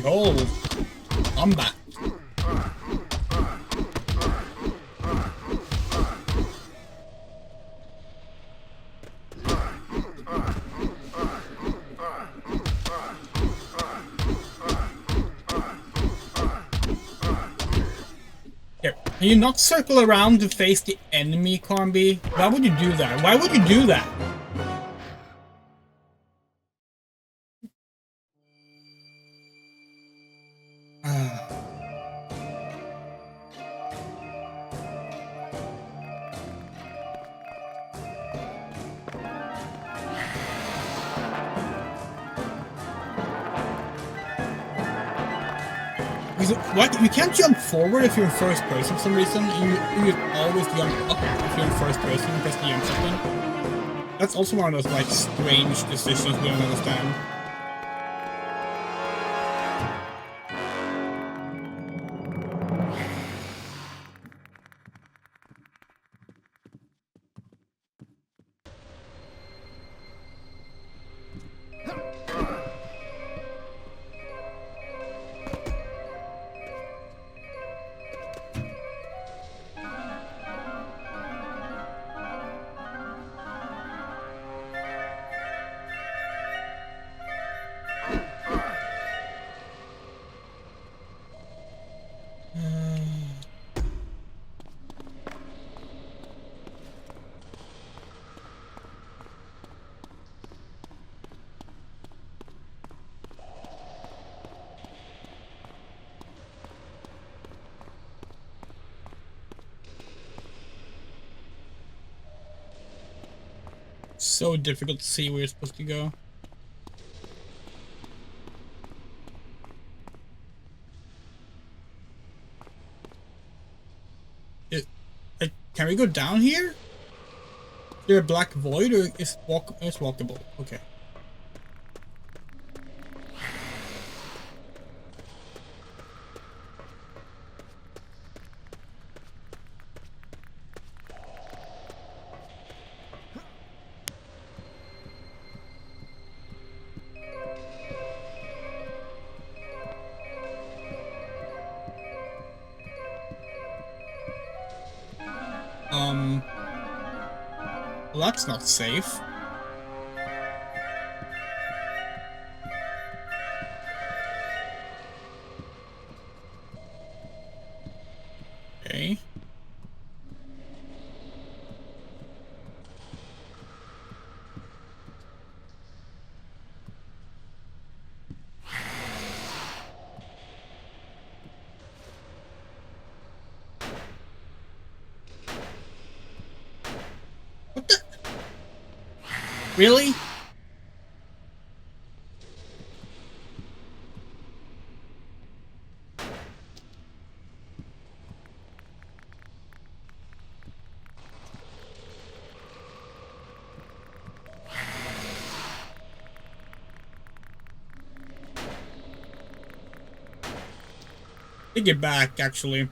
[SPEAKER 1] whole combat. Here, can you not circle around to face the enemy, Carnby? Why would you do that? Why would you do that? What? You can't jump forward if you're in first person for some reason. You always jump up if you're in first person and press the jump button. That's also one of those like strange decisions we don't understand. So difficult to see where you're supposed to go. Can we go down here? Is there a black void or is it's walkable? Okay. Well, that's not safe. Okay. Really? Take it back, actually.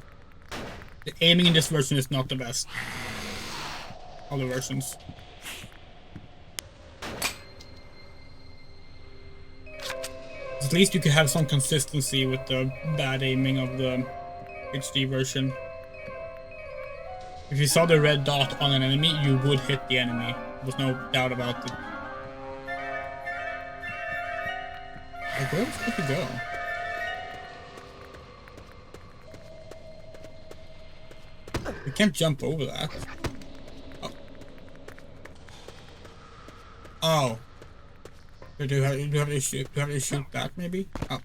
[SPEAKER 1] The aiming in this version is not the best. Other versions. At least you could have some consistency with the bad aiming of the HD version. If you saw the red dot on an enemy, you would hit the enemy. There's no doubt about it. Like, where was it to go? We can't jump over that. Oh. Oh. Do you have to shoot that maybe? Oh.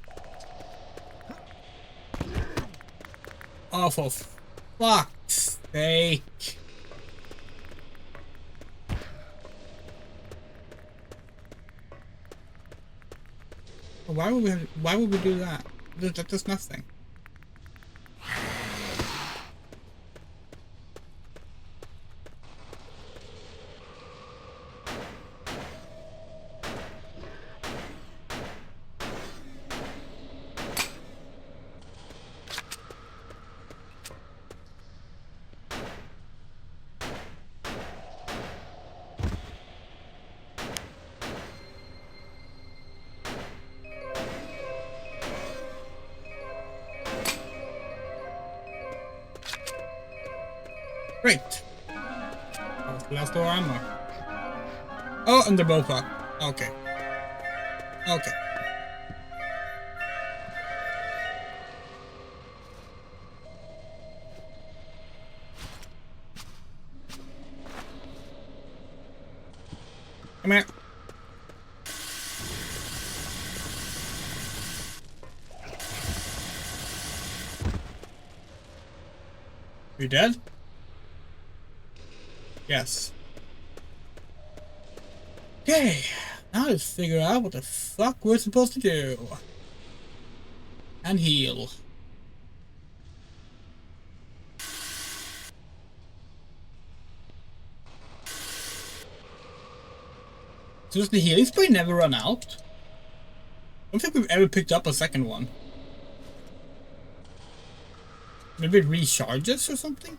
[SPEAKER 1] Oh, for fuck's sake. Why would we do that? That does nothing. Great. That was the last door ammo. Oh, and they're both up. Okay. Okay. Come here. You dead? Yes. Okay, now let's figure out what the fuck we're supposed to do. And heal. So does the healing spray never run out? I don't think we've ever picked up a second one. Maybe it recharges or something?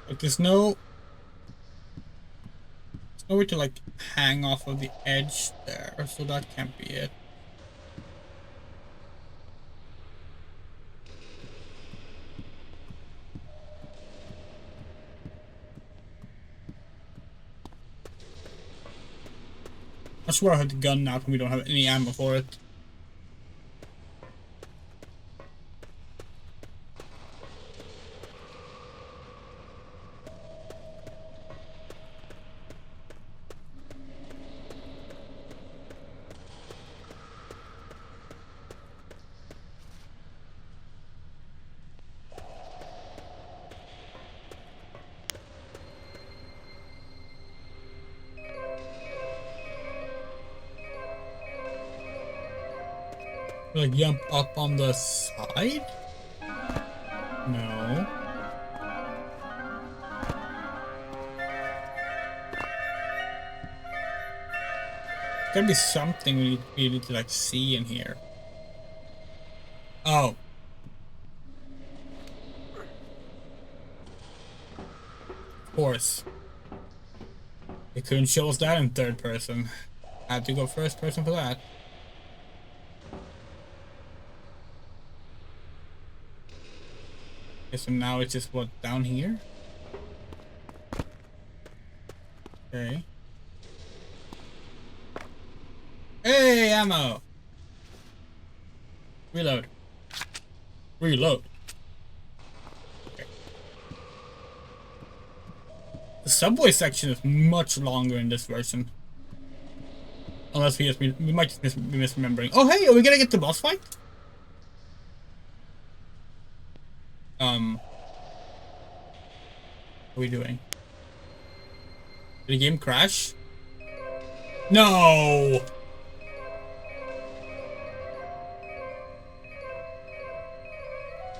[SPEAKER 1] Like there's no way to like hang off of the edge there, so that can't be it. I swear I had the gun out when we don't have any ammo for it. Like jump up on the side? No. There's gotta be something we need to like see in here. Oh. Of course. They couldn't show us that in third person. I had to go first person for that. Okay, so now it's just what, down here? Okay. Hey, ammo! Reload. Reload. Okay. The subway section is much longer in this version. Unless we might just be misremembering. Oh hey, are we gonna get the boss fight? What are we doing? Did the game crash? No!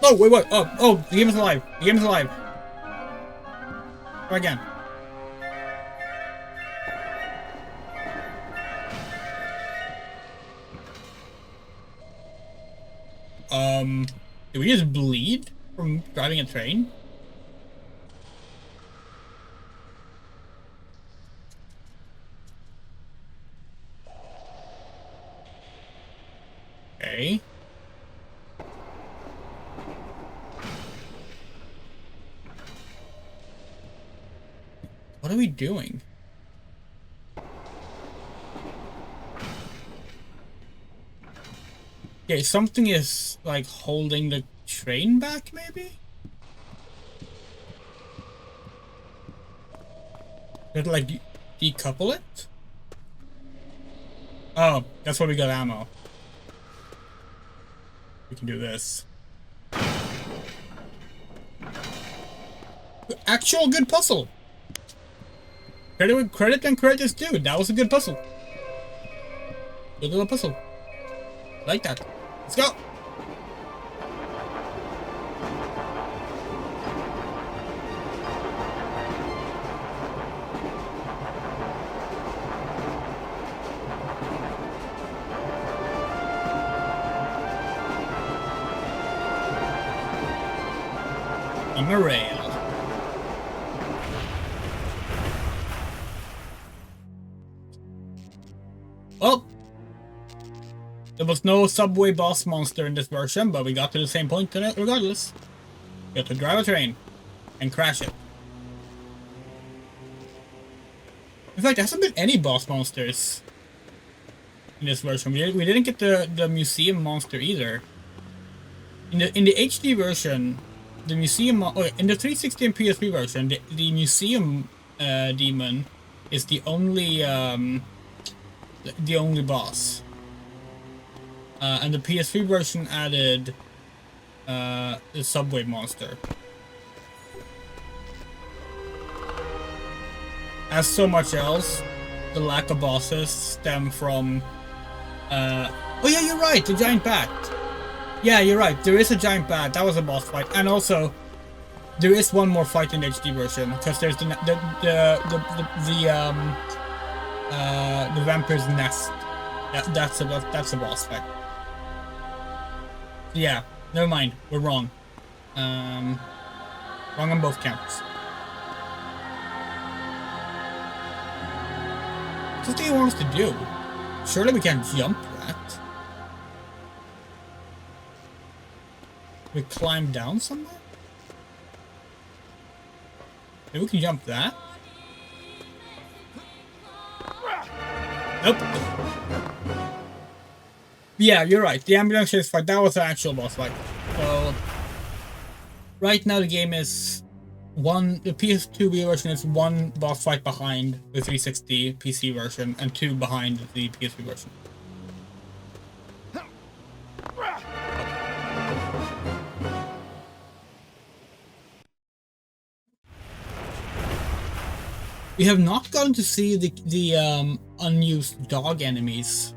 [SPEAKER 1] Oh, wait, what? Oh, the game is alive. The game is alive. Try again. Did we just bleed from driving a train? Okay. What are we doing? Okay, something is like holding the train back, maybe? Did like decouple it? Oh, that's why we got ammo. We can do this. Actual good puzzle. Credit when credit and credit is due. That was a good puzzle. Good little puzzle. Like that. Let's go. On a rail. Well, there was no subway boss monster in this version, but we got to the same point regardless. We have to drive a train and crash it. In fact, there hasn't been any boss monsters in this version. We didn't get the museum monster either. In the HD version, the museum in the 360 and PS3 version, the museum demon is the only boss. And the PS3 version added the subway monster. As so much else, the lack of bosses stem from oh yeah, you're right, the giant bat. Yeah, you're right, there is a giant bat. That was a boss fight. And also there is one more fight in the HD version, because there's the vampire's nest. That's a boss fight. Yeah, never mind. We're wrong. Wrong on both counts. What's the thing he wants to do? Surely we can't jump that. We climb down somewhere? Maybe we can jump that? Nope. Yeah, you're right. The ambulance chase fight, that was an actual boss fight. So right now the game is the PS2 version is one boss fight behind the 360 PC version and two behind the PS3 version. We have not gotten to see the unused dog enemies.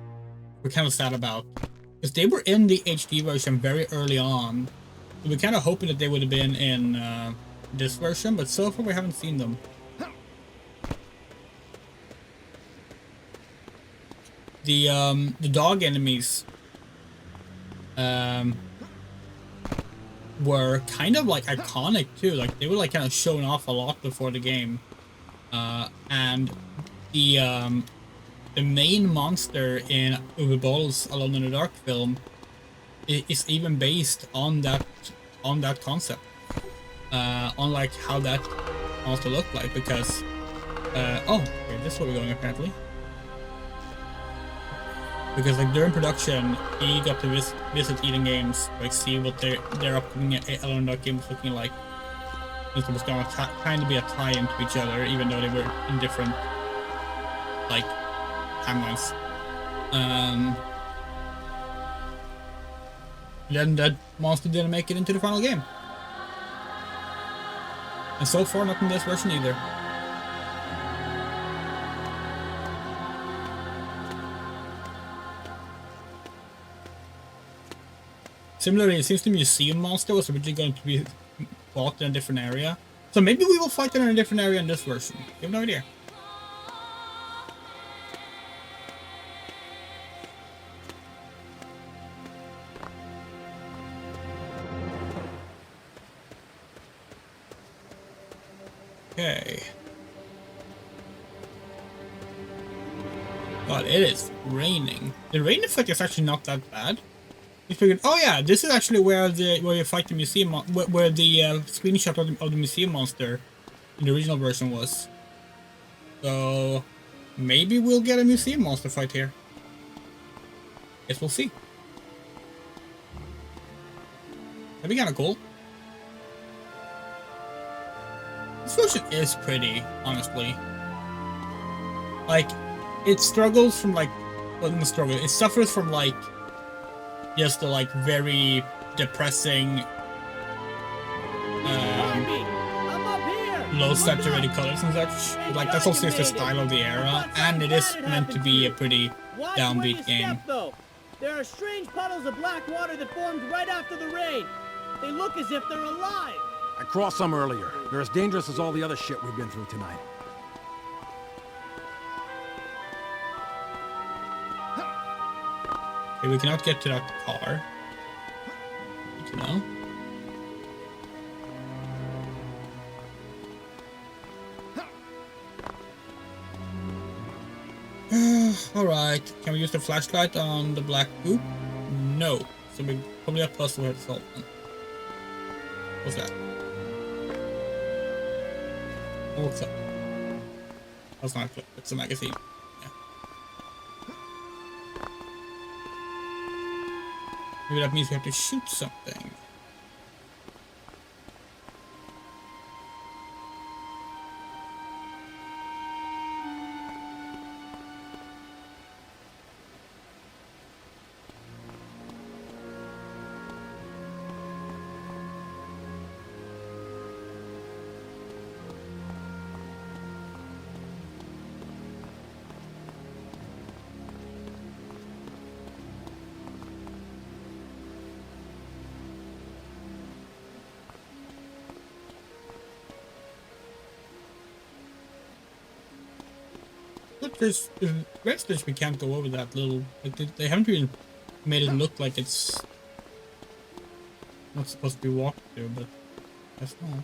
[SPEAKER 1] We're kind of sad about, because they were in the HD version very early on. So we're kind of hoping that they would have been in this version, but so far we haven't seen them. The dog enemies were kind of like iconic too. Like they were like kind of shown off a lot before the game. And the main monster in Uwe Boll's Alone in the Dark film is even based on that concept, on like how that monster looked like. Because oh, okay, this is where we're going apparently. Because like during production, he got to visit Eden Games, like see what their upcoming Alone in the Dark game was looking like. It was going to kind of be a tie-in to each other, even though they were in different, like, timelines. Then that monster didn't make it into the final game. And so far, not in this version either. Similarly, it seems the museum monster was originally going to be fought in a different area. So maybe we will fight it in a different area in this version. You have no idea. Okay. God, it is raining. The rain effect is actually not that bad. We figured, oh yeah, this is actually where you fight the museum, where the screenshot of the museum monster in the original version was. So maybe we'll get a museum monster fight here. Guess we'll see. That'd be kind of cool. This version is pretty, honestly. Like, it struggles from like, well, not struggle. It suffers from like just the like very depressing low saturated colors and such. But, like that's also just the style of the era, and it is meant to be a pretty downbeat game.
[SPEAKER 18] There are strange puddles of black water that formed right after the rain. They look as if they're alive.
[SPEAKER 19] I crossed some earlier. They're as dangerous as all the other shit we've been through tonight.
[SPEAKER 1] Okay, we cannot get to that car. Good to know. Alright, can we use the flashlight on the black goop? No. So we probably a puzzle with salt. What's that? What's that? That's not a clip, it's a magazine. Yeah. Maybe that means we have to shoot something. Look, there's the rest of this, we can't go over that little, like they haven't even made it look like it's not supposed to be walked through, but that's not.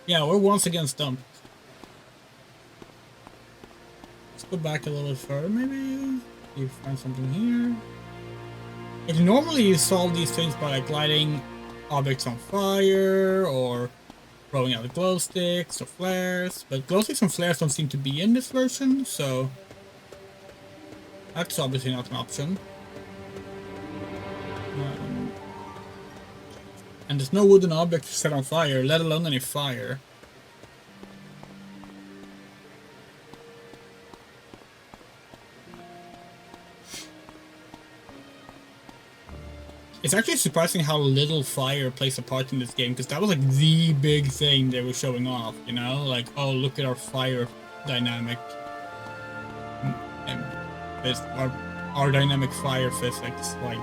[SPEAKER 1] Yeah, we're once again stumped. Let's go back a little bit further, maybe. You find something here. Like normally you solve these things by like lighting objects on fire or throwing out glow sticks or flares, but glow sticks and flares don't seem to be in this version, so that's obviously not an option. And there's no wooden object to set on fire, let alone any fire. It's actually surprising how little fire plays a part in this game, because that was like the big thing they were showing off, you know? Like, oh, look at our fire dynamic. And this, our dynamic fire physics, like...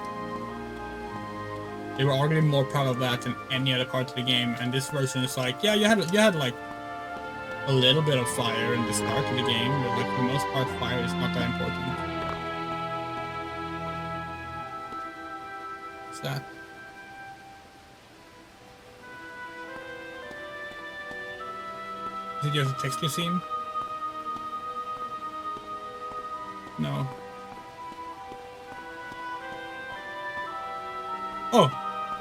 [SPEAKER 1] They were arguably more proud of that than any other part of the game, and this version is like, yeah, you had like a little bit of fire in the start of the game, but like for the most part, fire is not that important. What's that? Is it just a texture scene? No. Oh,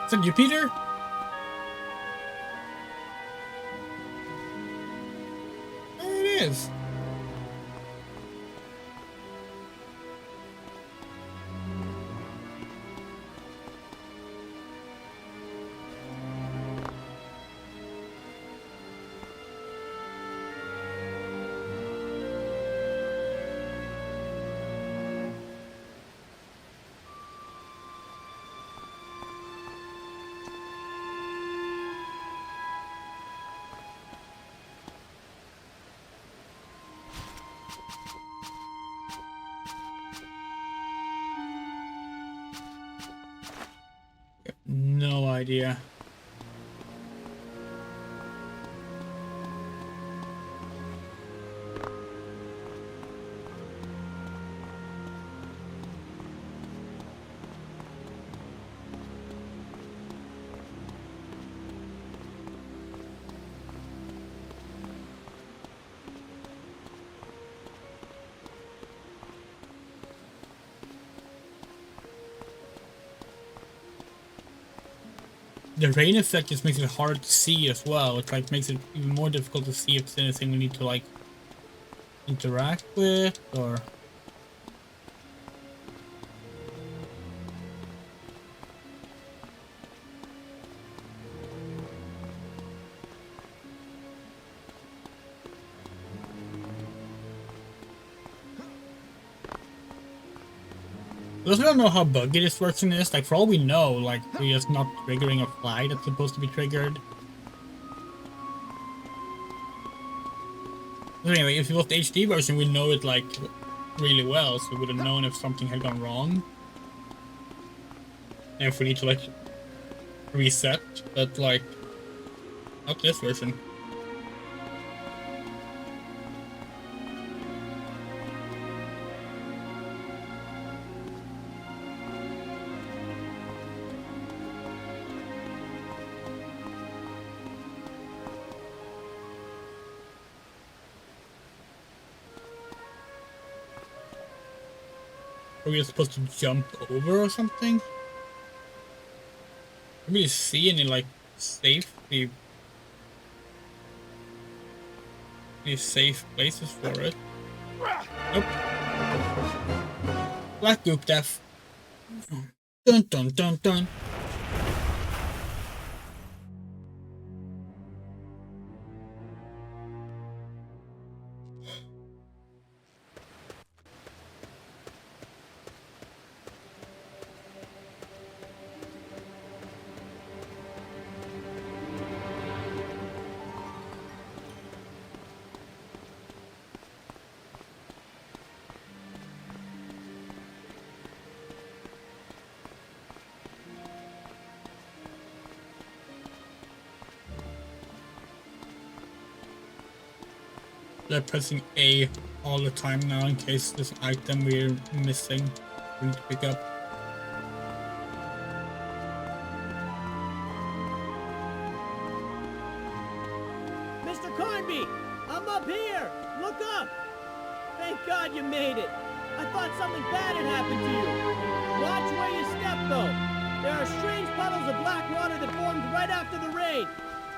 [SPEAKER 1] is that you, Peter? There it is. No idea. the rain effect just makes it hard to see as well. It like makes it even more difficult to see if there's anything we need to like interact with or. We also don't know how buggy this version is. Like, for all we know, like, we're just not triggering a fly that's supposed to be triggered. But anyway, if it was the HD version, we know it, like, really well, so we would have known if something had gone wrong. And if we need to, like, reset, but, like, not this version. Are we supposed to jump over or something? Do we see any like safety? Any safe places for it? Nope. Black goop death. Dun dun dun dun. They're pressing A all the time now in case there's an item we're missing we need to pick up.
[SPEAKER 21] Mr. Cornby, I'm up here! Look up! Thank God you made it! I thought something bad had happened to you! Watch where you step, though! There are strange puddles of black water that formed right after the rain!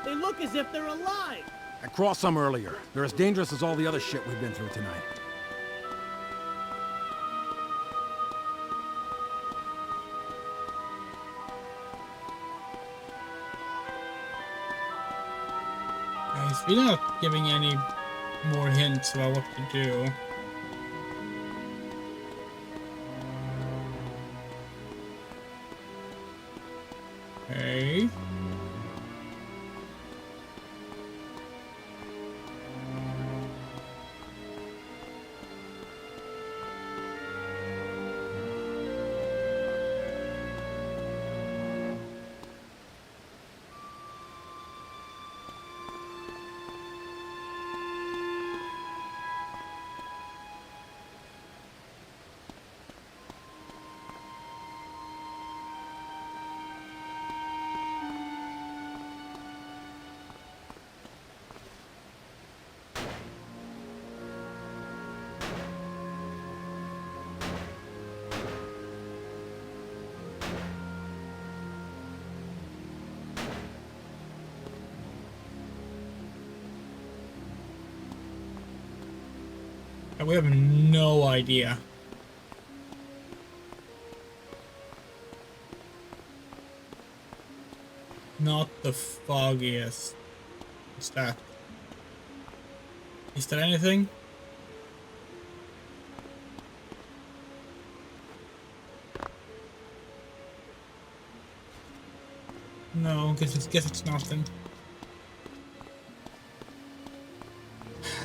[SPEAKER 21] They look as if they're alive!
[SPEAKER 19] I crossed some earlier. They're as dangerous as all the other shit we've been through tonight.
[SPEAKER 1] Guys, we're not giving any more hints about what to do. Okay. We have no idea. Not the foggiest. What's that? Is there anything? No, guess it's nothing.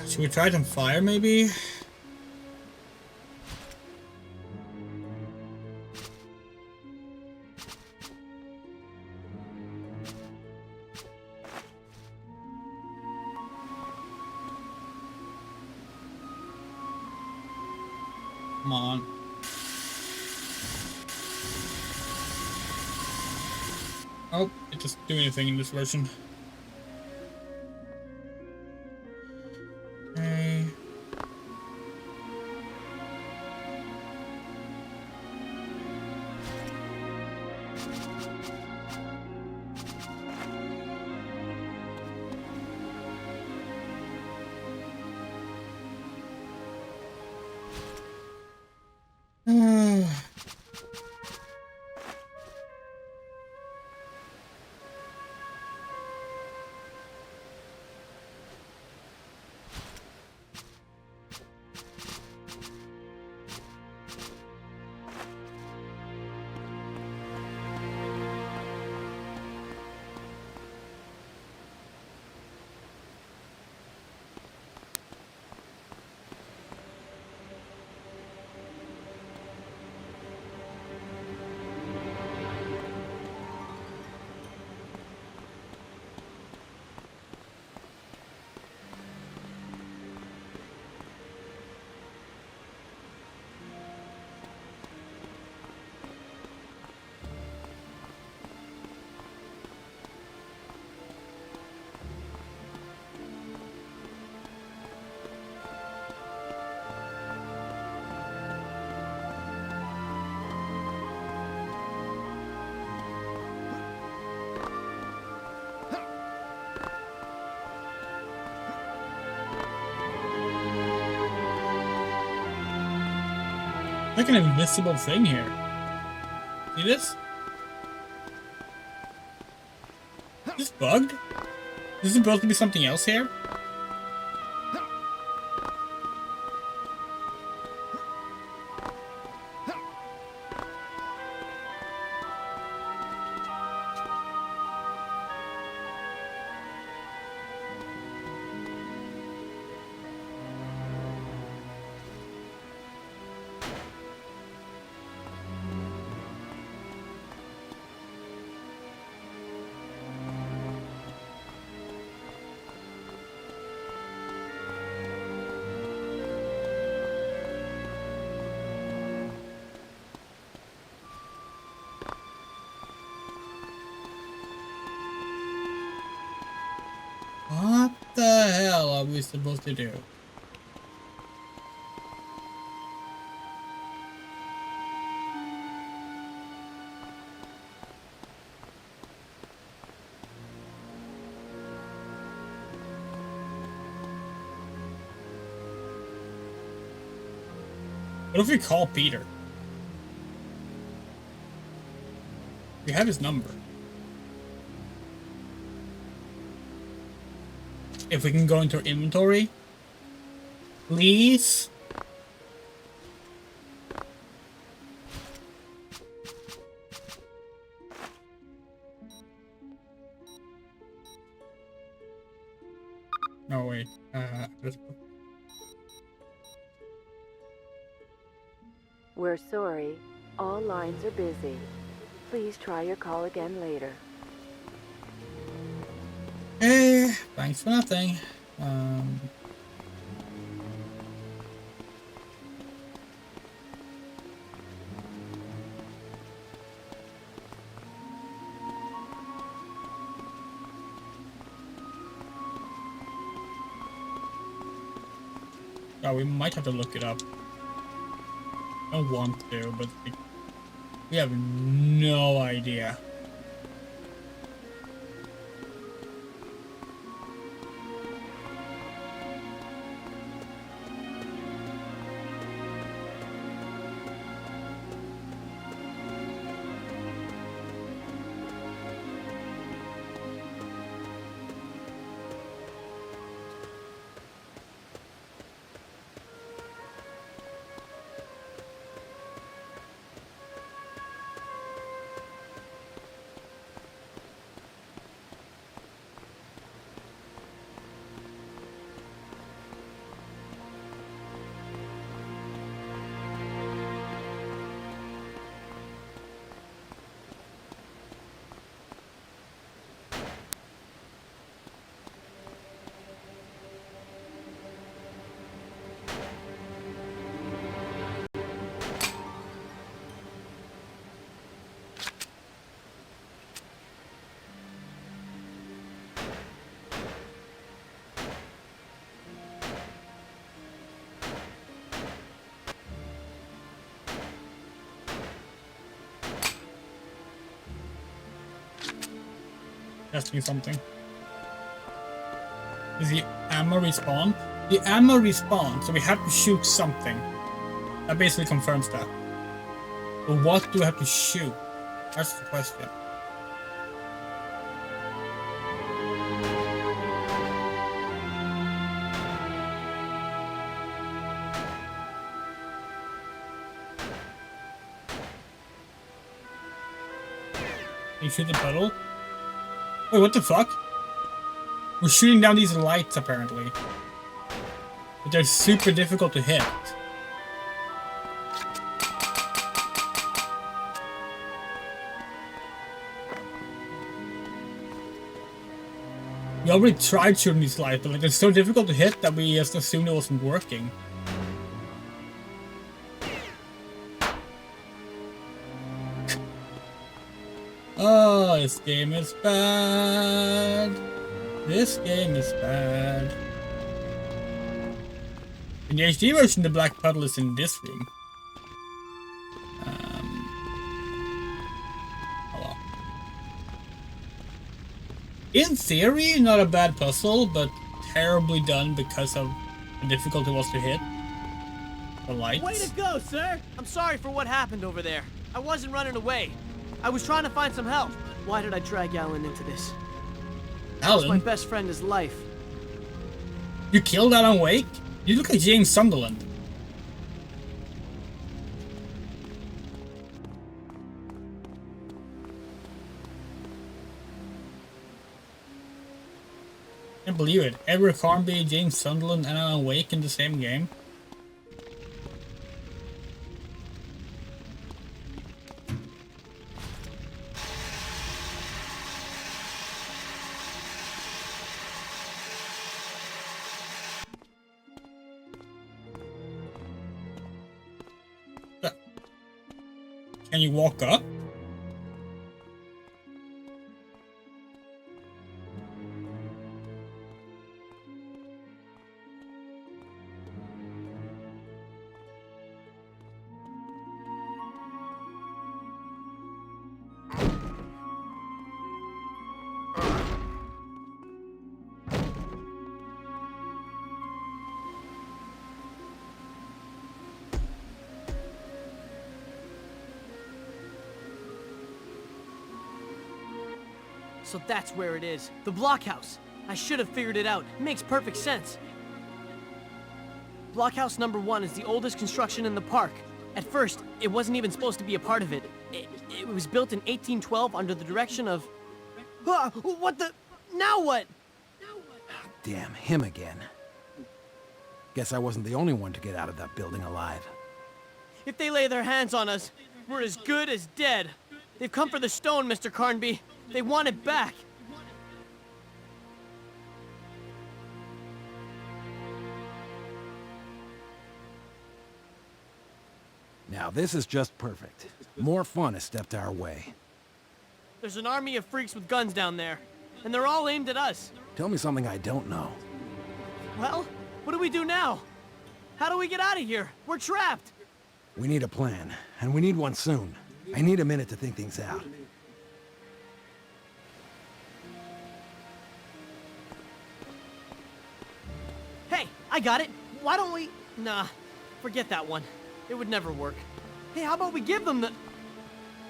[SPEAKER 1] Should we try it on fire, maybe? Come on. Oh, it doesn't do anything in this version. Okay. Like an invisible thing here. See this? Is this bugged? Is this supposed to be something else here? What the hell are we supposed to do? What if we call Peter? We have his number. If we can go into our inventory, please. No, wait.
[SPEAKER 13] We're sorry. All lines are busy. Please try your call again later.
[SPEAKER 1] Thanks for nothing. Oh, we might have to look it up. I don't want to, but we have no idea. Testing something. Is the ammo respawn? The ammo respawn, so we have to shoot something. That basically confirms that. But what do we have to shoot? That's the question. You shoot the puddle? Wait, what the fuck? We're shooting down these lights, apparently. But they're super difficult to hit. We already tried shooting these lights, but like, they're so difficult to hit that we just assumed it wasn't working. Oh, this game is bad. This game is bad. In the HD version, the black puddle is in this room. Oh well. In theory, not a bad puzzle, but terribly done because of the difficulty it was to hit. The lights.
[SPEAKER 18] Way to go, sir! I'm sorry for what happened over there. I wasn't running away. I was trying to find some help. Why did I drag Alan into this?
[SPEAKER 1] Alan?
[SPEAKER 18] My best friend is life.
[SPEAKER 1] You killed Alan Wake? You look like James Sunderland. I can't believe it. Edward Carnby, James Sunderland, and Alan Wake in the same game. Can you walk up?
[SPEAKER 18] So that's where it is. The blockhouse. I should have figured it out. It makes perfect sense. Blockhouse number 1 is the oldest construction in the park. At first, it wasn't even supposed to be a part of it. It was built in 1812 under the direction of... Ah, what the... Now what?
[SPEAKER 19] Damn, him again. Guess I wasn't the only one to get out of that building alive.
[SPEAKER 18] If they lay their hands on us, we're as good as dead. They've come for the stone, Mr. Carnby. They want it back.
[SPEAKER 19] Now this is just perfect. More fun has stepped our way.
[SPEAKER 18] There's an army of freaks with guns down there, and they're all aimed at us.
[SPEAKER 19] Tell me something I don't know.
[SPEAKER 18] Well, what do we do now? How do we get out of here? We're trapped.
[SPEAKER 19] We need a plan, and we need one soon. I need a minute to think things out.
[SPEAKER 18] Hey, I got it. Why don't we... Nah, forget that one. It would never work. Hey, how about we give them the...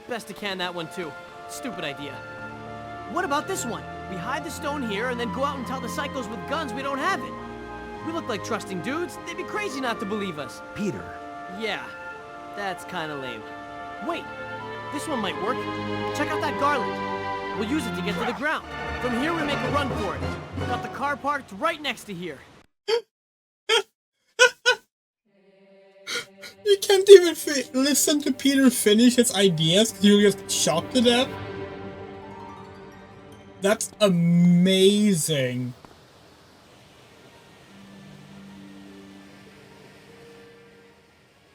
[SPEAKER 18] Best to can that one too. Stupid idea. What about this one? We hide the stone here and then go out and tell the psychos with guns we don't have it. We look like trusting dudes. They'd be crazy not to believe us.
[SPEAKER 19] Peter.
[SPEAKER 18] Yeah, that's kind of lame. Wait, this one might work. Check out that garland. We'll use it to get to the ground. From here, we make a run for it. Got the car parked right next to here.
[SPEAKER 1] You can't even listen to Peter finish his ideas because you just shot to death. That's amazing.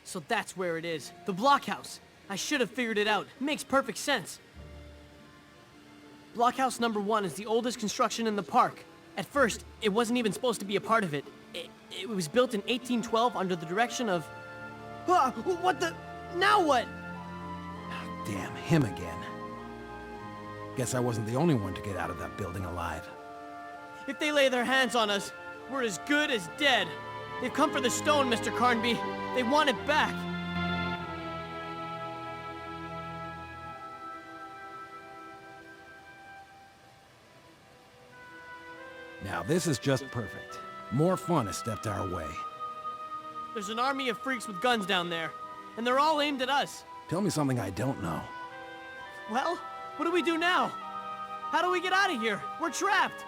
[SPEAKER 18] So that's where it is. The blockhouse. I should have figured it out. It makes perfect sense. Blockhouse number 1 is the oldest construction in the park. At first, it wasn't even supposed to be a part of it. It was built in 1812 under the direction of... Ah, what the... Now what?
[SPEAKER 19] Damn, him again. Guess I wasn't the only one to get out of that building alive.
[SPEAKER 18] If they lay their hands on us, we're as good as dead. They've come for the stone, Mr. Carnby. They want it back.
[SPEAKER 19] Now this is just perfect. More fun has stepped our way.
[SPEAKER 18] There's an army of freaks with guns down there, and they're all aimed at us.
[SPEAKER 19] Tell me something I don't know.
[SPEAKER 18] Well, what do we do now? How do we get out of here? We're trapped.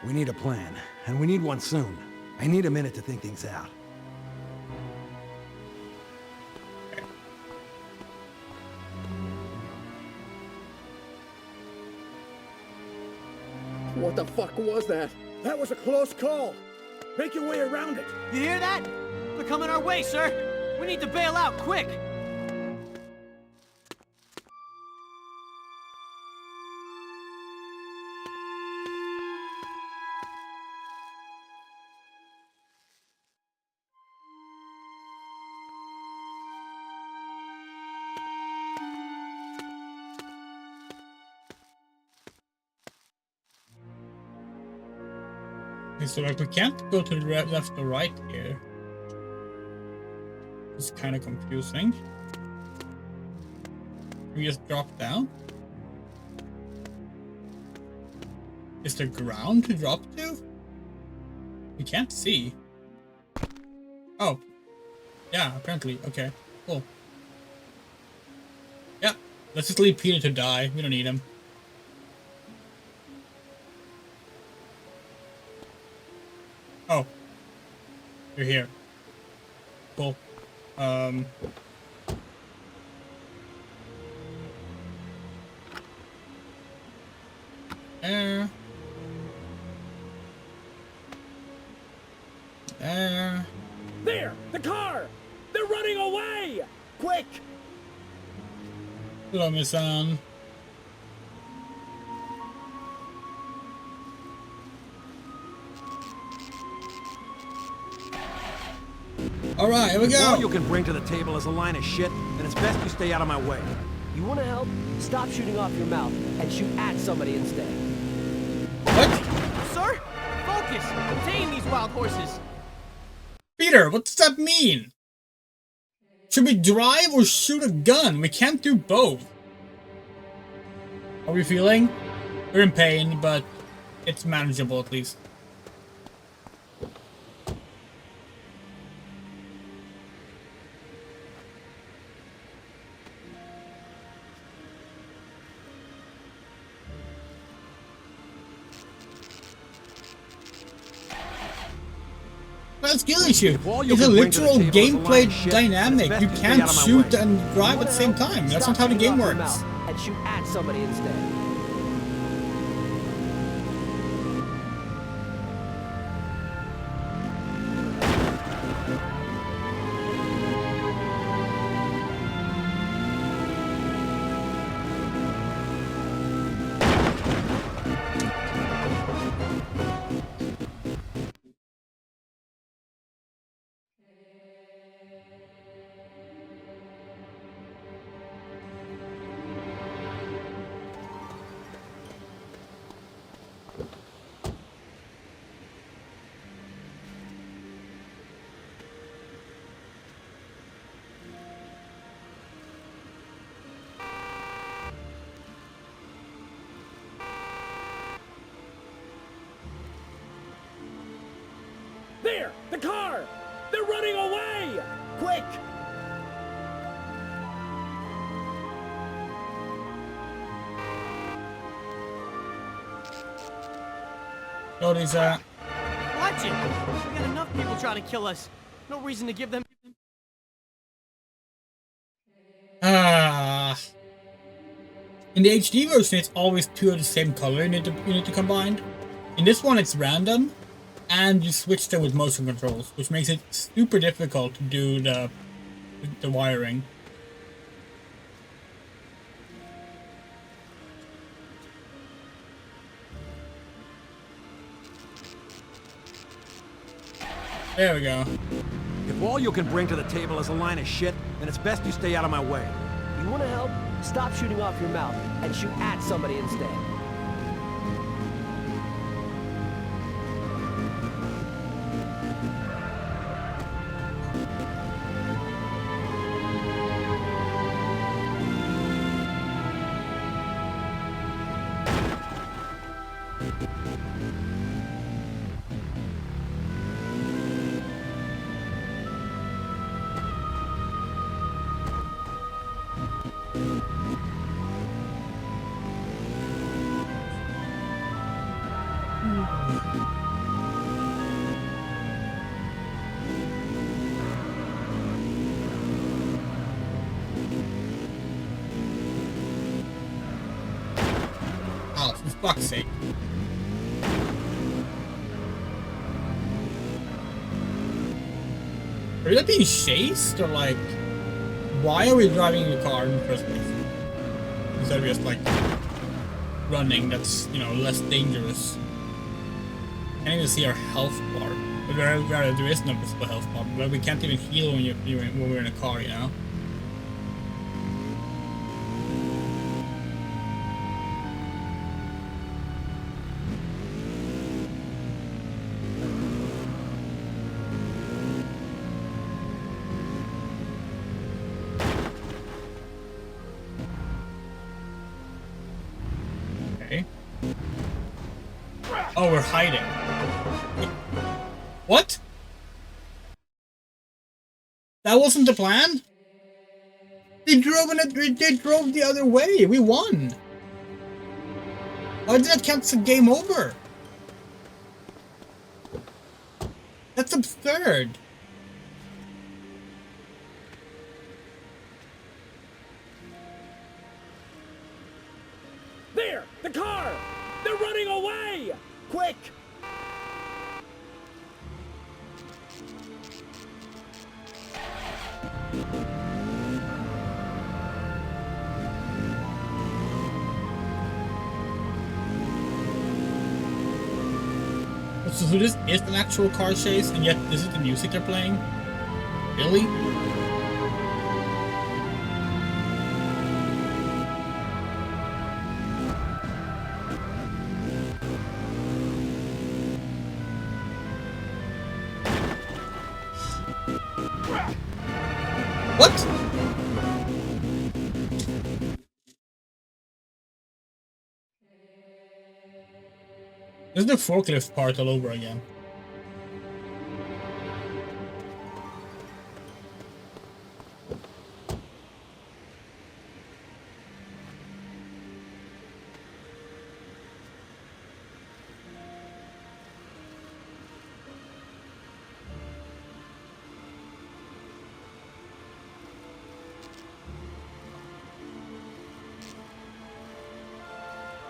[SPEAKER 19] We need a plan, and we need one soon. I need a minute to think things out.
[SPEAKER 9] What the fuck was that? That was a close call. Make your way around it.
[SPEAKER 18] You hear that? They're coming our way, sir. We need to bail out, quick.
[SPEAKER 1] So like we can't go to the left or right here. It's kind of confusing. Can we just drop down? Is there ground to drop to? We can't see. Oh. Yeah, apparently. Okay, cool. Yeah, let's just leave Peter to die. We don't need him. Oh. You're here. Cool.
[SPEAKER 14] There! The car! They're running away! Quick!
[SPEAKER 1] Hello, my son. Alright, here we go!
[SPEAKER 19] All you can bring to the table is a line of shit, and it's best you stay out of my way.
[SPEAKER 20] You want to help? Stop shooting off your mouth and shoot at somebody instead.
[SPEAKER 18] Sir? Focus! Tame these wild horses!
[SPEAKER 1] Peter, what does that mean? Should we drive or shoot a gun? We can't do both. How are we feeling? We're in pain, but it's manageable at least. That's skill issue. It's a literal gameplay dynamic. You can't shoot and drive at the same time. That's not how the game works.
[SPEAKER 20] And shoot at somebody instead.
[SPEAKER 14] There! The car! They're running away! Quick!
[SPEAKER 1] What is that?
[SPEAKER 18] Watch it! We got enough people trying to kill us. No reason to give them...
[SPEAKER 1] In the HD version, it's always two of the same color you need to combine. In this one, it's random, and you switch them with motion controls, which makes it super difficult to do the wiring. There we go.
[SPEAKER 19] If all you can bring to the table is a line of shit, then it's best you stay out of my way.
[SPEAKER 20] You want to help? Stop shooting off your mouth and shoot at somebody instead.
[SPEAKER 1] Oh, for fuck's sake. Are we being chased, or like, why are we driving the car in the first place? Instead of just like running, that's, you know, less dangerous. Can't even see our health bar. But there is no visible health bar, but we can't even heal when we're in a car, you know? Oh, we're hiding. What? That wasn't the plan? They drove the other way. We won. Why did that count as a game over? That's absurd.
[SPEAKER 14] There! The car! They're running away! Quick!
[SPEAKER 1] So this is an actual car chase, and yet this is the music they're playing? Really? What? This is the forklift part all over again.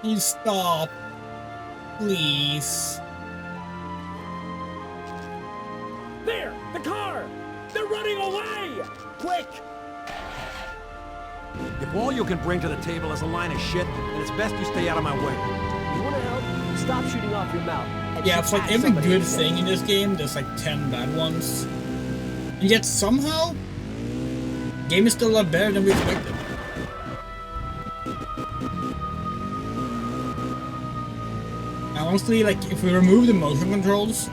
[SPEAKER 1] You stop. Please.
[SPEAKER 14] There! The car! They're running away! Quick!
[SPEAKER 19] If all you can bring to the table is a line of shit, then it's best you stay out of my way.
[SPEAKER 20] You wanna help? Stop shooting off your mouth.
[SPEAKER 1] Yeah, for like every good thing in this game, there's like 10 bad ones. And yet somehow, the game is still a lot better than we expected. Honestly, like, if we remove the motion controls,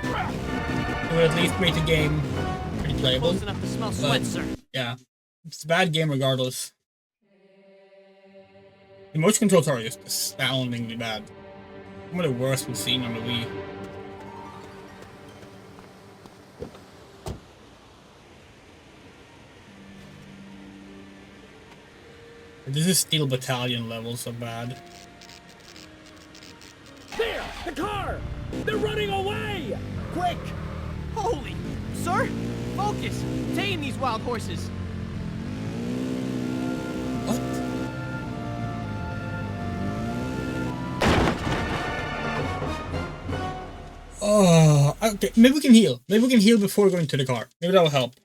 [SPEAKER 1] it would at least make the game pretty playable.
[SPEAKER 18] Close enough to smell sweat, sir.
[SPEAKER 1] Yeah, it's a bad game regardless. The motion controls are just astoundingly bad. Some of the worst we've seen on the Wii. This is Steel Battalion levels of bad.
[SPEAKER 14] There! The car! They're running away! Quick!
[SPEAKER 18] Holy... Sir? Focus! Tame these wild horses!
[SPEAKER 1] What? Oh, okay. Maybe we can heal. Maybe we can heal before going to the car. Maybe that will help.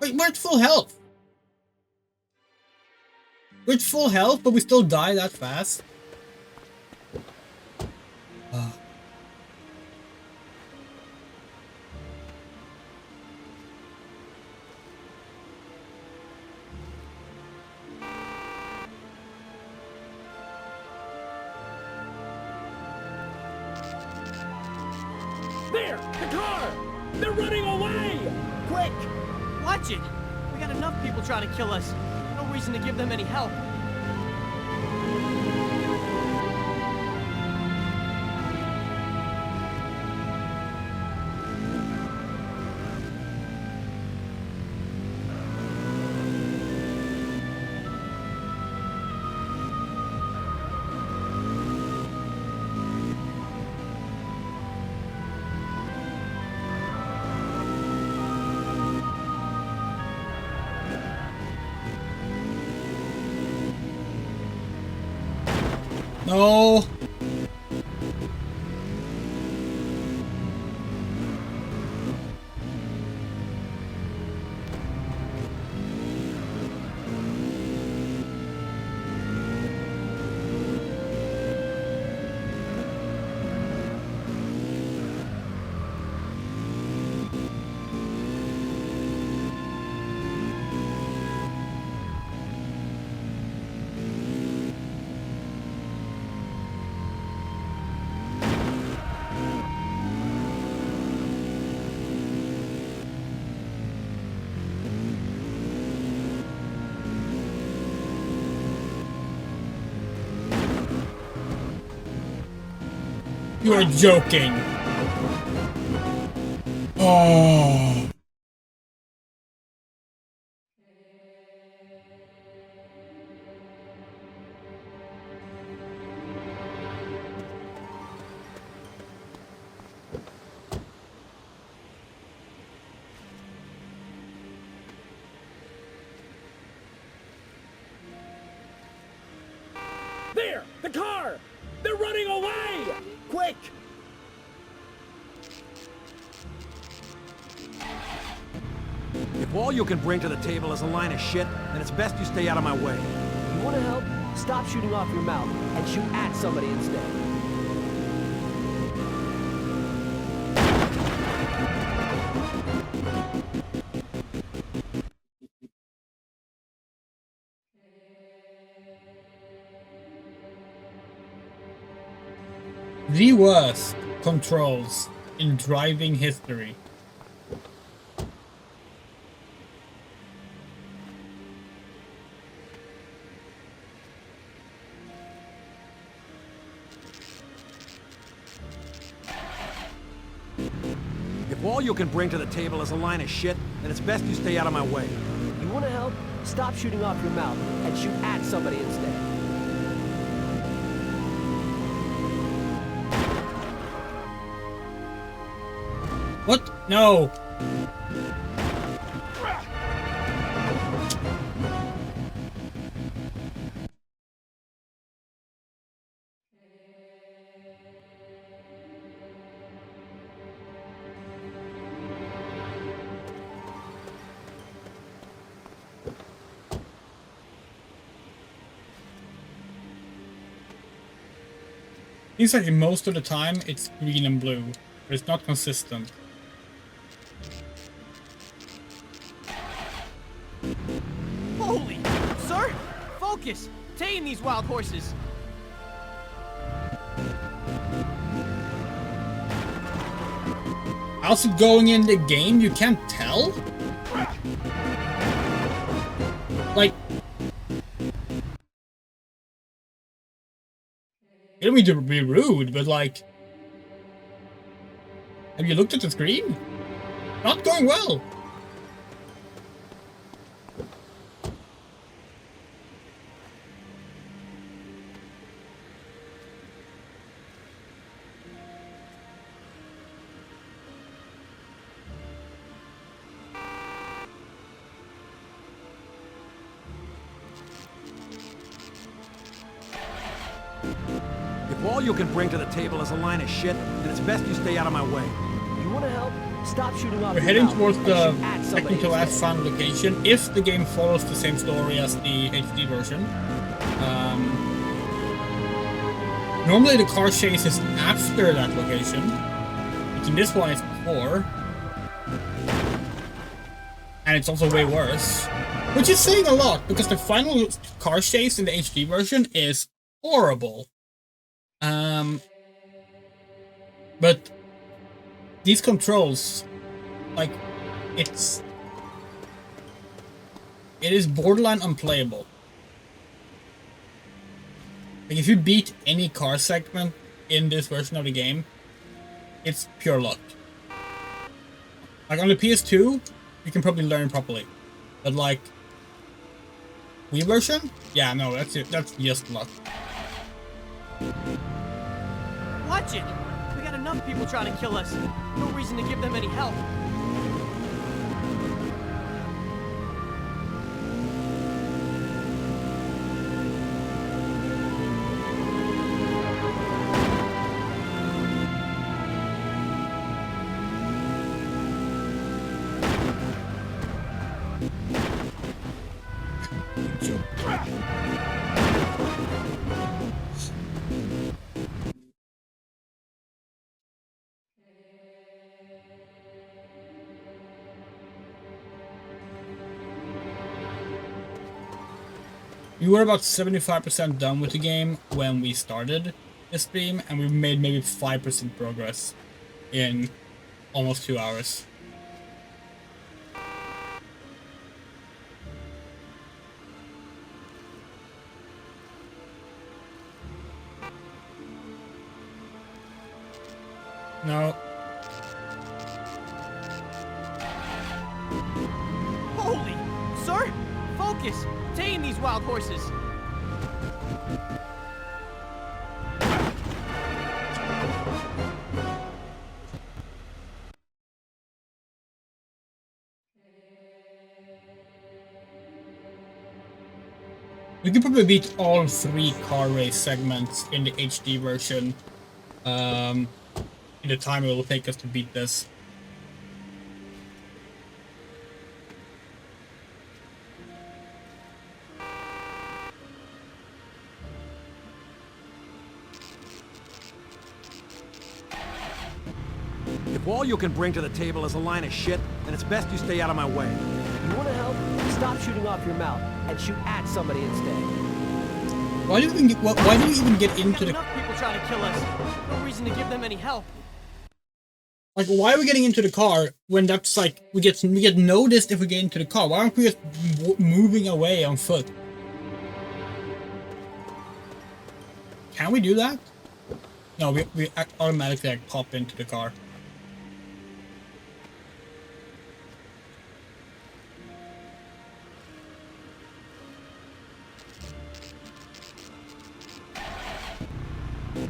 [SPEAKER 1] Wait, we're at full health. We're at full health, but we still die that fast. Oh.
[SPEAKER 14] There! The car! They're running away! Quick!
[SPEAKER 18] Watch it! We got enough people trying to kill us. No reason to give them any help.
[SPEAKER 1] No. You are joking. Oh.
[SPEAKER 14] There! The car! They're running away! Quick!
[SPEAKER 19] If all you can bring to the table is a line of shit, then it's best you stay out of my way.
[SPEAKER 20] You want to help? Stop shooting off your mouth and shoot at somebody instead.
[SPEAKER 1] The worst controls in driving history.
[SPEAKER 19] If all you can bring to the table is a line of shit, then it's best you stay out of my way.
[SPEAKER 20] You want to help? Stop shooting off your mouth and shoot at somebody instead.
[SPEAKER 1] What? No. Seems like most of the time it's green and blue, but it's not consistent.
[SPEAKER 18] Holy! Sir? Focus! Tame these wild horses!
[SPEAKER 1] How's it going in the game? You can't tell? Like... I don't mean to be rude, but like... Have you looked at the screen? Not going well.
[SPEAKER 19] If all you can bring to the table is a line of shit, then it's best you stay out of my way.
[SPEAKER 20] You want to help? Stop shooting off
[SPEAKER 1] We're
[SPEAKER 20] your
[SPEAKER 1] heading
[SPEAKER 20] mouth
[SPEAKER 1] towards
[SPEAKER 20] and
[SPEAKER 1] the
[SPEAKER 20] shoot at somebody
[SPEAKER 1] second to last
[SPEAKER 20] instead.
[SPEAKER 1] final location, if the game follows the same story as the HD version. Normally the car chase is after that location, but in this one it's before. And it's also way worse. Which is saying a lot, because the final car chase in the HD version is horrible. But these controls, like, it is borderline unplayable. Like, if you beat any car segment in this version of the game, it's pure luck. Like, on the PS2, you can probably learn properly. But, like, Wii version? Yeah, no, that's it. That's just luck.
[SPEAKER 18] Watch it! We got enough people trying to kill us. No reason to give them any help.
[SPEAKER 1] We were about 75% done with the game when we started the stream, and we made maybe 5% progress in almost 2 hours. No.
[SPEAKER 18] Holy! Sir? Focus! Tame these wild horses!
[SPEAKER 1] We could probably beat all 3 car race segments in the HD version. In the time it will take us to beat this.
[SPEAKER 19] If all you can bring to the table is a line of shit, then it's best you stay out of my way.
[SPEAKER 20] You want to help? Stop shooting off your mouth and shoot at somebody instead.
[SPEAKER 1] Why do you even get into the...
[SPEAKER 18] Enough people trying to kill us. No reason to give them any help.
[SPEAKER 1] Like, why are we getting into the car when that's like we get noticed if we get into the car? Why aren't we just moving away on foot? Can we do that? No, we automatically like pop into the car.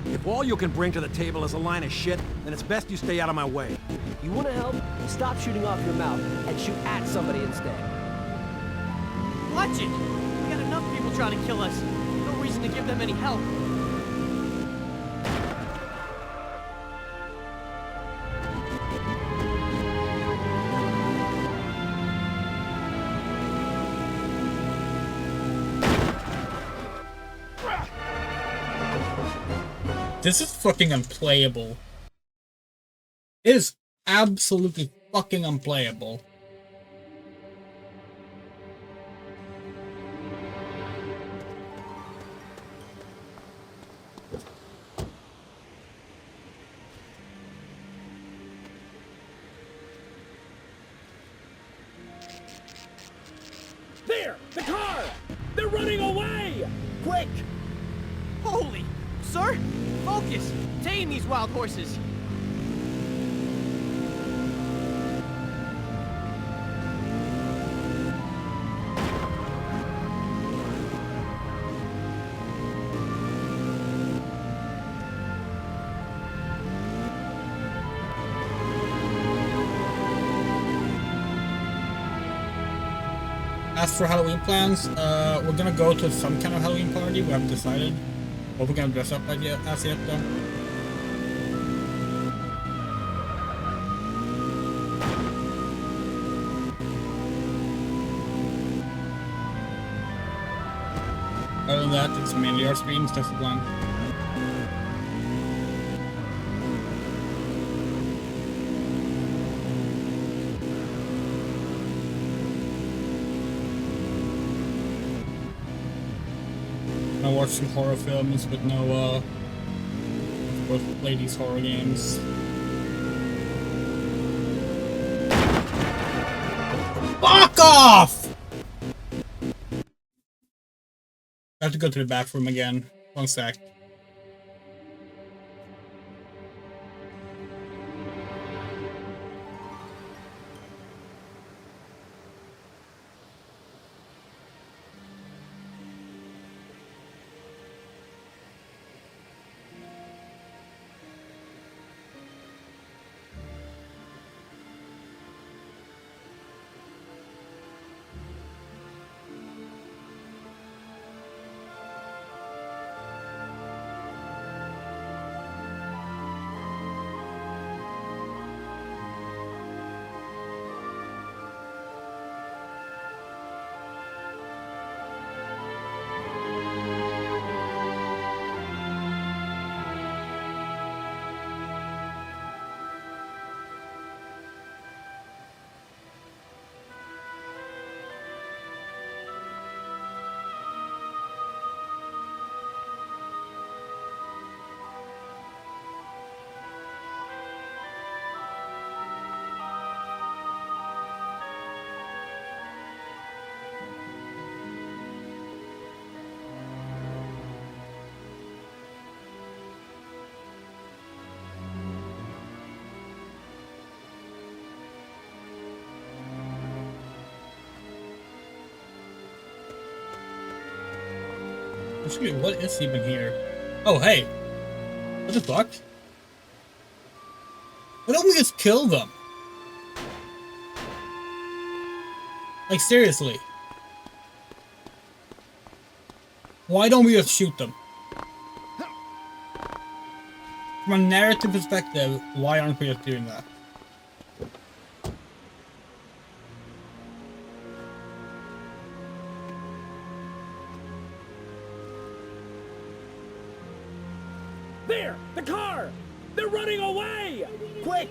[SPEAKER 19] If all you can bring to the table is a line of shit, then it's best you stay out of my way.
[SPEAKER 20] You want to help? Stop shooting off your mouth and shoot at somebody instead.
[SPEAKER 18] Watch it! We got enough people trying to kill us. No reason to give them any help.
[SPEAKER 1] This is fucking unplayable. It is absolutely fucking unplayable.
[SPEAKER 14] There! The car! They're running away! Quick!
[SPEAKER 18] Holy! Sir? Focus! Tame these wild horses!
[SPEAKER 1] As for Halloween plans, we're gonna go to some kind of Halloween party. We haven't decided what we're gonna dress up as yet though. Other than that, it's mainly our streams, that's the plan. I watch some horror films, but no, of course, play these horror games. Fuck off! I have to go to the bathroom again. 1 sec. Actually, what is even here? Oh, hey. What the fuck? Why don't we just kill them? Like, seriously. Why don't we just shoot them? From a narrative perspective, why aren't we just doing that?
[SPEAKER 14] There! The car! They're running away! Quick!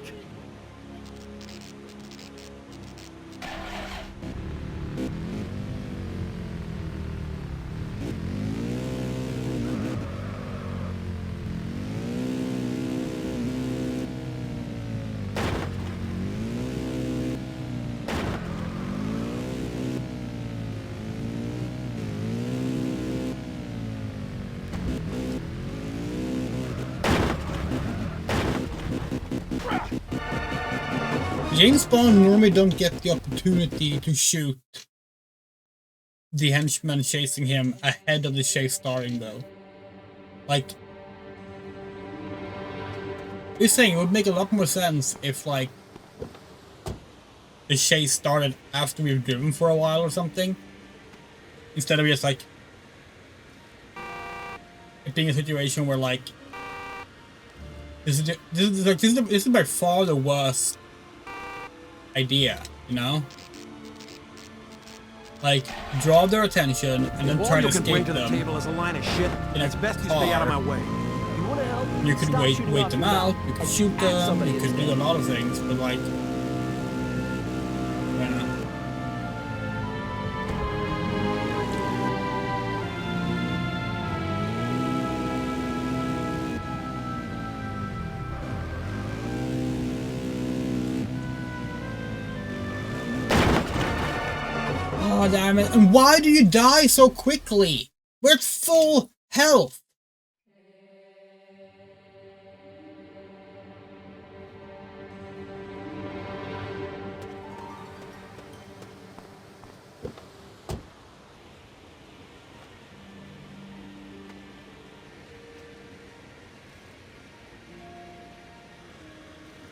[SPEAKER 1] James Bond normally don't get the opportunity to shoot the henchmen chasing him ahead of the chase starting, though. Like, you're saying it would make a lot more sense if, like, the chase started after we've driven for a while or something, instead of just, like, it being a situation where, like, this is by far the worst idea, you know? Like, draw their attention and then try to escape them.
[SPEAKER 19] All you can bring to the table is a line of shit, and it's best you stay out of my way.
[SPEAKER 20] You wanna help?
[SPEAKER 1] You could
[SPEAKER 20] Stop
[SPEAKER 1] wait
[SPEAKER 20] shooting off
[SPEAKER 1] them
[SPEAKER 20] your
[SPEAKER 1] out,
[SPEAKER 20] mouth
[SPEAKER 1] you could
[SPEAKER 20] and
[SPEAKER 1] shoot
[SPEAKER 20] add
[SPEAKER 1] them,
[SPEAKER 20] somebody
[SPEAKER 1] you could
[SPEAKER 20] instead.
[SPEAKER 1] do a lot of things, but like... Yeah. Oh, damn it. And why do you die so quickly? We're at full health.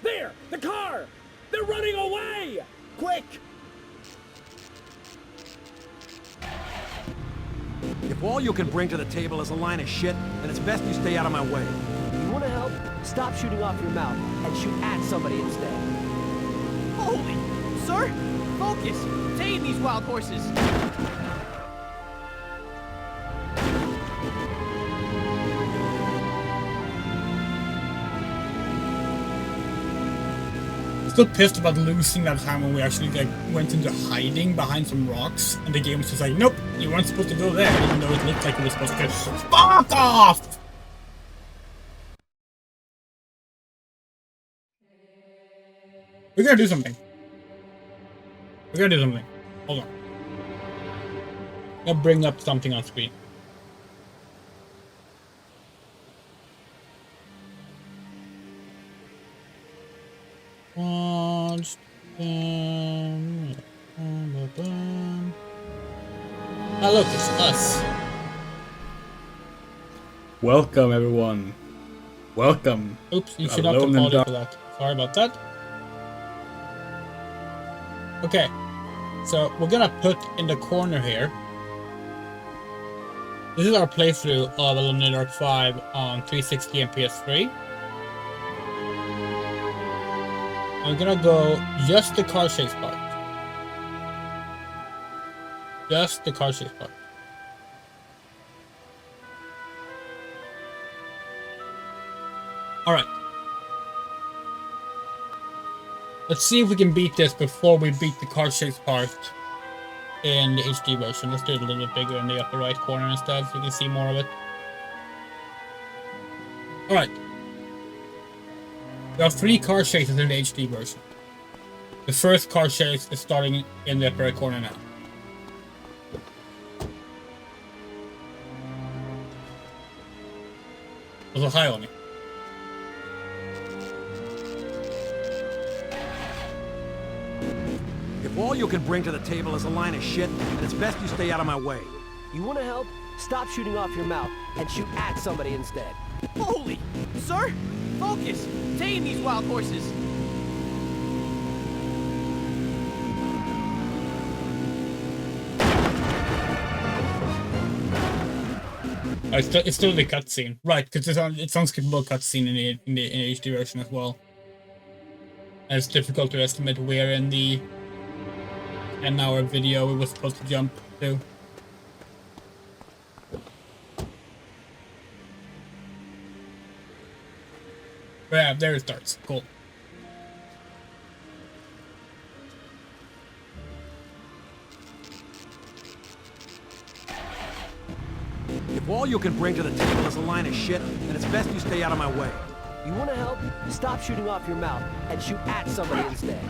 [SPEAKER 14] There! The car! They're running away! Quick!
[SPEAKER 19] If all you can bring to the table is a line of shit, then it's best you stay out of my way.
[SPEAKER 20] You wanna help? Stop shooting off your mouth and shoot at somebody instead.
[SPEAKER 18] Holy, sir! Focus! Tame these wild horses!
[SPEAKER 1] I'm still pissed about losing that time when we actually like went into hiding behind some rocks, and the game was just like, nope, you weren't supposed to go there, even though it looked like we were supposed to go. Fuck off! We're gonna do something. We're gonna do something. Hold on. I'll bring up something on screen. Oh look, it's us. Welcome everyone. Welcome. Oops, you should not apologize for that. Sorry about that. Okay, so we're gonna put in the corner here. This is our playthrough of Alone in the Dark 5 on 360 and PS3. I'm gonna go just the car chase part. Just the car chase part. Alright. Let's see if we can beat this before we beat the car chase part in the HD version. Let's do it a little bit bigger in the upper right corner instead so you can see more of it. Alright. There are 3 car chases in the HD version. The first car chase is starting in the upper right corner now. Also, hi on it.
[SPEAKER 19] If all you can bring to the table is a line of shit, then it's best you stay out of my way.
[SPEAKER 20] You wanna help? stop shooting off your mouth and shoot at somebody instead.
[SPEAKER 18] Holy! Sir? Focus! Tame these wild horses!
[SPEAKER 1] Oh, it's still the cutscene, right? Because it's unskippable cutscene in the HD version as well. And it's difficult to estimate where in the 10-hour video it was supposed to jump to. Yeah, there it starts. Cool.
[SPEAKER 19] If all you can bring to the table is a line of shit, then it's best you stay out of my way.
[SPEAKER 20] You want to help? Stop shooting off your mouth and shoot at somebody instead.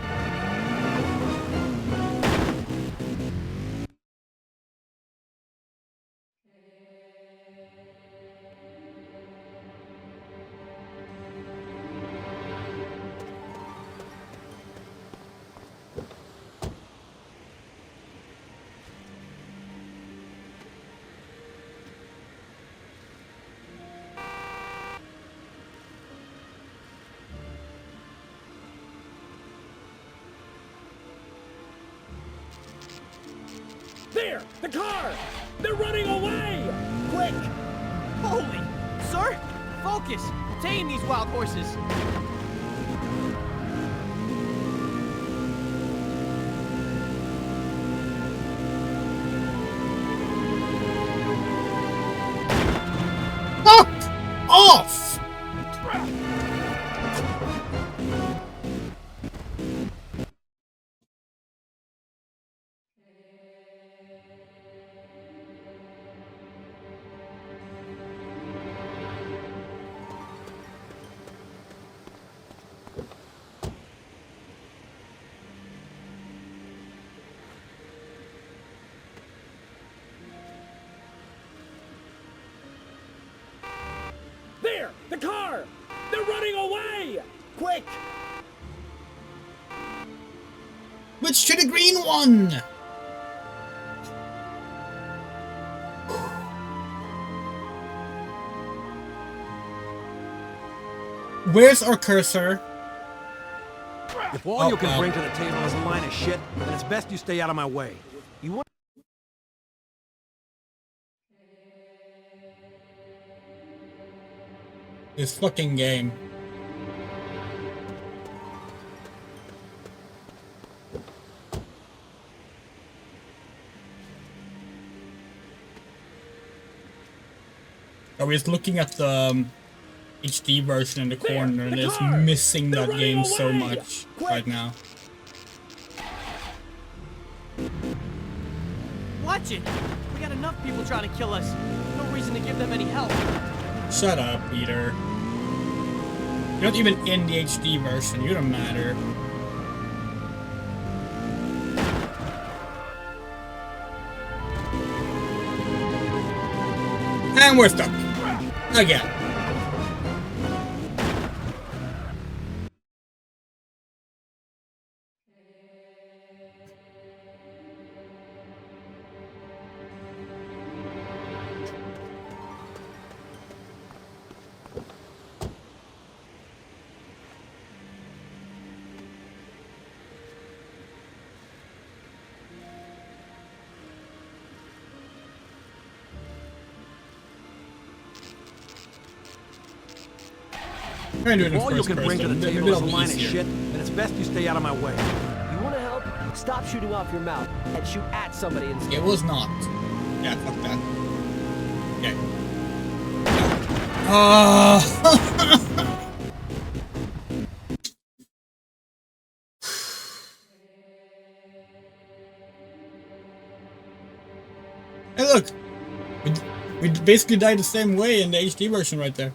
[SPEAKER 14] There! The car! They're running away! Quick!
[SPEAKER 18] Holy! Sir? Focus! Tame these wild horses!
[SPEAKER 1] Fuck off!
[SPEAKER 14] There! The car! They're running away! Quick!
[SPEAKER 1] Which to the green one? Where's our cursor?
[SPEAKER 19] If all you can bring to the table is a line of shit, then it's best you stay out of my way. You want
[SPEAKER 1] This fucking game. I was looking at the HD version in the corner and it's missing that game so much right now.
[SPEAKER 18] Watch it! We got enough people trying to kill us. No reason to give them any help.
[SPEAKER 1] Shut up, Peter. You're not even in the HD version. You don't matter. And we're stuck. Again.
[SPEAKER 19] If all you can bring to the table is a line of shit, then it's best you stay out of my way.
[SPEAKER 20] You want to help? Stop shooting off your mouth and shoot at somebody instead.
[SPEAKER 1] It was not. Yeah, fuck that. Okay. Hey, look! We basically died the same way in the HD version right there.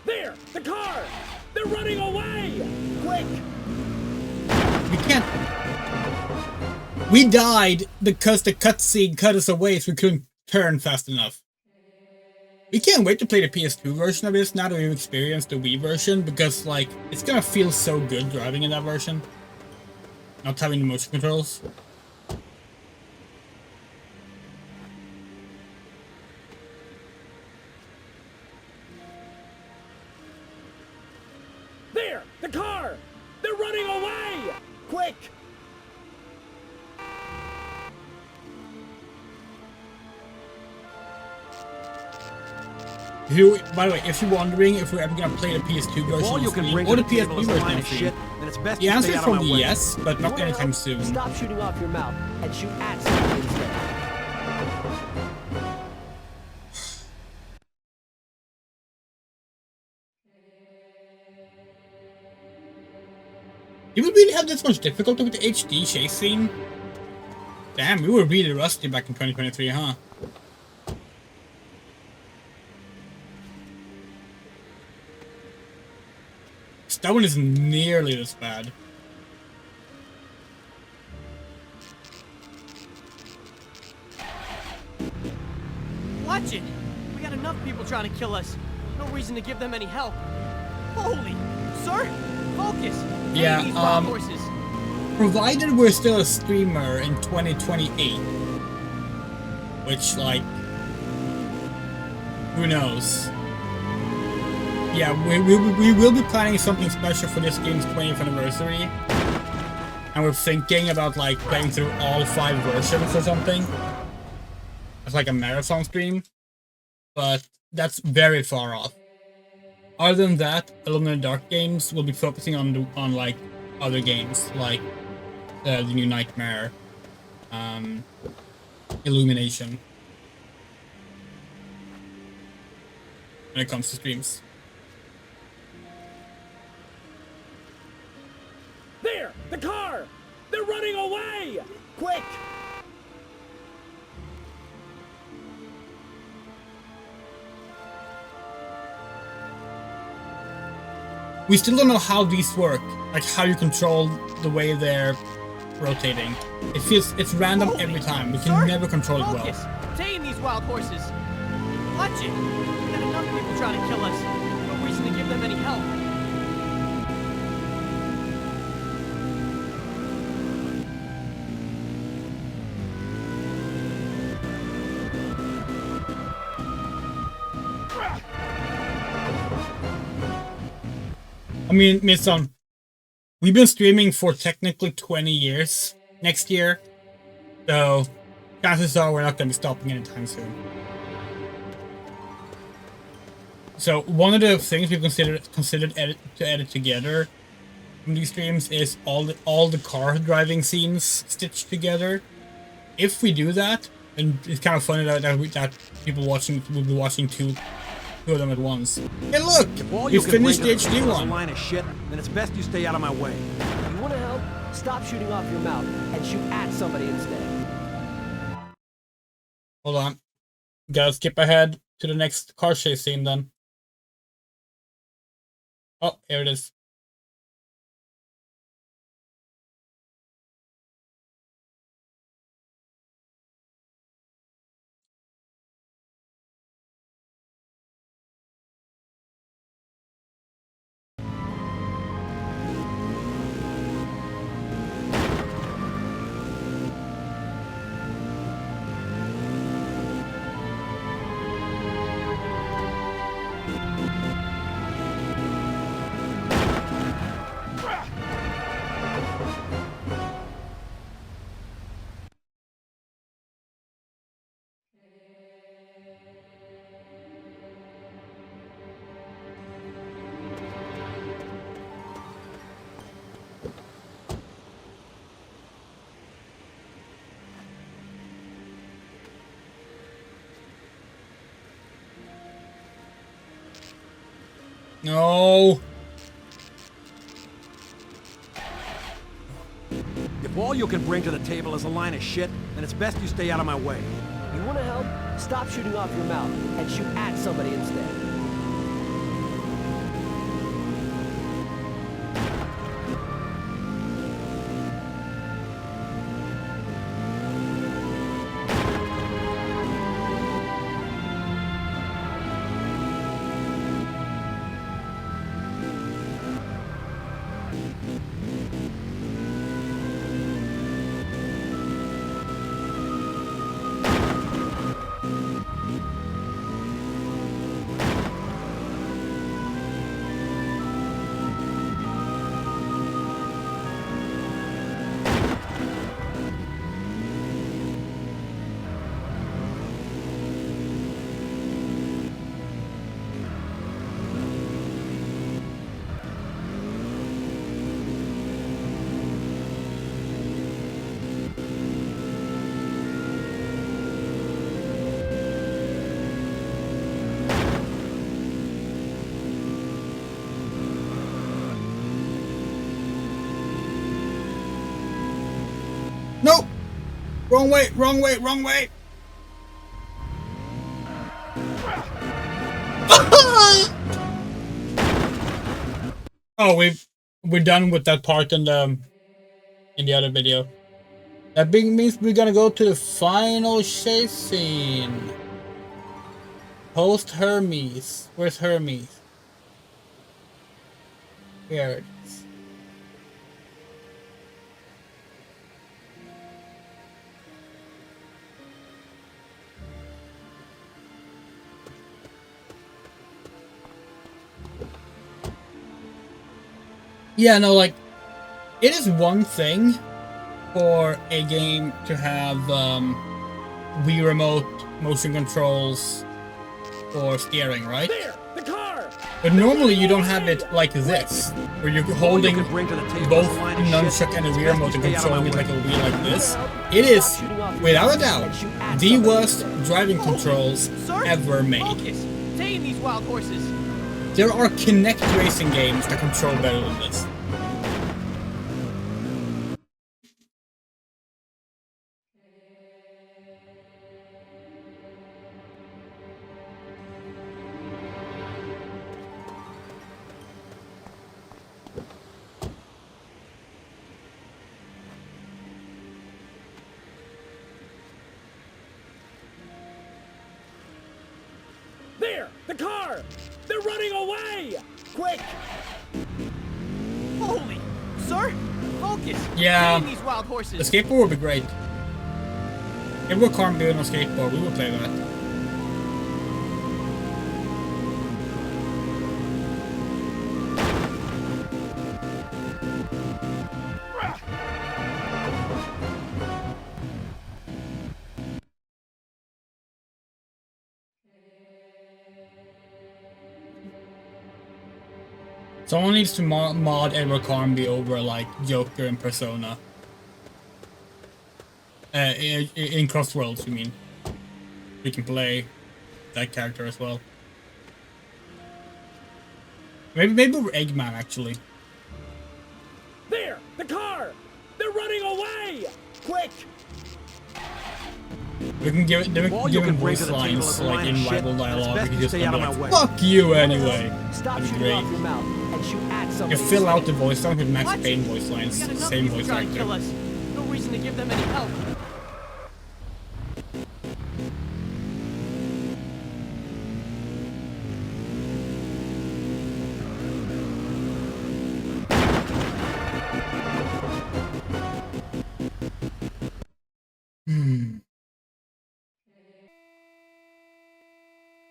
[SPEAKER 14] There! The car! They're running away! Quick!
[SPEAKER 1] We can't. We died because the cutscene cut us away so we couldn't turn fast enough. We can't wait to play the PS2 version of this now that we've experienced the Wii version, because like it's gonna feel so good driving in that version. Not having the motion controls.
[SPEAKER 14] There! The car! They're running away! Quick!
[SPEAKER 1] By the way, if you're wondering if we're ever gonna play the PS2 version or the PSP version of Stream, the answer is probably yes, but not anytime soon.
[SPEAKER 20] Stop shooting off your mouth and shoot at somebody instead.
[SPEAKER 1] Did we really have this much difficulty with the HD chase scene? Damn, we were really rusty back in 2023, huh? That one isn't nearly this bad.
[SPEAKER 18] Watch it! We got enough people trying to kill us. No reason to give them any help. Holy... Sir? Focus!
[SPEAKER 1] Yeah,
[SPEAKER 18] these wild horses.
[SPEAKER 1] Provided we're still a streamer in 2028. Which, like... Who knows? Yeah, we will be planning something special for this game's 20th anniversary. And we're thinking about like playing through all 5 versions or something. It's like a marathon stream. But that's very far off. Other than that, Alone in the Dark games will be focusing on like other games, like the new Nightmare, Illumination. When it comes to streams.
[SPEAKER 14] There! The car! They're running away! Quick!
[SPEAKER 1] We still don't know how these work, like how you control the way they're rotating. It's random every time. We can never control it well.
[SPEAKER 18] Tame these wild horses. Watch it. We got enough people trying to kill us. No reason to give them any help.
[SPEAKER 1] I mean, son, we've been streaming for technically 20 years next year, so chances are we're not going to be stopping anytime soon. So one of the things we've considered to edit together from these streams is all the car driving scenes stitched together. If we do that, and it's kind of funny that people watching will be watching two of them at once. Hey, look! We finished the HD one.
[SPEAKER 19] Line of shit, then it's best you stay out of my way.
[SPEAKER 20] You want to help? Stop shooting off your mouth and shoot at somebody instead.
[SPEAKER 1] Hold on. Gotta skip ahead to the next car chase scene then. Oh, here it is. No.
[SPEAKER 19] If all you can bring to the table is a line of shit, then it's best you stay out of my way.
[SPEAKER 20] You want to help? Stop shooting off your mouth and shoot at somebody instead.
[SPEAKER 1] Wrong way, wrong way, wrong way! Oh, we're done with that part in the other video. That means we're gonna go to the final chase scene. Post Hermes. Where's Hermes? Here it is. Yeah, no, like, it is one thing for a game to have Wii Remote motion controls or steering, right?
[SPEAKER 14] There, the car.
[SPEAKER 1] But normally you don't have it like this, where you're holding both nunchuck and the Wii Remote and controlling it like a Wii like this. It is, without a doubt, the worst driving controls ever made.
[SPEAKER 18] Focus. Tame these wild horses.
[SPEAKER 1] There are Kinect racing games that control better than this.
[SPEAKER 14] There, the car. They're running away. Quick.
[SPEAKER 18] Holy, sir, focus.
[SPEAKER 1] Yeah,
[SPEAKER 18] Tame these wild horses.
[SPEAKER 1] the skateboard would be great. If we can't do it on skateboard, we will play that. Someone needs to mod Edward Carnby over like Joker and Persona. In Crossworlds, you mean? We can play that character as well. Maybe we're Eggman actually.
[SPEAKER 14] There, the car. They're running away. Quick.
[SPEAKER 1] We can give him voice lines like in rival dialogue. We can just be like, "Fuck you anyway." That'd be great. You fill out the voice lines with Max Payne voice lines, same voice actor.
[SPEAKER 18] Kill us. No reason to give them any help.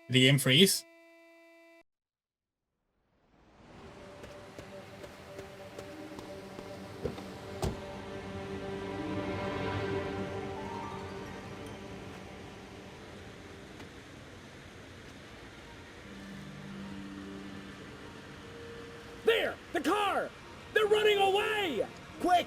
[SPEAKER 1] Did the game freeze?
[SPEAKER 14] There, the car. They're running away. Quick.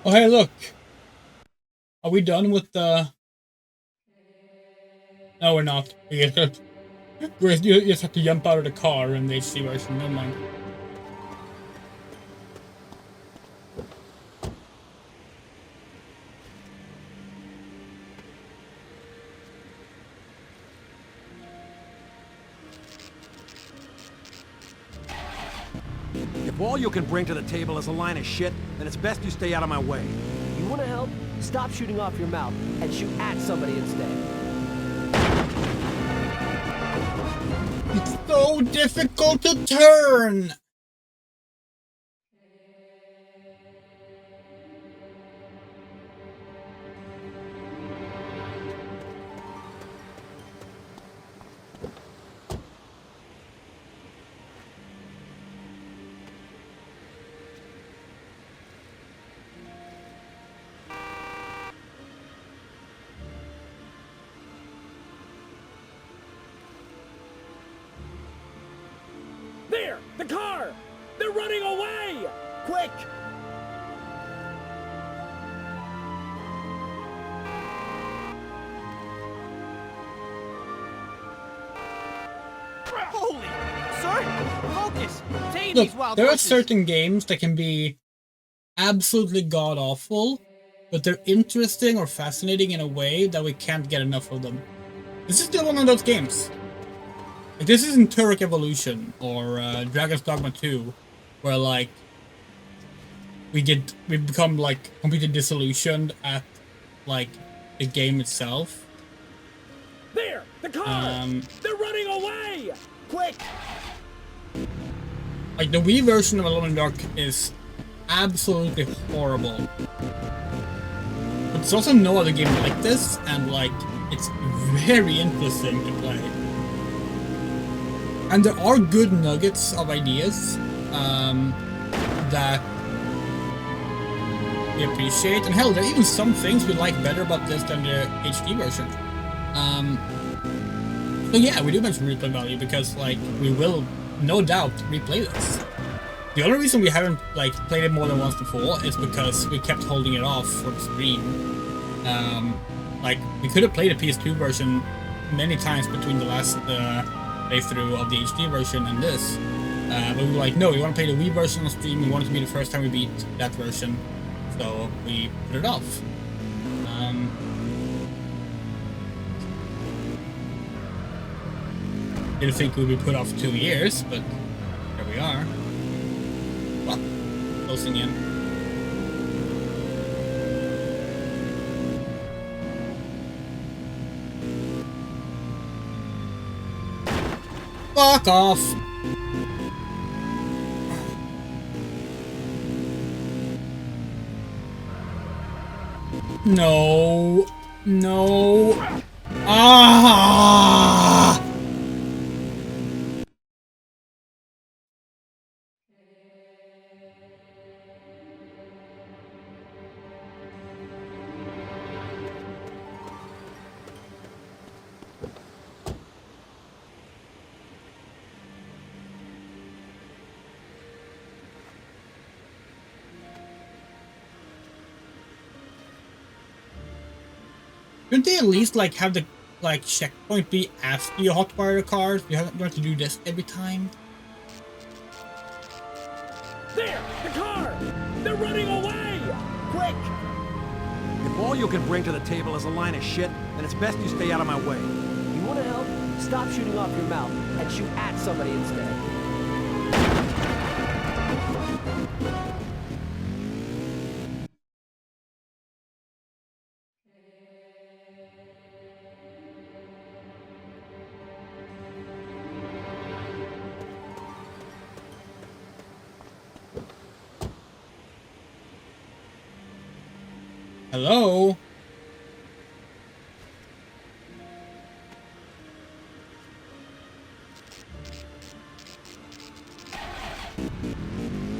[SPEAKER 1] Oh hey, look. Are we done with the... No, we're not. You just have to jump out of the car in the HD version. Never mind.
[SPEAKER 19] If all you can bring to the table is a line of shit, then it's best you stay out of my way.
[SPEAKER 20] You want to help? Stop shooting off your mouth and shoot at somebody instead.
[SPEAKER 1] It's so difficult to turn!
[SPEAKER 14] There, the car. They're running away. Quick.
[SPEAKER 21] Focus! Tame
[SPEAKER 1] Look,
[SPEAKER 21] these wild
[SPEAKER 1] there are
[SPEAKER 21] horses.
[SPEAKER 1] certain games that can be absolutely god-awful, but they're interesting or fascinating in a way that we can't get enough of them. This is still one of those games. Like, this isn't Turok Evolution or Dragon's Dogma 2, where, like, we become, like, completely disillusioned at, like, the game itself.
[SPEAKER 14] There! The car! They're running away! Quick!
[SPEAKER 1] Like, the Wii version of Alone in the Dark is absolutely horrible. But there's also no other game like this, and, like, it's very interesting to play. And there are good nuggets of ideas that we appreciate. And hell, there are even some things we like better about this than the HD version. So yeah, we do mention replay value because, like, we will no doubt replay this. The only reason we haven't, like, played it more than once before is because we kept holding it off for the stream. Like, we could have played the PS2 version many times between the last playthrough of the HD version and this. But we were like, no, we want to play the Wii version on stream. We want it to be the first time we beat that version. So we put it off. Didn't think we'd be put off 2 years, but here we are. Well, closing in. Fuck off! No. No. Ah! Couldn't they at least, like, have the, like, checkpoint be after you hotwire the cars? You don't have to do this every time.
[SPEAKER 14] There! The car! They're running away! Quick!
[SPEAKER 19] If all you can bring to the table is a line of shit, then it's best you stay out of my way.
[SPEAKER 20] You want to help? Stop shooting off your mouth and shoot at somebody instead.
[SPEAKER 1] Hello?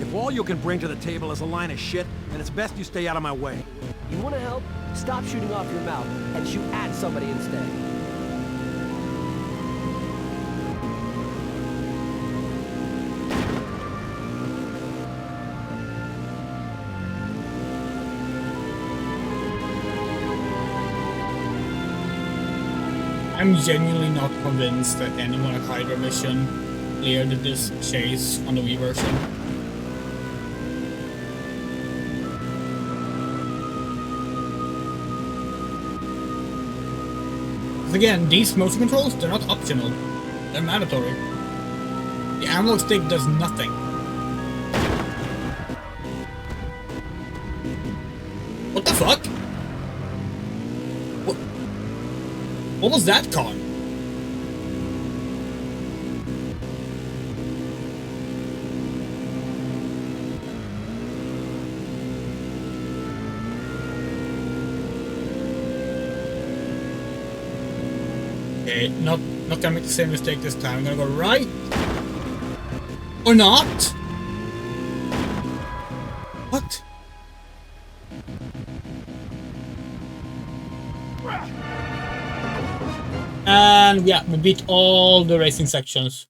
[SPEAKER 19] If all you can bring to the table is a line of shit, then it's best you stay out of my way.
[SPEAKER 20] You want to help? Stop shooting off your mouth and shoot at somebody instead.
[SPEAKER 1] I'm genuinely not convinced that anyone at Hydravision cleared this chase on the Wii version. Because again, these motion controls, they're not optional. They're mandatory. The analog stick does nothing. What the fuck? What was that car? Okay, not gonna make the same mistake this time. I'm gonna go right. Or not? What? And yeah, we beat all the racing sections.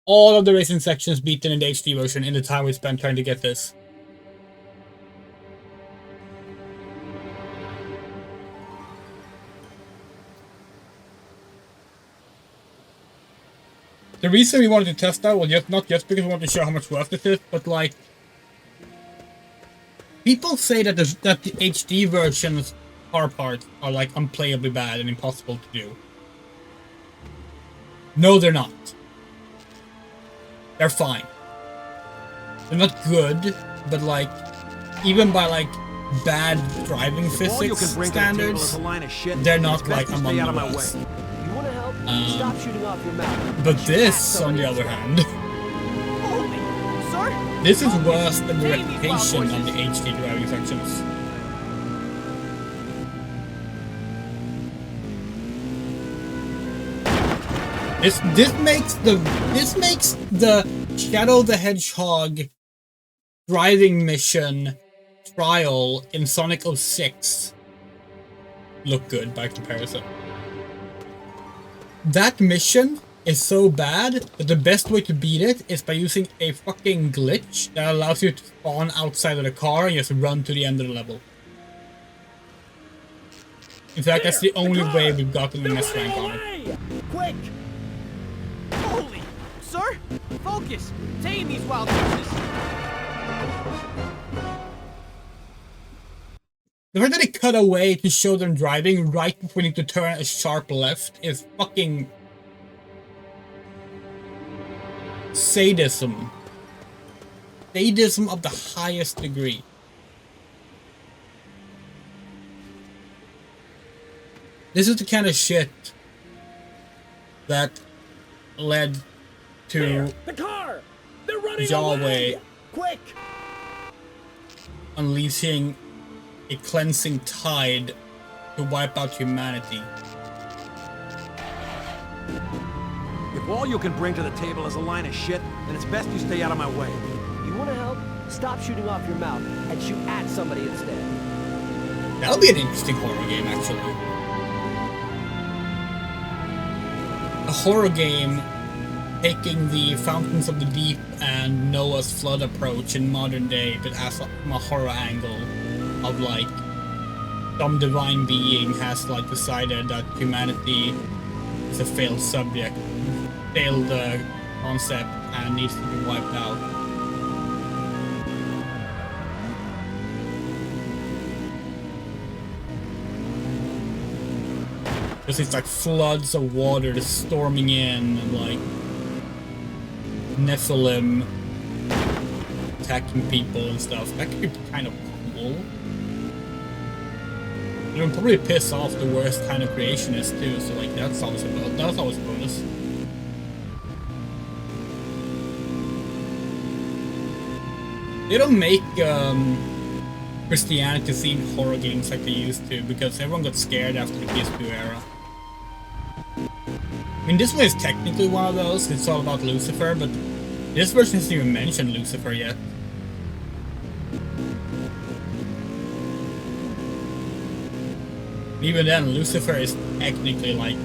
[SPEAKER 1] All of the racing sections beaten in the HD version in the time we spent trying to get this. the reason we wanted to test that was not just because we wanted to show how much worth this is, but like people say that the HD versions car parts are like unplayably bad and impossible to do. No, they're not. They're fine. They're not good, but like even by like bad driving physics standards, they're not like among the worst.
[SPEAKER 20] Stop shooting off your mouth.
[SPEAKER 1] But this, on the other hand, this is worse than the reputation of the HD driving sections. This makes the Shadow the Hedgehog driving mission trial in Sonic 06 look good by comparison. That mission is so bad that the best way to beat it is by using a fucking glitch that allows you to spawn outside of the car and just run to the end of the level. In fact, that's the only way we've gotten an S rank on it.
[SPEAKER 21] Quick! Holy, sir! Focus! Tame these wild horses!
[SPEAKER 1] The fact that they cut away to show them driving right before we need to turn a sharp left is fucking sadism. Sadism of the highest degree. This is the kind of shit that led to
[SPEAKER 21] the car! They're running
[SPEAKER 1] Yahweh
[SPEAKER 21] away! Quick!
[SPEAKER 1] unleashing a cleansing tide to wipe out humanity.
[SPEAKER 19] If all you can bring to the table is a line of shit, then it's best you stay out of my way.
[SPEAKER 20] You want to help? Stop shooting off your mouth and shoot at somebody instead.
[SPEAKER 1] That'll be an interesting horror game, actually. A horror game taking the Fountains of the Deep and Noah's Flood approach in modern day, but as from a horror angle of like some divine being has like decided that humanity is a failed subject, failed concept, and needs to be wiped out. Because it's like floods of water just storming in and like Nephilim attacking people and stuff. That could be kind of cool. It would probably piss off the worst kind of creationists too, so like that's always a bonus. They don't make Christianity themed horror games like they used to because everyone got scared after the PS2 era. I mean, this one is technically one of those, it's all about Lucifer, but this version hasn't even mentioned Lucifer yet. Even then, Lucifer is technically like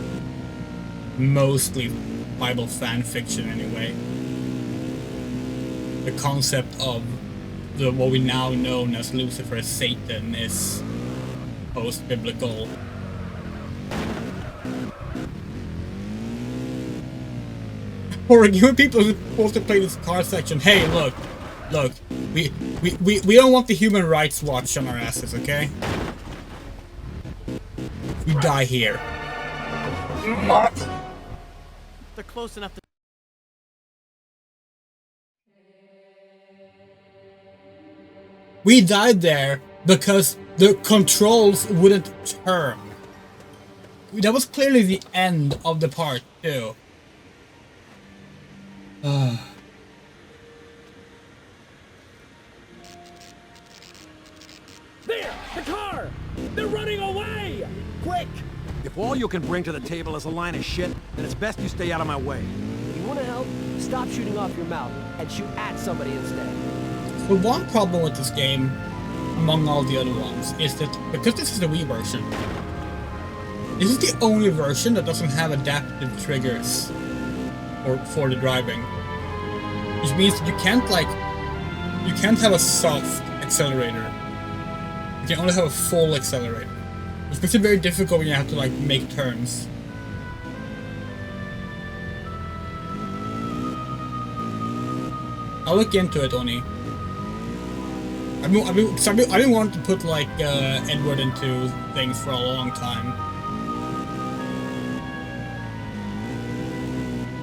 [SPEAKER 1] mostly Bible fan fiction anyway. The concept of what we now know as Lucifer as Satan is post-biblical. Or giving people who are supposed to play this car section, hey, look, we don't want the Human Rights Watch on our asses, okay? We die here.
[SPEAKER 18] They're close enough to...
[SPEAKER 1] We died there because the controls wouldn't turn. That was clearly the end of the part, too.
[SPEAKER 21] There! The car! They're running away! Quick!
[SPEAKER 19] If all you can bring to the table is a line of shit, then it's best you stay out of my way.
[SPEAKER 20] You want to help? Stop shooting off your mouth and shoot at somebody instead.
[SPEAKER 1] The one problem with this game, among all the other ones, is that because this is the Wii version, this is the only version that doesn't have adaptive triggers for the driving. Which means that you can't have a soft accelerator. You can only have a full accelerator. Which makes it very difficult when you have to like make turns. I'll look into it, Oni. I've been wanting to put like Edward into things for a long time.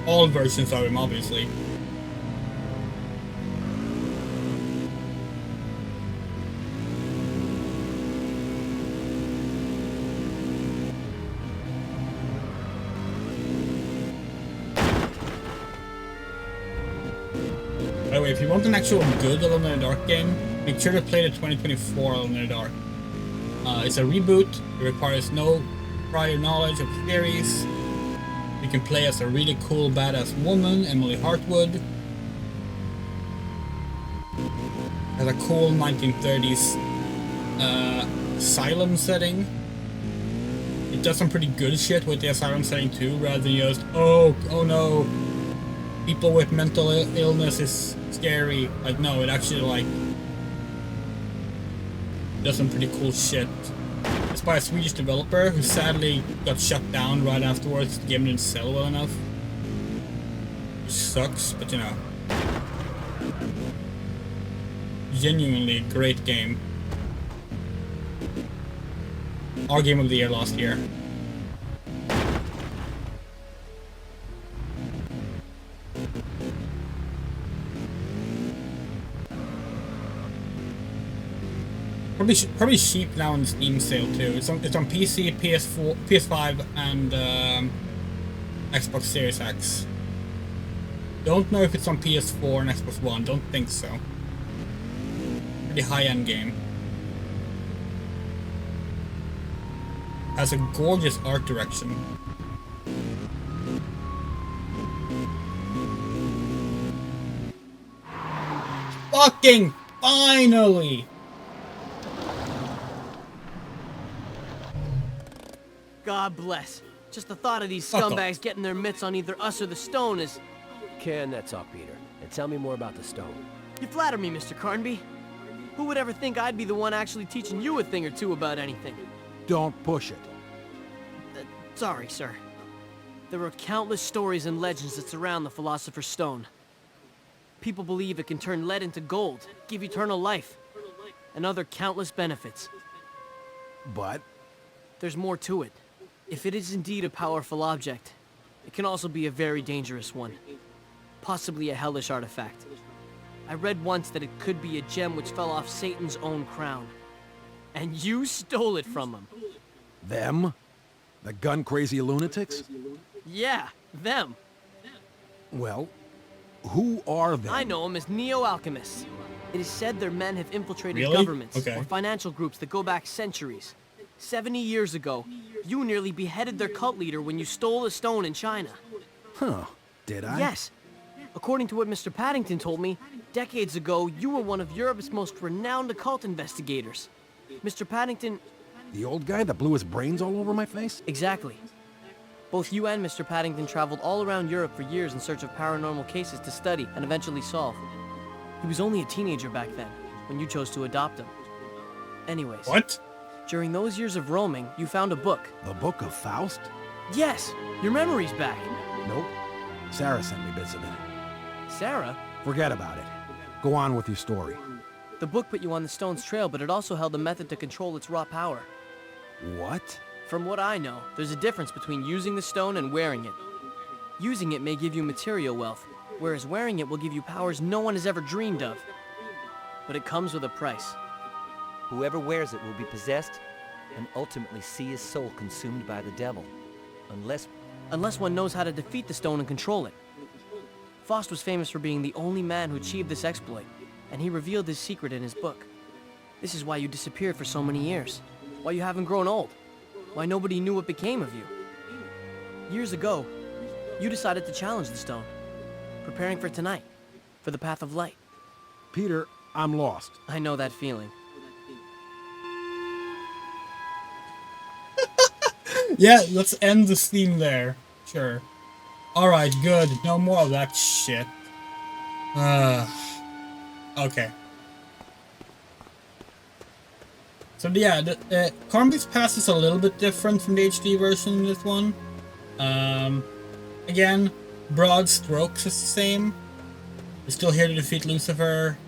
[SPEAKER 1] All versions of him, obviously. By the way, if you want an actual good Alone in the Dark game, make sure to play the 2024 Alone in the Dark. It's a reboot. It requires no prior knowledge of theories. You can play as a really cool badass woman, Emily Hartwood. Has a cool 1930s asylum setting. It does some pretty good shit with the asylum setting too, rather than just, oh no, people with mental illness is scary. Like, no, it actually like does some pretty cool shit. It's by a Swedish developer who sadly got shut down right afterwards. The game didn't sell well enough. Which sucks, but you know. Genuinely great game. Our game of the year last year. Probably cheap now on Steam sale too. It's on PC, PS4, PS5, and Xbox Series X. Don't know if it's on PS4 and Xbox One. Don't think so. Pretty high-end game. Has a gorgeous art direction. Fucking finally!
[SPEAKER 18] God bless. Just the thought of these
[SPEAKER 1] Fuck
[SPEAKER 18] scumbags getting their mitts on either us or the stone is...
[SPEAKER 20] Can that talk, Peter? And tell me more about the stone.
[SPEAKER 18] You flatter me, Mr. Carnby. Who would ever think I'd be the one actually teaching you a thing or two about anything?
[SPEAKER 19] Don't push it.
[SPEAKER 18] Sorry, sir. There are countless stories and legends that surround the Philosopher's Stone. People believe it can turn lead into gold, give eternal life, and other countless benefits.
[SPEAKER 19] But?
[SPEAKER 18] There's more to it. If it is indeed a powerful object, it can also be a very dangerous one. Possibly a hellish artifact. I read once that it could be a gem which fell off Satan's own crown. And you stole it from him.
[SPEAKER 19] Them? The gun-crazy lunatics?
[SPEAKER 18] Yeah, them.
[SPEAKER 19] Well, who are they?
[SPEAKER 18] I know them as neo-alchemists. It is said their men have infiltrated
[SPEAKER 1] Really?
[SPEAKER 18] governments
[SPEAKER 1] Okay.
[SPEAKER 18] or financial groups that go back centuries. 70 years ago, you nearly beheaded their cult leader when you stole the stone in China.
[SPEAKER 19] Huh. Did I?
[SPEAKER 18] Yes. According to what Mr. Paddington told me, decades ago, you were one of Europe's most renowned occult investigators. Mr. Paddington...
[SPEAKER 19] The old guy that blew his brains all over my face?
[SPEAKER 18] Exactly. Both you and Mr. Paddington traveled all around Europe for years in search of paranormal cases to study and eventually solve. He was only a teenager back then, when you chose to adopt him. Anyways.
[SPEAKER 1] What?
[SPEAKER 18] During those years of roaming, you found a book.
[SPEAKER 19] The Book of Faust?
[SPEAKER 18] Yes! Your memory's back!
[SPEAKER 19] Nope. Sarah sent me bits of it.
[SPEAKER 18] Sarah?
[SPEAKER 19] Forget about it. Go on with your story.
[SPEAKER 18] The book put you on the stone's trail, but it also held a method to control its raw power.
[SPEAKER 19] What?
[SPEAKER 18] From what I know, there's a difference between using the stone and wearing it. Using it may give you material wealth, whereas wearing it will give you powers no one has ever dreamed of. But it comes with a price.
[SPEAKER 5] Whoever wears it will be possessed and ultimately see his soul consumed by the devil. Unless
[SPEAKER 18] one knows how to defeat the stone and control it. Faust was famous for being the only man who achieved this exploit, and he revealed his secret in his book. This is why you disappeared for so many years. Why you haven't grown old. Why nobody knew what became of you. Years ago, you decided to challenge the stone. Preparing for tonight. For the path of light.
[SPEAKER 19] Peter, I'm lost.
[SPEAKER 18] I know that feeling.
[SPEAKER 1] Yeah, let's end the theme there. Sure. Alright, good. No more of that shit. Okay. So yeah, Carnby's Pass is a little bit different from the HD version in this one. Again, broad strokes is the same. We're still here to defeat Lucifer.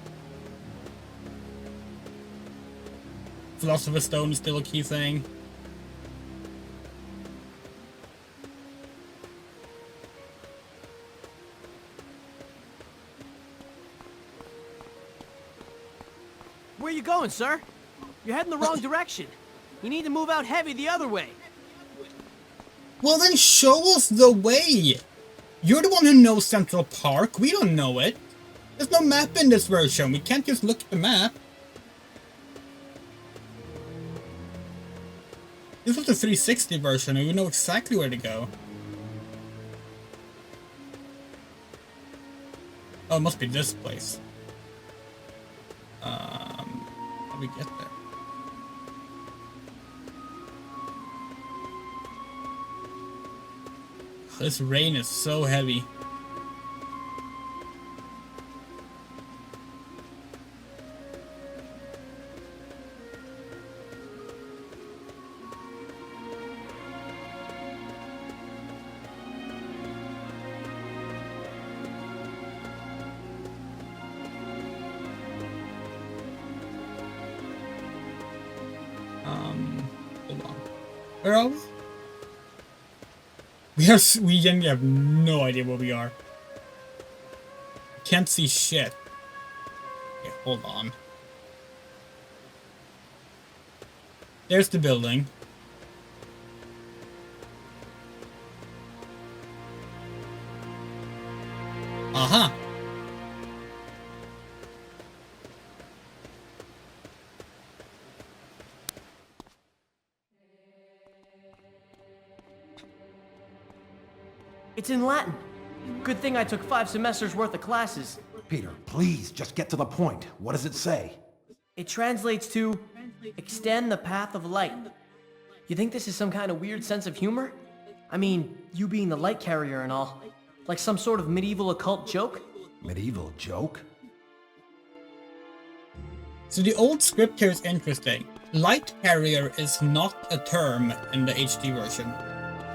[SPEAKER 1] Philosopher's Stone is still a key thing.
[SPEAKER 18] Where you going, sir? You're heading the wrong direction. You need to move out heavy the other way.
[SPEAKER 1] Well then show us the way! You're the one who knows Central Park, we don't know it. There's no map in this version, we can't just look at the map. This was the 360 version and we know exactly where to go. Oh, it must be this place. How do we get there? This rain is so heavy. Hold on. Where are we? We genuinely have no idea where we are. Can't see shit. Okay, hold on. There's the building. Aha!
[SPEAKER 18] It's in Latin. Good thing I took 5 semesters worth of classes.
[SPEAKER 19] Peter, please, just get to the point. What does it say?
[SPEAKER 18] It translates to extend the path of light. You think this is some kind of weird sense of humor? I mean, you being the light carrier and all. Like some sort of medieval occult joke?
[SPEAKER 19] Medieval joke?
[SPEAKER 1] So the old script here is interesting. Light carrier is not a term in the HD version.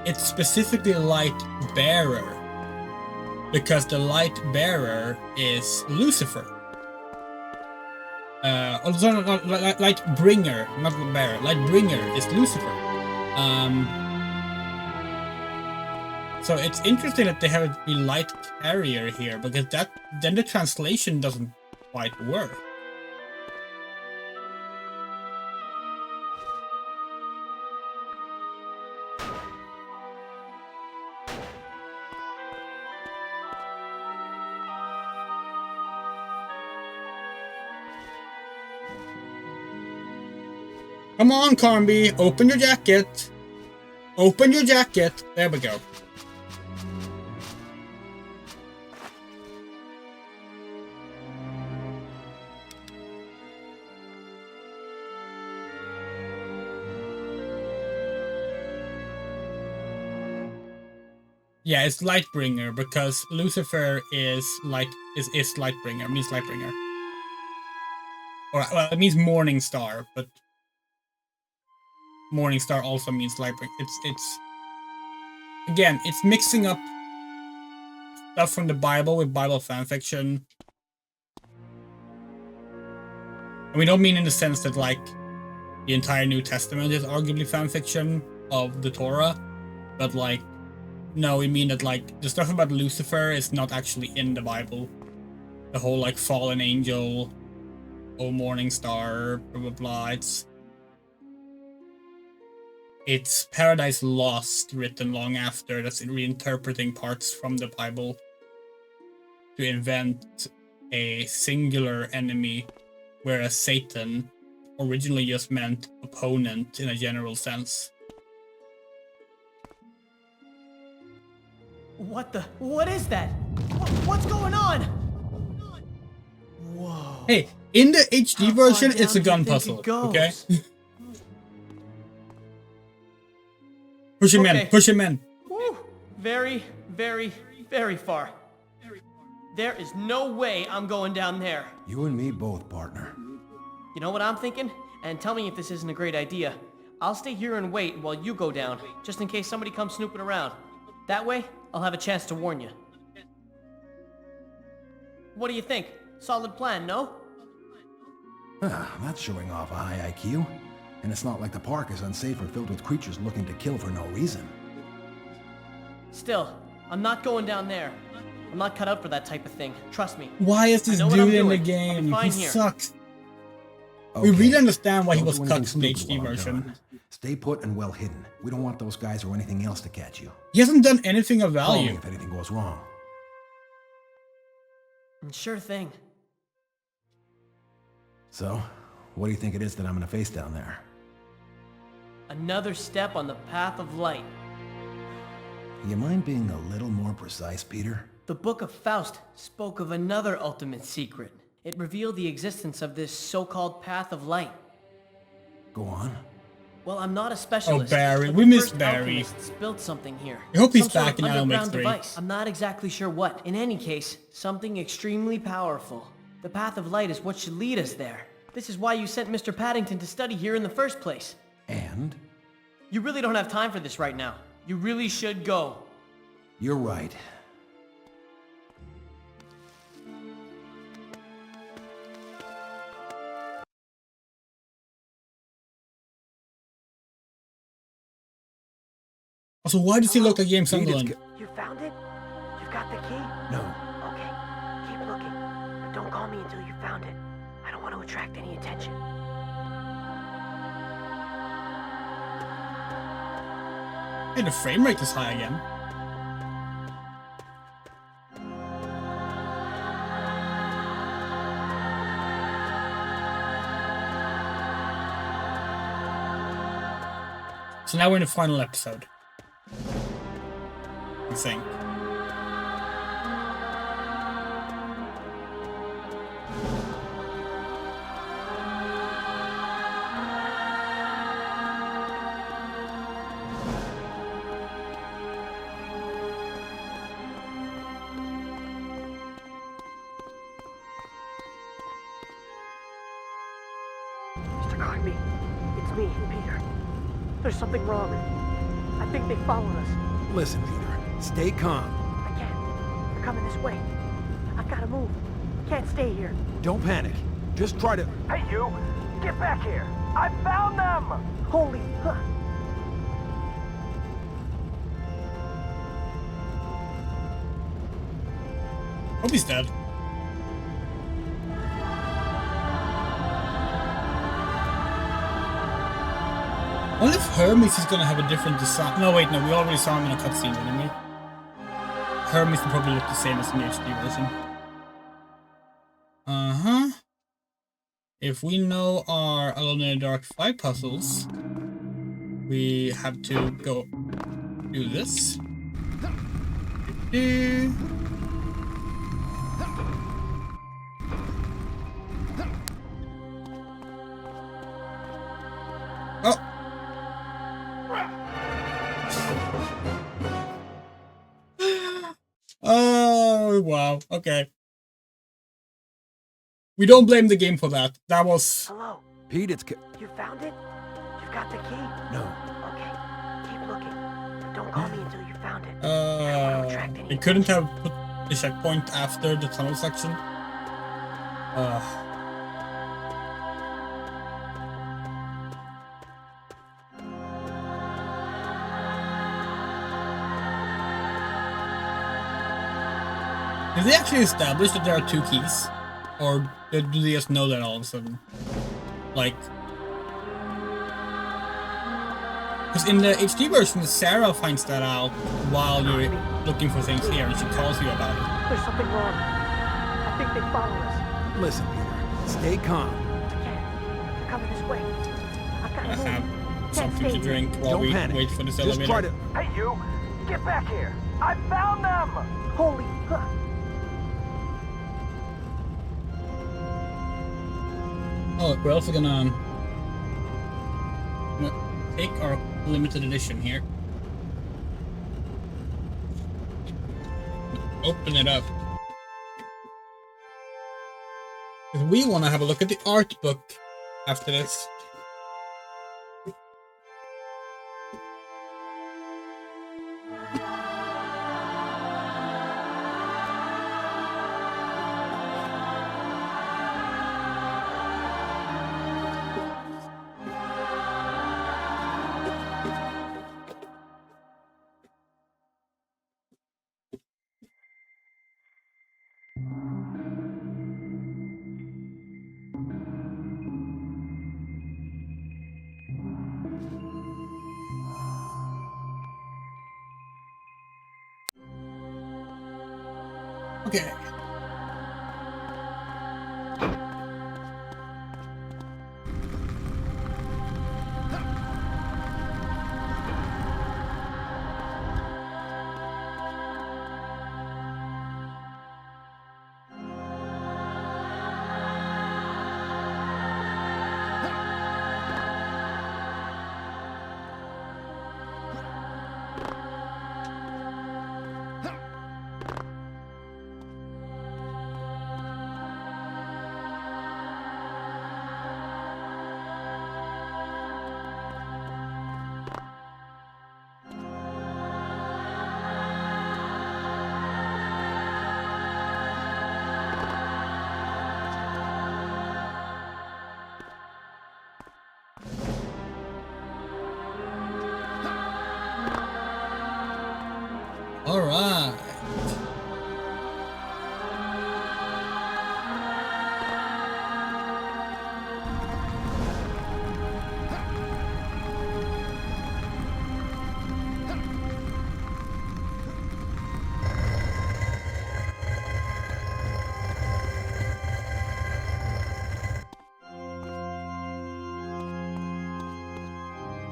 [SPEAKER 1] It's specifically light bearer. Because the light bearer is Lucifer. Sorry, light bringer, not bearer. Light bringer is Lucifer. So it's interesting that they have it be light carrier here, because then the translation doesn't quite work. Come on, Carnby, open your jacket. Open your jacket. There we go. Yeah, it's Lightbringer because Lucifer is Lightbringer, means Lightbringer. Or well, it means Morning Star, but Morning Star also means Lightbringer. It's again, it's mixing up stuff from the Bible with Bible fanfiction. And we don't mean in the sense that like the entire New Testament is arguably fanfiction of the Torah, but like no, we mean that like the stuff about Lucifer is not actually in the Bible. The whole like fallen angel, oh morning star, blah blah blah. It's Paradise Lost written long after. That's reinterpreting parts from the Bible to invent a singular enemy, whereas Satan originally just meant opponent in a general sense.
[SPEAKER 18] What is that? What's going on? Whoa.
[SPEAKER 1] Hey, in the HD version, it's a gun puzzle, okay? Push him in, push him in.
[SPEAKER 18] Woo. Very, very, very far. There is no way I'm going down there.
[SPEAKER 19] You and me both, partner.
[SPEAKER 18] You know what I'm thinking? And tell me if this isn't a great idea. I'll stay here and wait while you go down, just in case somebody comes snooping around. That way, I'll have a chance to warn you. What do you think? Solid plan, no?
[SPEAKER 12] That's showing off a high IQ. And it's not like the park is unsafe or filled with creatures looking to kill for no reason.
[SPEAKER 18] Still, I'm not going down there. I'm not cut out for that type of thing. Trust me.
[SPEAKER 1] Why is this
[SPEAKER 18] I know what I'm
[SPEAKER 1] dude in the
[SPEAKER 18] doing. I'll be
[SPEAKER 1] game?
[SPEAKER 18] fine
[SPEAKER 1] He
[SPEAKER 18] here.
[SPEAKER 1] sucks.
[SPEAKER 12] Okay.
[SPEAKER 1] We really understand why he
[SPEAKER 12] Don't
[SPEAKER 1] was
[SPEAKER 12] do
[SPEAKER 1] cut
[SPEAKER 12] anything
[SPEAKER 1] from the
[SPEAKER 12] stupid
[SPEAKER 1] HD
[SPEAKER 12] while I'm
[SPEAKER 1] version.
[SPEAKER 12] gone. Stay put and well hidden. We don't want those guys or anything else to catch you.
[SPEAKER 1] He hasn't done anything of
[SPEAKER 12] Call me
[SPEAKER 1] value.
[SPEAKER 12] if anything goes wrong.
[SPEAKER 18] Sure thing.
[SPEAKER 12] So, what do you think it is that I'm gonna face down there?
[SPEAKER 18] Another step on the path of light.
[SPEAKER 12] You mind being a little more precise, Peter?
[SPEAKER 18] The Book of Faust spoke of another ultimate secret. It revealed the existence of this so-called path of light.
[SPEAKER 12] Go on.
[SPEAKER 18] Well, I'm not a specialist.
[SPEAKER 1] Barry.
[SPEAKER 18] but
[SPEAKER 1] We
[SPEAKER 18] the
[SPEAKER 1] missed
[SPEAKER 18] first
[SPEAKER 1] Barry.
[SPEAKER 18] alchemists built something here.
[SPEAKER 1] I hope he's
[SPEAKER 18] Some sort
[SPEAKER 1] back
[SPEAKER 18] of
[SPEAKER 1] in Alan Wake
[SPEAKER 18] underground
[SPEAKER 1] 3.
[SPEAKER 18] device. I'm not exactly sure what. In any case, something extremely powerful. The path of light is what should lead us there. This is why you sent Mr. Paddington to study here in the first place.
[SPEAKER 12] And?
[SPEAKER 18] You really don't have time for this right now. You really should go.
[SPEAKER 12] You're right.
[SPEAKER 1] Also, why does he look like James Sunderland?
[SPEAKER 9] You found it? You've got the key?
[SPEAKER 12] No.
[SPEAKER 9] Okay, keep looking. But don't call me until you found it. I don't want to attract any attention.
[SPEAKER 1] Hey, the frame rate is high again. So now we're in the final episode. I think.
[SPEAKER 9] Mr. Carnby, it's me, Peter. There's something wrong. I think they followed us.
[SPEAKER 19] Listen, Peter, stay calm.
[SPEAKER 9] I can't. They're coming this way. I've got to move. Can't stay here.
[SPEAKER 19] Don't panic. Just try to...
[SPEAKER 9] Hey, you! Get back here! I found them! Holy...
[SPEAKER 1] Hope he's dead. I wonder if Hermes is gonna have a different design. No, wait, no, we already saw him in a cutscene, didn't we? Hermes will probably look the same as the HD version. Uh-huh. If we know our Alone in the Dark 5 puzzles, we have to go do this. Oh! Oh, wow. Okay. We don't blame the game for that. That was...
[SPEAKER 9] Hello?
[SPEAKER 19] Pete, it's...
[SPEAKER 9] You found it? You've got the key?
[SPEAKER 19] No.
[SPEAKER 9] Okay, keep looking. But don't call me until you found it.
[SPEAKER 1] They couldn't have put the checkpoint after the tunnel section. Did they actually establish that there are two keys? Or do they just know that all of a sudden? Like... Because in the HD version, Sarah finds that out while you're looking for things here, and she calls you about it.
[SPEAKER 9] There's something wrong. I think they followed us.
[SPEAKER 19] Listen, Peter, stay calm.
[SPEAKER 9] They're coming this way. I've got to move.
[SPEAKER 1] Have something to drink while we wait for this elevator.
[SPEAKER 19] Just try to...
[SPEAKER 9] Hey, you! Get back here! I found them! Holy...
[SPEAKER 1] Oh, we're also gonna take our limited edition here. Open it up. Because we want to have a look at the art book after this. Okay. All right.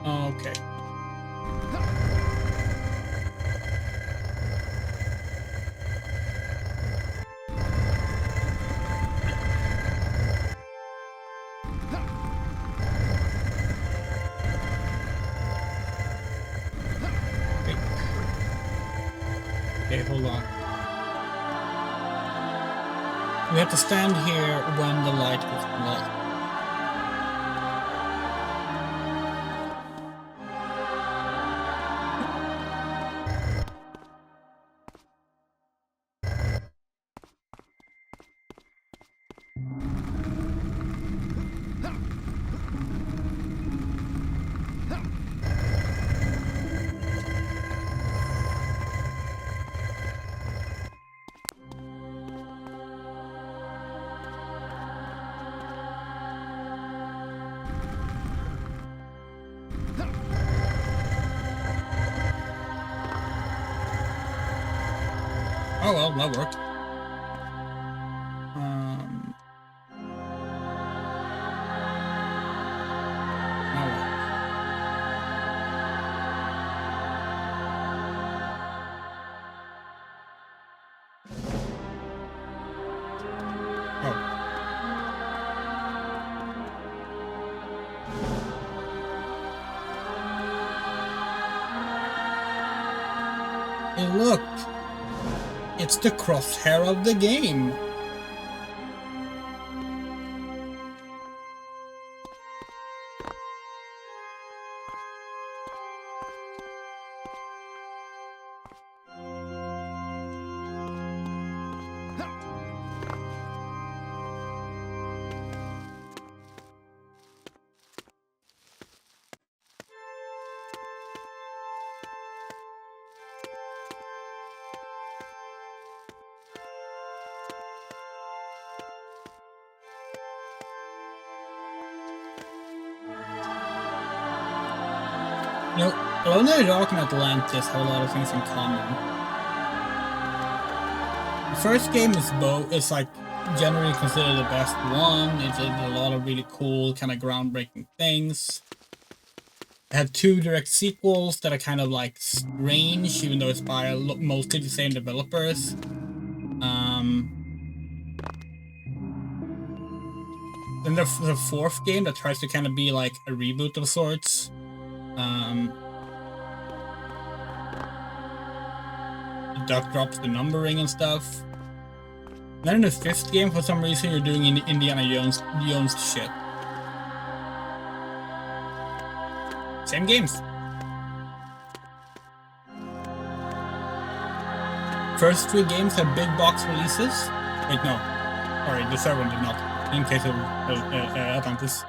[SPEAKER 1] Okay. Okay, hold on. We have to stand here when the light is low. Oh well, that worked. Hey, look! It's the crosshair of the game! You know, Alone in the Dark and Atlantis have a lot of things in common. The first game is like generally considered the best one. It did a lot of really cool, kind of groundbreaking things. It had 2 direct sequels that are kind of like strange, even though it's by mostly the same developers. Then the 4th game that tries to kind of be like a reboot of sorts. The duck drops the numbering and stuff. Then in the 5th game, for some reason, you're doing Indiana Jones shit. Same games. First 3 games have big box releases. Wait, no. Sorry, the 3rd one did not. In case of Atlantis.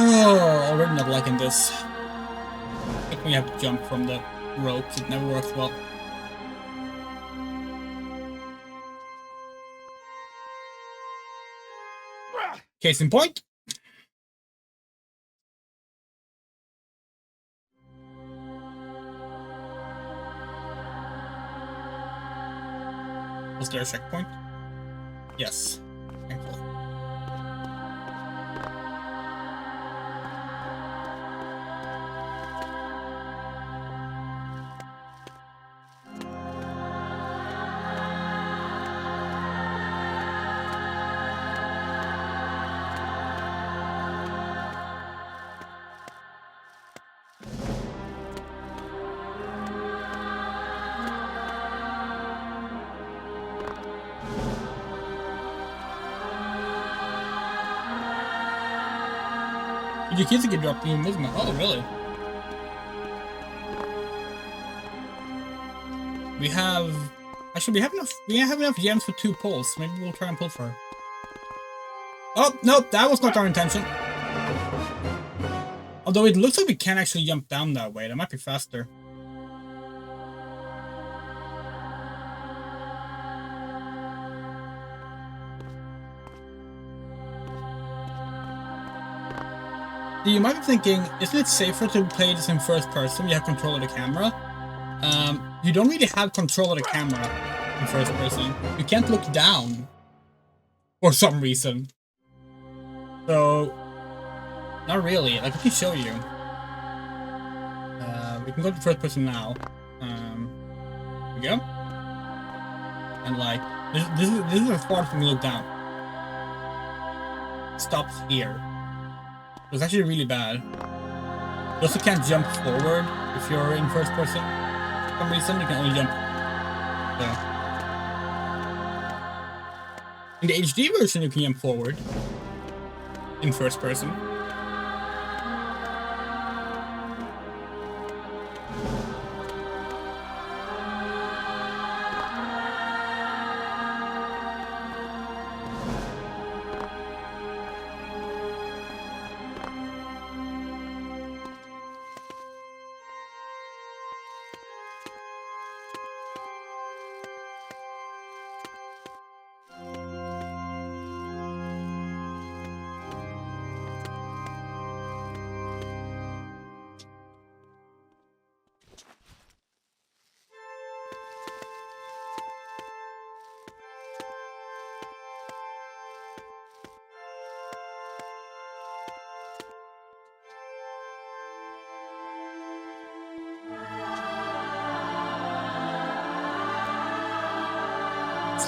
[SPEAKER 1] Oh, already not liking this. I think we have to jump from the ropes. It never works well. Case in point. Was there a checkpoint? Yes, thankfully. Your kids get dropped in movement. Oh, really? We have... Actually, we have enough gems for 2 pulls. Maybe we'll try and pull for her. Oh, nope, that was not our intention. Although it looks like we can actually jump down that way. That might be faster. You might be thinking, isn't it safer to play this in first person? You have control of the camera. You don't really have control of the camera in first person. You can't look down for some reason. So, not really. Like, I can show you. We can go to first person now. Here we go. And like, this is as far as we can look down. It stops here. It's actually really bad. You also can't jump forward if you're in first person. For some reason, you can only jump. So. In the HD version, you can jump forward in first person.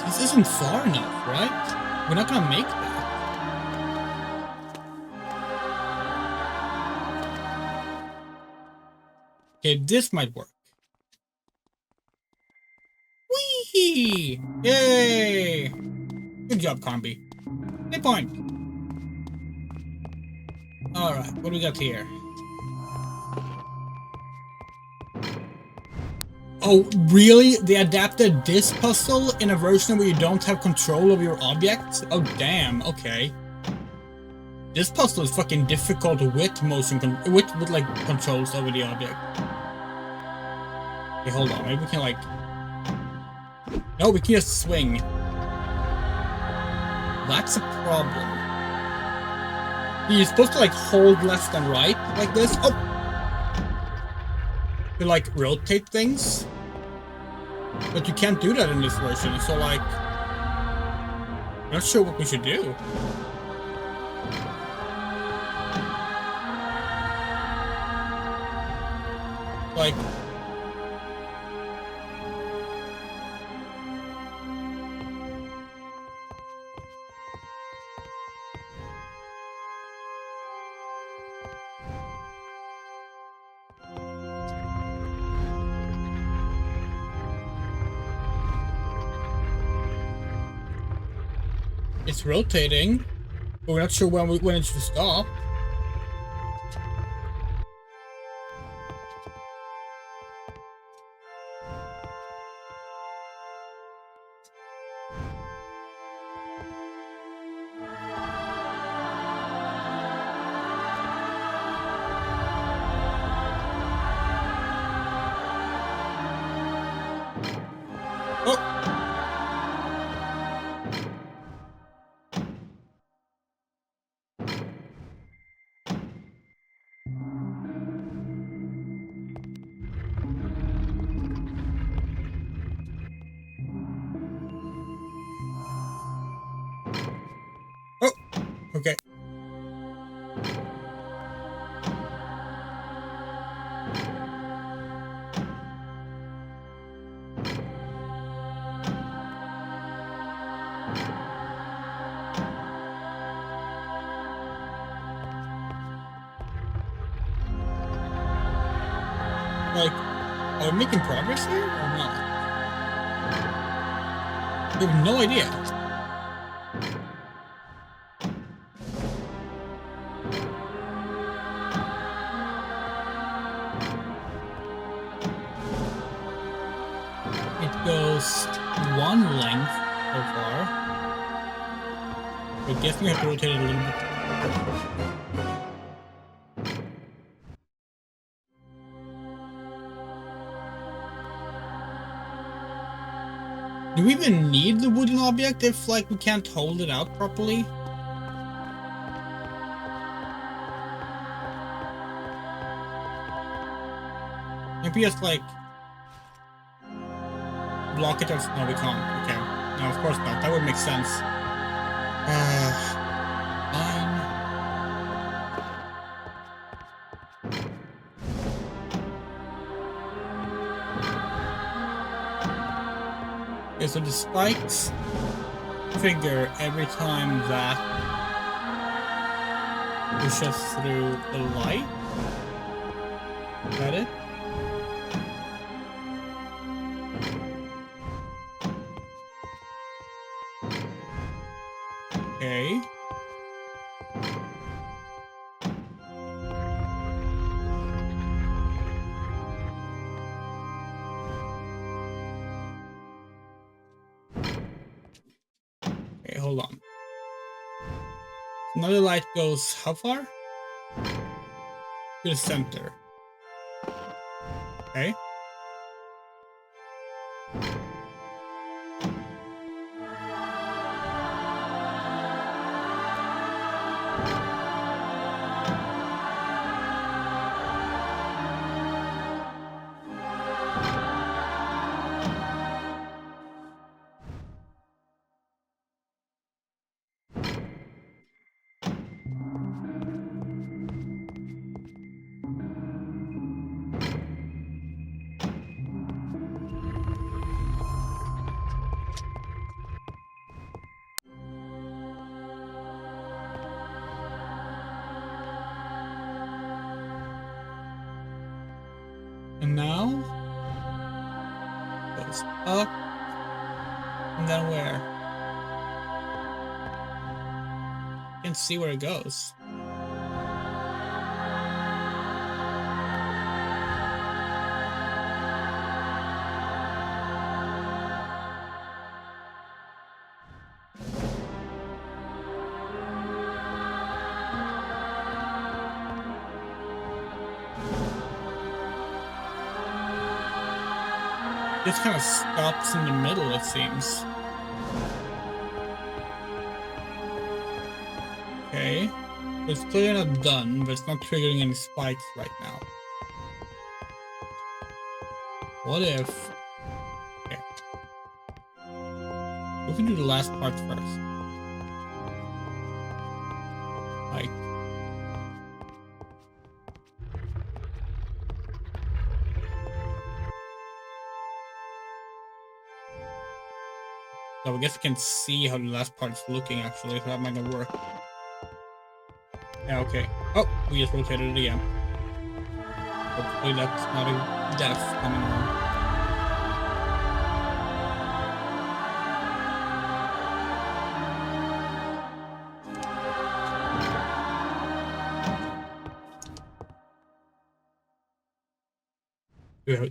[SPEAKER 1] This isn't far enough, right? We're not gonna make that. Okay, this might work. Whee! Yay! Good job, Combi. 8 point. Alright, what do we got here? Oh, really? They adapted this puzzle in a version where you don't have control of your object? Oh, damn. Okay. This puzzle is fucking difficult with motion with like controls over the object. Okay, hold on. Maybe we can like. No, we can just swing. That's a problem. You're supposed to like hold left and right like this. Oh. To like rotate things. But you can't do that in this version, so like, I'm not sure what we should do. Like, it's rotating, but we're not sure when it should stop. Like, are we making progress here or not? I have no idea. It goes one length so far. I guess we have to rotate it a little bit. Do we even need the wooden object if, like, we can't hold it out properly? Maybe just, like, block it or... No, we can't. Okay. No, of course not. That would make sense. Fine. Okay, so the spikes trigger every time that pushes through the light. Is that it? Okay. Okay, hold on. Another light goes how far? To the center. Okay. And now goes up and then where? You can see where it goes. This kind of stops in the middle, it seems. Okay. It's clearly not done, but it's not triggering any spikes right now. What if... Okay. We can do the last part first. Like... So I guess we can see how the last part's looking actually, so that might not work. Yeah, okay. Oh, we just rotated it again. Hopefully that's not a death coming on.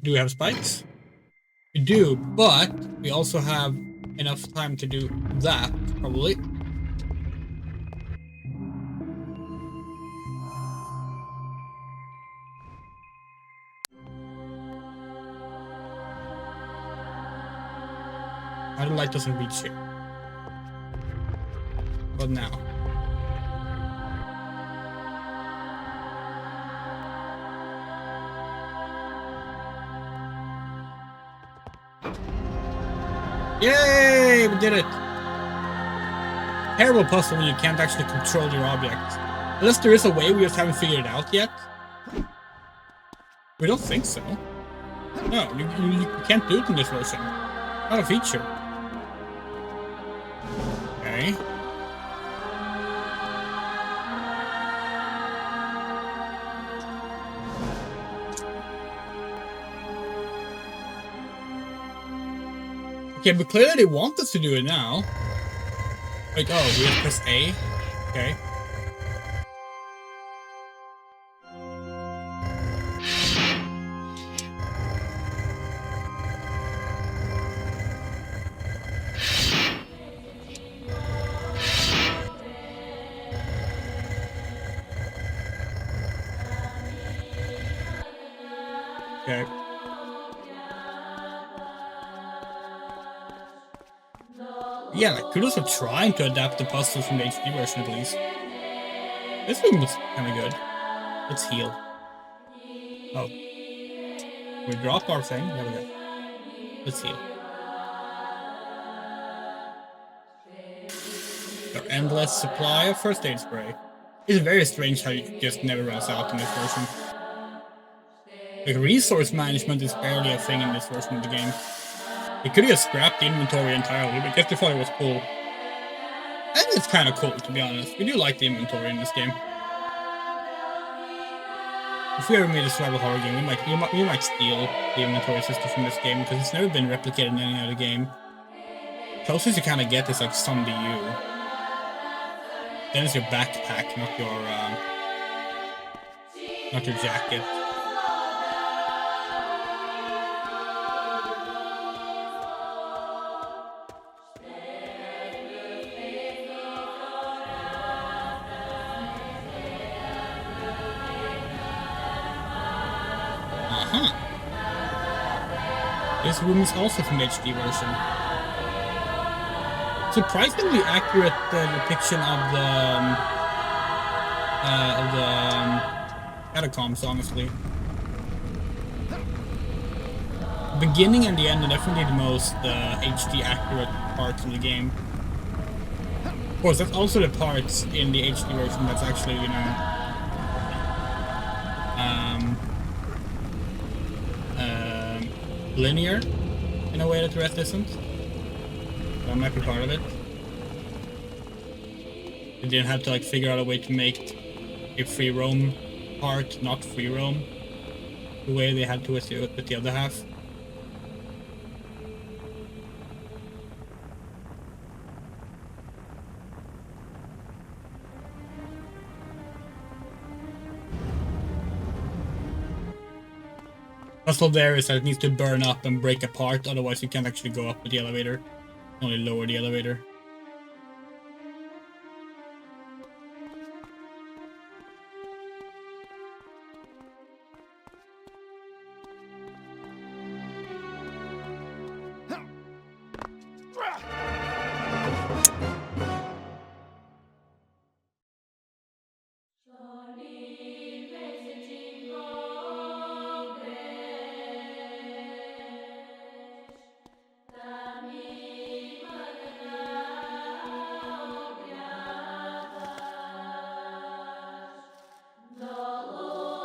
[SPEAKER 1] Do we have spikes? We do, but we also have enough time to do that, probably. Now the light doesn't reach here. But now. Yay! We did it! Terrible puzzle when you can't actually control your object. Unless there is a way, we just haven't figured it out yet. We don't think so. No, you can't do it in this version. Not a feature. Okay. Okay, but clearly they want us to do it now. Wait, oh, we have to press A? Okay. Okay. Yeah, like kudos for trying to adapt the puzzles from the HD version at least. This one was kinda good. Let's heal. Oh. We drop our thing? There we go. Let's heal. Our endless supply of first aid spray. It's very strange how it just never runs out in this version. Like, resource management is barely a thing in this version of the game. They could have scrapped the inventory entirely, but just they thought it was cool. And it's kind of cool, to be honest. We do like the inventory in this game. If we ever made a survival horror game, we might steal the inventory system from this game, because it's never been replicated in any other game. Closest you kind of get is like Zombie U. Then it's your backpack, not your jacket. This room is also from the HD version. Surprisingly accurate depiction of the catacombs, honestly. The beginning and the end are definitely the most HD accurate parts of the game. Of course, that's also the parts in the HD version that's actually, you know, linear in a way that the rest isn't. That might be part of it. They didn't have to like figure out a way to make a free roam part not free roam the way they had to with the other half. Puzzle there is that it needs to burn up and break apart, otherwise you can't actually go up with the elevator. Only lower the elevator.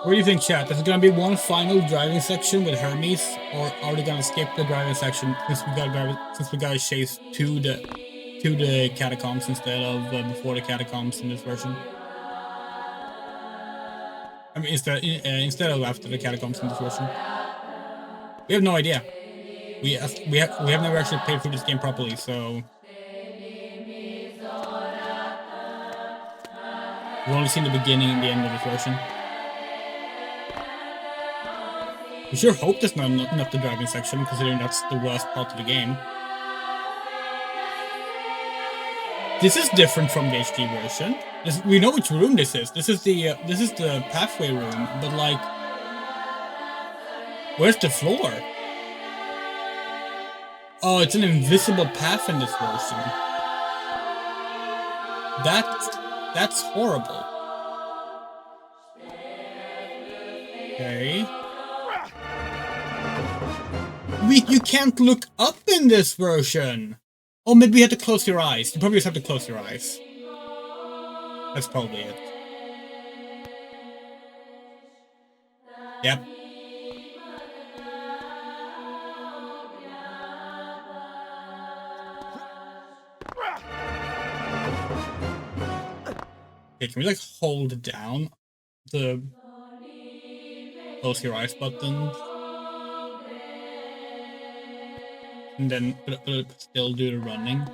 [SPEAKER 1] What do you think, chat? Is it gonna be one final driving section with Hermes, or are they gonna skip the driving section since we got chase to the catacombs instead of before the catacombs in this version? I mean, instead of after the catacombs in this version. We have no idea. We have never actually played through this game properly, so we've only seen the beginning and the end of this version. We sure hope that's not the driving section, considering that's the worst part of the game. This is different from the HD version. We know which room this is. This is the pathway room, but like, where's the floor? Oh, it's an invisible path in this version. That's horrible. Okay. You can't look up in this version. Oh, maybe you have to close your eyes. You probably just have to close your eyes. That's probably it. Yep. Okay, can we like hold down the close your eyes button? and then still do the running.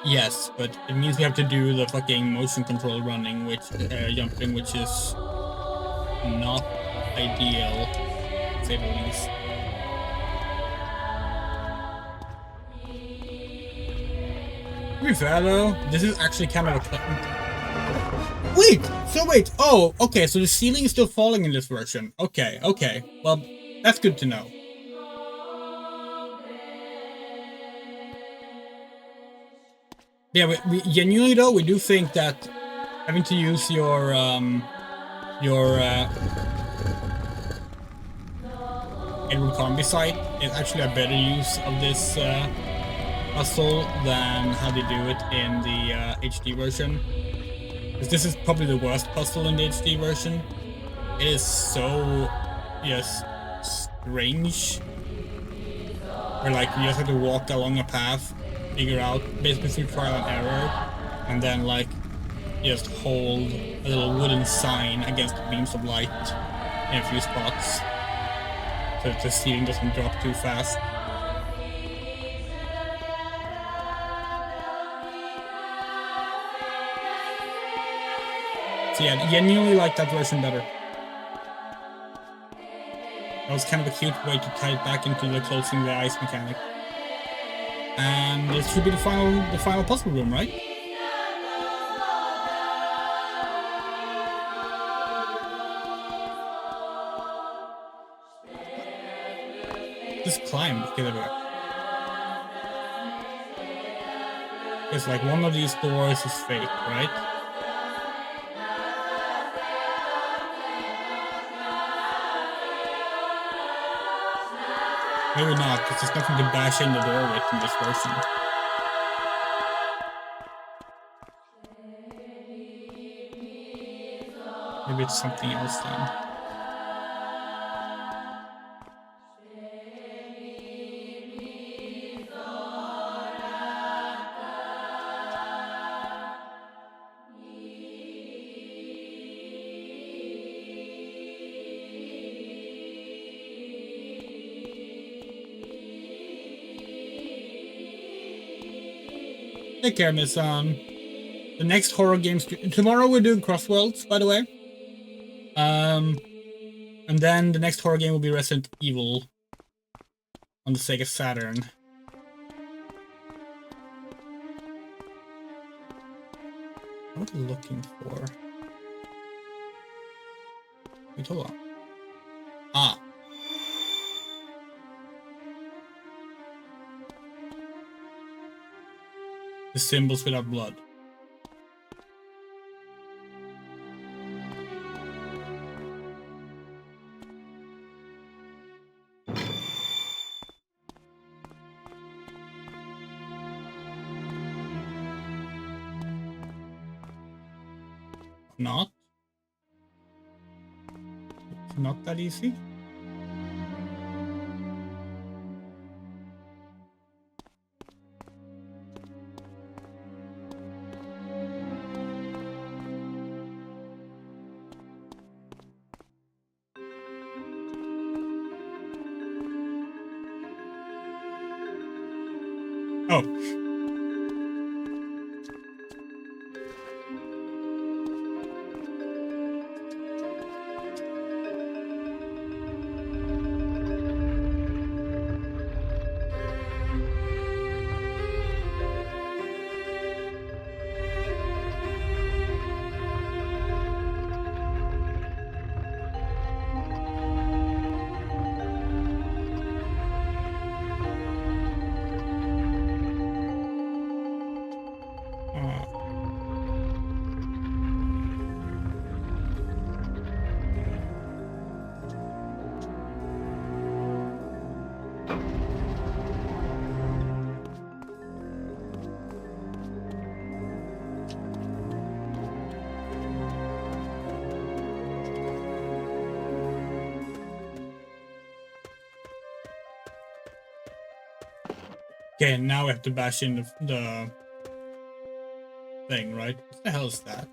[SPEAKER 1] Yes, but it means we have to do the fucking motion control running, which jumping, which is not ideal, to say the least. To be fair though, this is actually kind of a wait, oh, okay, so the ceiling is still falling in this version. Okay, well, that's good to know. Yeah, we genuinely though, we do think that having to use your Edward Carnby site is actually a better use of this puzzle than how they do it in the HD version. Because this is probably the worst puzzle in the HD version. It is so, yes, strange. Where like you just have to walk along a path, figure out basically through trial and error, and then like just hold a little wooden sign against the beams of light in a few spots so that the ceiling doesn't drop too fast. So yeah, genuinely like that version better. That was kind of a cute way to tie it back into the closing the eyes mechanic. And this should be the final puzzle room, right? Just climb, get everywhere. It's like one of these doors is fake, right? Maybe not, because there's nothing to bash in the door with in this version. Maybe it's something else then. Take care, Miss. The next horror games tomorrow we're doing Crossworlds, by the way. And then the next horror game will be Resident Evil on the Sega Saturn. What am I looking for? Wait, hold on. Ah. The symbols without blood. Not. It's not that easy. Oh. Okay, now we have to bash in the thing, right? What the hell is that?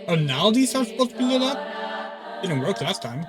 [SPEAKER 1] Oh, now these are supposed to be lit up? Didn't work last time.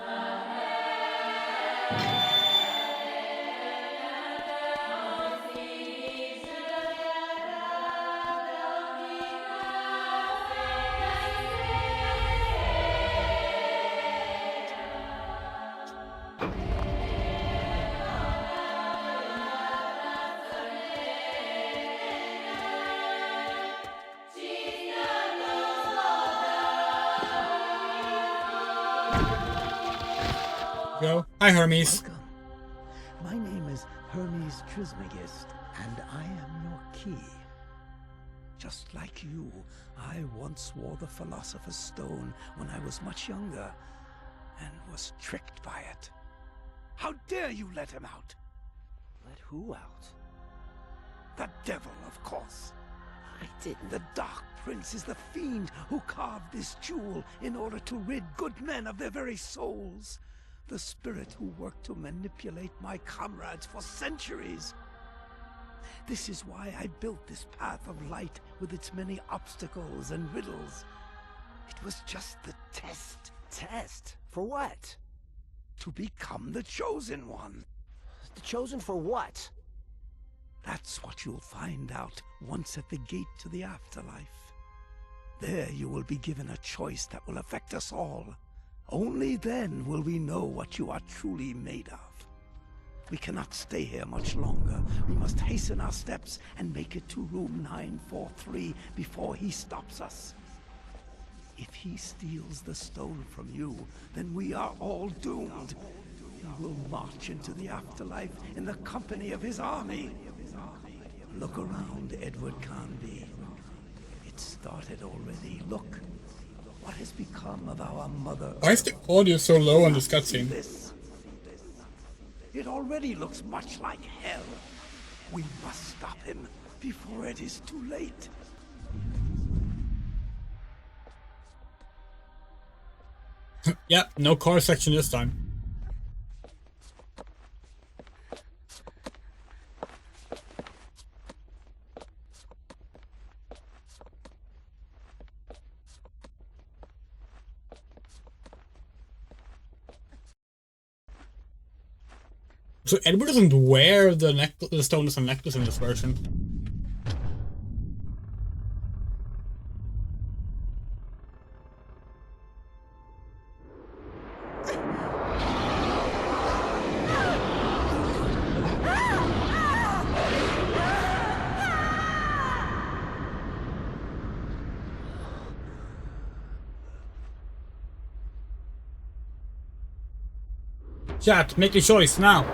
[SPEAKER 1] Go. Hi, Hermes.
[SPEAKER 2] Welcome. My name is Hermes Trismegistus, and I am your key. Just like you, I once wore the Philosopher's Stone when I was much younger, and was tricked by it. How dare you let him out?
[SPEAKER 20] Let who out?
[SPEAKER 2] The devil, of course. I didn't. The Dark Prince is the fiend who carved this jewel in order to rid good men of their very souls. The spirit who worked to manipulate my comrades for centuries. This is why I built this path of light with its many obstacles and riddles. It was just the test.
[SPEAKER 20] Test? For what?
[SPEAKER 2] To become the Chosen One.
[SPEAKER 20] The Chosen for what?
[SPEAKER 2] That's what you'll find out once at the gate to the afterlife. There you will be given a choice that will affect us all. Only then will we know what you are truly made of. We cannot stay here much longer. We must hasten our steps and make it to room 943 before he stops us. If he steals the stone from you, then we are all doomed. He will march into the afterlife in the company of his army. Look around, Edward Canby. It started already. Look. What has become of our mother?
[SPEAKER 1] Why is the audio so low on this cutscene?
[SPEAKER 2] It already looks much like hell. We must stop him before it is too late.
[SPEAKER 1] Yep, no car section this time. So Edward doesn't wear the stone as a necklace in this version. Chat, make a choice now.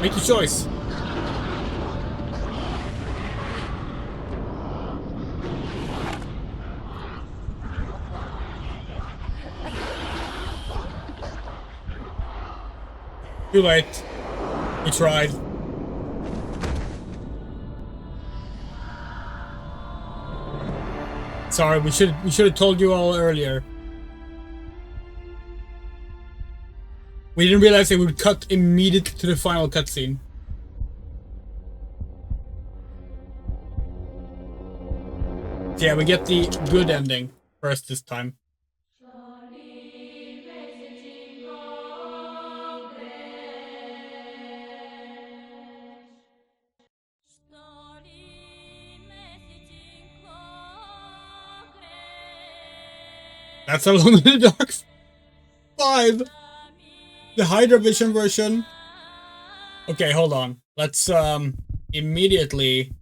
[SPEAKER 1] Make your choice. Too late. We tried. Sorry, we should have told you all earlier. We didn't realize it would cut immediately to the final cutscene. Yeah, we get the good ending first this time. That's Alone in the Dark 5. The Hydravision version. Okay, hold on. Let's immediately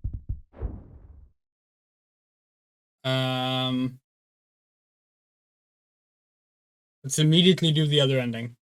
[SPEAKER 1] let's immediately do the other ending.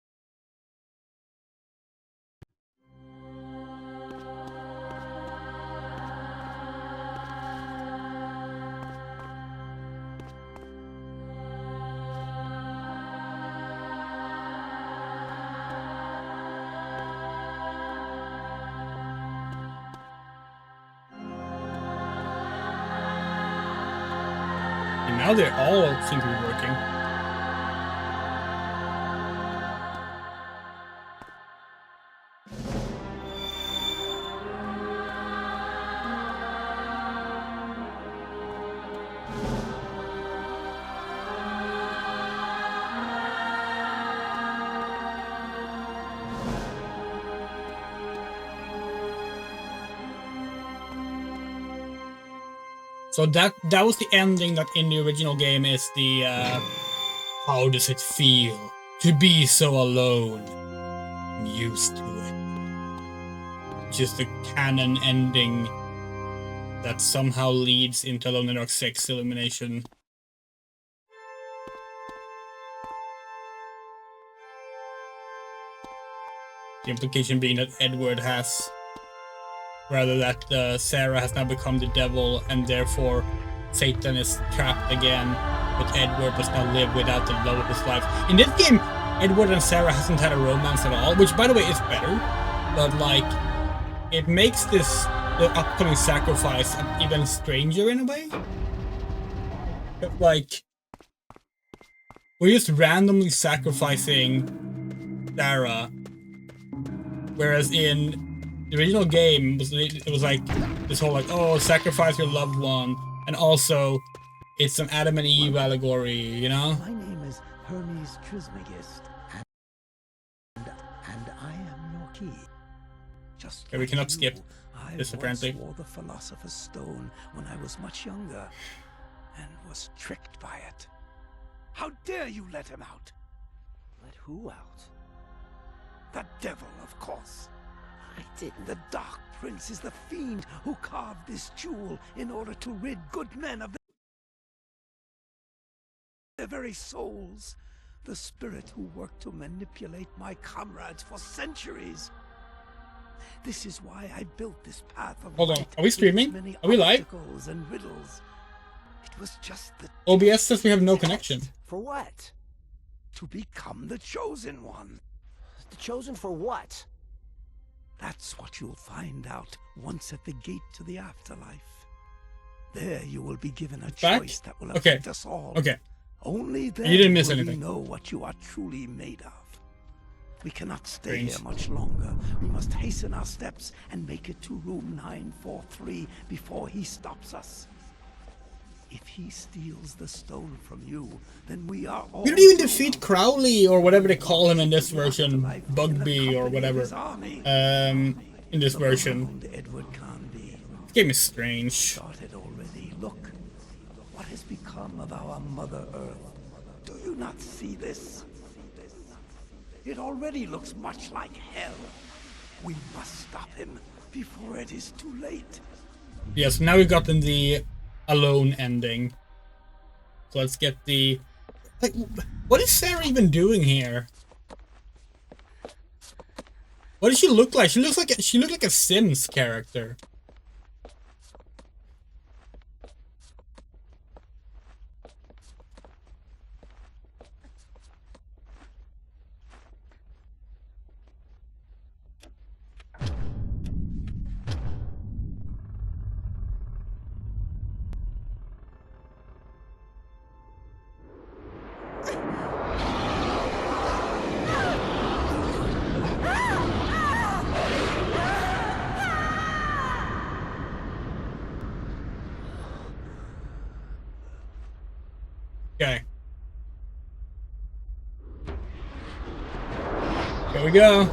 [SPEAKER 1] Now they all seem to be working. So that was the ending that in the original game is the how does it feel to be so alone? I'm used to it. Just the canon ending that somehow leads into Alone in the Dark 6 Illumination. The implication being that Edward has, rather that Sarah has now become the devil and therefore Satan is trapped again, but Edward must now live without the love of his life. In this game, Edward and Sarah hasn't had a romance at all, which by the way is better, but like, it makes the upcoming sacrifice even stranger in a way. Like, we're just randomly sacrificing Sarah, whereas in the original game, it was like this whole like, oh, sacrifice your loved one, and also it's some Adam and Eve allegory, you know?
[SPEAKER 2] My name is Hermes Trismegistus, and I am your key. Just
[SPEAKER 1] Okay, we cannot skip this
[SPEAKER 2] I
[SPEAKER 1] apparently.
[SPEAKER 2] once wore the Philosopher's Stone when I was much younger, and was tricked by it. How dare you let him out?
[SPEAKER 5] Let who out?
[SPEAKER 2] The devil, of course.
[SPEAKER 5] I didn't.
[SPEAKER 2] The Dark Prince is the fiend who carved this jewel in order to rid good men of their very souls. The spirit who worked to manipulate my comrades for centuries. This is why I built this path of
[SPEAKER 1] Hold on,
[SPEAKER 2] light
[SPEAKER 1] are we streaming?
[SPEAKER 2] with many
[SPEAKER 1] Are we live?
[SPEAKER 2] obstacles and riddles. It was just the
[SPEAKER 1] OBS says we have no connection.
[SPEAKER 5] For what?
[SPEAKER 2] to become the chosen one.
[SPEAKER 5] The chosen for what?
[SPEAKER 2] That's what you'll find out once at the gate to the afterlife. There you will be given a
[SPEAKER 1] Back?
[SPEAKER 2] choice that will
[SPEAKER 1] Okay.
[SPEAKER 2] affect us all.
[SPEAKER 1] Okay.
[SPEAKER 2] Only then
[SPEAKER 1] You didn't miss
[SPEAKER 2] will
[SPEAKER 1] anything.
[SPEAKER 2] we know what you are truly made of. We cannot stay
[SPEAKER 1] Strange.
[SPEAKER 2] here much longer. We must hasten our steps and make it to room 943 before he stops us. If he steals the stone from you, then we are all...
[SPEAKER 1] You didn't even defeat Crowley or whatever they call him in this version, Bugby or whatever. In this version. This game is strange.
[SPEAKER 2] Started already. Look, what has become of our Mother Earth? Do you not see this? It already looks much like hell. We must stop him before it is too late.
[SPEAKER 1] Yes, now we've gotten the Alone ending. So let's get the... Like, what is Sarah even doing here? What does she look like? She looks like a Sims character. Okay. Here we go.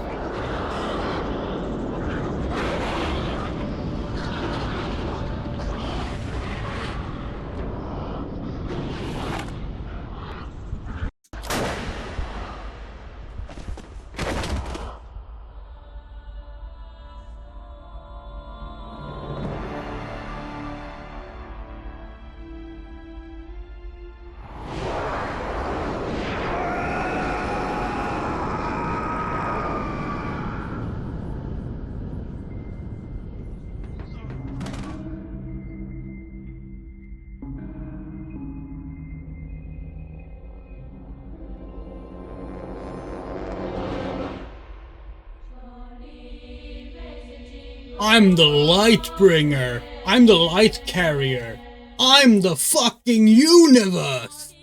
[SPEAKER 1] I'm the light bringer. I'm the light carrier. I'm the fucking universe.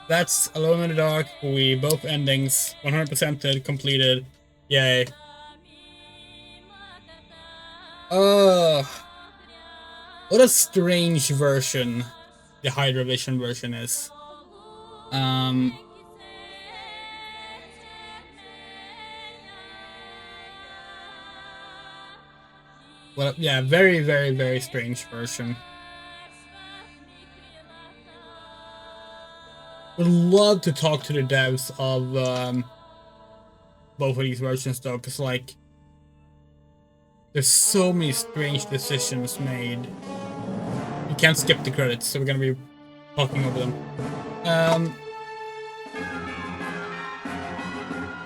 [SPEAKER 1] That's Alone in the Dark. We both endings 100%ed, completed. Yay. What a strange version the Hydravision version is. Well, yeah, very, very, very strange version. Would love to talk to the devs of both of these versions though, because like there's so many strange decisions made. You can't skip the credits, so we're gonna be talking over them.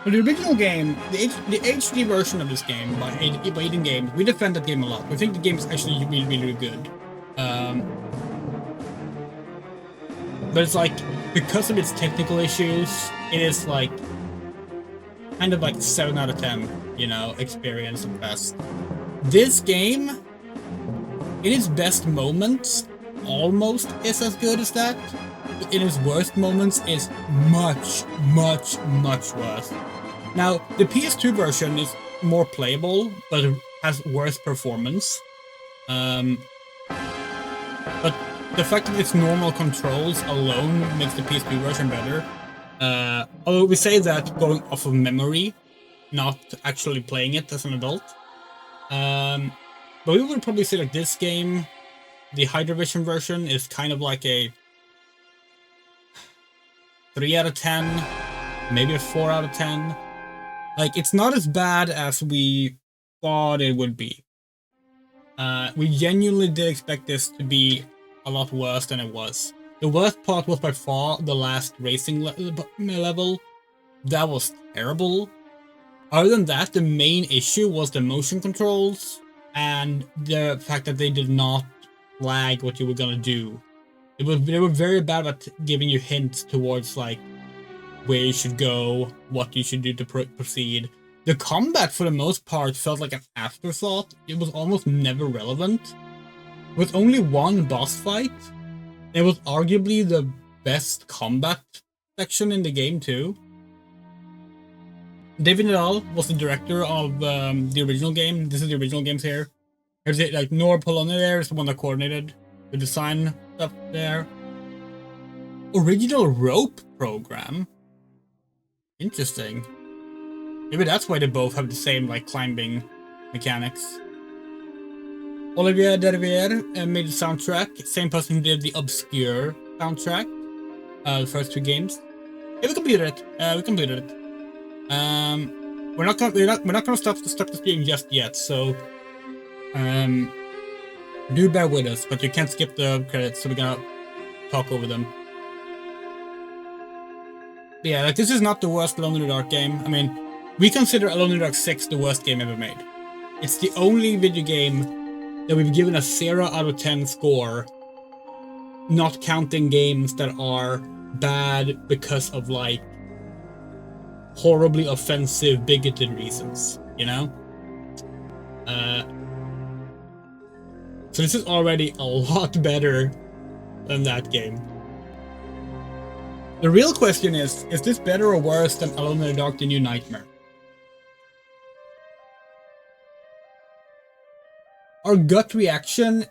[SPEAKER 1] For the original game, the HD version of this game by Eden Games, we defend that game a lot. We think the game is actually really, really good. But it's like, because of its technical issues, it is like kind of like 7 out of 10, you know, experience at best. This game, in its best moments, almost is as good as that. But in its worst moments is much, much, much worse. Now, the PS2 version is more playable, but it has worse performance. But the fact that it's normal controls alone makes the PS2 version better. Although we say that going off of memory, not actually playing it as an adult. But we would probably say like this game, the Hydravision version, is kind of like a 3 out of 10, maybe a 4 out of 10. Like, it's not as bad as we thought it would be. We genuinely did expect this to be a lot worse than it was. The worst part was by far the last racing level. That was terrible. Other than that, the main issue was the motion controls and the fact that they did not flag what you were gonna do. They were very bad at giving you hints towards like where you should go, what you should do to proceed. The combat for the most part felt like an afterthought. It was almost never relevant. With only one boss fight, it was arguably the best combat section in the game too. David Nadal was the director of the original game. This is the original games here. There's like Nor Poloni there is the one that coordinated the design stuff there. Original rope program. Interesting. Maybe that's why they both have the same like climbing mechanics. Olivier Dervier made the soundtrack. Same person who did the Obscure soundtrack. The first 2 games. Yeah, we completed it. We're not gonna stop the stream just yet. So, do bear with us. But you can't skip the credits, so we're gonna talk over them. But yeah, like this is not the worst Alone in the Dark game. I mean, we consider Alone in the Dark 6 the worst game ever made. It's the only video game that we've given a 0 out of 10 score, not counting games that are bad because of like horribly offensive, bigoted reasons, you know? So this is already a lot better than that game. The real question is this better or worse than Alone in the Dark: The New Nightmare? Our gut reaction,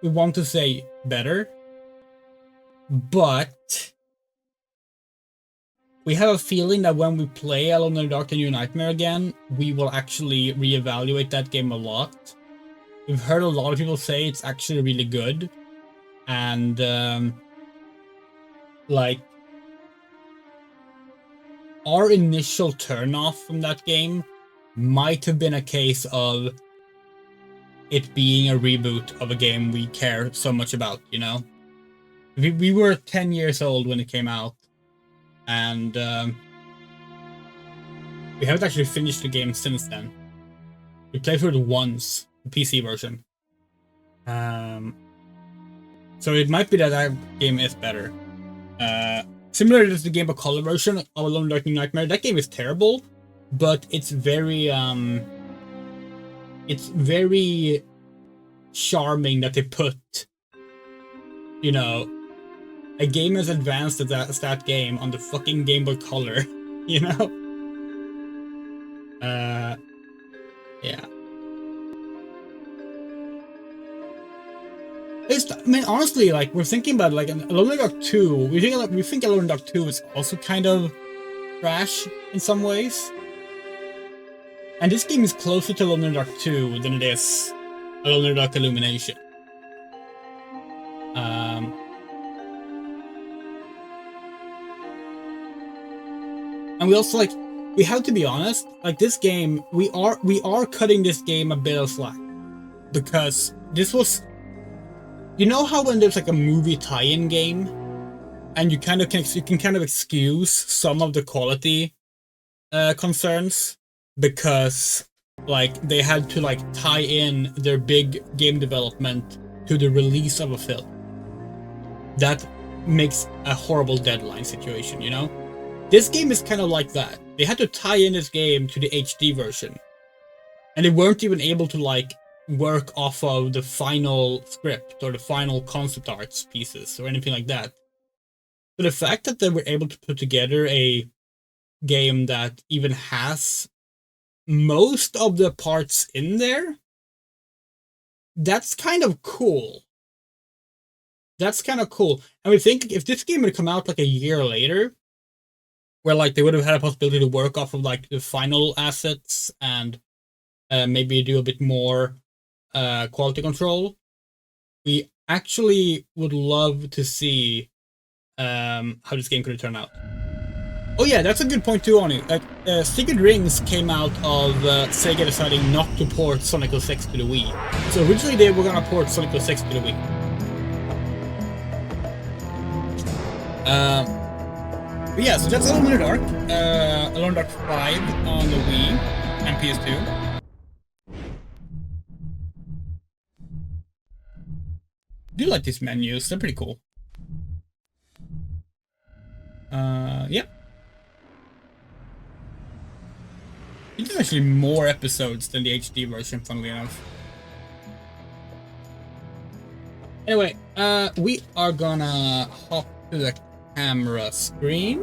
[SPEAKER 1] we want to say better, but we have a feeling that when we play Alone in the Dark: The New Nightmare again, we will actually reevaluate that game a lot. We've heard a lot of people say it's actually really good, and like our initial turnoff from that game might have been a case of it being a reboot of a game we care so much about, you know? We were 10 years old when it came out, and we haven't actually finished the game since then. We played through it once, the PC version. So it might be that that game is better. Similar to the Game Boy Color version of Alone in the Dark: New Nightmare, that game is terrible, but it's very charming that they put, you know, a game as advanced as that game on the fucking Game Boy Color, you know? Yeah. I mean, honestly, like, we're thinking about, like, Alone in the Dark 2, we think Alone in the Dark 2 is also kind of trash in some ways. And this game is closer to Alone in the Dark 2 than it is Alone in the Dark Illumination. And we also we have to be honest, this game, we are cutting this game a bit of slack, because this was, you know how when there's a movie tie-in game, and you can kind of excuse some of the quality concerns because they had to tie in their big game development to the release of a film. That makes a horrible deadline situation, you know? This game is kind of like that. They had to tie in this game to the HD version. And they weren't even able to work off of the final script or the final concept arts pieces or anything like that. So the fact that they were able to put together a game that even has most of the parts in there, that's kind of cool. That's kind of cool. And we think if this game had come out a year later, where they would have had a possibility to work off of the final assets and maybe do a bit more quality control, we actually would love to see how this game could turn out. Oh yeah, that's a good point too, Oni. Secret Rings came out of Sega deciding not to port Sonic 06 to the Wii. So originally they were gonna port Sonic 06 to the Wii. But yeah, so that's Alone in the Dark. Alone in the Dark 5 on the Wii and PS2. I do like these menus, they're pretty cool. Yeah. There's actually more episodes than the HD version, funnily enough. Anyway, we are gonna hop to the camera screen.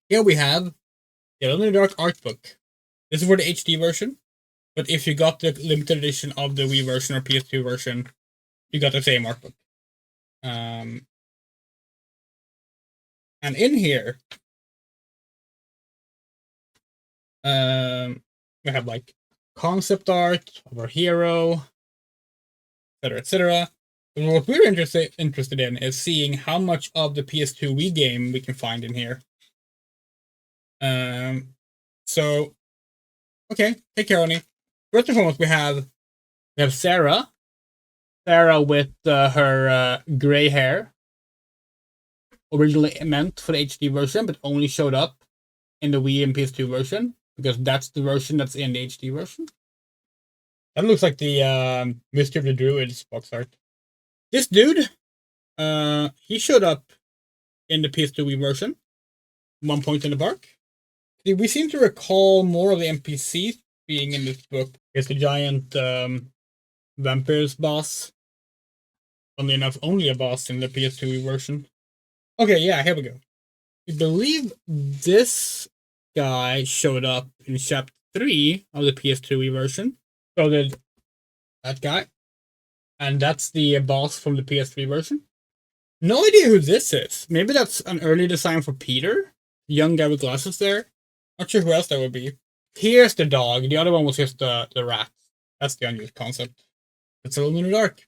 [SPEAKER 1] Here we have the Alone in the Dark art book. This is for the HD version, but if you got the limited edition of the Wii version or PS2 version, you got the same art book. And in here, we have concept art of our hero, etc., etc. And what we're interested in is seeing how much of the PS2 Wii game we can find in here. So, okay, take care, Oni. First and foremost, we have Sarah. Sarah with her gray hair. Originally meant for the HD version, but only showed up in the Wii and PS2 version, because that's the version that's in the HD version. That looks like the Mystery of the Druids box art. This dude, he showed up in the PS2 Wii version, one point in the park. We seem to recall more of the NPCs being in this book. It's the giant vampires boss. Funnily enough, only a boss in the PS2 Wii version. Okay, yeah, here we go. I believe this guy showed up in chapter 3 of the PS2 Wii version. So did that guy. And that's the boss from the PS3 version. No idea who this is. Maybe that's an early design for Peter. Young guy with glasses there. Not sure who else that would be. Here's the dog. The other one was just the rat. That's the unused concept. It's Alone in the Dark.